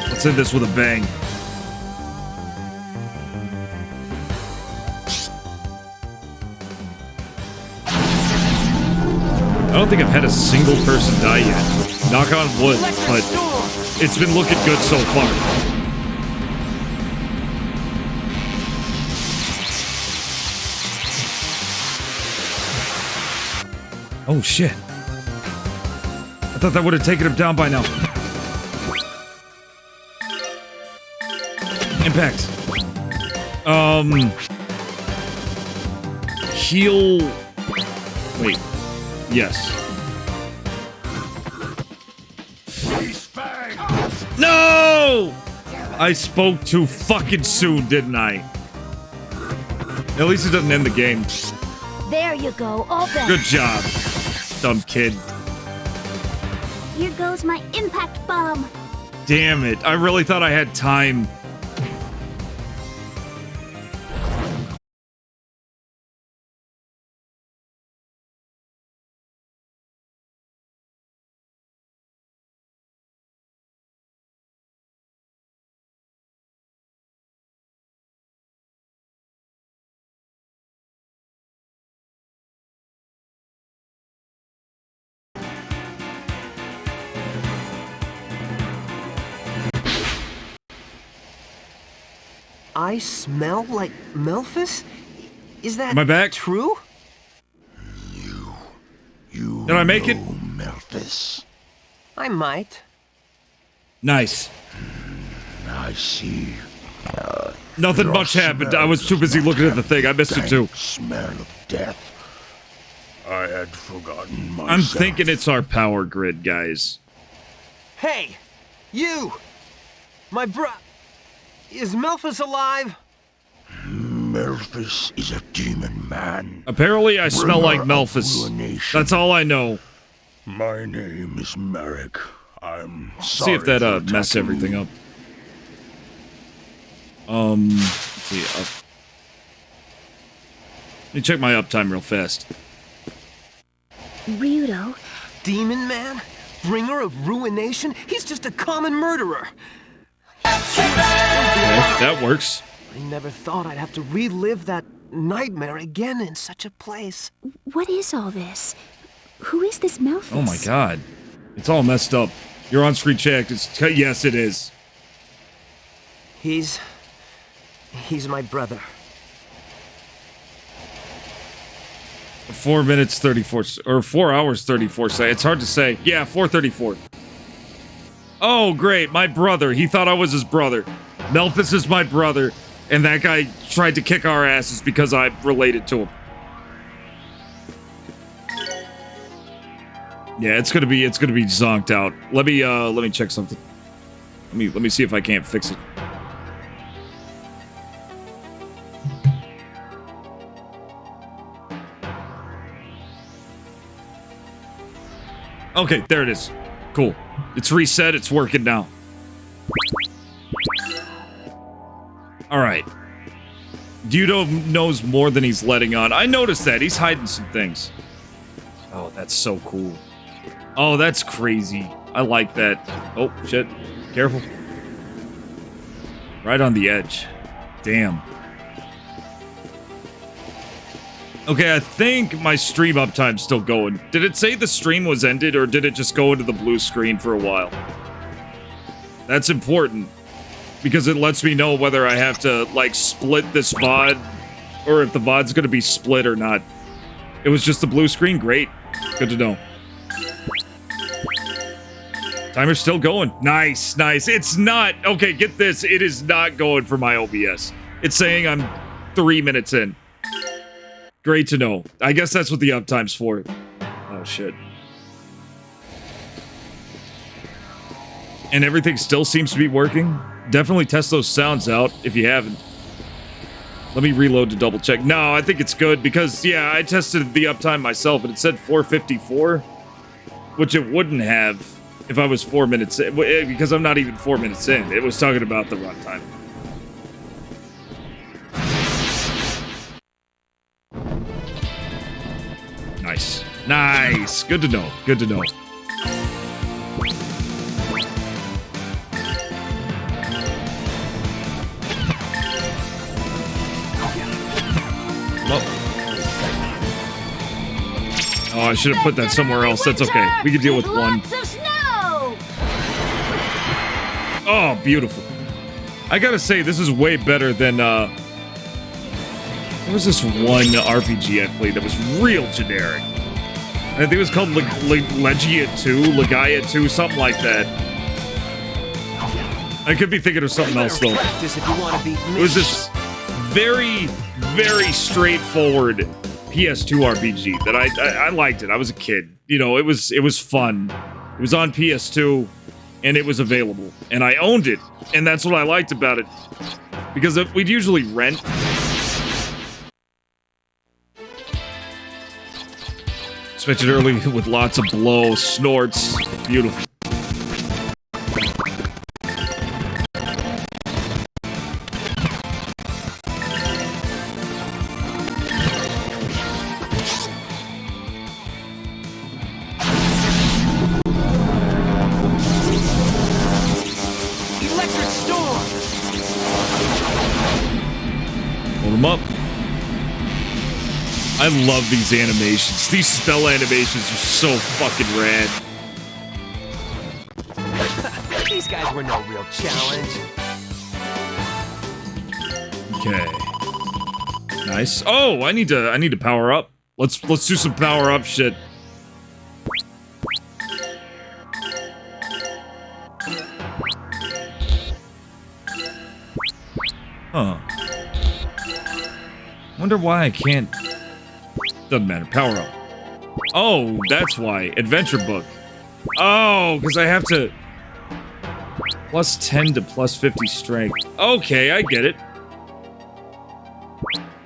Let's end this with a bang. I don't think I've had a single person die yet. Knock on wood, but it's been looking good so far. Oh, shit. I thought that would have taken him down by now. Impact. Heal... Wait. Yes. No! I spoke too fucking soon, didn't I? At least it doesn't end the game. There you go, all better. Good job, dumb kid. Here goes my impact bomb. Damn it, I really thought I had time. I smell like Melphis? Is that Am I back? true? You Did I make it? Memphis. I might. Nice. I see. Nothing Your much happened. I was smell too busy does looking at not the thing. I missed it too. Smell of death. I had forgotten myself. I'm thinking it's our power grid, guys. Hey! You! My Is Melphis alive? Memphis is a demon man. Apparently I smell like Melphis. That's all I know. My name is Merrick. I'm See sorry if that for messed attacking everything you. up. Let's see, let me check my uptime real fast. Ryudo? Demon man? Bringer of ruination? He's just a common murderer. Okay, that works. I never thought I'd have to relive that nightmare again in such a place. What is all this? Who is this Melphis? Oh my god. It's all messed up. Your on-screen check. Yes, it is. He's my brother. 4 minutes 34 or 4 hours 34 seconds. It's hard to say. Yeah, 4:34. Oh, great, my brother. He thought I was his brother. Melphis is my brother, and that guy tried to kick our asses because I related to him. Yeah, it's gonna be zonked out. Let me check something. Let me see if I can't fix it. Okay, there it is. Cool. It's reset, it's working now. Alright. Dudo knows more than he's letting on. I noticed that. He's hiding some things. Oh, that's so cool. Oh, that's crazy. I like that. Oh, shit. Careful. Right on the edge. Damn. Okay, I think my stream uptime's still going. Did it say the stream was ended, or did it just go into the blue screen for a while? That's important, because it lets me know whether I have to, like, split this VOD, or if the VOD's gonna be split or not. It was just the blue screen? Great. Good to know. Timer's still going. Nice, nice. It's not... Okay, get this. It is not going for my OBS. It's saying I'm 3 minutes in. Great to know. I guess that's what the uptime's for. Oh, shit. And everything still seems to be working. Definitely test those sounds out if you haven't. Let me reload to double check. No, I think it's good because, yeah, I tested the uptime myself and it said 454, which it wouldn't have if I was 4 minutes in, because I'm not even 4 minutes in. It was talking about the runtime. Nice. Nice. Good to know. Good to know. Oh, I should have put that somewhere else. That's okay. We can deal with one. Oh, beautiful. I gotta say, this is way better than, there was this one RPG I played that was real generic. I think it was called Legia 2, Legaia 2, something like that. I could be thinking of something else, though. It was this very, very straightforward PS2 RPG that I liked it. I was a kid. You know, it was fun. It was on PS2, and it was available. And I owned it, and that's what I liked about it. Because we'd usually rent. Expected early with lots of blow, snorts. Beautiful. Electric storm! Hold him up. I love these animations. These spell animations are so fucking rad. These guys were no real challenge. Okay. Nice. Oh, I need to power up. Let's do some power up shit. Huh. Wonder why I can't. Doesn't matter. Power up. Oh, that's why. Adventure book. Oh, because I have to... Plus 10 to plus 50 strength. Okay, I get it.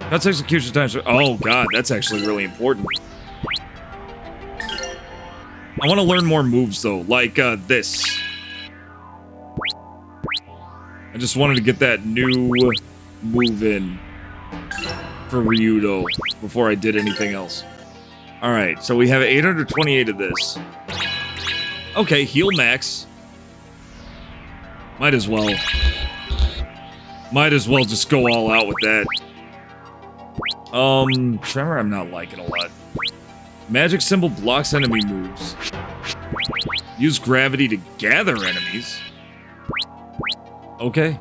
That's execution time. Oh, God, that's actually really important. I want to learn more moves, though. Like, this. I just wanted to get that new move in for Ryudo before I did anything else. Alright, so we have 828 of this. Okay, heal max. Might as well. Might as well just go all out with that. Tremor I'm not liking a lot. Magic symbol blocks enemy moves. Use gravity to gather enemies. Okay.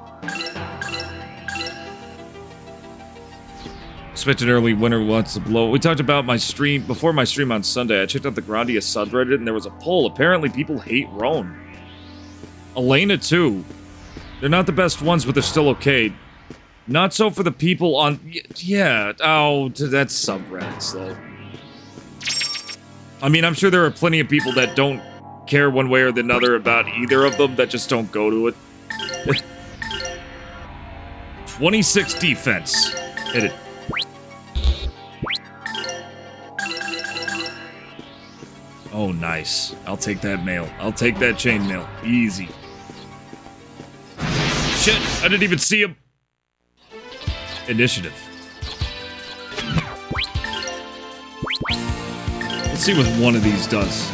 Expected early winter wants to blow. We talked about my stream, before my stream on Sunday, I checked out the GRANDIA subreddit and there was a poll. Apparently people hate Roan. Elena too. They're not the best ones, but they're still okay. Not so for the people on... Yeah, oh, that's subreddits though. I mean, I'm sure there are plenty of people that don't care one way or the other about either of them that just don't go to it. 26 defense. Hit it. Oh, nice. I'll take that mail. I'll take that chainmail. Easy. Shit, I didn't even see him. Initiative. Let's see what one of these does.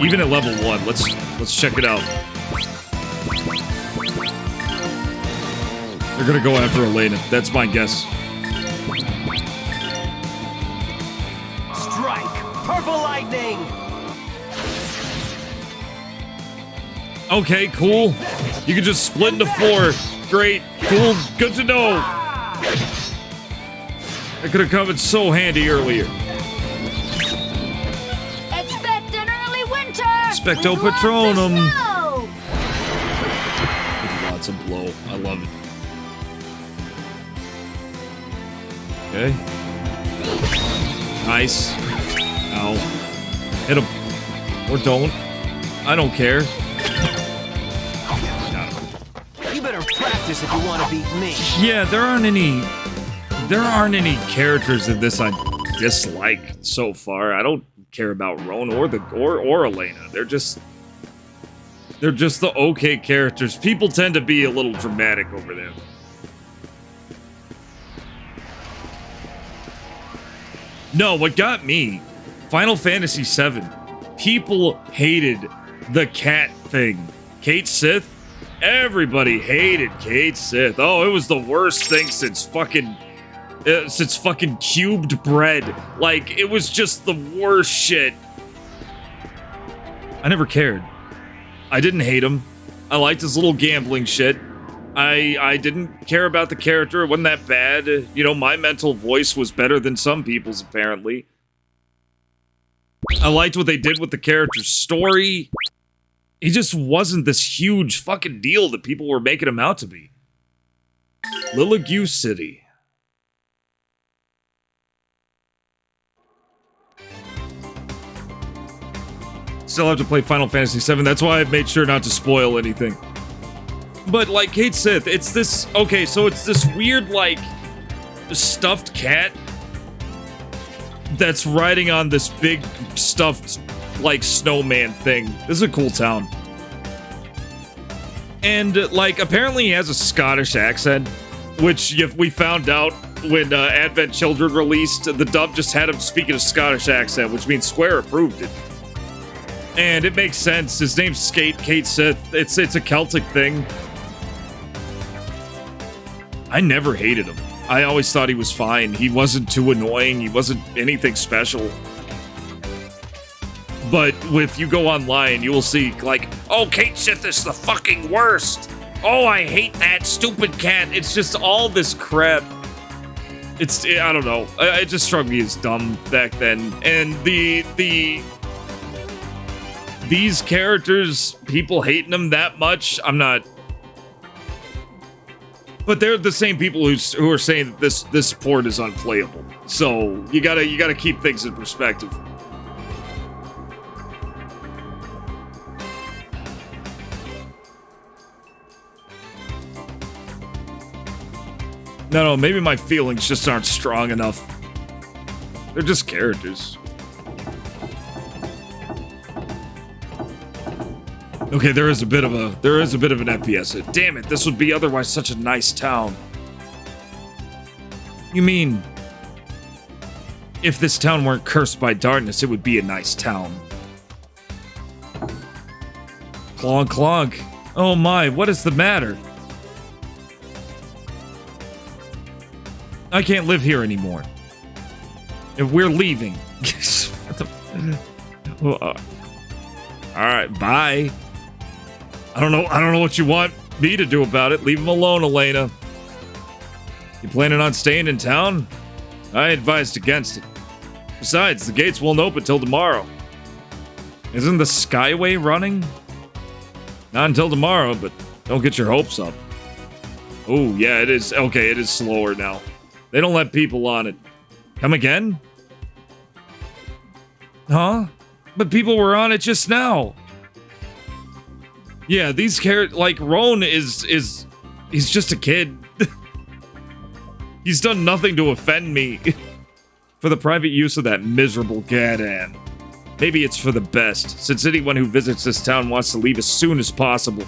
Even at level 1, let's check it out. They're gonna go after Elena. That's my guess. Strike! Purple lightning! Okay, cool. You can just split into 4. Great. Cool. Good to know. That could have come in so handy earlier. Expect an early winter! Expecto Patronum. Lots of blow. I love it. Okay. Nice. Ow. Hit him. Or don't. I don't care. You better practice if you want to beat me. Yeah, there aren't any characters in this I dislike so far. I don't care about Roan or Elena. They're just the okay characters. People tend to be a little dramatic over them. No, what got me, Final Fantasy VII, people hated the cat thing. Kate Sith? Everybody hated Kate Sith. Oh, it was the worst thing since fucking cubed bread. Like, it was just the worst shit. I never cared. I didn't hate him. I liked his little gambling shit. I didn't care about the character. It wasn't that bad. You know, my mental voice was better than some people's, apparently. I liked what they did with the character's story. He just wasn't this huge fucking deal that people were making him out to be. Lilligue City. Still have to play Final Fantasy VII. That's why I've made sure not to spoil anything. But like Kate said, it's this... Okay, so it's this weird, like, stuffed cat that's riding on this big stuffed, like, snowman thing. This is a cool town. And, like, apparently he has a Scottish accent, which we found out when Advent Children released. The dub just had him speaking a Scottish accent, which means Square approved it. And it makes sense. His name's Kate Sith. It's a Celtic thing. I never hated him. I always thought he was fine. He wasn't too annoying. He wasn't anything special. But if you go online, you will see, like, oh, Kate Sith is the fucking worst. Oh, I hate that stupid cat. It's just all this crap. I don't know. It just struck me as dumb back then. And these characters, people hating them that much, I'm not... But they're the same people who are saying that this port is unplayable. So you gotta keep things in perspective. No, maybe my feelings just aren't strong enough. They're just characters. Okay, there is a bit of an FPS hit. Damn it, this would be otherwise such a nice town. You mean, if this town weren't cursed by darkness, it would be a nice town. Clonk, clonk. Oh my, what is the matter? I can't live here anymore. If we're leaving. Alright, bye. I don't know what you want me to do about it. Leave him alone, Elena. You planning on staying in town? I advised against it. Besides, the gates won't open till tomorrow. Isn't the Skyway running? Not until tomorrow, but don't get your hopes up. Oh, yeah, it is. Okay, it is slower now. They don't let people on it. Come again? Huh? But people were on it just now. Yeah, these characters, like, Roan he's just a kid. He's done nothing to offend me. For the private use of that miserable Gadan. Maybe it's for the best, since anyone who visits this town wants to leave as soon as possible.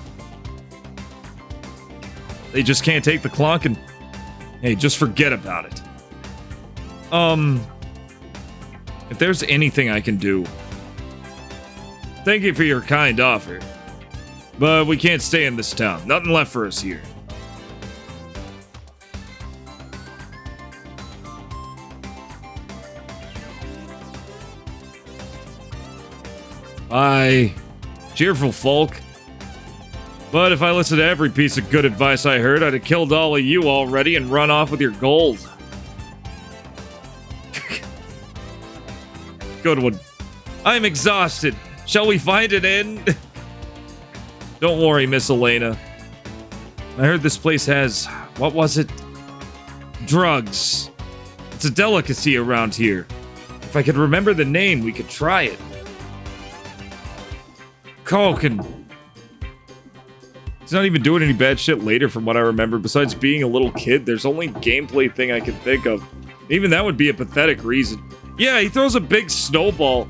They just can't take the clonk and... Hey, just forget about it. If there's anything I can do... Thank you for your kind offer. But we can't stay in this town. Nothing left for us here. Bye. Cheerful folk. But if I listened to every piece of good advice I heard, I'd have killed all of you already and run off with your gold. Good one. I'm exhausted. Shall we find an end? Don't worry, Miss Elena. I heard this place has... What was it? Drugs. It's a delicacy around here. If I could remember the name, we could try it. Koken. He's not even doing any bad shit later from what I remember. Besides being a little kid, there's only gameplay thing I can think of. Even that would be a pathetic reason. Yeah, he throws a big snowball.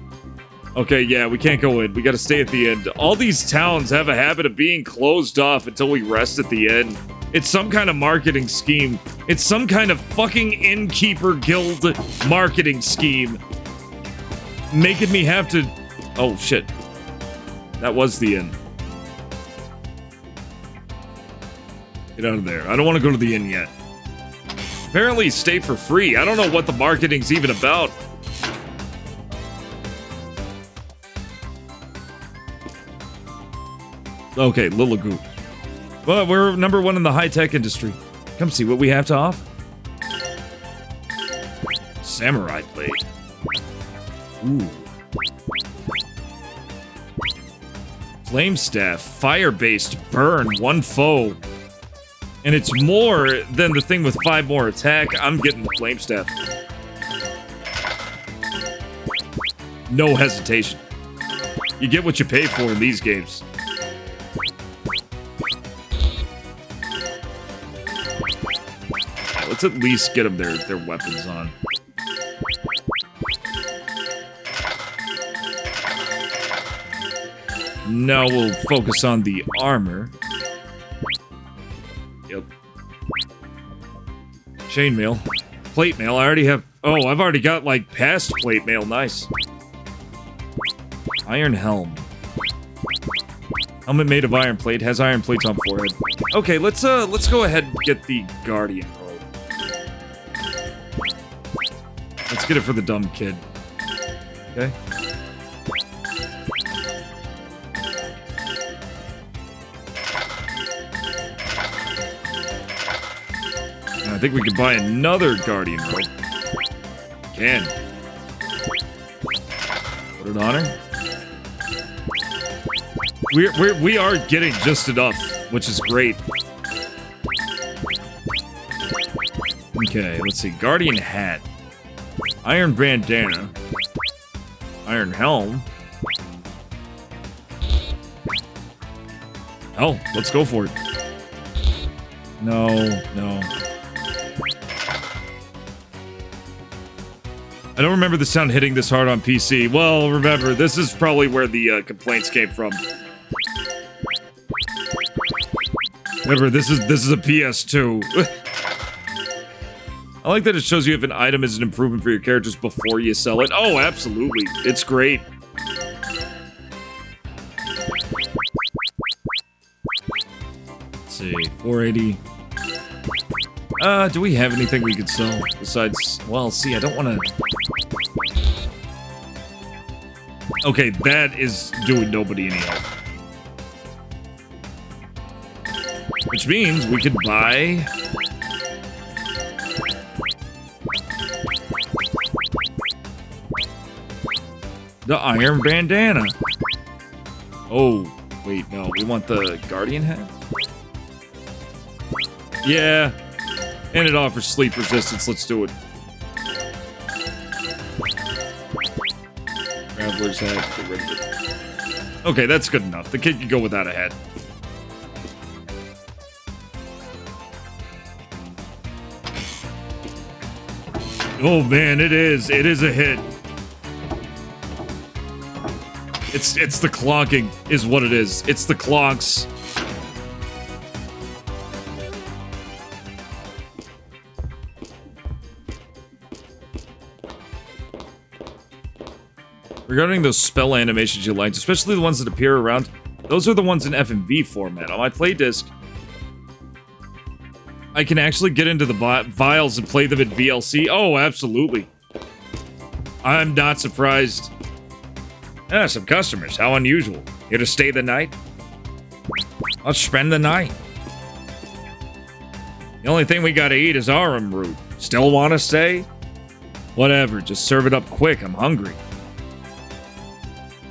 Okay, yeah, we can't go in. We gotta stay at the end. All these towns have a habit of being closed off until we rest at the end. It's some kind of marketing scheme. It's some kind of fucking innkeeper guild marketing scheme. Making me have to... Oh, shit. That was the inn. Get out of there. I don't want to go to the inn yet. Apparently, stay for free. I don't know what the marketing's even about. Okay, Lilligue. Well, we're #1 in the high-tech industry. Come see what we have to offer. Samurai blade. Ooh. Flame staff, fire-based, burn, 1 foe. And it's more than the thing with 5 more attack. I'm getting the flame staff. No hesitation. You get what you pay for in these games. Let's at least get them their weapons on. Now we'll focus on the armor. Yep. Chainmail. Plate mail. I already have... Oh, I've already got, like, past plate mail. Nice. Iron helm. Helmet made of iron plate. Has iron plates on forehead. Okay, let's go ahead and get the Guardian robe. Let's get it for the dumb kid. Okay. I think we could buy another Guardian robe. Can. Put it on her. We are getting just enough, which is great. Okay, let's see. Guardian hat. Iron bandana. Iron helm. Oh, let's go for it. No, no. I don't remember the sound hitting this hard on PC. Well, remember, this is probably where the complaints came from. Remember, this is a PS2. I like that it shows you if an item is an improvement for your characters before you sell it. Oh, absolutely. It's great. Let's see, 480. Do we have anything we could sell besides... Well, see, I don't want to... Okay, that is doing nobody any help. Which means we could buy... the iron bandana. Oh, wait, no. We want the Guardian hat? Yeah. And it offers sleep resistance. Let's do it. Traveler's hat. Get rid of it. Okay, that's good enough. The kid can go without a hat. Oh man, it is. It is a hit. It's the clonking is what it is. It's the clonks. Regarding those spell animations you liked, especially the ones that appear around, those are the ones in FMV format. On my play disc, I can actually get into the vials and play them in VLC. Oh, absolutely. I'm not surprised. Ah, some customers. How unusual. Here to stay the night? Let's spend the night. The only thing we gotta eat is arum root. Still wanna stay? Whatever, just serve it up quick. I'm hungry.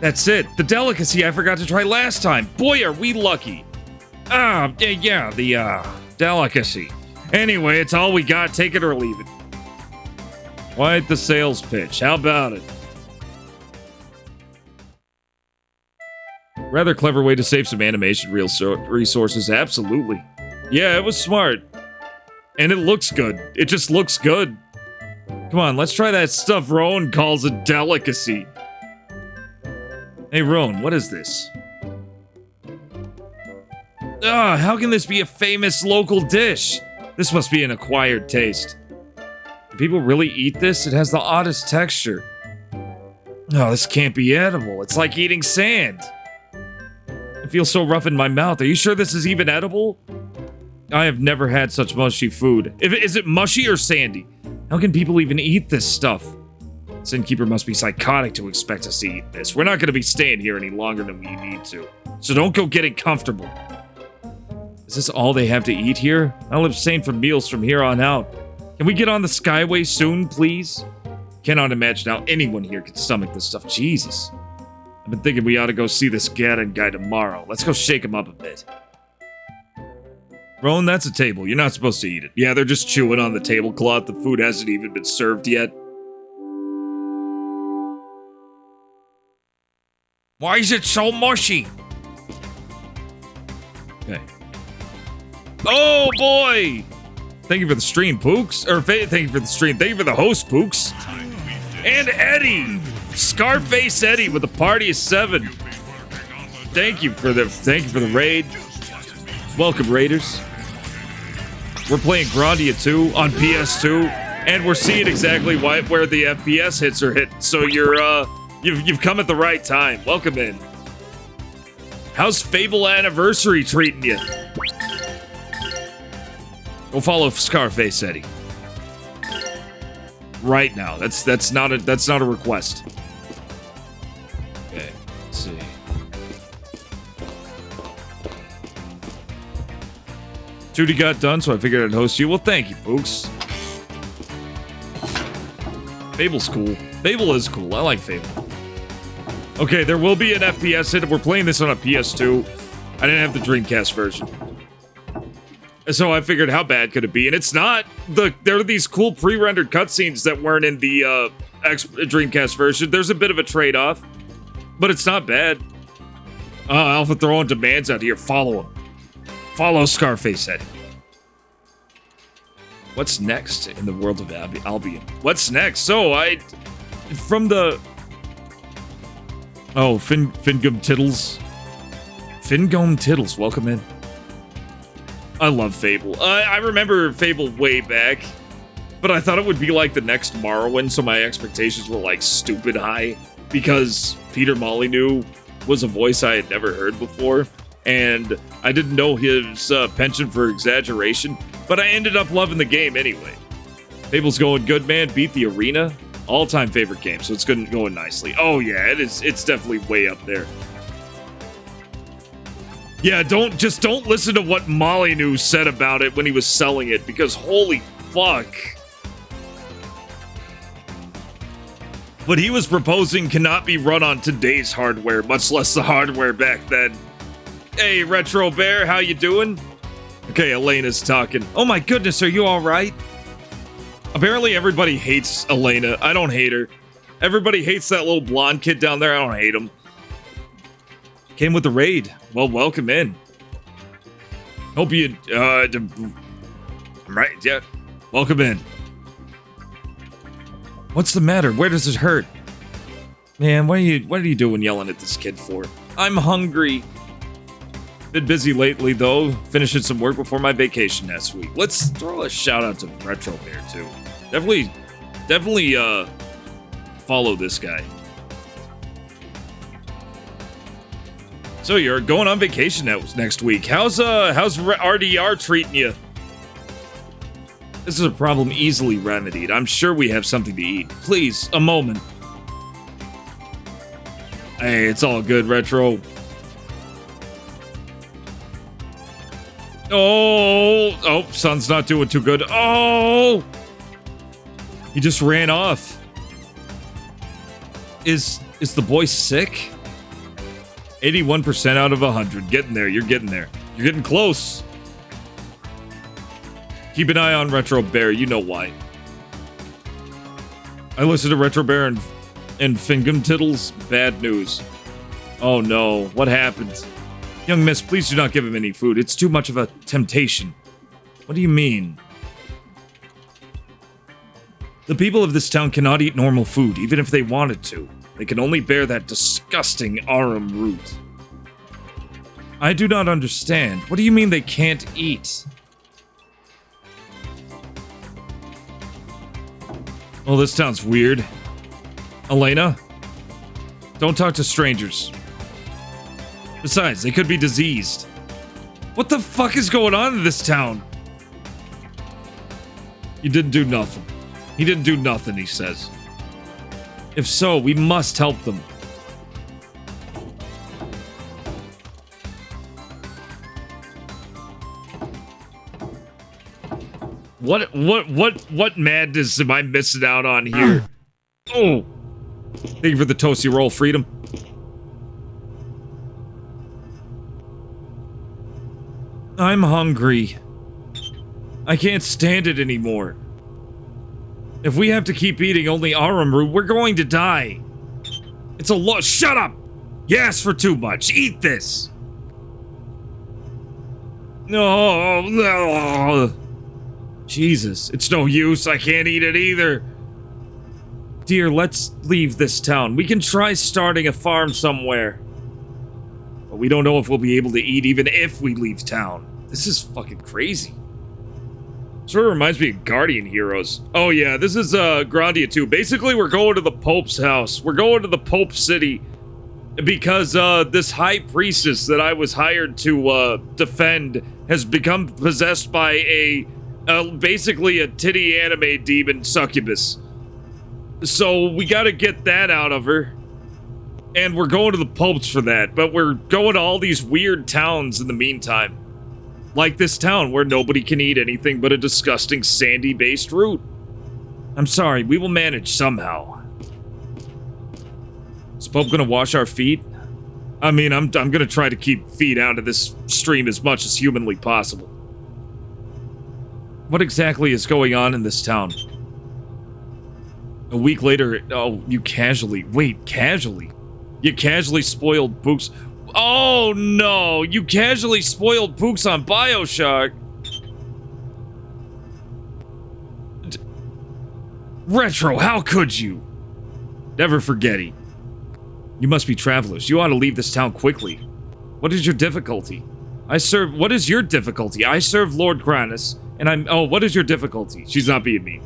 That's it. The delicacy I forgot to try last time. Boy, are we lucky. Ah, yeah, the, delicacy. Anyway, it's all we got. Take it or leave it. Quite the sales pitch. How about it? Rather clever way to save some animation resources. Absolutely. Yeah, it was smart. And it looks good. It just looks good. Come on, let's try that stuff Rowan calls a delicacy. Hey, Rowan, what is this? Ah, how can this be a famous local dish? This must be an acquired taste. Do people really eat this? It has the oddest texture. Oh, this can't be edible. It's like eating sand. It feels so rough in my mouth. Are you sure this is even edible? I have never had such mushy food. Is it mushy or sandy? How can people even eat this stuff? Innkeeper must be psychotic to expect us to eat this. We're not going to be staying here any longer than we need to. So don't go getting comfortable. Is this all they have to eat here? I'll abstain from meals from here on out. Can we get on the Skyway soon, please? Cannot imagine how anyone here can stomach this stuff. Jesus. I've been thinking we ought to go see this Gaddon guy tomorrow. Let's go shake him up a bit. Rowan, that's a table. You're not supposed to eat it. Yeah, they're just chewing on the tablecloth. The food hasn't even been served yet. Why is it so mushy? Okay. Oh, boy! Thank you for the stream, Pooks. Or, thank you for the stream. Thank you for the host, Pooks. And Eddie! Scarface Eddie with a party of 7. Thank you for the raid. Welcome, Raiders. We're playing GRANDIA II on PS2, and we're seeing exactly where the FPS hits are hit. So you've come at the right time. Welcome in. How's Fable Anniversary treating you? Go follow Scarface Eddie. Right now. That's not a request. Okay, let's see. Judy got done, so I figured I'd host you. Well, thank you, folks. Fable's cool. Fable is cool. I like Fable. Okay, there will be an FPS hit. We're playing this on a PS2. I didn't have the Dreamcast version. So I figured, how bad could it be? And it's not. There are these cool pre-rendered cutscenes that weren't in the Dreamcast version. There's a bit of a trade-off, but it's not bad. Alpha throwing demands out here. Follow him. Follow Scarface Eddie. What's next in the world of Albion? What's next? So Fingum Tiddles. Fingum Tiddles, welcome in. I love Fable. I remember Fable way back, but I thought it would be like the next Morrowind, so my expectations were like stupid high because Peter Molyneux was a voice I had never heard before, and I didn't know his penchant for exaggeration, but I ended up loving the game anyway. Fable's going good, man. Beat the Arena. All-time favorite game, so it's going nicely. Oh yeah, it's definitely way up there. Yeah, don't listen to what Molyneux said about it when he was selling it, because holy fuck. What he was proposing cannot be run on today's hardware, much less the hardware back then. Hey, Retro Bear, how you doing? Okay, Elena's talking. Oh my goodness, are you alright? Apparently everybody hates Elena. I don't hate her. Everybody hates that little blonde kid down there. I don't hate him. Came with the raid. Well, welcome in. Hope you, right, yeah. Welcome in. What's the matter? Where does it hurt? Man, what are you doing yelling at this kid for? I'm hungry. Been busy lately, though. Finishing some work before my vacation next week. Let's throw a shout out to Retro Bear, too. Definitely, follow this guy. So you're going on vacation next week. How's RDR treating you? This is a problem easily remedied. I'm sure we have something to eat. Please, a moment. Hey, it's all good, Retro. Oh, Son's not doing too good. Oh! He just ran off. Is the boy sick? 81% out of 100. Getting there. You're getting there. You're getting close. Keep an eye on Retro Bear. You know why. I listened to Retro Bear and Fingum Tiddles. Bad news. Oh no. What happened? Young miss, please do not give him any food. It's too much of a temptation. What do you mean? The people of this town cannot eat normal food, even if they wanted to. They can only bear that disgusting arum root. I do not understand. What do you mean they can't eat? Well, this sounds weird. Elena? Don't talk to strangers. Besides, they could be diseased. What the fuck is going on in this town? You didn't do nothing. He didn't do nothing, he says. If so, we must help them. What madness am I missing out on here? Oh! Thank you for the toasty roll, Freedom. I'm hungry. I can't stand it anymore. If we have to keep eating only arum root, we're going to die. It's a lot. Shut up! You asked for too much. Eat this. No. Jesus, it's no use. I can't eat it either. Dear, let's leave this town. We can try starting a farm somewhere. But we don't know if we'll be able to eat even if we leave town. This is fucking crazy. Sort of reminds me of Guardian Heroes. Oh yeah, this is Grandia II. Basically, we're going to the Pope's house. We're going to the Pope's city because this high priestess that I was hired to defend has become possessed by a basically a titty anime demon succubus. So we gotta get that out of her. And we're going to the Pope's for that, but we're going to all these weird towns in the meantime. Like this town where nobody can eat anything but a disgusting sandy-based root. I'm sorry, we will manage somehow. Is Pope gonna wash our feet? I mean, I'm gonna try to keep feet out of this stream as much as humanly possible. What exactly is going on in this town? A week later, oh, you casually spoiled Pooks. Oh no, you casually spoiled Pooks on BioShock. Retro, how could you? Never forgetting. You must be travelers. You ought to leave this town quickly. What is your difficulty? What is your difficulty? I serve Lord Granus, and I'm- oh, what is your difficulty? She's not being mean.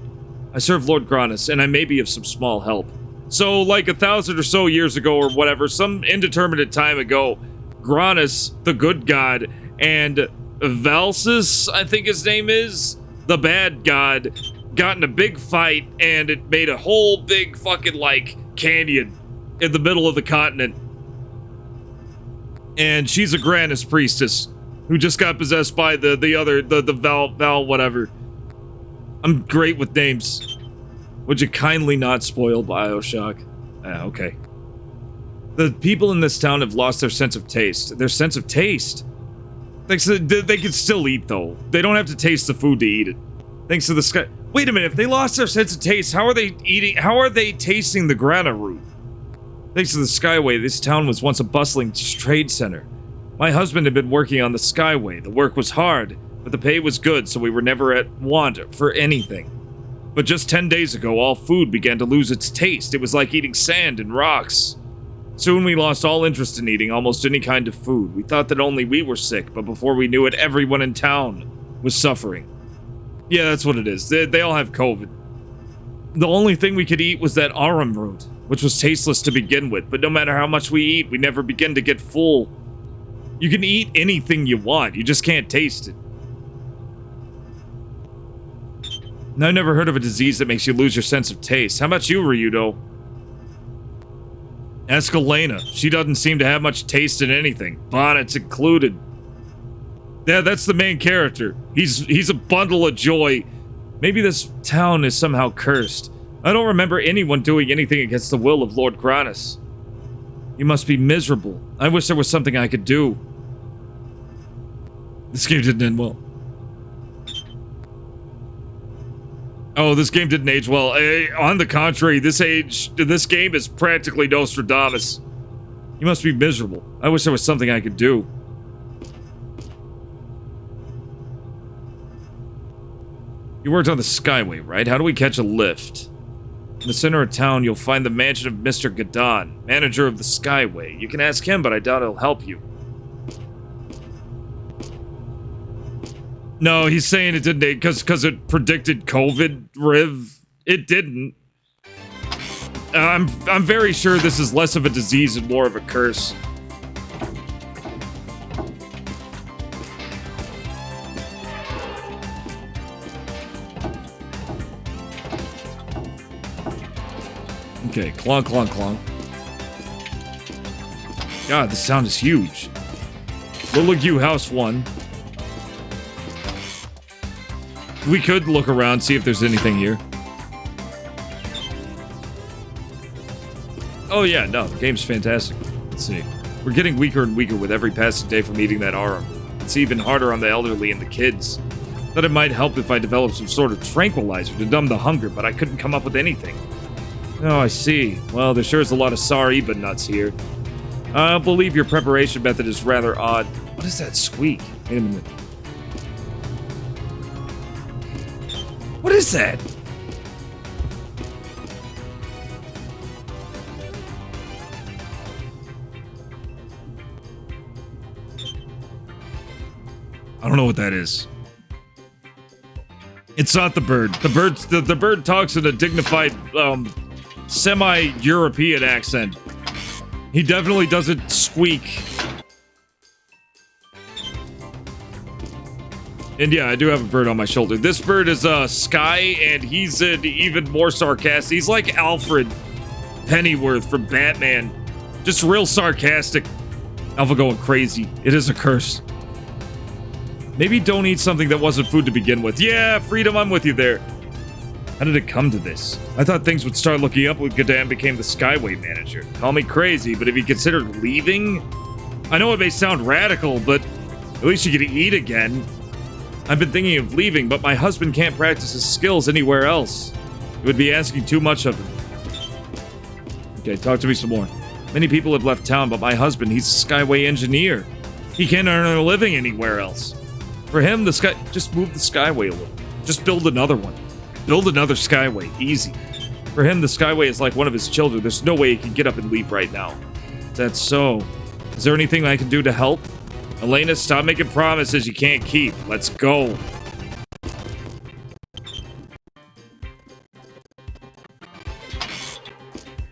I serve Lord Granus, and I may be of some small help. So, like 1,000 or so years ago or whatever, some indeterminate time ago, Granus, the good god, and Valsis, I think his name is, the bad god, got in a big fight, and it made a whole big fucking, like, canyon in the middle of the continent. And she's a Granus priestess who just got possessed by the Val whatever. I'm great with names. Would you kindly not spoil BioShock? Okay. The people in this town have lost their sense of taste. Their sense of taste? Thanks to they can still eat, though. They don't have to taste the food to eat it. Thanks to the sky. Wait a minute, if they lost their sense of taste, how are they eating? How are they tasting the grana root? Thanks to the Skyway, this town was once a bustling trade center. My husband had been working on the Skyway. The work was hard, but the pay was good, so we were never at want for anything. But just 10 days ago, all food began to lose its taste. It was like eating sand and rocks. Soon we lost all interest in eating almost any kind of food. We thought that only we were sick, but before we knew it, everyone in town was suffering. Yeah, that's what it is. They all have COVID. The only thing we could eat was that arum root, which was tasteless to begin with, but no matter how much we eat, we never begin to get full. You can eat anything you want, you just can't taste it. I've never heard of a disease that makes you lose your sense of taste. How about you, Ryudo? Ask Elena. She doesn't seem to have much taste in anything, bonnets included. Yeah, that's the main character. He's a bundle of joy. Maybe this town is somehow cursed. I don't remember anyone doing anything against the will of Lord Granus. You must be miserable. I wish there was something I could do. This game didn't end well. Oh, this game didn't age well. On the contrary, this game is practically Nostradamus. You must be miserable. I wish there was something I could do. You worked on the Skyway, right? How do we catch a lift? In the center of town, you'll find the mansion of Mr. Gadon, manager of the Skyway. You can ask him, but I doubt he'll help you. No, he's saying it didn't, because it predicted COVID, Riv. It didn't. I'm very sure this is less of a disease and more of a curse. Okay, clonk, clonk, clonk. God, this sound is huge. Liligue House 1. We could look around, see if there's anything here. Oh yeah, no, the game's fantastic. Let's see. We're getting weaker and weaker with every passing day from eating that arm. It's even harder on the elderly and the kids. Thought it might help if I developed some sort of tranquilizer to numb the hunger, but I couldn't come up with anything. Oh, I see. Well, there sure is a lot of Sariba nuts here. I believe your preparation method is rather odd. What is that squeak? Wait a minute. What is that? I don't know what that is. It's not the bird. The bird talks in a dignified, semi-European accent. He definitely doesn't squeak. And yeah, I do have a bird on my shoulder. This bird is Sky, and he's even more sarcastic. He's like Alfred Pennyworth from Batman. Just real sarcastic. Alpha going crazy. It is a curse. Maybe don't eat something that wasn't food to begin with. Yeah, Freedom, I'm with you there. How did it come to this? I thought things would start looking up when Gadan became the Skyway manager. Call me crazy, but have you considered leaving? I know it may sound radical, but at least you get to eat again. I've been thinking of leaving, but my husband can't practice his skills anywhere else. It would be asking too much of him. Okay, talk to me some more. Many people have left town, but my husband, he's a Skyway engineer. He can't earn a living anywhere else. For him, just move the Skyway a little. Just build another one. Build another Skyway. Easy. For him, the Skyway is like one of his children. There's no way he can get up and leave right now. Is that so? Is there anything I can do to help? Elena, stop making promises you can't keep. Let's go.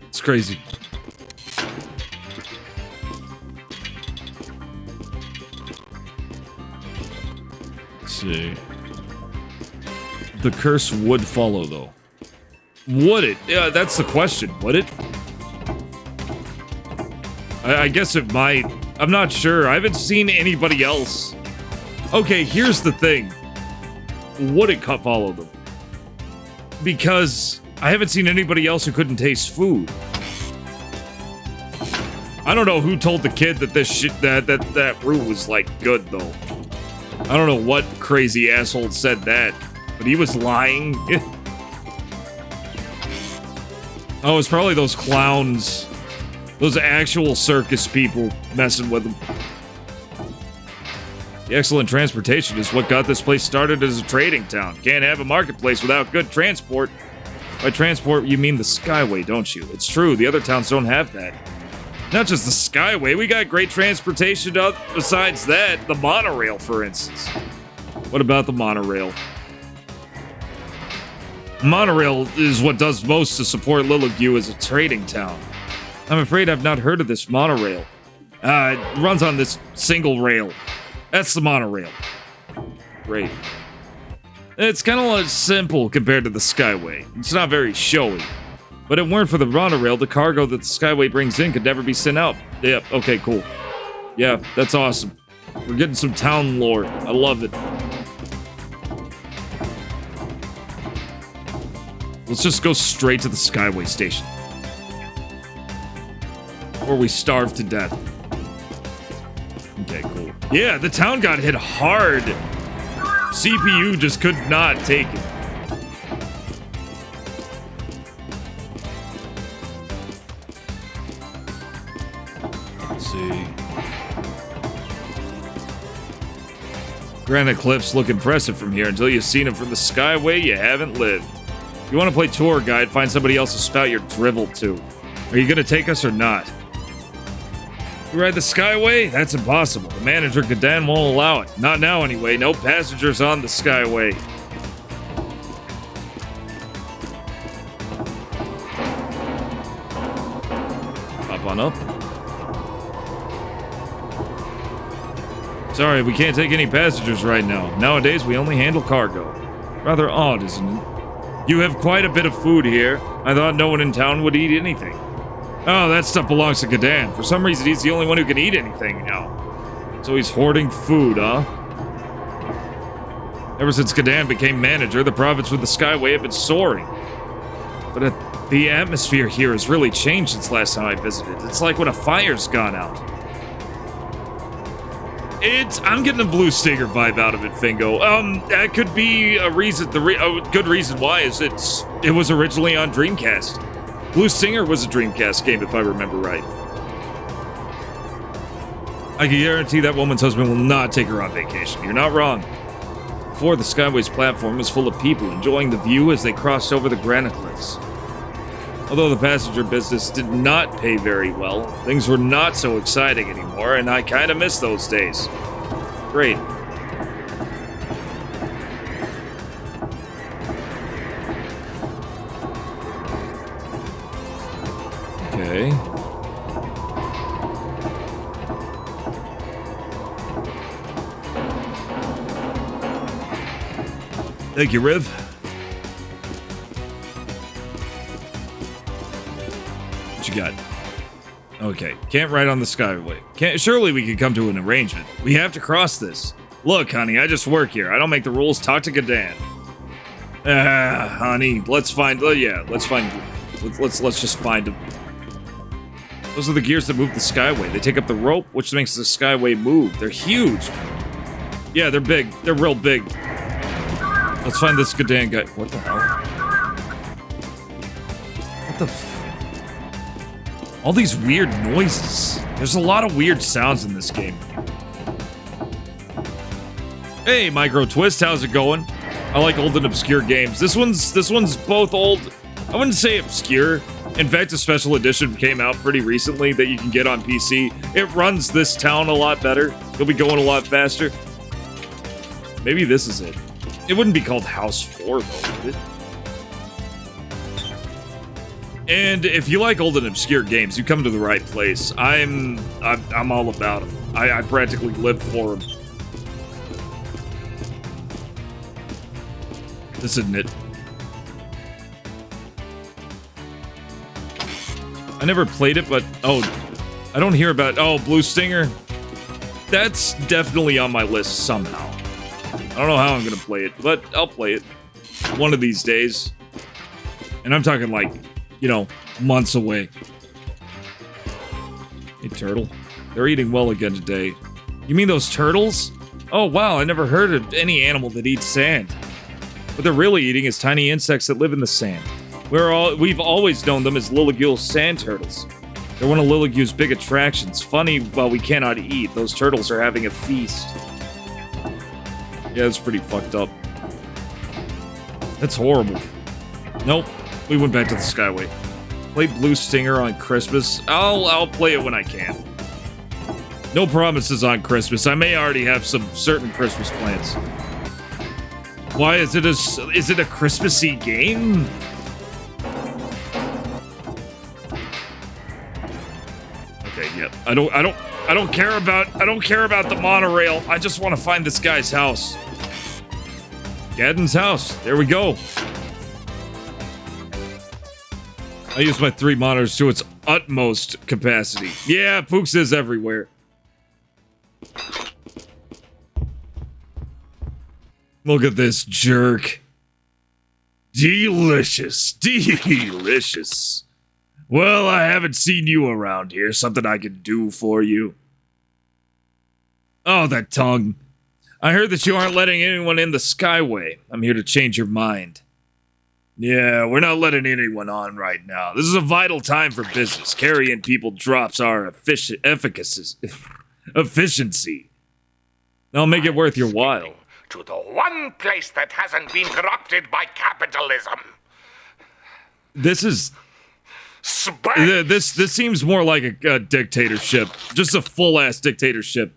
It's crazy. See. The curse would follow, though. Would it? Yeah, that's the question. Would it? I guess it might. I'm not sure. I haven't seen anybody else. Okay, here's the thing. Would it follow them? Because I haven't seen anybody else who couldn't taste food. I don't know who told the kid that this shit that brew was like good though. I don't know what crazy asshole said that, but he was lying. Oh, it's probably those clowns. Those actual circus people messing with them. The excellent transportation is what got this place started as a trading town. Can't have a marketplace without good transport. By transport, you mean the Skyway, don't you? It's true, the other towns don't have that. Not just the Skyway, we got great transportation besides that. The monorail, for instance. What about the monorail? Monorail is what does most to support Lilligue as a trading town. I'm afraid I've not heard of this monorail. It runs on this single rail. That's the monorail. Great. It's kind of simple compared to the Skyway. It's not very showy. But if it weren't for the monorail, the cargo that the Skyway brings in could never be sent out. Yep, okay, cool. Yeah, that's awesome. We're getting some town lore. I love it. Let's just go straight to the Skyway station. Or we starve to death. Okay, cool. Yeah, the town got hit hard. CPU just could not take it. Let's see. Granite Cliffs look impressive from here. Until you've seen them from the Skyway, you haven't lived. If you want to play tour guide, find somebody else to spout your drivel to. Are you gonna take us or not? You ride the Skyway? That's impossible. The manager, Gadan, won't allow it. Not now, anyway. No passengers on the Skyway. Hop on up. Sorry, we can't take any passengers right now. Nowadays, we only handle cargo. Rather odd, isn't it? You have quite a bit of food here. I thought no one in town would eat anything. Oh, that stuff belongs to Gadan. For some reason, he's the only one who can eat anything now. So he's hoarding food, huh? Ever since Gadan became manager, the profits with the Skyway have been soaring. But the atmosphere here has really changed since last time I visited. It's like when a fire's gone out. I'm getting a Blue Stinger vibe out of it, Fingo. That could be a reason. A good reason why is it was originally on Dreamcast. Blue Stinger was a Dreamcast game, if I remember right. I can guarantee that woman's husband will not take her on vacation. You're not wrong. Before, the Skyway's platform was full of people enjoying the view as they crossed over the granite cliffs. Although the passenger business did not pay very well, things were not so exciting anymore, and I kinda miss those days. Great. Okay. Thank you, Riv. What you got? Okay, can't ride on the Skyway. Surely we could come to an arrangement. We have to cross this. Look, honey, I just work here. I don't make the rules. Talk to Gadan. Honey, let's find. Let's just find them. Those are the gears that move the Skyway. They take up the rope, which makes the Skyway move. They're huge. Yeah, they're big. They're real big. Let's find this Gadan guy. What the hell? What the all these weird noises. There's a lot of weird sounds in this game. Hey, Micro Twist, how's it going? I like old and obscure games. This one's both old. I wouldn't say obscure. In fact, a special edition came out pretty recently that you can get on PC. It runs this town a lot better. You'll be going a lot faster. Maybe this is it. It wouldn't be called House 4, though, would it? And if you like old and obscure games, you come to the right place. I'm all about them. I practically live for them. This isn't it. I never played it, but I don't hear about Blue Stinger. That's definitely on my list somehow. I don't know how I'm gonna play it, but I'll play it one of these days. And I'm talking like, months away. Hey, turtle. They're eating well again today. You mean those turtles? Oh, wow, I never heard of any animal that eats sand. What they're really eating is tiny insects that live in the sand. We've always known them as Lilligul's sand turtles. They're one of Lilligul's big attractions. Funny, while we cannot eat, those turtles are having a feast. Yeah, that's pretty fucked up. That's horrible. Nope. We went back to the Skyway. Play Blue Stinger on Christmas. I'll play it when I can. No promises on Christmas. I may already have some certain Christmas plans. Why is it a Christmassy game? Okay, yeah. I don't care about the monorail. I just want to find this guy's house. Gadden's house. There we go. I use my 3 monitors to its utmost capacity. Yeah, Pooks is everywhere. Look at this jerk. Delicious. Delicious. Well, I haven't seen you around here. Something I can do for you. Oh, that tongue. I heard that you aren't letting anyone in the Skyway. I'm here to change your mind. Yeah, we're not letting anyone on right now. This is a vital time for business. Carrying people drops our efficiency. I'll make it worth your while. To the one place that hasn't been corrupted by capitalism. This is... This seems more like a dictatorship. Just a full-ass dictatorship.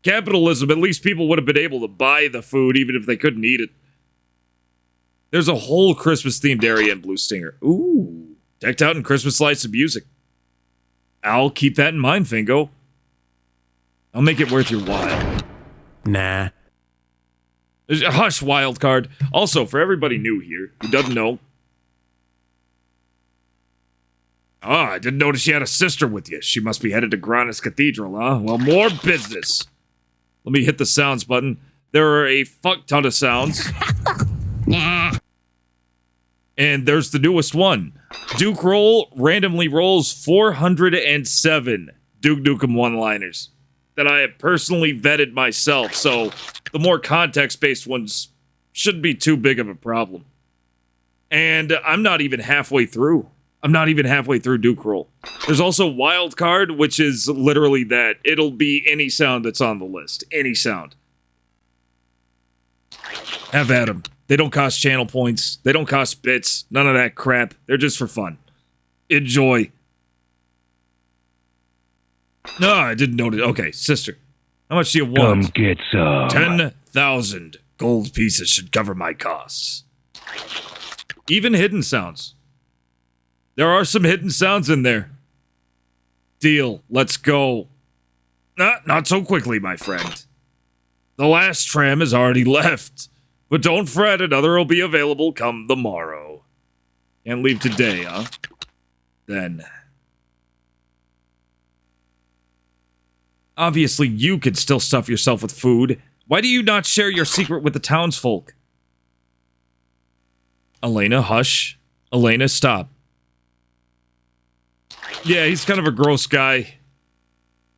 Capitalism, at least people would have been able to buy the food even if they couldn't eat it. There's a whole Christmas-themed area in Blue Stinger. Ooh, decked out in Christmas lights and music. I'll keep that in mind, Fingo. I'll make it worth your while. Nah. Hush, wildcard. Also, for everybody new here who doesn't know. I didn't notice you had a sister with you. She must be headed to Grandia's Cathedral, huh? Well, more business. Let me hit the sounds button. There are a fuck ton of sounds. And there's the newest one. Duke Roll randomly rolls 407 Duke Nukem one-liners that I have personally vetted myself, so the more context-based ones shouldn't be too big of a problem. And I'm not even halfway through. I'm not even halfway through Duke Roll. There's also Wild Card, which is literally that. It'll be any sound that's on the list. Any sound. Have at 'em. They don't cost channel points. They don't cost bits. None of that crap. They're just for fun. Enjoy. No, I didn't notice. Okay, sister. How much do you want? Come get some. 10,000 gold pieces should cover my costs. Even hidden sounds. There are some hidden sounds in there. Deal. Let's go. Not so quickly, my friend. The last tram has already left. But don't fret, another will be available come the morrow. Can't leave today, huh? Then. Obviously, you could still stuff yourself with food. Why do you not share your secret with the townsfolk? Elena, hush. Elena, stop. Yeah, he's kind of a gross guy.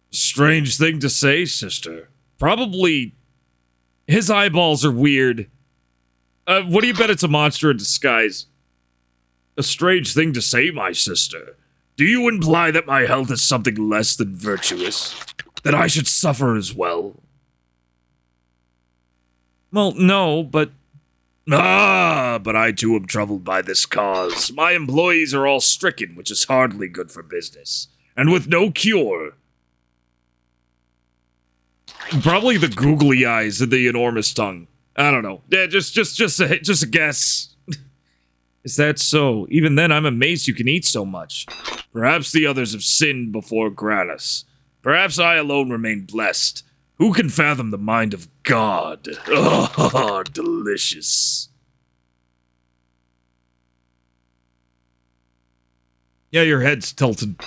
Strange thing to say, sister. Probably his eyeballs are weird. What do you bet it's a monster in disguise? A strange thing to say, my sister. Do you imply that my health is something less than virtuous? That I should suffer as well? Well, no, but... but I too am troubled by this cause. My employees are all stricken, which is hardly good for business. And with no cure. Probably the googly eyes and the enormous tongue. I don't know. Yeah, just a guess. Is that so? Even then, I'm amazed you can eat so much. Perhaps the others have sinned before Granus. Perhaps I alone remain blessed. Who can fathom the mind of God? Oh, delicious. Yeah, your head's tilted.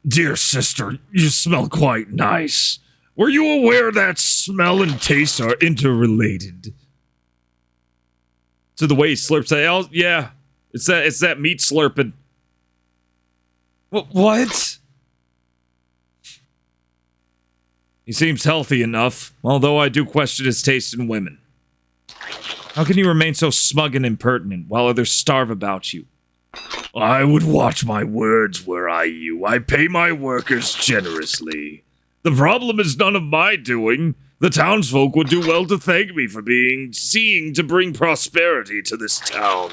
Dear sister, you smell quite nice. Were you aware that smell and taste are interrelated? To the way he slurps that, yeah, it's that meat slurping. What? He seems healthy enough, although I do question his taste in women. How can you remain so smug and impertinent while others starve about you? I would watch my words were I you. I pay my workers generously. The problem is none of my doing. The townsfolk would do well to thank me for seeing to bring prosperity to this town.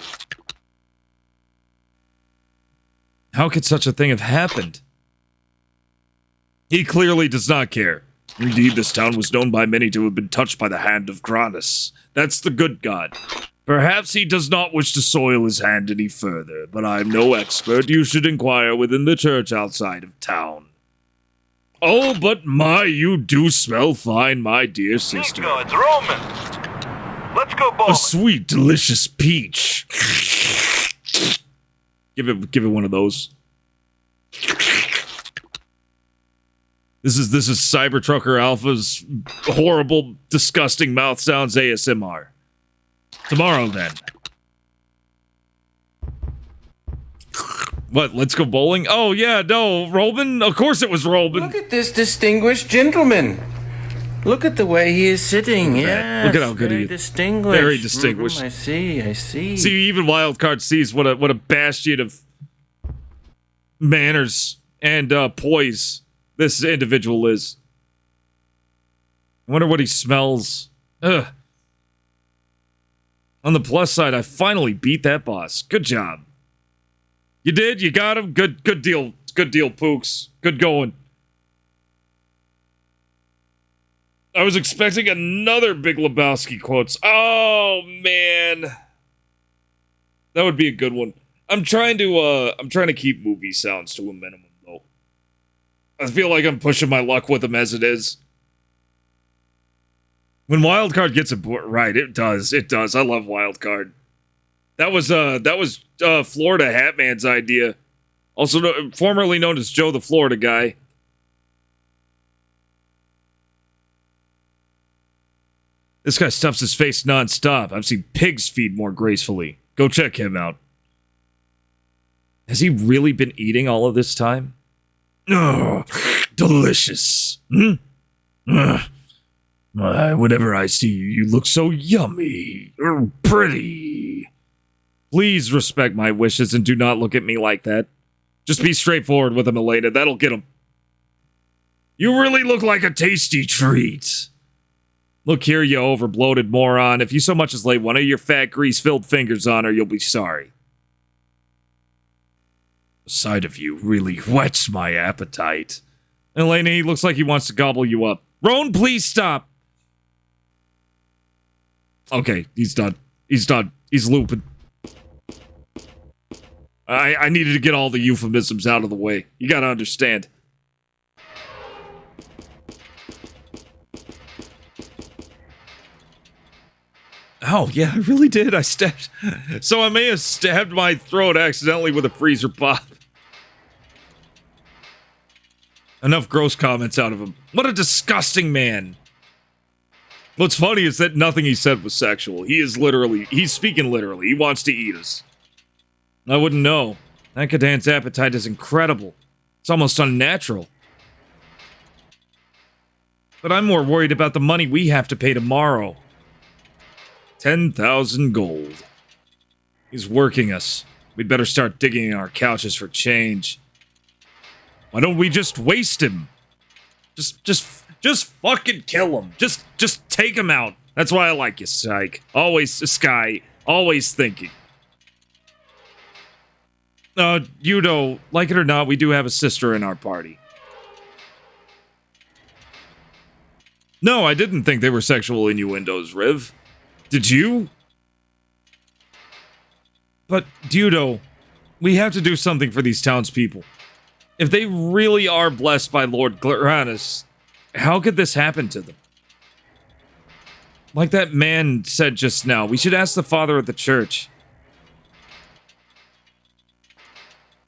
How could such a thing have happened? He clearly does not care. Indeed, this town was known by many to have been touched by the hand of Granus. That's the good god. Perhaps he does not wish to soil his hand any further, but I'm no expert. You should inquire within the church outside of town. Oh, but my, you do smell fine, my dear sister. It's Roman. Let's go bowling. A sweet, delicious peach. Give it one of those. This is Cybertrucker Alpha's horrible, disgusting mouth sounds ASMR. Tomorrow, then. What, let's go bowling? Oh, yeah, no, Roman? Of course it was Roman. Look at this distinguished gentleman. Look at the way he is sitting. Yeah, look at how good he is. Distinguished. Very distinguished. I see. See, even Wildcard sees what a bastion of manners and poise this individual is. I wonder what he smells. Ugh. On the plus side, I finally beat that boss. Good job. You did? You got him? Good deal. Good deal, Pooks. Good going. I was expecting another Big Lebowski quotes. Oh, man. That would be a good one. I'm trying to keep movie sounds to a minimum, though. I feel like I'm pushing my luck with them as it is. When Wildcard gets it right, it does. It does. I love Wildcard. That was Florida Hatman's idea. Also, formerly known as Joe the Florida Guy. This guy stuffs his face non-stop. I've seen pigs feed more gracefully. Go check him out. Has he really been eating all of this time? Oh, delicious. Whenever I see you, you look so yummy. Pretty. Please respect my wishes and do not look at me like that. Just be straightforward with him, Elena. That'll get him. You really look like a tasty treat. Look here, you overbloated moron. If you so much as lay one of your fat, grease-filled fingers on her, you'll be sorry. The sight of you really whets my appetite. Elena, he looks like he wants to gobble you up. Roan, please stop. Okay, he's done. He's done. He's looping. I needed to get all the euphemisms out of the way. You gotta understand. Oh, yeah, I really did. I stabbed. So I may have stabbed my throat accidentally with a freezer pop. Enough gross comments out of him. What a disgusting man. What's funny is that nothing he said was sexual. He's speaking literally. He wants to eat us. I wouldn't know. That Kadan's appetite is incredible. It's almost unnatural. But I'm more worried about the money we have to pay tomorrow. 10,000 gold. He's working us. We'd better start digging in our couches for change. Why don't we just waste him? Just fucking kill him. Just take him out. That's why I like you, Psych. Sky. Always thinking. Yudo, like it or not, we do have a sister in our party. No, I didn't think they were sexual innuendos, Riv. Did you? But, Yudo, we have to do something for these townspeople. If they really are blessed by Lord Glaranus, how could this happen to them? Like that man said just now, we should ask the father of the church.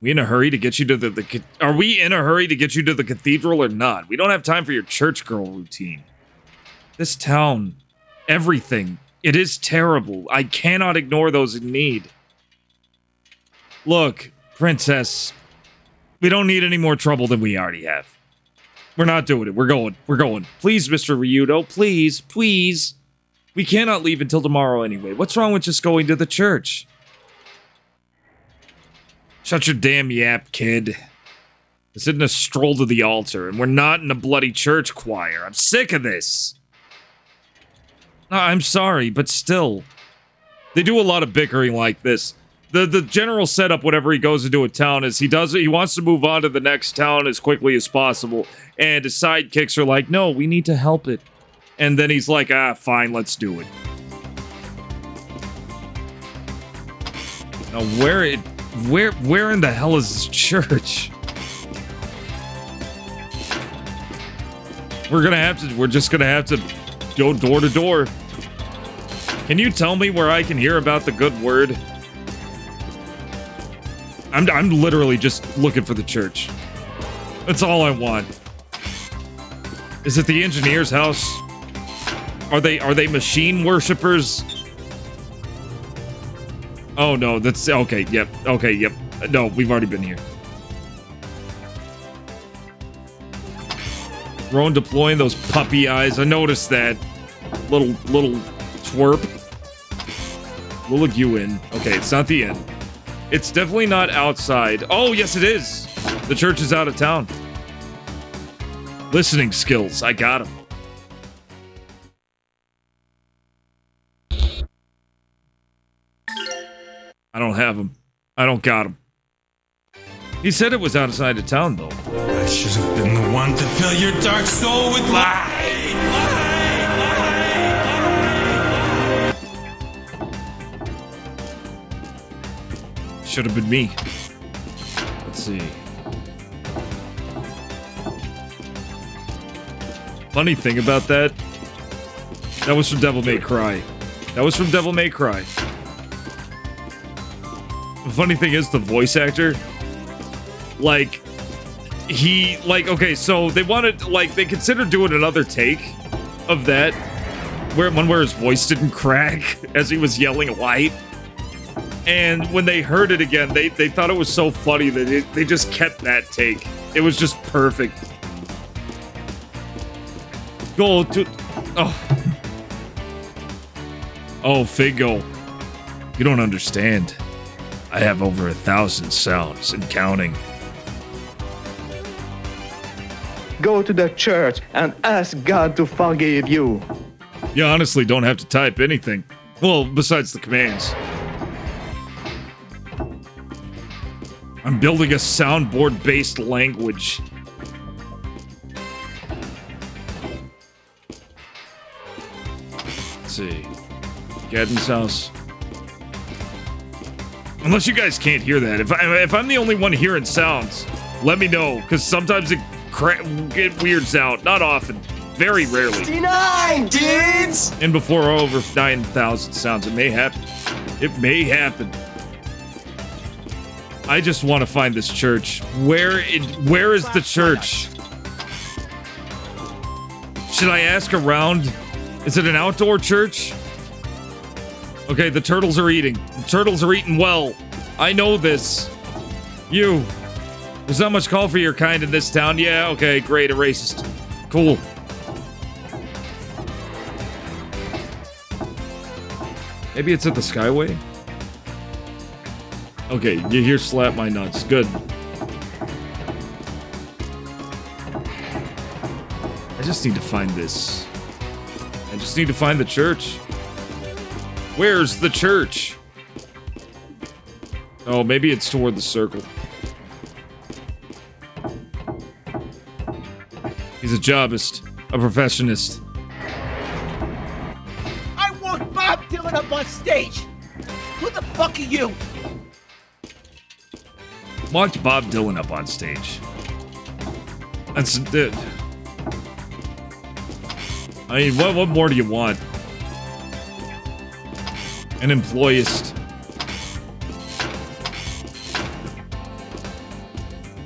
We in a hurry to get you to Are we in a hurry to get you to the cathedral or not? We don't have time for your church girl routine. This town, everything, it is terrible. I cannot ignore those in need. Look, Princess, we don't need any more trouble than we already have. We're not doing it. We're going. Please, Mr. Ryudo, please, please. We cannot leave until tomorrow anyway. What's wrong with just going to the church? Shut your damn yap, kid. This isn't a stroll to the altar, and we're not in a bloody church choir. I'm sick of this. No, I'm sorry, but still. They do a lot of bickering like this. The general setup whenever he goes into a town is he wants to move on to the next town as quickly as possible, and his sidekicks are like, no, we need to help it. And then he's like, fine, let's do it. Now, where in the hell is this church? We're just gonna have to go door to door. Can you tell me where I can hear about the good word? I'm literally just looking for the church. That's all I want. Is it the engineer's house? Are they machine worshippers? Oh no, that's okay, yep. No, we've already been here. Roan deploying those puppy eyes. I noticed that. Little twerp. We'll look you in. Okay, it's not the end. It's definitely not outside. Oh, yes it is. The church is out of town. Listening skills. I got them. I don't have them. I don't got them. He said it was outside of town, though. I should have been the one to fill your dark soul with light. Should have been me. Let's see. Funny thing about that was from Devil May Cry. The funny thing is, the voice actor, okay, so they wanted, they considered doing another take of that, where his voice didn't crack as he was yelling light. And when they heard it again, they thought it was so funny that they just kept that take. It was just perfect. Go to... Oh. Oh, Figo. You don't understand. I have over 1,000 sounds and counting. Go to the church and ask God to forgive you. You honestly don't have to type anything. Well, besides the commands. I'm building a soundboard-based language. Let's see. Gadden's house. Unless you guys can't hear that. If I'm the only one hearing sounds, let me know, because sometimes it weirds out. Not often. Very rarely. 69, dudes! And before over 9,000 sounds, it may happen. It may happen. I just want to find this church. Where is the church? Should I ask around? Is it an outdoor church? Okay, the turtles are eating. The turtles are eating well. I know this. You. There's not much call for your kind in this town. Yeah, okay, great, a racist. Cool. Maybe it's at the Skyway? Okay, you hear slap my nuts. Good. I just need to find this. I just need to find the church. Where's the church? Oh, maybe it's toward the circle. He's a jobist. A professionist. I want Bob Dylan up on stage! Who the fuck are you? Watch Bob Dylan up on stage. That's it. I mean, what more do you want? An employist.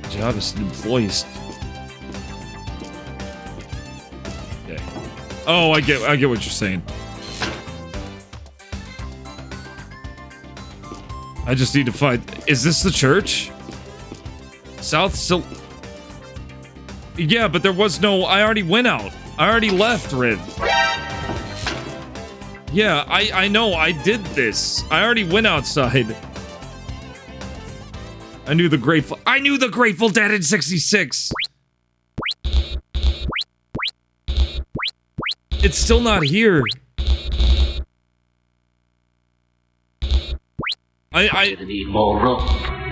Jobist, employist. Okay. Oh, I get what you're saying. I just need to find... Is this the church? South Sil... Yeah, but there was no... I already went out. I already left, Riv. Yeah, I know. I did this. I already went outside. I knew the Grateful Dead in 66. It's still not here. I need more room.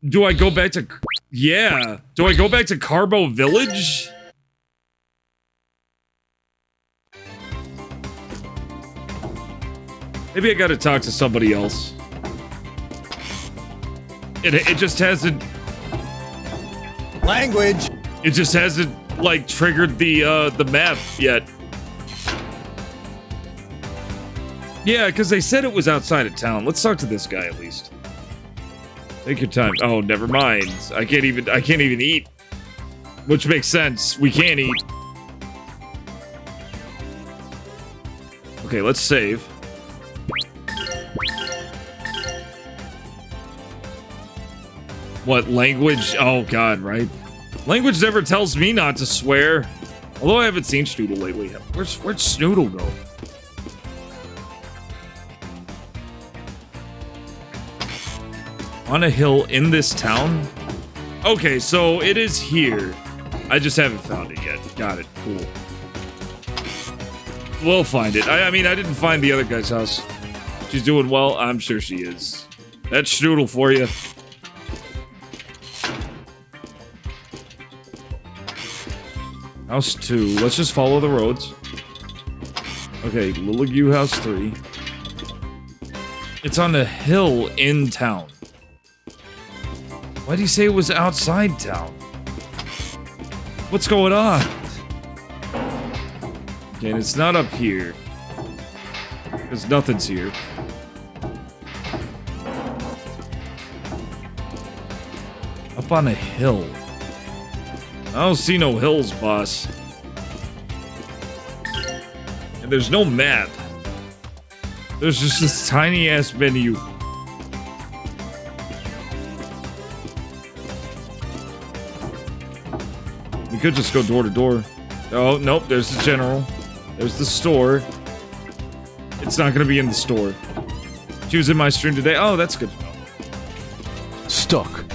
Do I go back to... Yeah. Do I go back to Carbo Village? Maybe I gotta talk to somebody else. It just hasn't... Language! It just hasn't, like, triggered the map yet. Yeah, because they said it was outside of town. Let's talk to this guy at least. Take your time. Oh, never mind. I can't even eat. Which makes sense. We can't eat. Okay, let's save. What, language? Oh, God, right? Language never tells me not to swear. Although I haven't seen Snoodle lately. Where'd Snoodle go? On a hill in this town? Okay, so it is here. I just haven't found it yet. Got it. Cool. We'll find it. I mean, I didn't find the other guy's house. She's doing well. I'm sure she is. That's Snoodle for you. House 2. Let's just follow the roads. Okay, Lilligue House 3. It's on the hill in town. Why do you say it was outside town? What's going on? Okay, and it's not up here. Because nothing's here. Up on a hill. I don't see no hills, boss. And there's no map. There's just this tiny-ass menu. We could just go door to door. Oh, nope, there's the general. There's the store. It's not gonna be in the store. She was in my stream today. Oh, that's good to know. Stuck.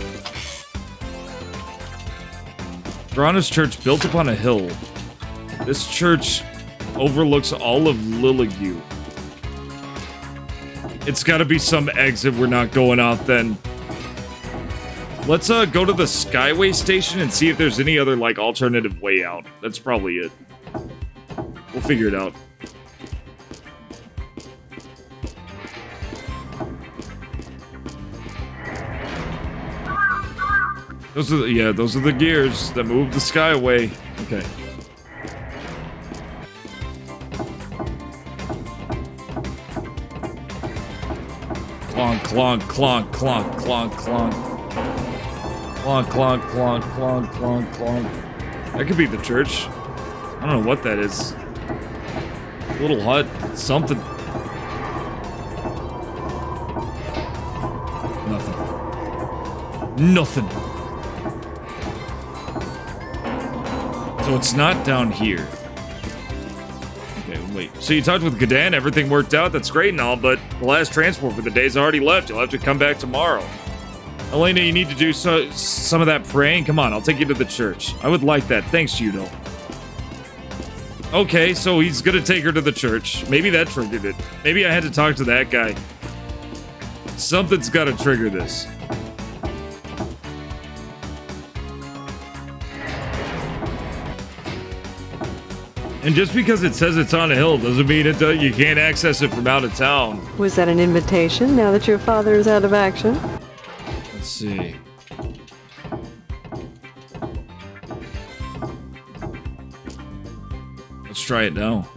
Grana's church built upon a hill. This church overlooks all of Liligue. It's gotta be some exit we're not going out then. Let's go to the Skyway station and see if there's any other, like, alternative way out. That's probably it. We'll figure it out. Those are the gears that move the Skyway. Okay. Clonk, clonk, clonk, clonk, clonk, clonk. Clonk, clonk, clonk, clonk, clonk, clonk. That could be the church. I don't know what that is. A little hut. Something. Nothing. Nothing. So it's not down here. Okay, wait. So you talked with Gadan, everything worked out, that's great and all, but the last transport for the day's already left. You'll have to come back tomorrow. Elena, you need to do some of that praying. Come on, I'll take you to the church. I would like that. Thanks, Yudo. Okay, so he's gonna take her to the church. Maybe that triggered it. Maybe I had to talk to that guy. Something's gotta trigger this. And just because it says it's on a hill doesn't mean you can't access it from out of town. Was that an invitation now that your father is out of action? Let's see. Let's try it now.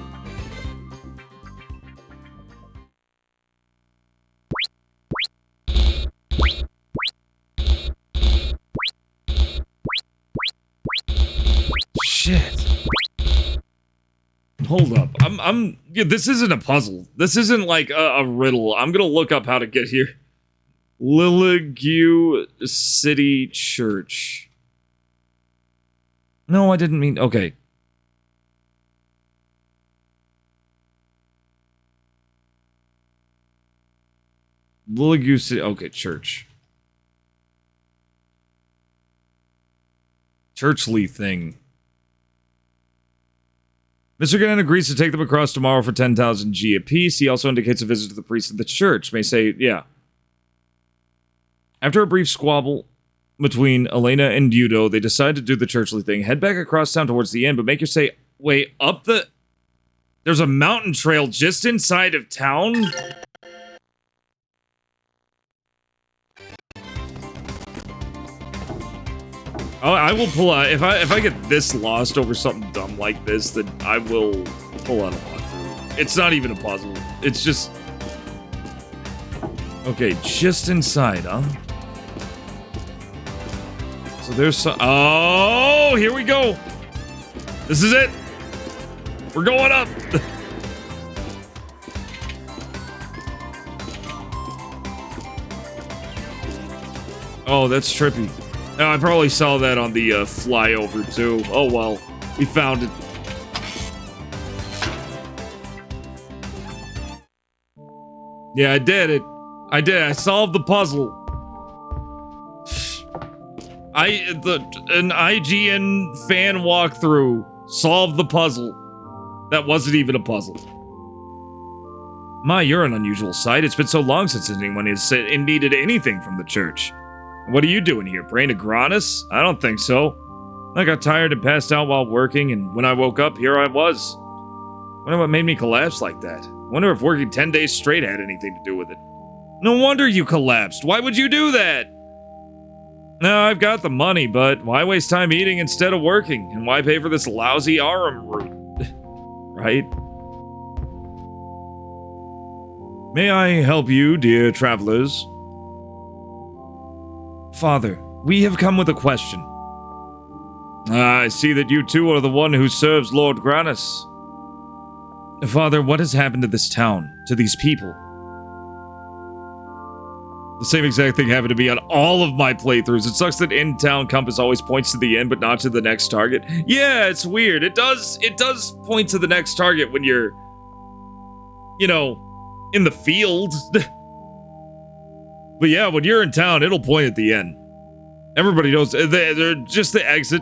Shit. Hold up. Yeah, this isn't a puzzle. This isn't like a riddle. I'm gonna look up how to get here. Liligue City Church. No, I didn't mean... Okay. Liligue City... Okay, church. Churchly thing. Mr. Gannon agrees to take them across tomorrow for 10,000 G apiece. He also indicates a visit to the priest of the church. May say, yeah. After a brief squabble between Elena and Yudo, they decide to do the churchly thing. Head back across town towards the end, but make your say, wait, up the... There's a mountain trail just inside of town? Oh, I will pull out... If I get this lost over something dumb like this, then I will pull out a walkthrough. It's not even a puzzle. It's just... Okay, just inside, huh? So there's some... Oh, here we go. This is it. We're going up. Oh, that's trippy. Oh, I probably saw that on the flyover, too. Oh, well. We found it. Yeah, I did it. I did. I solved the puzzle. An IGN fan walkthrough solved the puzzle. That wasn't even a puzzle. My, you're an unusual sight. It's been so long since anyone has needed anything from the church. What are you doing here, praying to Granus? I don't think so. I got tired and passed out while working, and when I woke up, here I was. Wonder what made me collapse like that. Wonder if working 10 days straight had anything to do with it. No wonder you collapsed. Why would you do that? No, I've got the money, but why waste time eating instead of working? And why pay for this lousy Arum route? Right? May I help you, dear travelers? Father, we have come with a question. I see that you two are the one who serves Lord Granus. Father, what has happened to this town, to these people? The same exact thing happened to me on all of my playthroughs. It sucks that in-town compass always points to the end, but not to the next target. Yeah, it's weird. It does point to the next target when you're, you know, in the field. But yeah, when you're in town, it'll point at the end. Everybody knows, they're just the exit.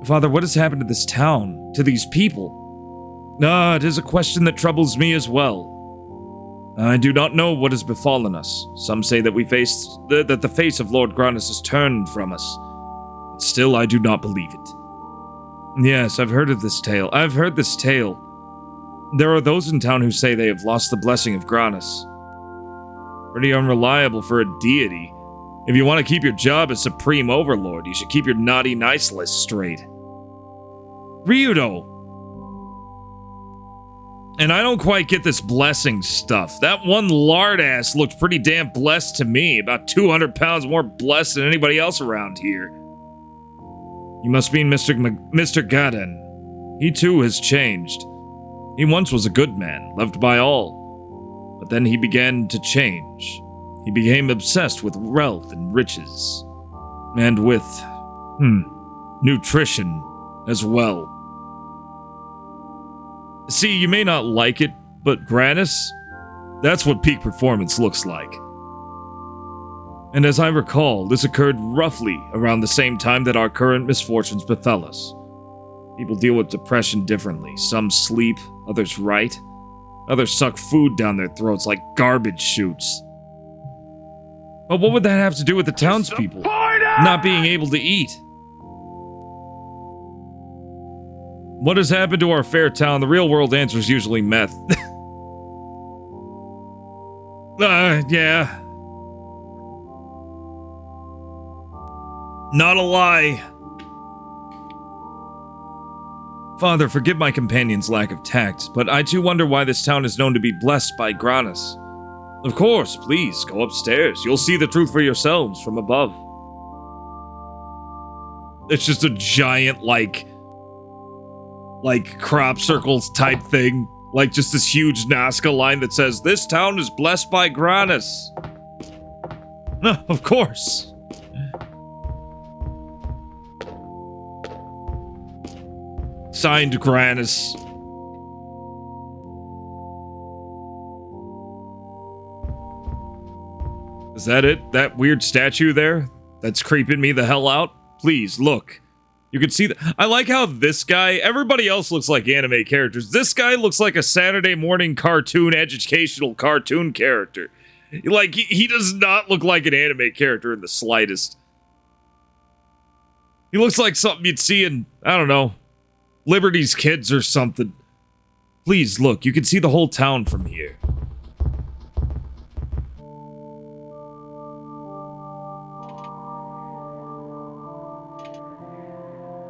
Father, what has happened to this town, to these people? It is a question that troubles me as well. I do not know what has befallen us. Some say that that the face of Lord Granus has turned from us. But still, I do not believe it. Yes, I've heard of this tale. I've heard this tale. There are those in town who say they have lost the blessing of Granus. Pretty unreliable for a deity. If you want to keep your job as Supreme Overlord, you should keep your naughty nice list straight. Ryudo! And I don't quite get this blessing stuff. That one lard ass looked pretty damn blessed to me. About 200 pounds more blessed than anybody else around here. You must mean Mr. Gaden. He too has changed. He once was a good man, loved by all. But then he began to change. He became obsessed with wealth and riches. And with, nutrition as well. See, you may not like it, but Granus, that's what peak performance looks like. And as I recall, this occurred roughly around the same time that our current misfortunes befell us. People deal with depression differently. Some sleep, others write. Others suck food down their throats like garbage chutes. But what would that have to do with the townspeople not being able to eat? What has happened to our fair town? The real world answer is usually meth. Yeah. Not a lie. Father, forgive my companion's lack of tact, but I too wonder why this town is known to be blessed by Granus. Of course, please, go upstairs. You'll see the truth for yourselves from above. It's just a giant, like crop circles type thing. Like just this huge Nazca line that says, "This town is blessed by Granus." No, of course. Signed, Granus. Is that it? That weird statue there? That's creeping me the hell out? Please, look. You can see that. I like how this guy, everybody else looks like anime characters. This guy looks like a Saturday morning cartoon, educational cartoon character. Like, he does not look like an anime character in the slightest. He looks like something you'd see in, I don't know, Liberty's Kids or something. Please, look, you can see the whole town from here.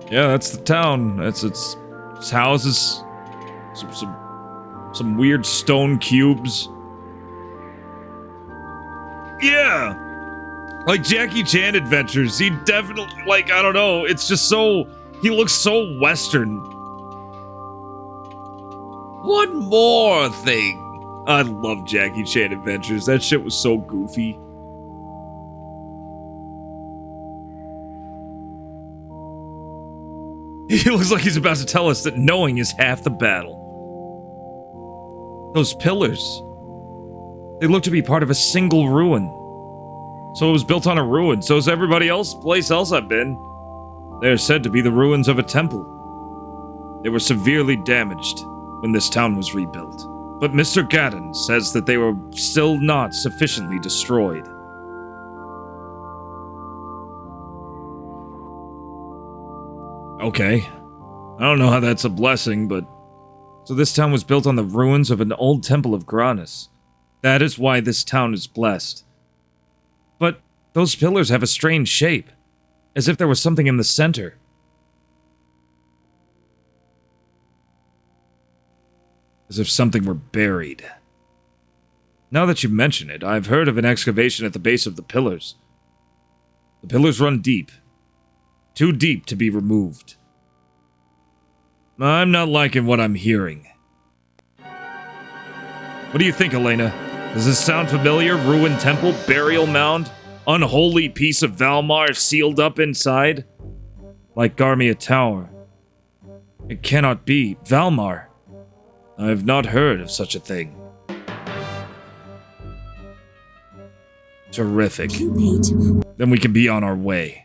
Yeah, that's the town. That's its houses. Some weird stone cubes. Yeah! Like Jackie Chan Adventures. He definitely, like, I don't know. It's just so... He looks so Western. One more thing. I love Jackie Chan Adventures. That shit was so goofy. He looks like he's about to tell us that knowing is half the battle. Those pillars. They look to be part of a single ruin. So it was built on a ruin. So is everybody else, place else I've been. They are said to be the ruins of a temple. They were severely damaged when this town was rebuilt. But Mr. Gaden says that they were still not sufficiently destroyed. Okay. I don't know how that's a blessing, but... So this town was built on the ruins of an old temple of Granus. That is why this town is blessed. But those pillars have a strange shape, as if there was something in the center. As if something were buried. Now that you mention it, I've heard of an excavation at the base of the pillars. The pillars run deep. Too deep to be removed. I'm not liking what I'm hearing. What do you think, Elena? Does this sound familiar? Ruined temple, burial mound, unholy piece of Valmar sealed up inside? Like Garmia Tower. It cannot be. Valmar. I have not heard of such a thing. Terrific. Then we can be on our way.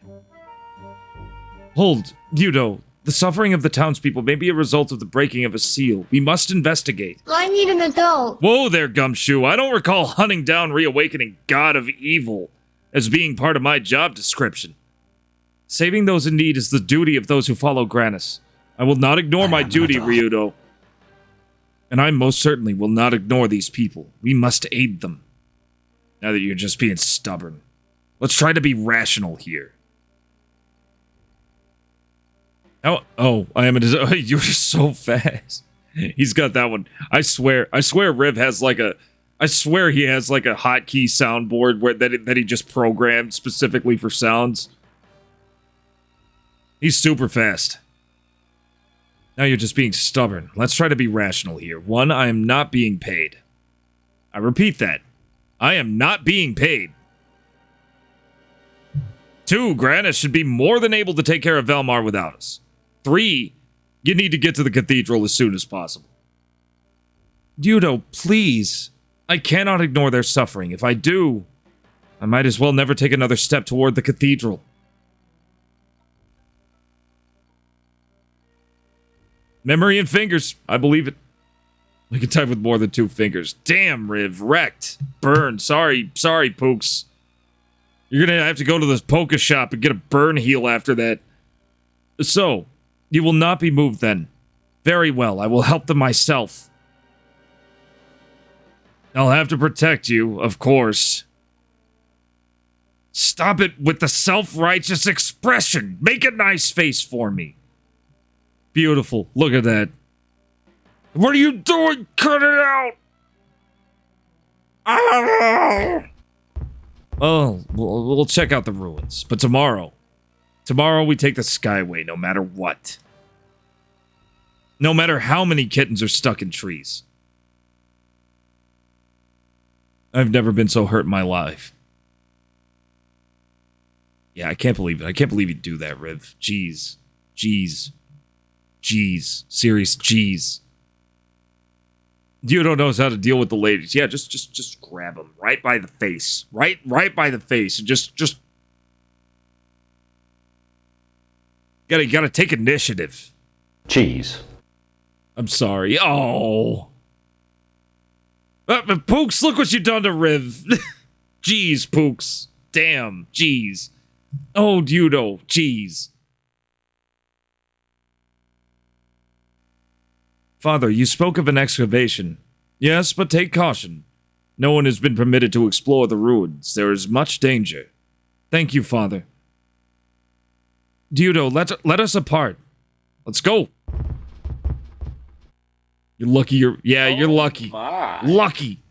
Hold, Yudo. The suffering of the townspeople may be a result of the breaking of a seal. We must investigate. I need an adult. Whoa there, Gumshoe. I don't recall hunting down reawakening God of Evil as being part of my job description. Saving those in need is the duty of those who follow Granis. I will not ignore my duty, Ryudo. And I most certainly will not ignore these people. We must aid them. Now that you're just being stubborn. Let's try to be rational here. Oh, I am a you're so fast. He's got that one. I swear Riv has like a he has like a hotkey soundboard that he just programmed specifically for sounds. He's super fast. Now you're just being stubborn. Let's try to be rational here. 1, I am not being paid. I repeat that. I am not being paid. 2, Granis should be more than able to take care of Valmar without us. 3, you need to get to the cathedral as soon as possible. Yudo, please. I cannot ignore their suffering. If I do, I might as well never take another step toward the cathedral. Memory and fingers. I believe it. I can type with more than 2 fingers. Damn, Riv. Wrecked. Burned. Sorry, Pooks. You're gonna have to go to the Poke shop and get a burn heal after that. So, you will not be moved then. Very well, I will help them myself. I'll have to protect you, of course. Stop it with the self-righteous expression. Make a nice face for me. Beautiful. Look at that. What are you doing? Cut it out! Oh, we'll check out the ruins. But tomorrow we take the Skyway, no matter what. No matter how many kittens are stuck in trees. I've never been so hurt in my life. Yeah, I can't believe it. I can't believe you'd do that, Riv. Jeez. Serious jeez. Yudo knows how to deal with the ladies. Yeah, just grab them right by the face. Right by the face. And just gotta take initiative. Cheese. I'm sorry. Oh. Pooks, look what you done to Riv. Jeez, Pooks. Damn, jeez. Oh, Yudo, jeez. Father, you spoke of an excavation. Yes, but take caution. No one has been permitted to explore the ruins. There is much danger. Thank you, Father. Yudo, let us apart. Let's go. You're lucky you're lucky. My. Lucky.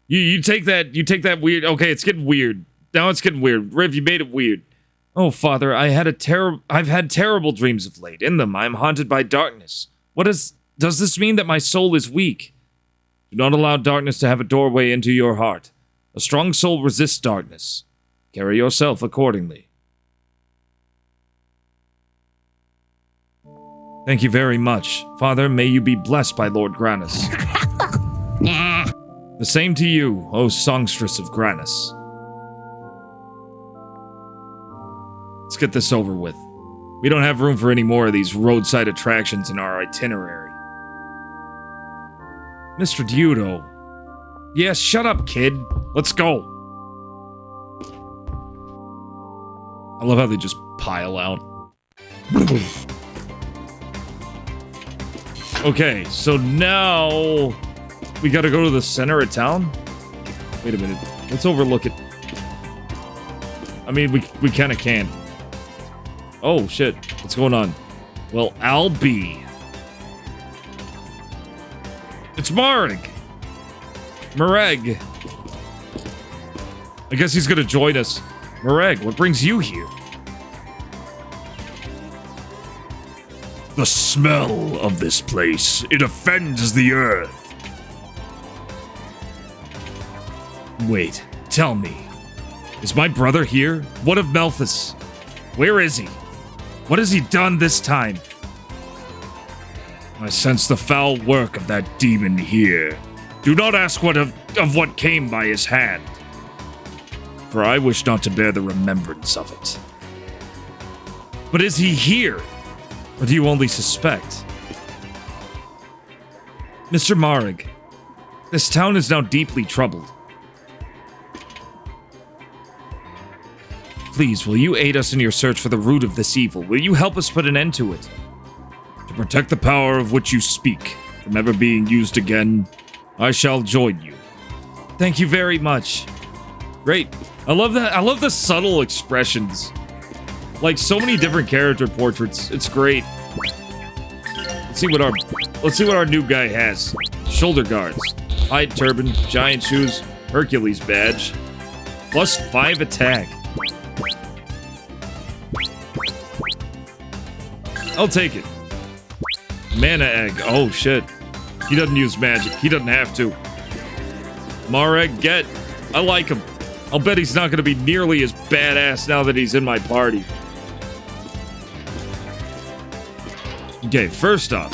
You take that weird. Okay, it's getting weird. Now it's getting weird. Riv, you made it weird. Oh, Father, I've had terrible dreams of late. In them, I am haunted by darkness. Does this mean that my soul is weak? Do not allow darkness to have a doorway into your heart. A strong soul resists darkness. Carry yourself accordingly. Thank you very much. Father, may you be blessed by Lord Granis. The same to you, O songstress of Granis. Let's get this over with. We don't have room for any more of these roadside attractions in our itinerary. Mr. Yudo. Yes, shut up, kid. Let's go. I love how they just pile out. Okay, so now we gotta go to the center of town? Wait a minute. Let's overlook it. I mean, we kinda can. Oh, shit. What's going on? Well, I'll be. It's Marg! Mareg. I guess he's gonna join us. Mareg, what brings you here? The smell of this place, it offends the earth. Wait, tell me. Is my brother here? What of Melphus? Where is he? What has he done this time? I sense the foul work of that demon here. Do not ask what of what came by his hand, for I wish not to bear the remembrance of it. But is he here? Or do you only suspect? Mr. Marag, this town is now deeply troubled. Please, will you aid us in your search for the root of this evil? Will you help us put an end to it? To protect the power of which you speak from ever being used again, I shall join you. Thank you very much. Great. I love that. I love the subtle expressions. Like so many different character portraits. It's great. Let's see what our new guy has. Shoulder guards, hide turban, giant shoes, Hercules badge, +5 attack. I'll take it. Mana egg. Oh shit. He doesn't use magic. He doesn't have to. Mareg, get. I like him. I'll bet he's not going to be nearly as badass now that he's in my party. Okay, first off.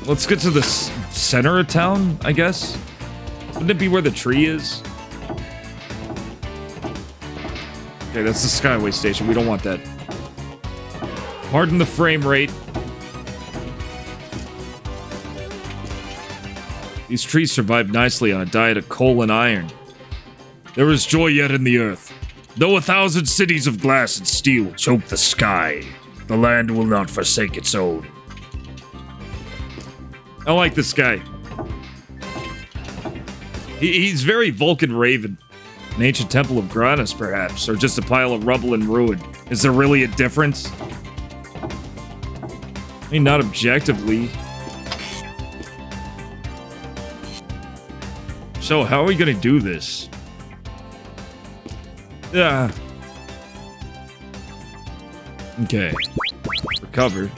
Let's get to the center of town, I guess. Wouldn't it be where the tree is? Okay, that's the Skyway station. We don't want that. Pardon the frame rate. These trees survive nicely on a diet of coal and iron. There is joy yet in the earth. Though 1,000 cities of glass and steel choke the sky, the land will not forsake its own. I like this guy. He's very Vulcan Raven. An ancient temple of Granus, perhaps, or just a pile of rubble and ruin. Is there really a difference? I mean, not objectively. So, how are we gonna do this? Yeah. Okay. Recover.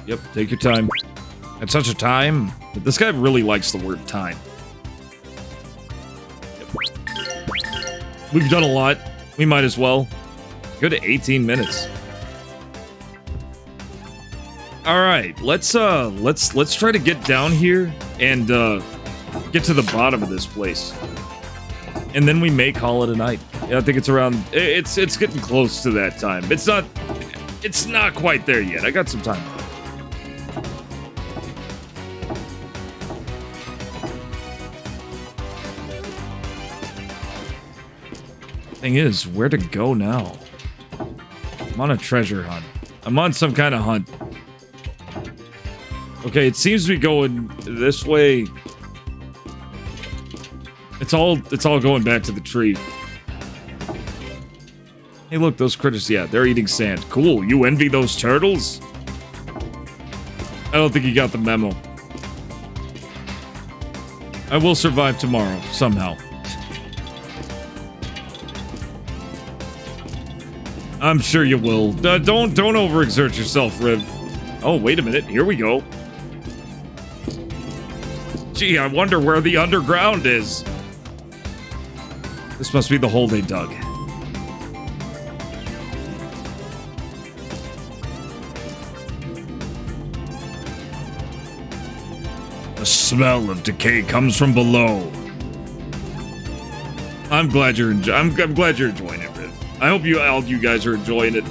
Yep, take your time. At such a time, this guy really likes the word time. Yep. We've done a lot. We might as well. Good 18 minutes. All right, let's try to get down here and get to the bottom of this place, and then we may call it a night. Yeah, I think it's around. It's getting close to that time. It's not quite there yet. I got some time. Thing is, where to go now? I'm on a treasure hunt. I'm on some kind of hunt. Okay, it seems to be going this way. It's all going back to the tree. Hey, look, those critters, yeah, they're eating sand. Cool, you envy those turtles? I don't think you got the memo. I will survive tomorrow, somehow. I'm sure you will. Don't overexert yourself, Riv. Oh, wait a minute. Here we go. Gee, I wonder where the underground is. This must be the hole they dug. The smell of decay comes from below. I'm glad you're I'm glad you're enjoying it, Riv. I hope all you guys are enjoying it.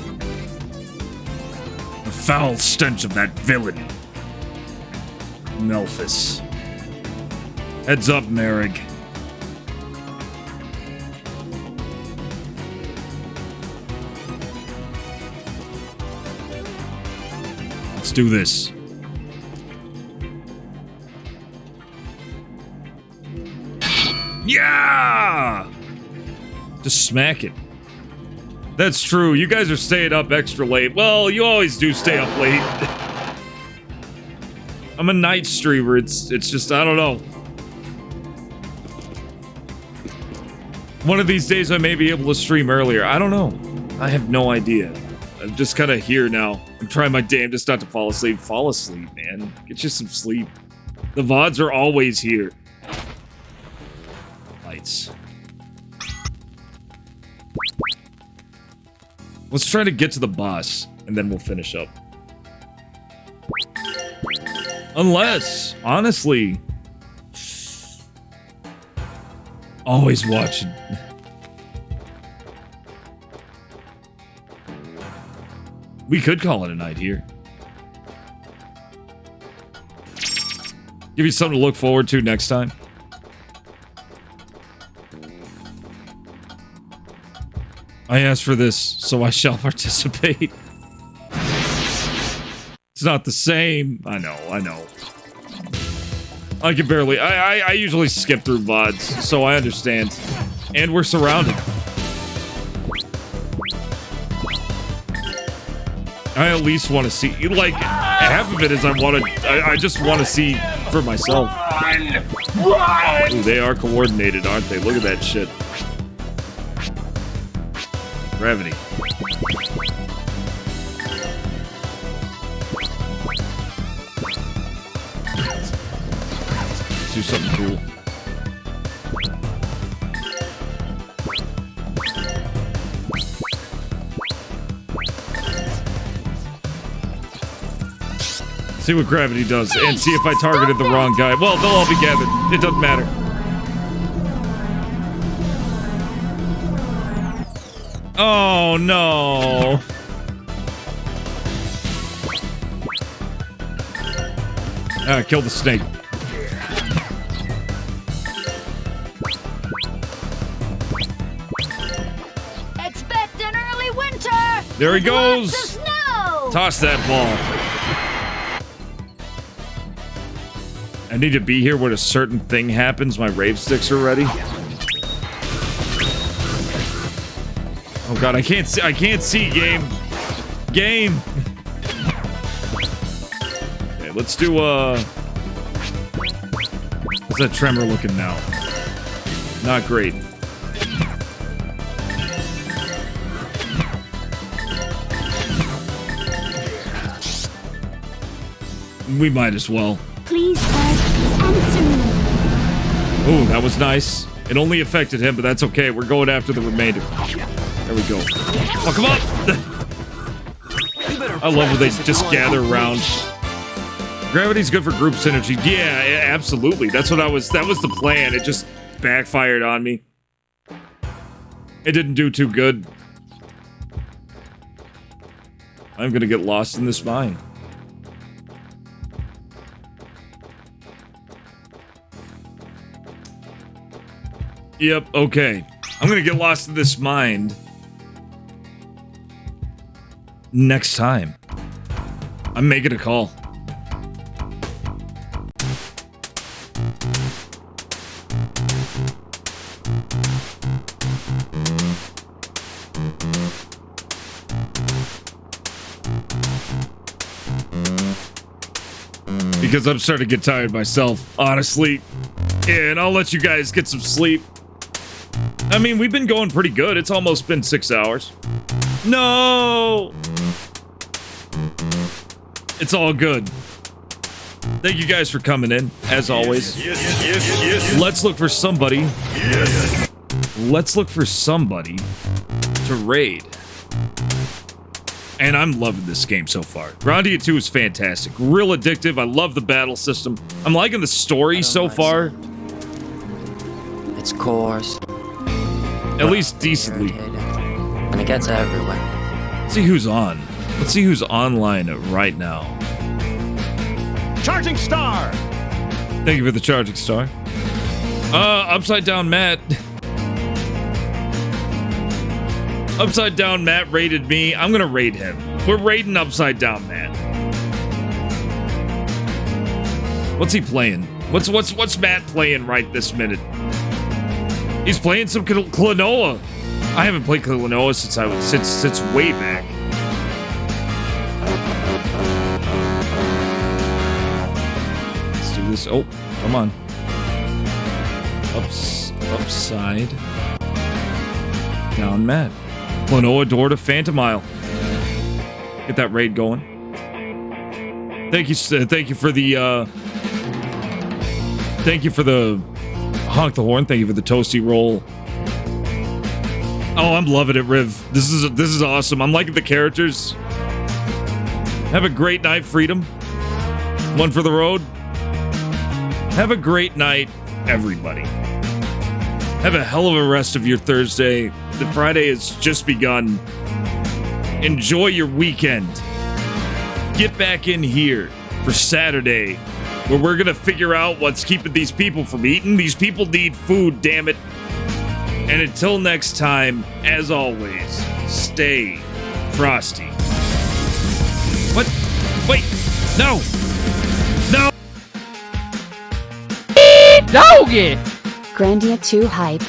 The foul stench of that villain. Melphus. Heads up, Marag. Let's do this. Yeah! Just smack it. That's true. You guys are staying up extra late. Well, you always do stay up late. I'm a night streamer. It's just, I don't know. One of these days I may be able to stream earlier. I don't know. I have no idea. I'm just kind of here now. I'm trying my damnedest not to fall asleep. Fall asleep, man. Get you some sleep. The VODs are always here. Lights. Let's try to get to the boss, and then we'll finish up. Unless, honestly... Always watching. We could call it a night here. Give you something to look forward to next time. I asked for this, so I shall participate. It's not the same. I know. I can barely... I usually skip through VODs, so I understand. And we're surrounded. I at least want to see... Like, half of it is I just want to see for myself. Ooh, they are coordinated, aren't they? Look at that shit. Gravity. Let's do something cool. See what gravity does, and see if I targeted the wrong guy. Well, they'll all be gathered. It doesn't matter. Oh, no. Ah, kill the snake. Expect an early winter. There he goes. Lots of snow. Toss that ball. I need to be here when a certain thing happens. My rave sticks are ready. Oh god, I can't see, game. Game. Okay, let's do how's that tremor looking now? Not great. We might as well. Please answer me. Oh, that was nice. It only affected him, but that's okay. We're going after the remainder. There we go. Oh, come on! I love when they just gather around. Gravity's good for group synergy. Yeah, absolutely. That was the plan. It just backfired on me. It didn't do too good. I'm gonna get lost in this mine. Yep, okay. I'm gonna get lost in this mine next time. I'm making a call. Because I'm starting to get tired myself, honestly. Yeah, and I'll let you guys get some sleep. I mean, we've been going pretty good. It's almost been 6 hours. No! It's all good. Thank you guys for coming in, as always. Yes. Let's look for somebody. Yes. Let's look for somebody to raid. And I'm loving this game so far. GRANDIA II is fantastic. Real addictive. I love the battle system. I'm liking the story so far. It's coarse. At least decently. And it gets everywhere. Let's see who's on. Let's see who's online right now. Charging star! Thank you for the charging star. Upside Down Matt. Upside Down Matt raided me. I'm gonna raid him. We're raiding Upside Down Matt. What's he playing? What's Matt playing right this minute? He's playing some Klonoa. I haven't played Klonoa since way back. Let's do this. Oh, come on. Upside Down Matt. Klonoa door to Phantom Isle. Get that raid going. Thank you for the honk the horn. Thank you for the toasty roll. Oh, I'm loving it, Riv. This is awesome. I'm liking the characters. Have a great night, Freedom. One for the road. Have a great night, everybody. Have a hell of a rest of your Thursday. The Friday has just begun. Enjoy your weekend. Get back in here for Saturday, where we're gonna figure out what's keeping these people from eating. These people need food, damn it. And until next time, as always, stay frosty. What? Wait! No! No! Grandia II hype.